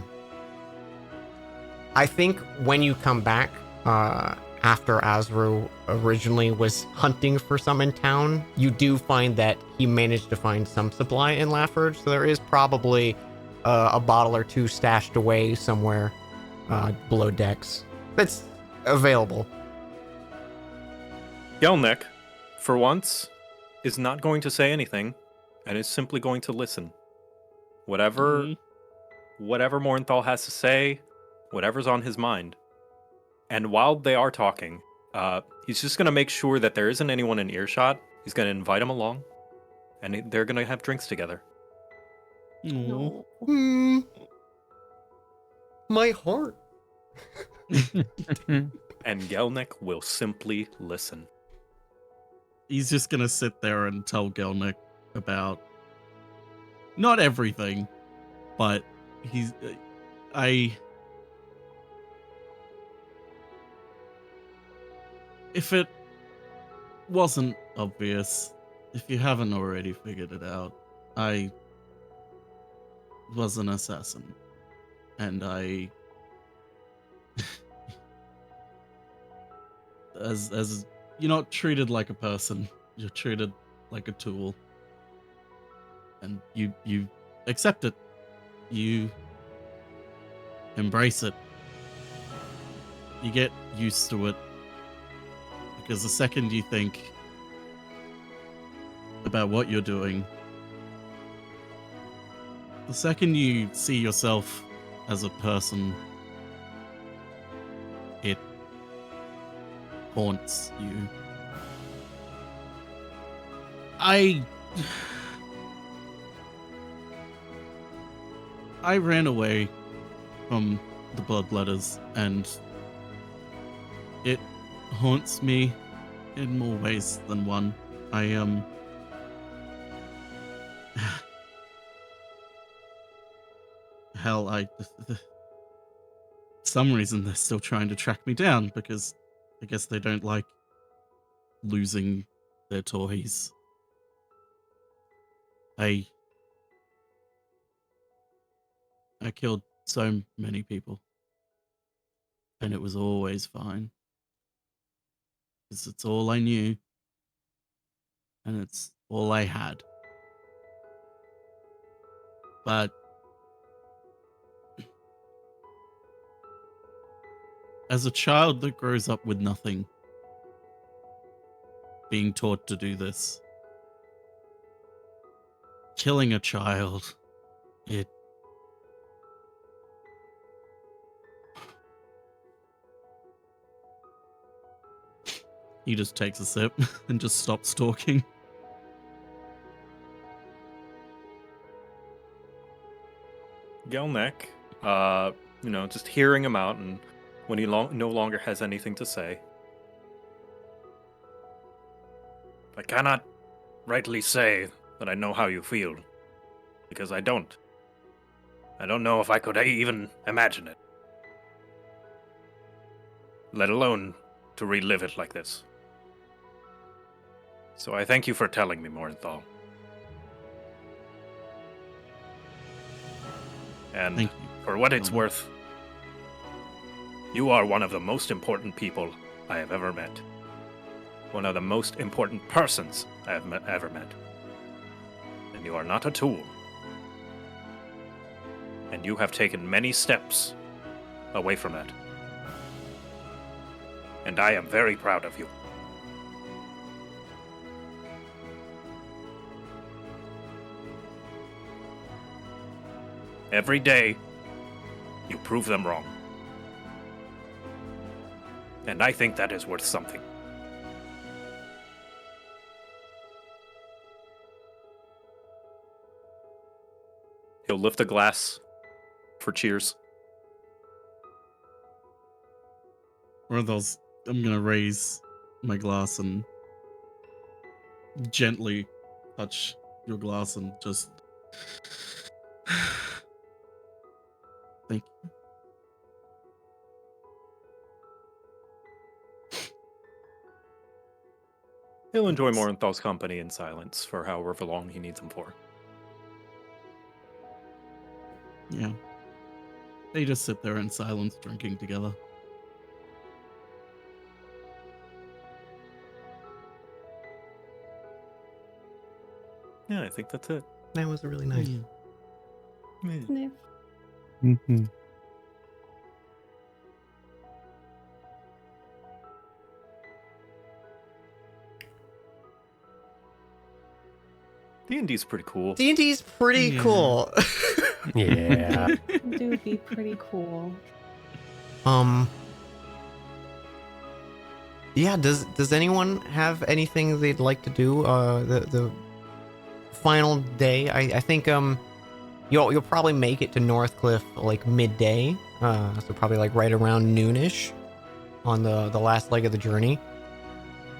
Speaker 1: think when you come back, after Azru originally was hunting for some in town, you do find that he managed to find some supply in Lafford, so there is probably a bottle or two stashed away somewhere below decks that's available.
Speaker 6: Gelnick, for once, is not going to say anything, and is simply going to listen. Whatever Mornthal has to say, whatever's on his mind. And while they are talking, he's just going to make sure that there isn't anyone in earshot. He's going to invite him along, and they're going to have drinks together.
Speaker 2: No.
Speaker 1: My heart.
Speaker 6: And Gelnick will simply listen.
Speaker 2: He's just gonna sit there and tell Gelnick about not everything, but if it wasn't obvious, if you haven't already figured it out, I was an assassin, and I as you're not treated like a person, you're treated like a tool, and you accept it, you embrace it, you get used to it, because the second you think about what you're doing, the second you see yourself as a person, it haunts you. I ran away from the bloodletters, and it haunts me in more ways than one. Hell, some reason they're still trying to track me down, because I guess they don't like losing their toys. I killed so many people, and it was always fine, because it's all I knew, and it's all I had. But as a child that grows up with nothing, being taught to do this, killing a child, he just takes a sip and just stops talking.
Speaker 6: Gelnick, just hearing him out, and when he no longer has anything to say.
Speaker 9: I cannot rightly say that I know how you feel, because I don't. I don't know if I could even imagine it, let alone to relive it like this. So I thank you for telling me, Mornthal. And
Speaker 2: Thank you.
Speaker 9: for what it's worth, you are one of the most important people I have ever met. One of the most important persons I have ever met. And you are not a tool. And you have taken many steps away from that. And I am very proud of you. Every day, you prove them wrong. And I think that is worth something. He'll lift a glass for cheers.
Speaker 2: Orthos, I'm gonna raise my glass and gently touch your glass and just thank you.
Speaker 9: He'll enjoy Morenthal's company in silence for however long he needs him for.
Speaker 2: Yeah. They just sit there in silence drinking together.
Speaker 9: Yeah, I think that's it.
Speaker 1: That was really nice.
Speaker 10: Sniff.
Speaker 11: Mm-hmm.
Speaker 9: D&D's pretty cool.
Speaker 1: D&D's pretty
Speaker 2: Yeah.
Speaker 1: cool.
Speaker 7: Yeah.
Speaker 8: Do be pretty cool.
Speaker 1: Yeah, does anyone have anything they'd like to do the final day? I think you'll probably make it to Northcliff like midday. So probably like right around noonish on the last leg of the journey.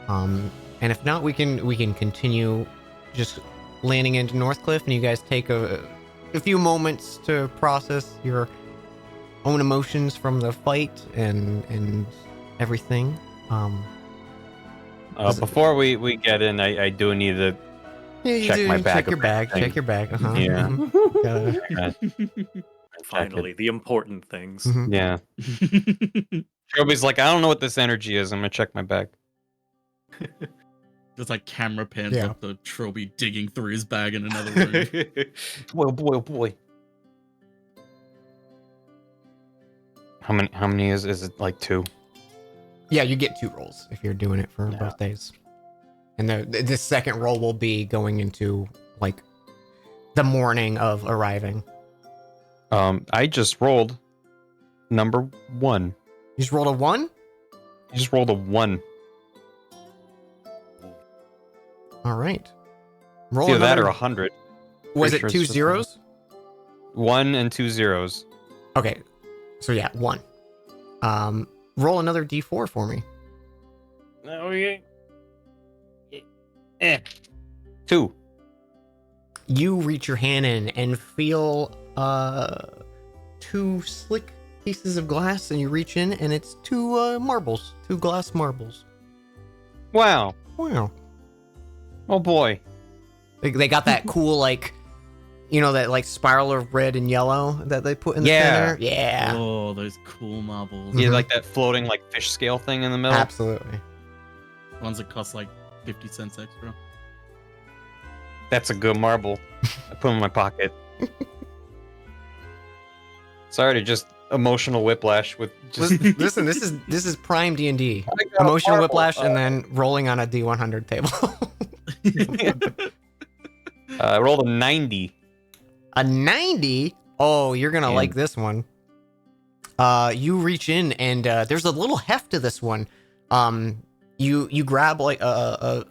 Speaker 1: And if not, we can continue just landing into Northcliff, and you guys take a few moments to process your own emotions from the fight and everything.
Speaker 4: Before we get in, I do need to
Speaker 1: Yeah, you
Speaker 4: check
Speaker 1: do
Speaker 4: my bag
Speaker 1: check
Speaker 4: of
Speaker 1: your bag.
Speaker 4: everything.
Speaker 1: Check your bag. Uh-huh.
Speaker 4: Yeah.
Speaker 1: Gotta-
Speaker 9: Finally, the important things.
Speaker 1: Mhm.
Speaker 4: Yeah. Troby's like, I don't know what this energy is. I'm gonna check my bag.
Speaker 2: Just like camera pans
Speaker 1: Yeah.
Speaker 2: up to Troby digging through his bag in another room.
Speaker 4: Boy, oh boy, oh boy. How many is it? Like 2?
Speaker 1: Yeah, you get 2 rolls if you're doing it for both days. And the second roll will be going into like the morning of arriving.
Speaker 11: I just rolled number 1.
Speaker 1: You just rolled a 1?
Speaker 11: I just rolled a 1.
Speaker 1: All right. Roll
Speaker 11: Either that or
Speaker 1: another-
Speaker 11: 100.
Speaker 1: Was
Speaker 11: Pretty
Speaker 1: it
Speaker 11: sure
Speaker 1: 2
Speaker 11: it's just
Speaker 1: zeros?
Speaker 11: 1 and 2 zeros.
Speaker 1: Okay. So yeah, 1. Roll another d4 for me.
Speaker 4: Okay.
Speaker 11: 2.
Speaker 1: You reach your hand in and feel 2 slick pieces of glass, and you reach in and it's 2 marbles, 2 glass marbles.
Speaker 11: Wow.
Speaker 1: Wow.
Speaker 11: Oh boy.
Speaker 1: They got that cool like, you know, that like spiral of red and yellow that they put in the
Speaker 11: Yeah.
Speaker 1: center. Yeah.
Speaker 2: Oh, those cool marbles.
Speaker 11: Yeah,
Speaker 1: Mhm.
Speaker 11: like that floating like fish scale thing in the middle.
Speaker 1: Absolutely.
Speaker 2: Ones that cost like 50 cents extra.
Speaker 11: That's a good marble. I put 'em in my pocket. Sorry to just emotional whiplash with just
Speaker 1: Listen, this is prime D&D.
Speaker 11: I got a
Speaker 1: Emotional
Speaker 11: marble.
Speaker 1: whiplash and then rolling on a D100 table.
Speaker 11: I rolled a 90.
Speaker 1: A 90? Oh, you're gonna
Speaker 11: And-
Speaker 1: like this one. You reach in and there's a little heft to this one. You grab like a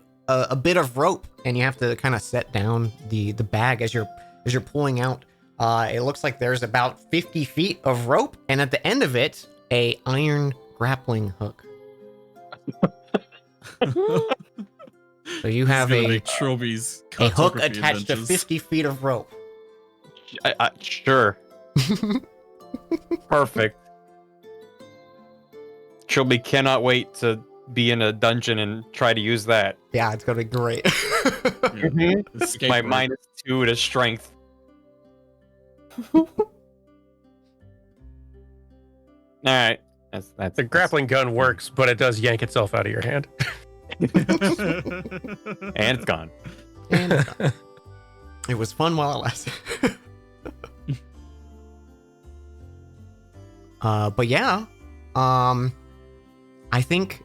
Speaker 1: bit of rope and you have to kind of set down the bag as you're pulling out. It looks like there's about 50 feet of rope, and at the end of it, a iron grappling hook. So you have a
Speaker 2: Troby's
Speaker 1: hook
Speaker 2: cartography
Speaker 1: attached to
Speaker 2: adventures.
Speaker 1: 50 feet of rope.
Speaker 11: Sure. Perfect. Trilby cannot wait to be in a dungeon and try to use that.
Speaker 1: Yeah, it's gonna be great.
Speaker 2: Yeah. Escape
Speaker 11: My
Speaker 2: rope.
Speaker 11: -2 to strength. All right. That's
Speaker 7: The grappling gun works, but it does yank itself out of your hand.
Speaker 11: and it's gone.
Speaker 1: And it's gone. It was fun while it lasted. But yeah, I think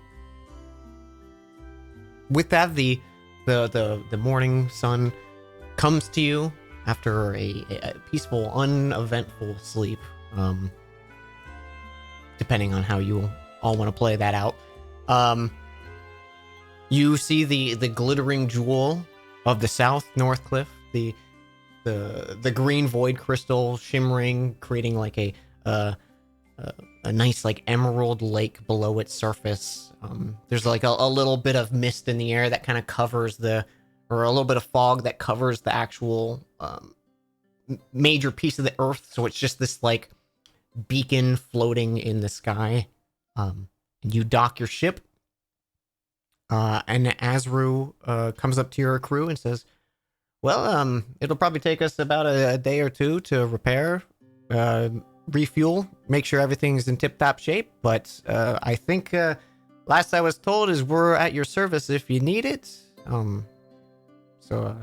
Speaker 1: with that the morning sun comes to you after a peaceful, uneventful sleep, depending on how you all want to play that out, you see the glittering jewel of the South Northcliff, the green void crystal shimmering, creating like a nice like emerald lake below its surface. There's like a little bit of mist in the air that kind of covers or a little bit of fog that covers the actual major piece of the earth. So it's just this like beacon floating in the sky. And you dock your ship. And Azru comes up to your crew and says, well, it'll probably take us about a day or two to repair, refuel, make sure everything's in tip-top shape. But I think last I was told is we're at your service if you need it. So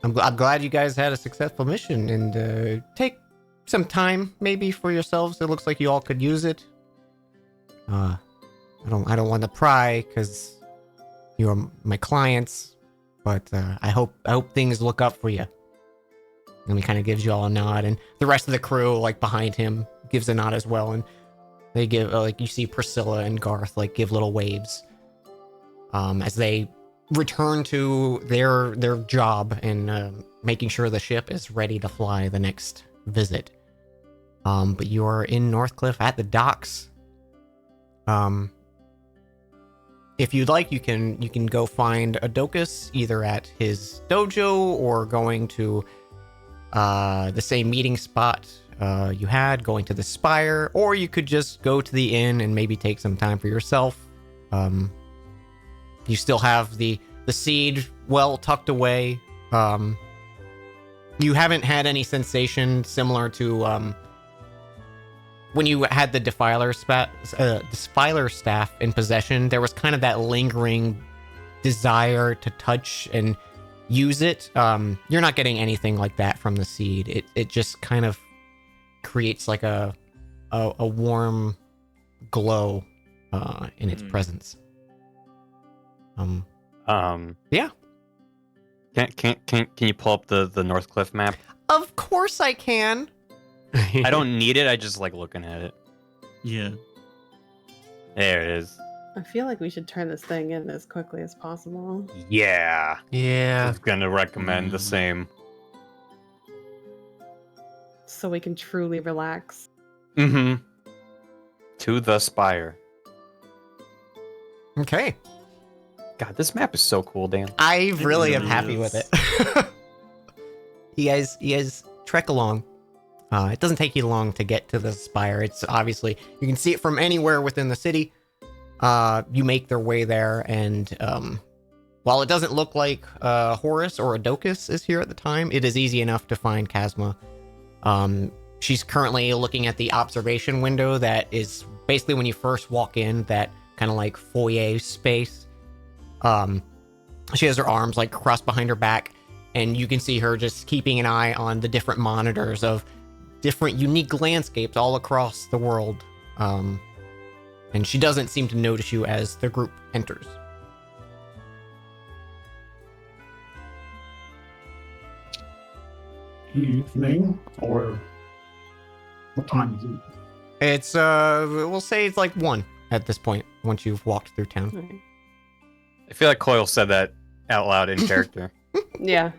Speaker 1: I'm glad you guys had a successful mission, and take some time maybe for yourselves. It looks like you all could use it. I don't want to pry because you're my clients, but I hope things look up for you. And he kind of gives you all a nod, and the rest of the crew, like behind him, gives a nod as well, and they give like you see Priscilla and Garth like give little waves, as they return to their job and making sure the ship is ready to fly the next visit. But you're in Northcliff at the docks. If you'd like, you can go find Adokus either at his dojo or going to the same meeting spot you had, going to the Spire, or you could just go to the inn and maybe take some time for yourself. You still have the seed well tucked away. You haven't had any sensation similar to when you had the Defiler staff in possession. There was kind of that lingering desire to touch and use it. You're not getting anything like that from the seed. It just kind of creates like a warm glow in its presence. Yeah.
Speaker 11: Can you pull up the Northcliff map?
Speaker 1: Of course I can.
Speaker 11: I don't need it. I just like looking at it.
Speaker 2: Yeah.
Speaker 11: There it is.
Speaker 3: I feel like we should turn this thing in as quickly as possible.
Speaker 11: Yeah. I was gonna recommend the same.
Speaker 3: So we can truly relax.
Speaker 11: Mm-hmm. To the Spire.
Speaker 1: Okay.
Speaker 11: God, this map is so cool, Dan.
Speaker 1: I really am
Speaker 2: really
Speaker 1: happy
Speaker 2: is.
Speaker 1: with it. You guys trek along. It doesn't take you long to get to the Spire. It's obviously, you can see it from anywhere within the city. You make their way there, and while it doesn't look like Horus or Adokus is here at the time, it is easy enough to find Kazma. She's currently looking at the observation window that is basically when you first walk in, that kind of like foyer space. She has her arms like crossed behind her back, and you can see her just keeping an eye on the different monitors of different unique landscapes all across the world. And she doesn't seem to notice you as the group enters.
Speaker 5: Evening, or what time is it?
Speaker 1: It's we'll say it's like 1 at this point once you've walked through town.
Speaker 3: Right.
Speaker 11: I feel like Coyle said that out loud in character.
Speaker 3: Yeah.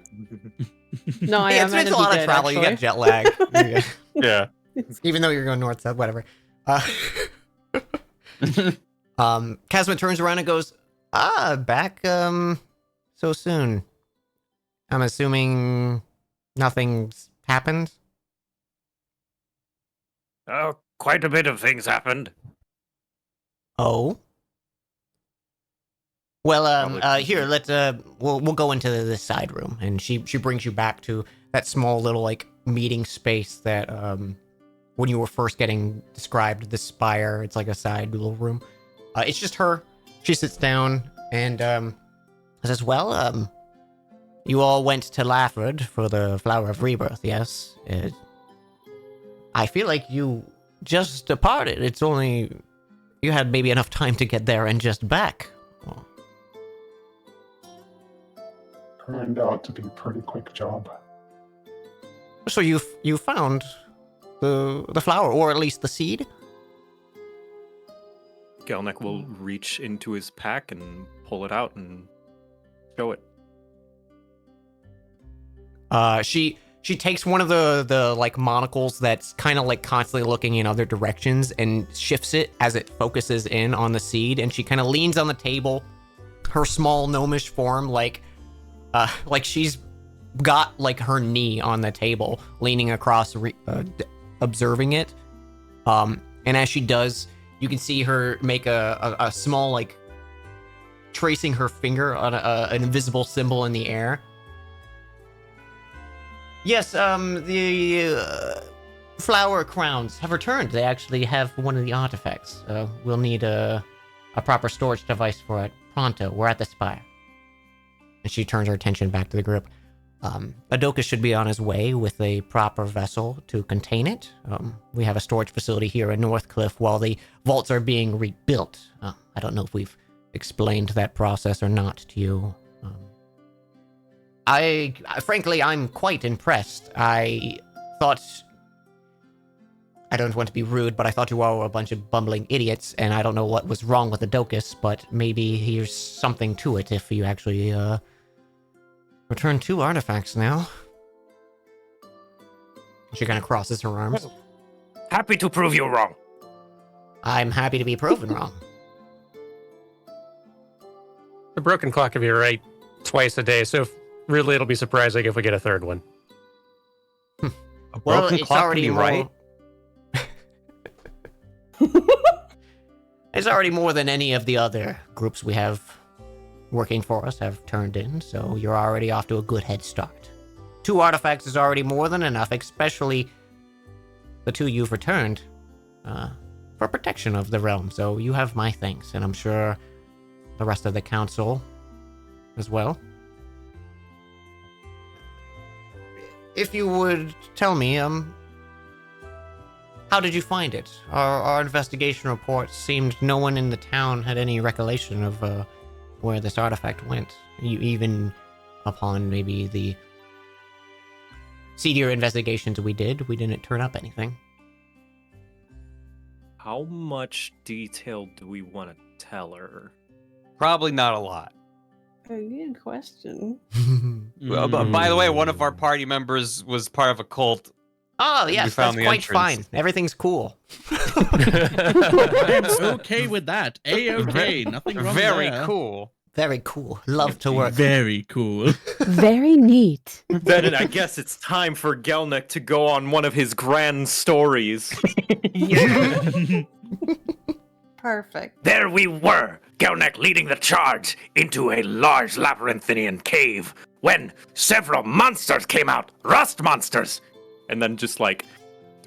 Speaker 3: No, I
Speaker 1: Yeah,
Speaker 3: am.
Speaker 1: it's a lot of travel. You got jet lag.
Speaker 11: Yeah.
Speaker 1: Even though you're going north, south, whatever. Kazma turns around and goes, back so soon. I'm assuming nothing's happened.
Speaker 9: Oh, quite a bit of things happened.
Speaker 1: Oh. Well,
Speaker 9: Probably-
Speaker 1: here, let's we'll go into this side room, and she brings you back to that small little like meeting space that when you were first getting described, the Spire. It's like a side little room. It's just her. She sits down and says, "Well, you all went to Lafford for the Flower of Rebirth, yes? I feel like you just departed. It's only you had maybe enough time to get there and just back."
Speaker 5: Turned out to be a pretty quick job.
Speaker 1: So you found the flower, or at least the seed?
Speaker 6: Gelnick will reach into his pack and pull it out and show it.
Speaker 1: She takes one of the like monocles that's kind of like constantly looking in other directions and shifts it as it focuses in on the seed, and she kind of leans on the table, her small gnomish form like she's got like her knee on the table, leaning across, observing it. And as she does, you can see her make a small like tracing her finger on an invisible symbol in the air. Yes, the flower crowns have returned. They actually have one of the artifacts. We'll need a proper storage device for it pronto. We're at the spire. And she turns her attention back to the group. Adoka should be on his way with a proper vessel to contain it. We have a storage facility here in Northcliff while the vaults are being rebuilt. I don't know if we've explained that process or not to you. Frankly, I'm quite impressed. I don't want to be rude, but I thought you all were a bunch of bumbling idiots, and I don't know what was wrong with Adokis, but maybe here's something to it if you actually, return 2 artifacts now. She kind of crosses her arms.
Speaker 9: Happy to prove you wrong.
Speaker 1: I'm happy to be proven wrong.
Speaker 7: The broken clock of you right twice a day, so really it'll be surprising if we get a third one.
Speaker 4: A
Speaker 1: Well,
Speaker 4: broken
Speaker 1: it's
Speaker 4: clock can
Speaker 1: already
Speaker 4: be
Speaker 1: more...
Speaker 4: right.
Speaker 1: It's already more than any of the other groups we have working for us have turned in, so you're already off to a good head start. 2 artifacts is already more than enough, especially the 2 you've returned, for protection of the realm. So you have my thanks, and I'm sure the rest of the council as well. If you would tell me, how did you find it? Our investigation reports seemed no one in the town had any recollection of where this artifact went. Even upon maybe the seedier investigations we did, we didn't turn up anything.
Speaker 6: How much detail do we want to tell her?
Speaker 4: Probably not a lot.
Speaker 8: A good question.
Speaker 4: By the way, one of our party members was part of a cult.
Speaker 1: Oh,
Speaker 4: We
Speaker 1: yes,
Speaker 4: found
Speaker 1: that's
Speaker 4: the
Speaker 1: quite
Speaker 4: entrance.
Speaker 1: fine. Everything's cool.
Speaker 2: I'm okay with that. A-okay. Nothing wrong
Speaker 4: Very
Speaker 2: there.
Speaker 4: cool.
Speaker 1: Very cool. Love to work.
Speaker 2: Very cool.
Speaker 10: Very neat.
Speaker 6: Then I guess it's time for Gelnick to go on one of his grand stories.
Speaker 8: Perfect.
Speaker 9: There we were, Gelnick leading the charge into a large labyrinthian cave, when several monsters came out, rust monsters.
Speaker 6: And then just like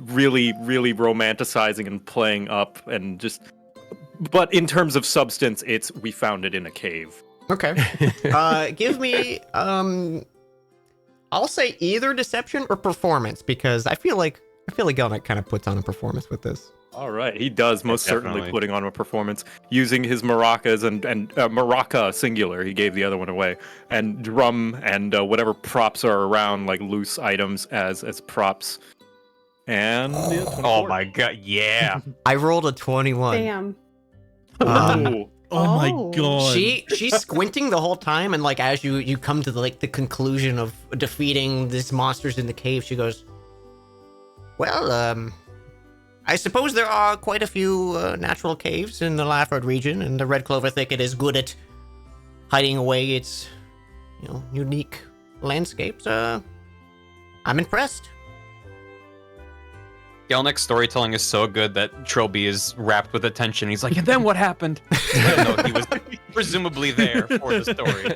Speaker 6: really, really romanticizing and playing up and just... But in terms of substance, it's we found it in a cave.
Speaker 1: Okay. Give me, I'll say either deception or performance, because I feel like Gelnick kind of puts on a performance with this.
Speaker 6: All right, he does most certainly
Speaker 4: Definitely.
Speaker 6: putting on a performance using his maracas and maraca singular. He gave the other one away, and drum and whatever props are around, like loose items as props. And yeah,
Speaker 4: Oh my god, yeah.
Speaker 1: I rolled a 21.
Speaker 8: Damn.
Speaker 6: Ooh.
Speaker 2: Oh my
Speaker 8: Oh.
Speaker 2: god.
Speaker 1: She's squinting the whole time, and like as you come to the conclusion of defeating these monsters in the cave, she goes, "Well, I suppose there are quite a few natural caves in the Lafford region, and the Red Clover Thicket is good at hiding away its, unique landscapes. I'm impressed."
Speaker 4: Gelnick's storytelling is so good that Trilby is wrapped with attention. He's like, and then what happened? No, he was presumably there for the story.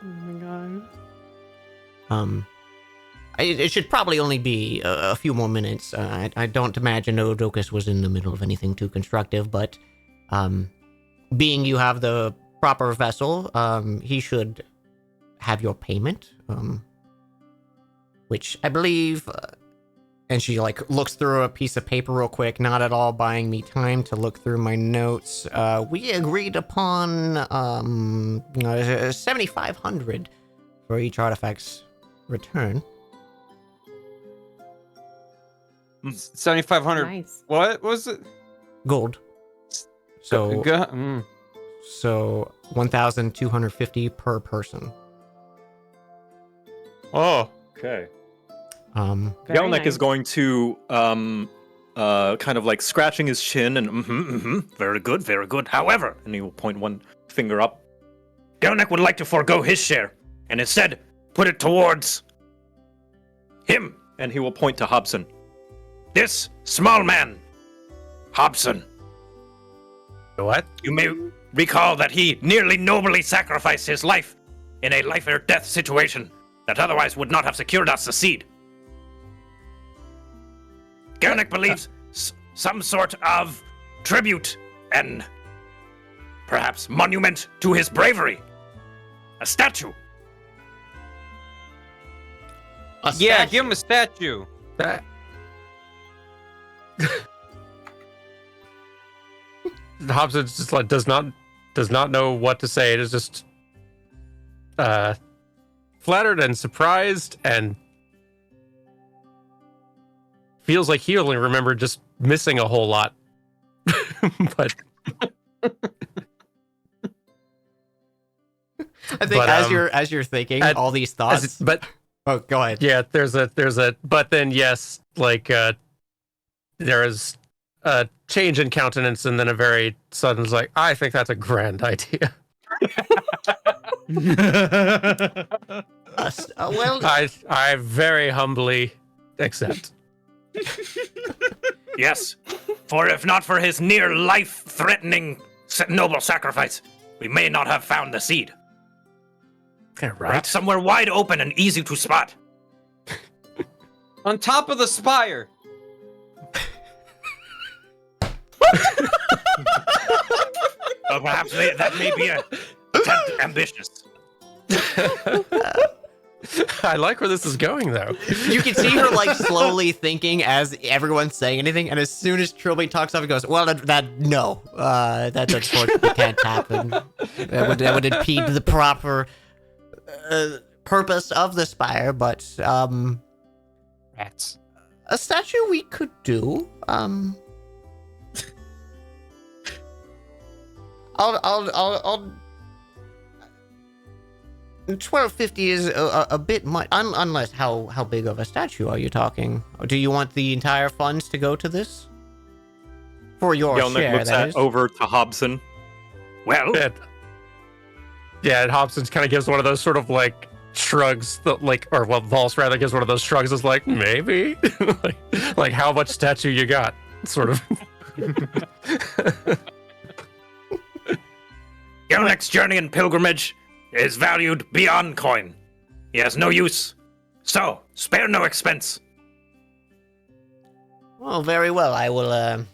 Speaker 8: Oh my god.
Speaker 1: It should probably only be a few more minutes. I don't imagine Odokus was in the middle of anything too constructive, but being you have the proper vessel, he should have your payment, which I believe... and she, looks through a piece of paper real quick, not at all buying me time to look through my notes. We agreed upon 7,500 for each artifact's return.
Speaker 4: 7,500.
Speaker 3: Nice.
Speaker 4: What was it?
Speaker 1: Gold. So
Speaker 4: Go-
Speaker 1: so 1,250 per person.
Speaker 6: Oh, okay.
Speaker 1: Um,
Speaker 3: Very
Speaker 6: Yelnek is
Speaker 3: nice.
Speaker 6: going to kind of like scratching his chin and very good, very good. However, and he will point one finger up.
Speaker 9: Gelnick would like to forego his share, and instead put it towards him,
Speaker 6: And he will point to Hobson.
Speaker 9: this small man, Hobson.
Speaker 7: What?
Speaker 9: You may recall that he nearly nobly sacrificed his life in a life or death situation that otherwise would not have secured us the seed. Gelnick believes some sort of tribute and perhaps monument to his bravery. A statue.
Speaker 4: Yeah, give him a statue.
Speaker 7: That... Hobson just like does not know what to say. It is just flattered and surprised and feels like he only remembered just missing a whole lot. But
Speaker 1: I think
Speaker 7: But,
Speaker 1: as you're thinking all these
Speaker 7: as
Speaker 1: thoughts.
Speaker 7: it- but
Speaker 1: Oh, go ahead.
Speaker 7: yeah, there's a but then yes, like there is a change in countenance and then a very sudden like, I think that's a grand idea.
Speaker 1: Well,
Speaker 7: I very humbly accept.
Speaker 9: Yes, for if not for his near life-threatening noble sacrifice, we may not have found the seed. Right somewhere wide open and easy to spot.
Speaker 4: On top of the spire.
Speaker 9: But perhaps that may be a tad ambitious.
Speaker 7: I like where this is going, though.
Speaker 1: you can see her like slowly thinking as everyone's saying anything, and as soon as Trilby talks up, he goes, "Well, that unfortunately can't happen. That would impede the proper purpose of the spire. But
Speaker 4: Rats.
Speaker 1: a statue we could do. I'll 1250 is a bit much, unless how big of a statue are you talking? Do you want the entire funds to go to this? For your
Speaker 6: Yelnek
Speaker 1: share,
Speaker 6: looks
Speaker 1: that is.
Speaker 6: over to Hobson.
Speaker 9: Well,
Speaker 7: And Hobson kind of gives one of those sort of like shrugs that Vols rather gives one of those shrugs is like, maybe? like how much statue you got? Sort of.
Speaker 9: Gelnick's journey and pilgrimage is valued beyond coin. He has no use. So, spare no expense.
Speaker 1: Well, very well. I will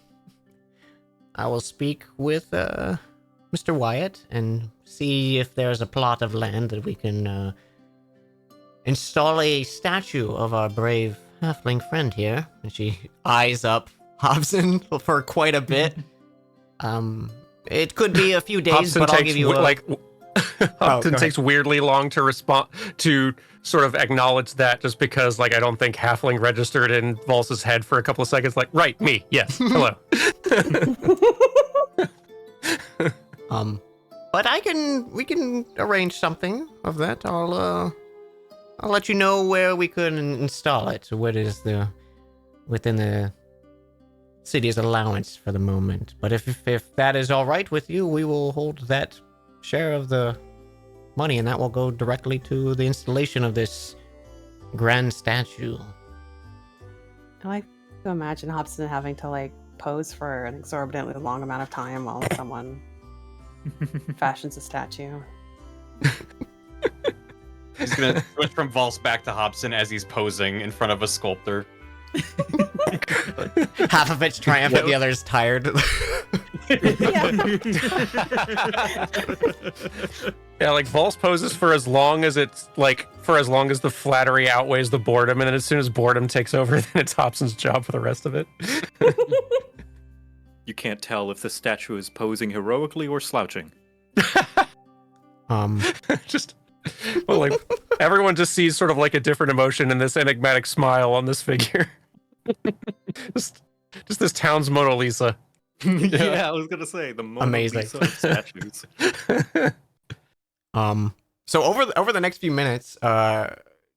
Speaker 1: speak with Mr. Wyatt and see if there's a plot of land that we can install a statue of our brave halfling friend here. And she eyes up Hobson for quite a bit. It could be a few days,
Speaker 7: Hobson
Speaker 1: but I'll
Speaker 7: takes
Speaker 1: give you
Speaker 7: Hobson
Speaker 1: go
Speaker 7: takes weirdly long to respond to sort of acknowledge that, just because like I don't think halfling registered in Vols's head for a couple of seconds. Like, right, me, yes, hello.
Speaker 1: But we can arrange something of that. I'll let you know where we could install it. So what is within the city's allowance for the moment. But if that is all right with you, we will hold that share of the money, and that will go directly to the installation of this grand statue.
Speaker 3: I like to imagine Hobson having to like pose for an exorbitantly long amount of time while someone fashions a statue.
Speaker 4: He's gonna switch from Vols back to Hobson as he's posing in front of a sculptor.
Speaker 1: Half of it's triumphant, the other's tired.
Speaker 7: Yeah, like Vols poses for as long as the flattery outweighs the boredom, and then as soon as boredom takes over, then it's Hobson's job for the rest of it.
Speaker 6: You can't tell if the statue is posing heroically or slouching.
Speaker 7: Just well, like everyone just sees sort of like a different emotion in this enigmatic smile on this figure. just this town's Mona Lisa.
Speaker 9: Yeah, I was gonna say the Mona
Speaker 1: Amazing.
Speaker 9: Lisa of statues.
Speaker 1: So over the next few minutes,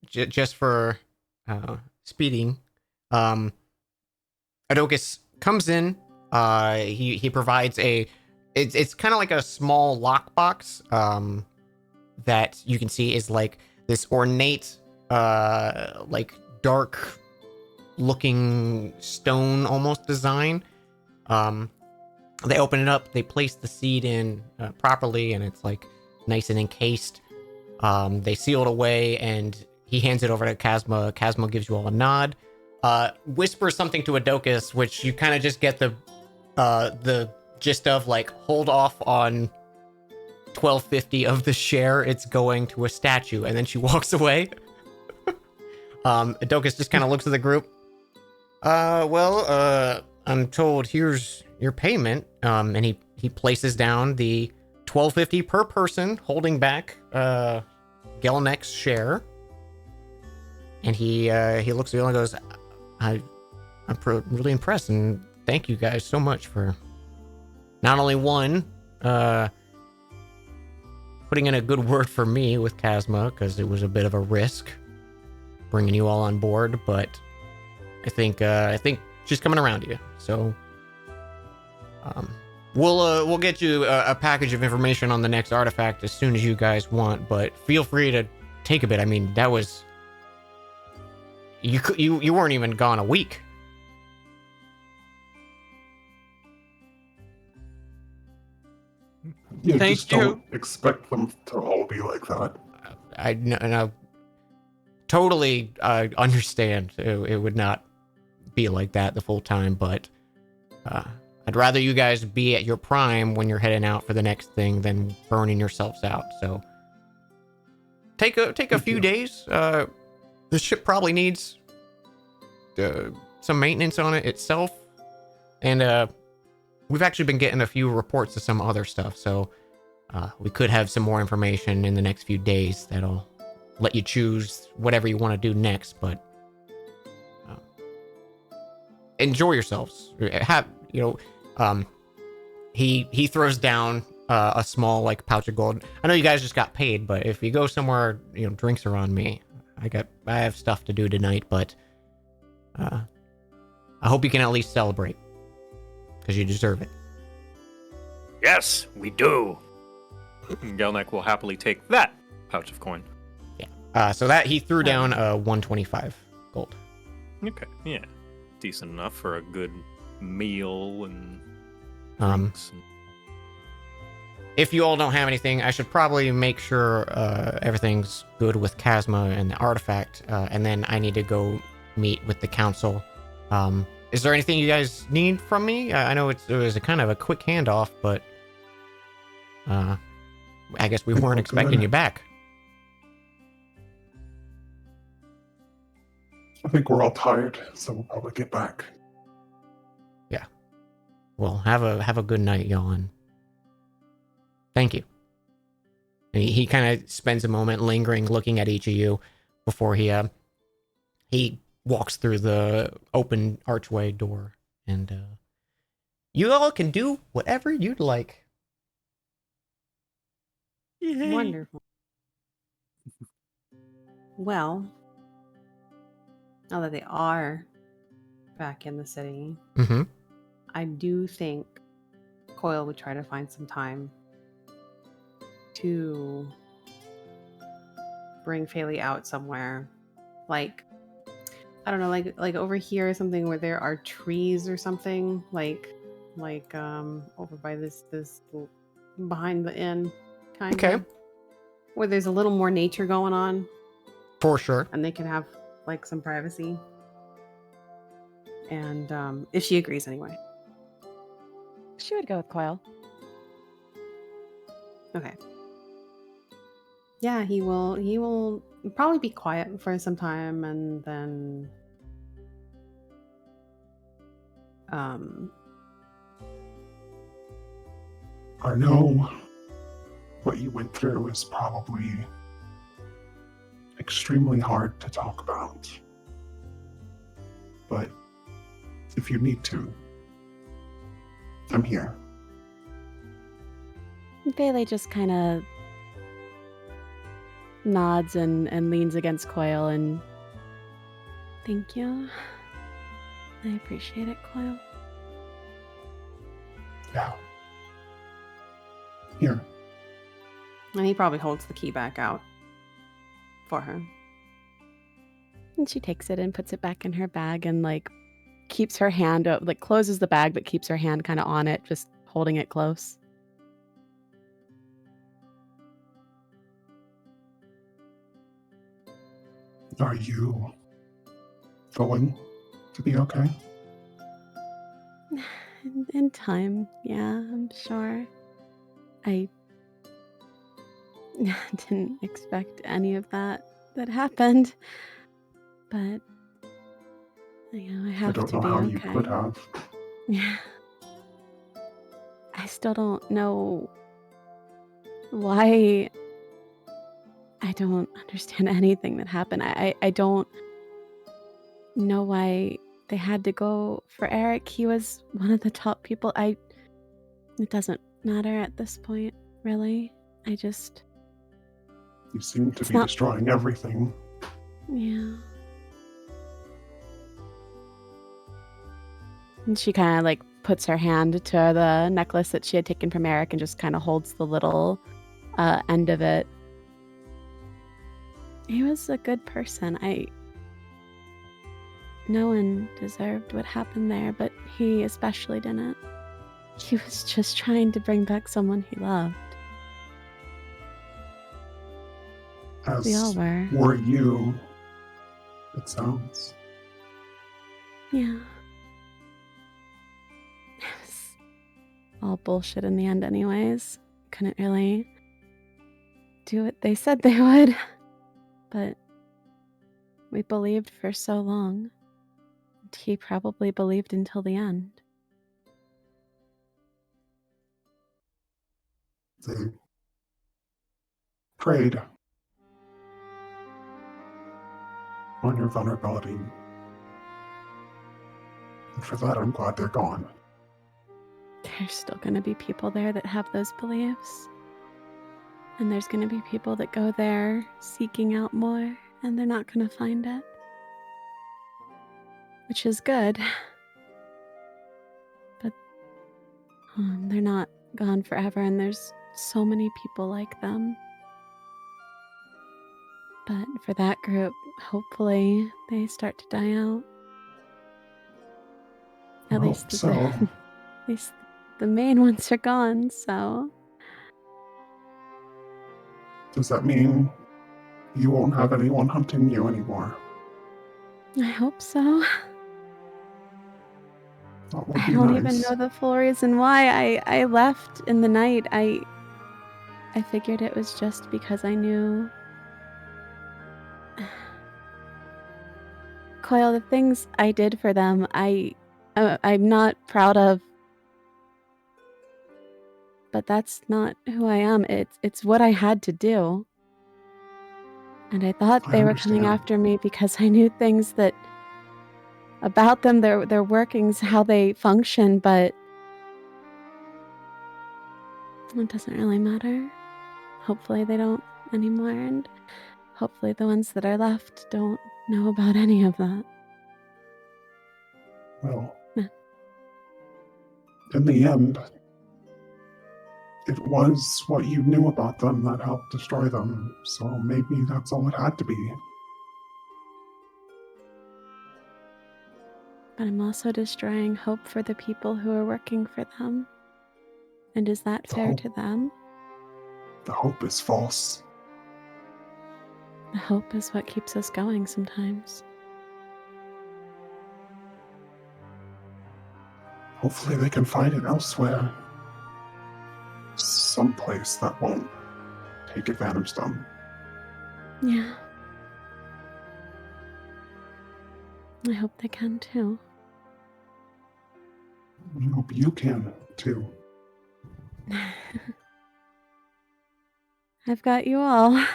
Speaker 1: just for speeding, Adokis comes in. He provides it's kind of like a small lockbox that you can see is like this ornate, like dark looking stone almost design. They open it up, they place the seed in properly, and it's like nice and encased. They seal it away, and he hands it over to Kazma. Kazma gives you all a nod, whispers something to Adokis, which you kind of just get the gist of, like, hold off on 1250 of the share. It's going to a statue, and then she walks away. Adokis just kind of looks at the group. I'm told here's your payment. And he places down the 1250 per person, holding back Gelnek's share. And he looks at you and goes, I'm really impressed, and thank you guys so much for not only putting in a good word for me with Kazma, because it was a bit of a risk bringing you all on board, but I think she's coming around to you. So we'll get you a package of information on the next artifact as soon as you guys want, but feel free to take a bit. I mean, that was you weren't even gone a week.
Speaker 5: You
Speaker 4: Thank
Speaker 5: just
Speaker 4: you.
Speaker 5: don't expect them to all be like that.
Speaker 1: I totally understand. It would not be like that the full time, but I'd rather you guys be at your prime when you're heading out for the next thing than burning yourselves out. So take a few days. The ship probably needs some maintenance on it itself, and we've actually been getting a few reports of some other stuff, so we could have some more information in the next few days that'll let you choose whatever you want to do next. But enjoy yourselves. He throws down a small, like, pouch of gold. I know you guys just got paid, but if you go somewhere, drinks are on me. I have stuff to do tonight, but I hope you can at least celebrate, because you deserve it.
Speaker 9: Yes, we do. Gelnek will happily take that pouch of coin.
Speaker 1: Yeah. So that he threw down 125 gold.
Speaker 9: Okay, yeah. Decent enough for a good meal and
Speaker 1: drinks. If you all don't have anything, I should probably make sure everything's good with Kazma and the artifact, and then I need to go meet with the council. Is there anything you guys need from me? I know it was a kind of a quick handoff, but I guess we weren't expecting you back.
Speaker 5: I think we're all tired, so we'll probably get back.
Speaker 1: Yeah. Well, have a good night, y'all, and thank you. And he kind of spends a moment lingering, looking at each of you before he walks through the open archway door, and you all can do whatever you'd like.
Speaker 2: Yay.
Speaker 3: Wonderful. Well, now that they are back in the city,
Speaker 1: Mm-hmm.
Speaker 3: I do think Coil would try to find some time to bring Faylee out somewhere, like, I don't know, like over here or something where there are trees or something, like over by this behind the inn, kind of.
Speaker 1: Okay.
Speaker 3: Where there's a little more nature going on,
Speaker 1: For sure.
Speaker 3: and they can have like some privacy. And if she agrees, anyway.
Speaker 10: She would go with Coil.
Speaker 3: Okay. Yeah, he will probably be quiet for some time, and then
Speaker 5: I know what you went through is probably extremely hard to talk about. But if you need to, I'm here.
Speaker 10: Bailey just kind of nods and leans against Coil and thank you. I appreciate it, Coil.
Speaker 5: Yeah. Here.
Speaker 3: And he probably holds the key back out for her.
Speaker 10: And she takes it and puts it back in her bag and like keeps her hand up, like closes the bag but keeps her hand kind of on it, just holding it close.
Speaker 5: Are you going to be okay?
Speaker 10: In time, yeah, I'm sure. I didn't expect any of that happened, but you know, I have
Speaker 5: I don't
Speaker 10: to
Speaker 5: know
Speaker 10: be
Speaker 5: how
Speaker 10: okay.
Speaker 5: you could have.
Speaker 10: Yeah. I still don't know why. I don't understand anything that happened. I don't know why they had to go for Eric. He was one of the top people. It doesn't matter at this point, really. I just...
Speaker 5: You seem to
Speaker 10: It's
Speaker 5: be
Speaker 10: not-
Speaker 5: destroying everything.
Speaker 10: Yeah. And she kind of like puts her hand to the necklace that she had taken from Eric and just kind of holds the little end of it. He was a good person. No one deserved what happened there, but he especially didn't. He was just trying to bring back someone he loved.
Speaker 5: As
Speaker 10: We all were.
Speaker 5: were you, it sounds.
Speaker 10: Yeah. It was all bullshit in the end anyways. Couldn't really do what they said they would. But we believed for so long. And he probably believed until the end.
Speaker 5: They preyed on your vulnerability. And for that, I'm glad they're gone.
Speaker 10: There's still going to be people there that have those beliefs. And there's going to be people that go there seeking out more, and they're not going to find it. Which is good. But they're not gone forever, and there's so many people like them. But for that group, hopefully they start to die out. At
Speaker 5: Well,
Speaker 10: least
Speaker 5: so.
Speaker 10: at least the main ones are gone, so
Speaker 5: Does that mean you won't have anyone hunting you anymore?
Speaker 10: I hope so.
Speaker 5: That would
Speaker 10: I
Speaker 5: be
Speaker 10: don't
Speaker 5: nice.
Speaker 10: even know the full reason why I left in the night. I figured it was just because I knew Coil, the things I did for them, I'm not proud of. But that's not who I am. It's what I had to do. And I thought
Speaker 5: I
Speaker 10: they were coming
Speaker 5: understand.
Speaker 10: after me because I knew things that about them, their workings, how they function, but it doesn't really matter. Hopefully they don't anymore, and hopefully the ones that are left don't know about any of that.
Speaker 5: Well,
Speaker 10: Yeah.
Speaker 5: in the end, it was what you knew about them that helped destroy them, so maybe that's all it had to be.
Speaker 10: But I'm also destroying hope for the people who are working for them. And is that
Speaker 5: The
Speaker 10: fair
Speaker 5: hope.
Speaker 10: to them?
Speaker 5: The hope is false.
Speaker 10: The hope is what keeps us going sometimes.
Speaker 5: Hopefully they can find it elsewhere. Someplace that won't take advantage of them.
Speaker 10: Yeah. I hope they can too.
Speaker 5: I hope you can, too.
Speaker 10: I've got you all.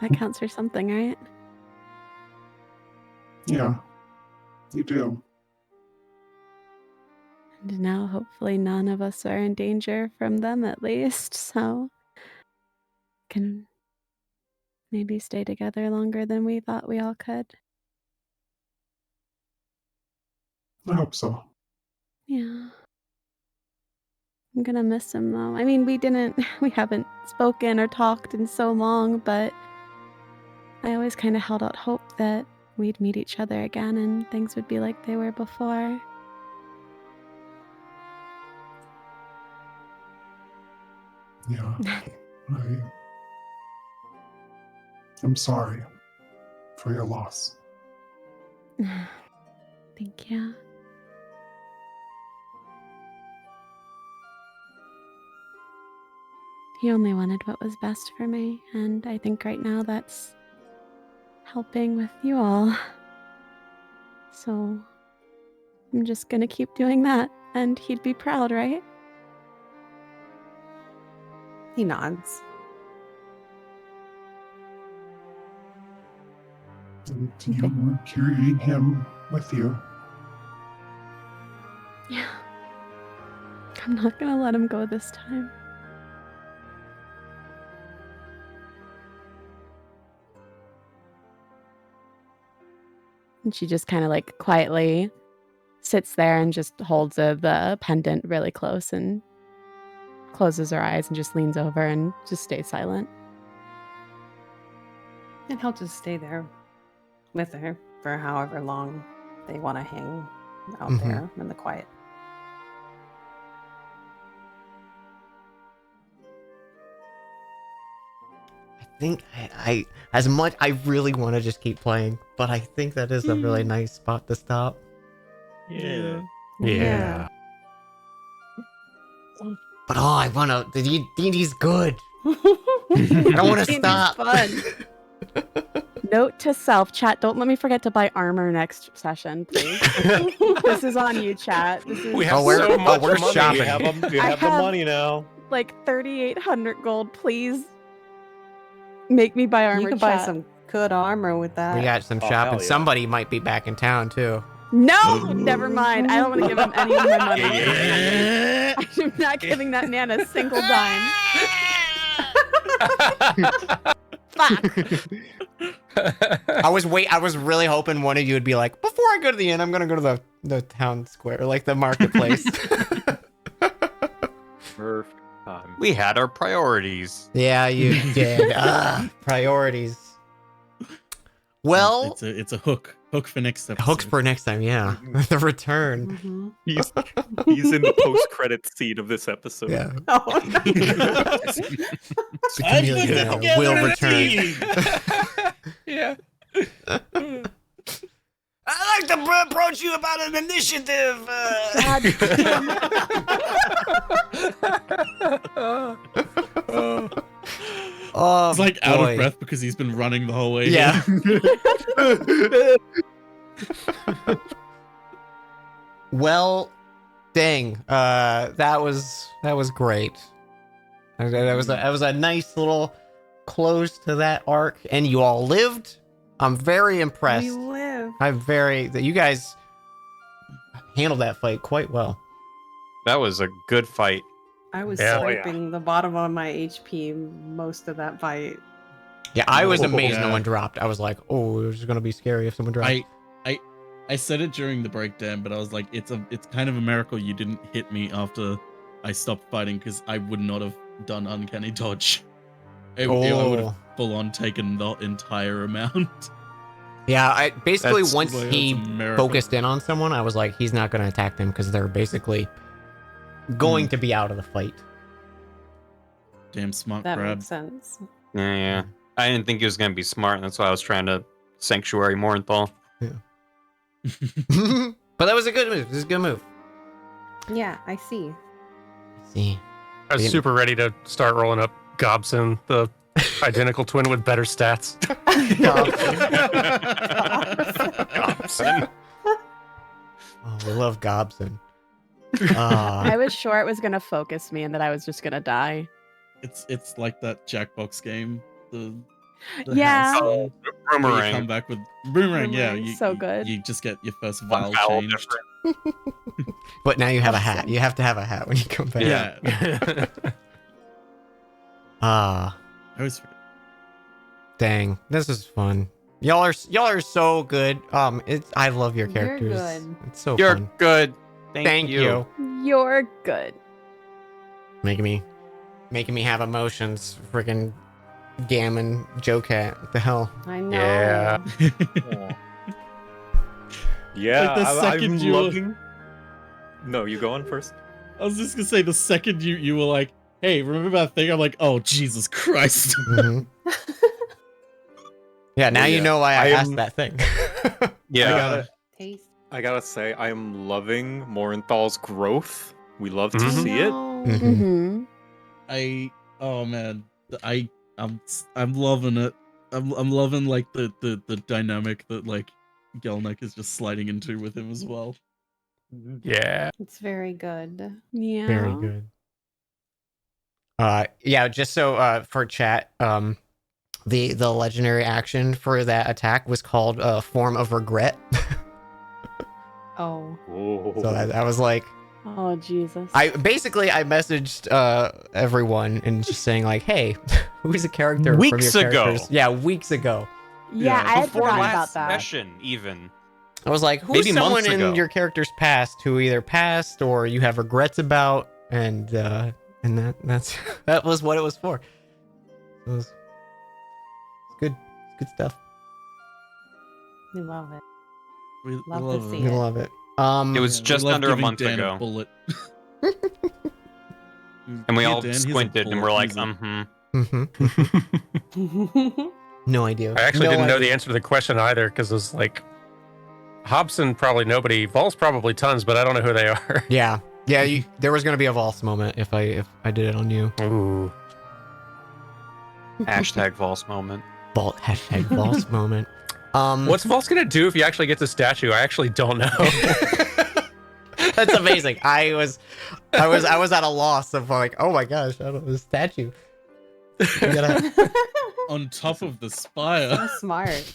Speaker 10: That counts for something, right?
Speaker 5: Yeah, you do.
Speaker 10: And now hopefully none of us are in danger from them at least, so can maybe stay together longer than we thought we all could.
Speaker 5: I hope so.
Speaker 10: Yeah. I'm gonna miss him though. I mean, we haven't spoken or talked in so long, but I always kind of held out hope that we'd meet each other again and things would be like they were before.
Speaker 5: Yeah. I'm sorry for your loss.
Speaker 10: Thank you. He only wanted what was best for me, and I think right now that's helping with you all. So I'm just gonna keep doing that, and he'd be proud, right?
Speaker 8: He nods.
Speaker 5: And you were carrying him with you.
Speaker 10: Yeah. I'm not gonna let him go this time. And she just kind of like quietly sits there and just holds the pendant really close and closes her eyes and just leans over and just stays silent.
Speaker 8: And he'll just stay there with her for however long they want to hang out there in the quiet.
Speaker 1: I think I as much I really want to just keep playing, but I think that is a really nice spot to stop.
Speaker 2: Yeah.
Speaker 7: Yeah.
Speaker 1: But I wanna. The D&D's good. I don't want to
Speaker 8: D&D's
Speaker 1: stop.
Speaker 8: fun.
Speaker 10: Note to self, chat, don't let me forget to buy armor next session, please. This is on you, chat. This is
Speaker 6: We have
Speaker 1: we're-
Speaker 6: so much
Speaker 1: we're
Speaker 6: money.
Speaker 1: shopping.
Speaker 6: You
Speaker 10: I
Speaker 6: have the
Speaker 10: have-
Speaker 6: money now.
Speaker 10: like 3,800 gold. Please make me buy armor.
Speaker 8: You can buy
Speaker 10: chat.
Speaker 8: some good armor with that.
Speaker 1: We got some
Speaker 6: Oh,
Speaker 1: shopping.
Speaker 6: hell yeah.
Speaker 1: Somebody might be back in town too.
Speaker 10: No, never mind. I don't want to give him any of my money.
Speaker 2: Yeah.
Speaker 10: I'm not giving that man a single dime. Fuck.
Speaker 1: I was really hoping one of you would be like, before I go to the inn, I'm gonna go to the town square, like the marketplace.
Speaker 6: Perfect time.
Speaker 4: We had our priorities.
Speaker 1: Yeah, you did. Priorities. Well,
Speaker 2: It's a hook for next episode.
Speaker 1: hooks for next time. Yeah, the return.
Speaker 8: Mhm.
Speaker 6: He's in the post-credit scene of this episode.
Speaker 1: Yeah,
Speaker 8: Oh,
Speaker 1: the
Speaker 2: I put it
Speaker 1: chameleon
Speaker 2: together
Speaker 1: will
Speaker 2: in a
Speaker 1: return.
Speaker 2: team.
Speaker 4: Yeah.
Speaker 1: I like to approach you about an initiative. Oh,
Speaker 2: He's like out
Speaker 1: boy.
Speaker 2: of breath because he's been running the whole way.
Speaker 1: Yeah. Well, dang. That was great. That was a nice little close to that arc, and you all lived. I'm very impressed.
Speaker 8: we live.
Speaker 1: That you guys handled that fight quite well.
Speaker 4: That was a good fight.
Speaker 8: I was
Speaker 7: Yeah.
Speaker 8: scraping the bottom of my HP most of that fight.
Speaker 1: Yeah, I was
Speaker 2: Oh,
Speaker 1: amazed no
Speaker 2: yeah.
Speaker 1: one dropped. I was like, oh, it was gonna be scary if someone dropped.
Speaker 2: I said it during the breakdown, but I was like, it's kind of a miracle you didn't hit me after I stopped fighting, because I would not have done uncanny dodge. I would
Speaker 1: Oh.
Speaker 2: have full on taken the entire amount.
Speaker 1: Yeah, I basically
Speaker 4: That's-
Speaker 1: once
Speaker 2: Boy,
Speaker 1: he
Speaker 2: that's a miracle.
Speaker 1: focused in on someone, I was like, he's not gonna attack them because they're basically going to be out of the fight.
Speaker 2: Damn smart
Speaker 8: That
Speaker 2: crab.
Speaker 8: makes sense.
Speaker 4: Yeah. I didn't think he was gonna be smart. That's why I was trying to sanctuary Morinthal.
Speaker 1: But that was a good move. This is a good move.
Speaker 8: Yeah, I see.
Speaker 1: See.
Speaker 7: I was super ready to start rolling up Gobson, the identical twin with better stats.
Speaker 1: Gobson. Oh, we love Gobson.
Speaker 10: I was sure it was gonna focus me and that I was just gonna die.
Speaker 2: It's like that Jackbox game, the
Speaker 3: Yeah.
Speaker 2: where you
Speaker 7: Boomerang.
Speaker 2: come back with boomerang. Yeah,
Speaker 3: Boomerang's so good.
Speaker 2: You just get your first
Speaker 7: One
Speaker 2: vowel
Speaker 7: vowel
Speaker 2: changed.
Speaker 1: But now you have a hat.
Speaker 3: Awesome.
Speaker 1: You have to have a hat when you come back.
Speaker 2: Yeah.
Speaker 1: Ah,
Speaker 2: I always forget.
Speaker 1: dang. This is fun. Y'all are so good. I love your
Speaker 3: You're
Speaker 1: characters.
Speaker 3: good.
Speaker 1: It's so
Speaker 4: You're
Speaker 1: fun.
Speaker 4: good.
Speaker 1: Thank you.
Speaker 3: You're good.
Speaker 1: Making me have emotions. Freaking Gammon Joe Cat. What the hell?
Speaker 3: I know.
Speaker 7: Yeah.
Speaker 6: Yeah,
Speaker 2: Like the second
Speaker 6: I'm
Speaker 2: you-
Speaker 6: loving. No, you go on first.
Speaker 2: I was just gonna say the second you were like, "Hey, remember that thing?" I'm like, "Oh Jesus Christ!"
Speaker 1: Mhm. Yeah, now you
Speaker 6: yeah.
Speaker 1: know why I
Speaker 6: I
Speaker 1: asked
Speaker 6: am-
Speaker 1: that thing.
Speaker 7: Yeah.
Speaker 3: Taste.
Speaker 6: I gotta say, I am loving Morenthal's growth. We love to
Speaker 7: Mhm.
Speaker 6: see it.
Speaker 1: Mhm.
Speaker 3: Mm-hmm.
Speaker 2: Oh man, I'm loving it. I'm loving like the dynamic that like Gelnick is just sliding into with him as well.
Speaker 7: Yeah.
Speaker 3: It's very good.
Speaker 10: Yeah.
Speaker 1: Very good. Yeah, just so for chat, the legendary action for that attack was called Form of Regret.
Speaker 3: Oh.
Speaker 1: So I was like,
Speaker 10: Oh Jesus.
Speaker 1: I messaged everyone and just saying like, hey, who's a character from
Speaker 4: Weeks
Speaker 1: your
Speaker 4: ago.
Speaker 1: characters? Yeah, weeks ago.
Speaker 10: yeah, I had
Speaker 4: Before
Speaker 10: forgotten
Speaker 4: last
Speaker 10: about that.
Speaker 4: session, even.
Speaker 1: I was like, who's
Speaker 4: Maybe
Speaker 1: someone
Speaker 4: months
Speaker 1: in
Speaker 4: ago.
Speaker 1: your character's past who either passed or you have regrets about, and that's that was what it was for. It was it's good. It's good stuff.
Speaker 3: We love it.
Speaker 2: We
Speaker 3: Love to
Speaker 2: love
Speaker 3: see
Speaker 2: it.
Speaker 1: We
Speaker 3: it.
Speaker 1: love it.
Speaker 4: It was
Speaker 2: We
Speaker 4: just
Speaker 2: love
Speaker 4: under a
Speaker 2: giving
Speaker 4: month
Speaker 2: Dan
Speaker 4: ago.
Speaker 2: bullet.
Speaker 4: And we
Speaker 2: Yeah,
Speaker 4: all
Speaker 2: Dan, he's a
Speaker 4: squinted and
Speaker 2: bullet.
Speaker 4: we're like,
Speaker 2: He's a-
Speaker 1: Mhm. No idea.
Speaker 7: I actually
Speaker 1: No
Speaker 7: didn't know
Speaker 1: idea.
Speaker 7: the answer to the question either because it was like Hobson probably nobody, Vol's probably tons, but I don't know who they are.
Speaker 1: Yeah, yeah. There was gonna be a Vols moment if I did it on you.
Speaker 7: Ooh.
Speaker 4: hashtag false moment.
Speaker 1: Hashtag Vols moment.
Speaker 7: What's Vol's gonna do if he actually gets a statue? I actually don't know.
Speaker 1: That's amazing. I was at a loss of like, oh my gosh, I don't know, the statue. You gotta-
Speaker 2: On top of the spire.
Speaker 3: So smart.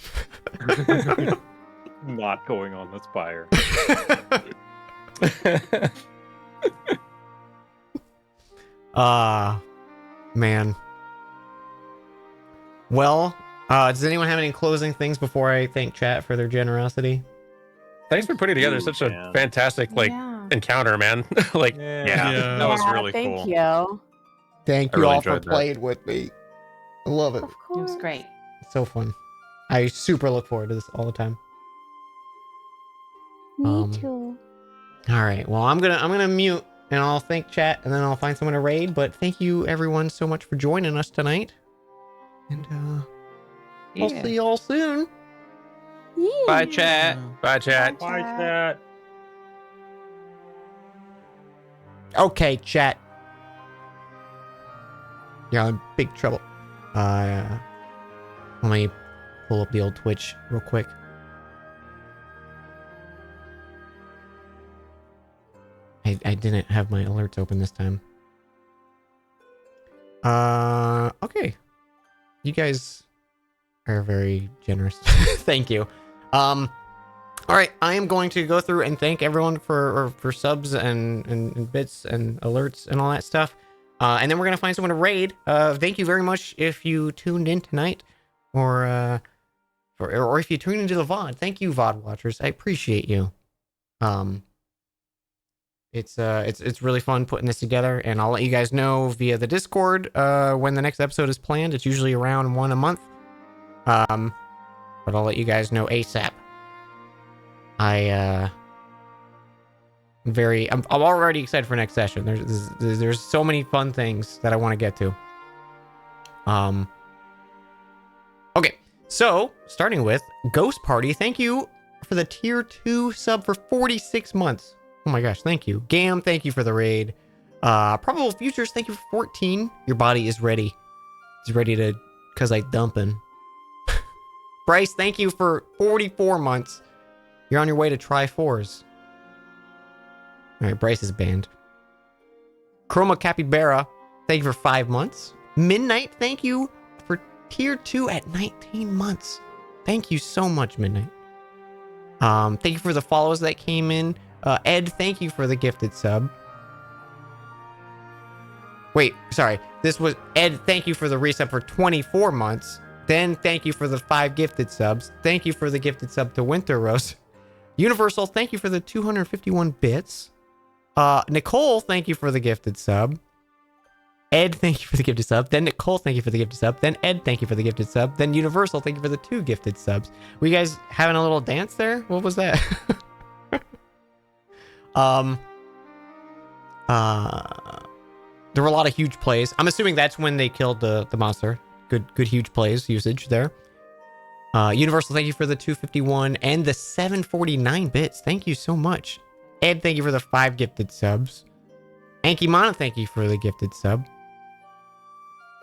Speaker 6: Not going on the spire.
Speaker 1: Man. Well, does anyone have any closing things before I thank chat for their generosity?
Speaker 7: Thanks for putting together such a
Speaker 6: Yeah.
Speaker 7: fantastic
Speaker 10: Yeah.
Speaker 7: encounter, man. Like
Speaker 4: Yeah,
Speaker 2: Yeah.
Speaker 4: that was
Speaker 10: Yeah,
Speaker 4: really
Speaker 10: thank
Speaker 4: cool.
Speaker 10: you.
Speaker 1: Thank
Speaker 4: I
Speaker 1: you
Speaker 4: really
Speaker 1: all for
Speaker 4: enjoyed that.
Speaker 1: playing with me. I love it.
Speaker 10: Of
Speaker 3: It
Speaker 10: course.
Speaker 3: was great.
Speaker 1: It's so fun. I super look forward to this all the time.
Speaker 10: Me
Speaker 1: Um,
Speaker 10: too.
Speaker 1: All right. Well, I'm gonna mute and I'll thank chat and then I'll find someone to raid. But thank you everyone so much for joining us tonight. And I'll see y'all soon.
Speaker 10: Yeah.
Speaker 4: Bye, chat.
Speaker 7: bye chat.
Speaker 6: Bye, chat.
Speaker 1: Okay, chat. You're in big trouble. Let me pull up the old Twitch real quick. I didn't have my alerts open this time. Okay. You guys are very generous. Thank you. All right, I am going to go through and thank everyone for subs and bits and alerts and all that stuff. And then we're gonna find someone to raid. Thank you very much if you tuned in tonight, or if you tuned into the VOD. Thank you, VOD watchers. I appreciate you. It's really fun putting this together, and I'll let you guys know via the Discord when the next episode is planned. It's usually around one a month. But I'll let you guys know ASAP. I'm already excited for next session. There's so many fun things that I want to get to. Okay, so starting with Ghost Party, thank you for the tier 2 sub for 46 months. Oh my gosh, thank you. Gam, thank you for the raid. Probable Futures, thank you for 14. Your body is ready. It's ready to, cause I dumpin'. Bryce, thank you for 44 months. You're on your way to try 4s. All right, Bryce is banned. Chroma Capybara, thank you for 5 months. Midnight, thank you for Tier 2 at 19 months. Thank you so much, Midnight. Thank you for the follows that came in. Ed, thank you for the gifted sub. Wait, sorry. This was Ed, thank you for the resub for 24 months. Then thank you for the 5 gifted subs. Thank you for the gifted sub to Winter Rose. Universal, thank you for the 251 bits. Nicole, thank you for the gifted sub. Ed, thank you for the gifted sub. Then Nicole, thank you for the gifted sub. Then Ed, thank you for the gifted sub. Then Universal, thank you for the 2 gifted subs. Were you guys having a little dance there? What was that? There were a lot of huge plays. I'm assuming that's when they killed the monster. Good huge plays usage there. Universal, thank you for the 251 and the 749 bits. Thank you so much. Ed, thank you for the 5 gifted subs. Anki Mana, thank you for the gifted sub.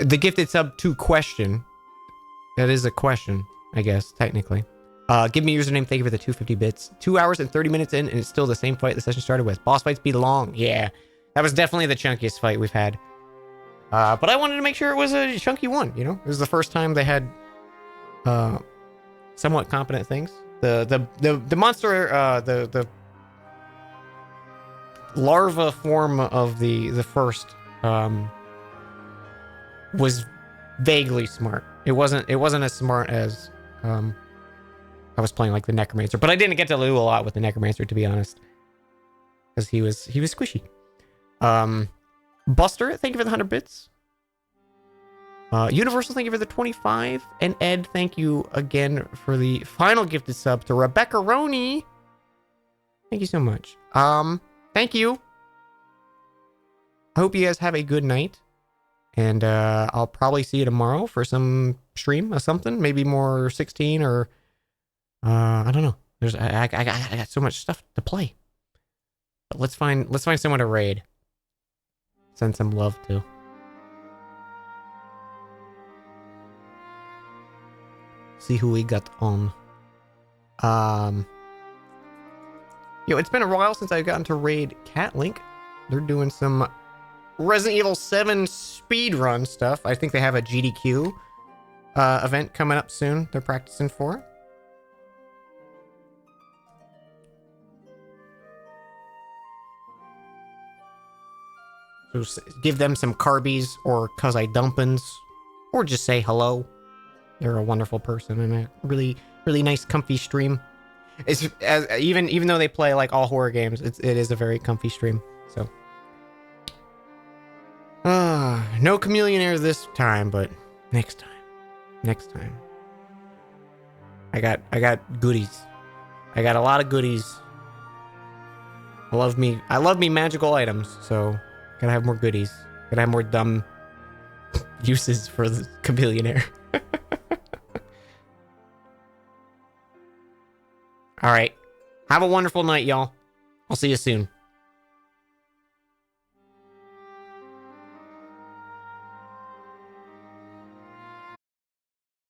Speaker 1: The gifted sub to question. That is a question, I guess, technically. Give me username, thank you for the 250 bits. 2 hours and 30 minutes in, and it's still the same fight the session started with. Boss fights be long. Yeah, that was definitely the chunkiest fight we've had. But I wanted to make sure it was a chunky one, you know? It was the first time they had somewhat competent things. The monster, the larva form of the first was vaguely smart. It wasn't as smart as I was playing like the Necromancer, but I didn't get to do a lot with the Necromancer, to be honest, because he was squishy. Buster, thank you for the 100 bits. Universal, thank you for the 25. And Ed, thank you again for the final gifted sub to Rebecca Roney. Thank you so much. Thank you. I hope you guys have a good night. And I'll probably see you tomorrow for some stream or something. Maybe more 16 or I don't know. I got so much stuff to play. But let's find someone to raid. Send some love to. See who we got on. Yo, it's been a while since I've gotten to raid Catlink. They're doing some Resident Evil 7 speedrun stuff. I think they have a GDQ event coming up soon they're practicing for. So give them some carbies or cuz I dumpins, or just say hello. They're a wonderful person and a really, really nice, comfy stream. It's even though they play like all horror games, it is a very comfy stream. So, no Chameleonaire this time, but next time. I got goodies. I got a lot of goodies. I love me magical items, so gotta have more goodies. Gotta have more dumb uses for the Chameleonaire. All right. Have a wonderful night, y'all. I'll see you soon.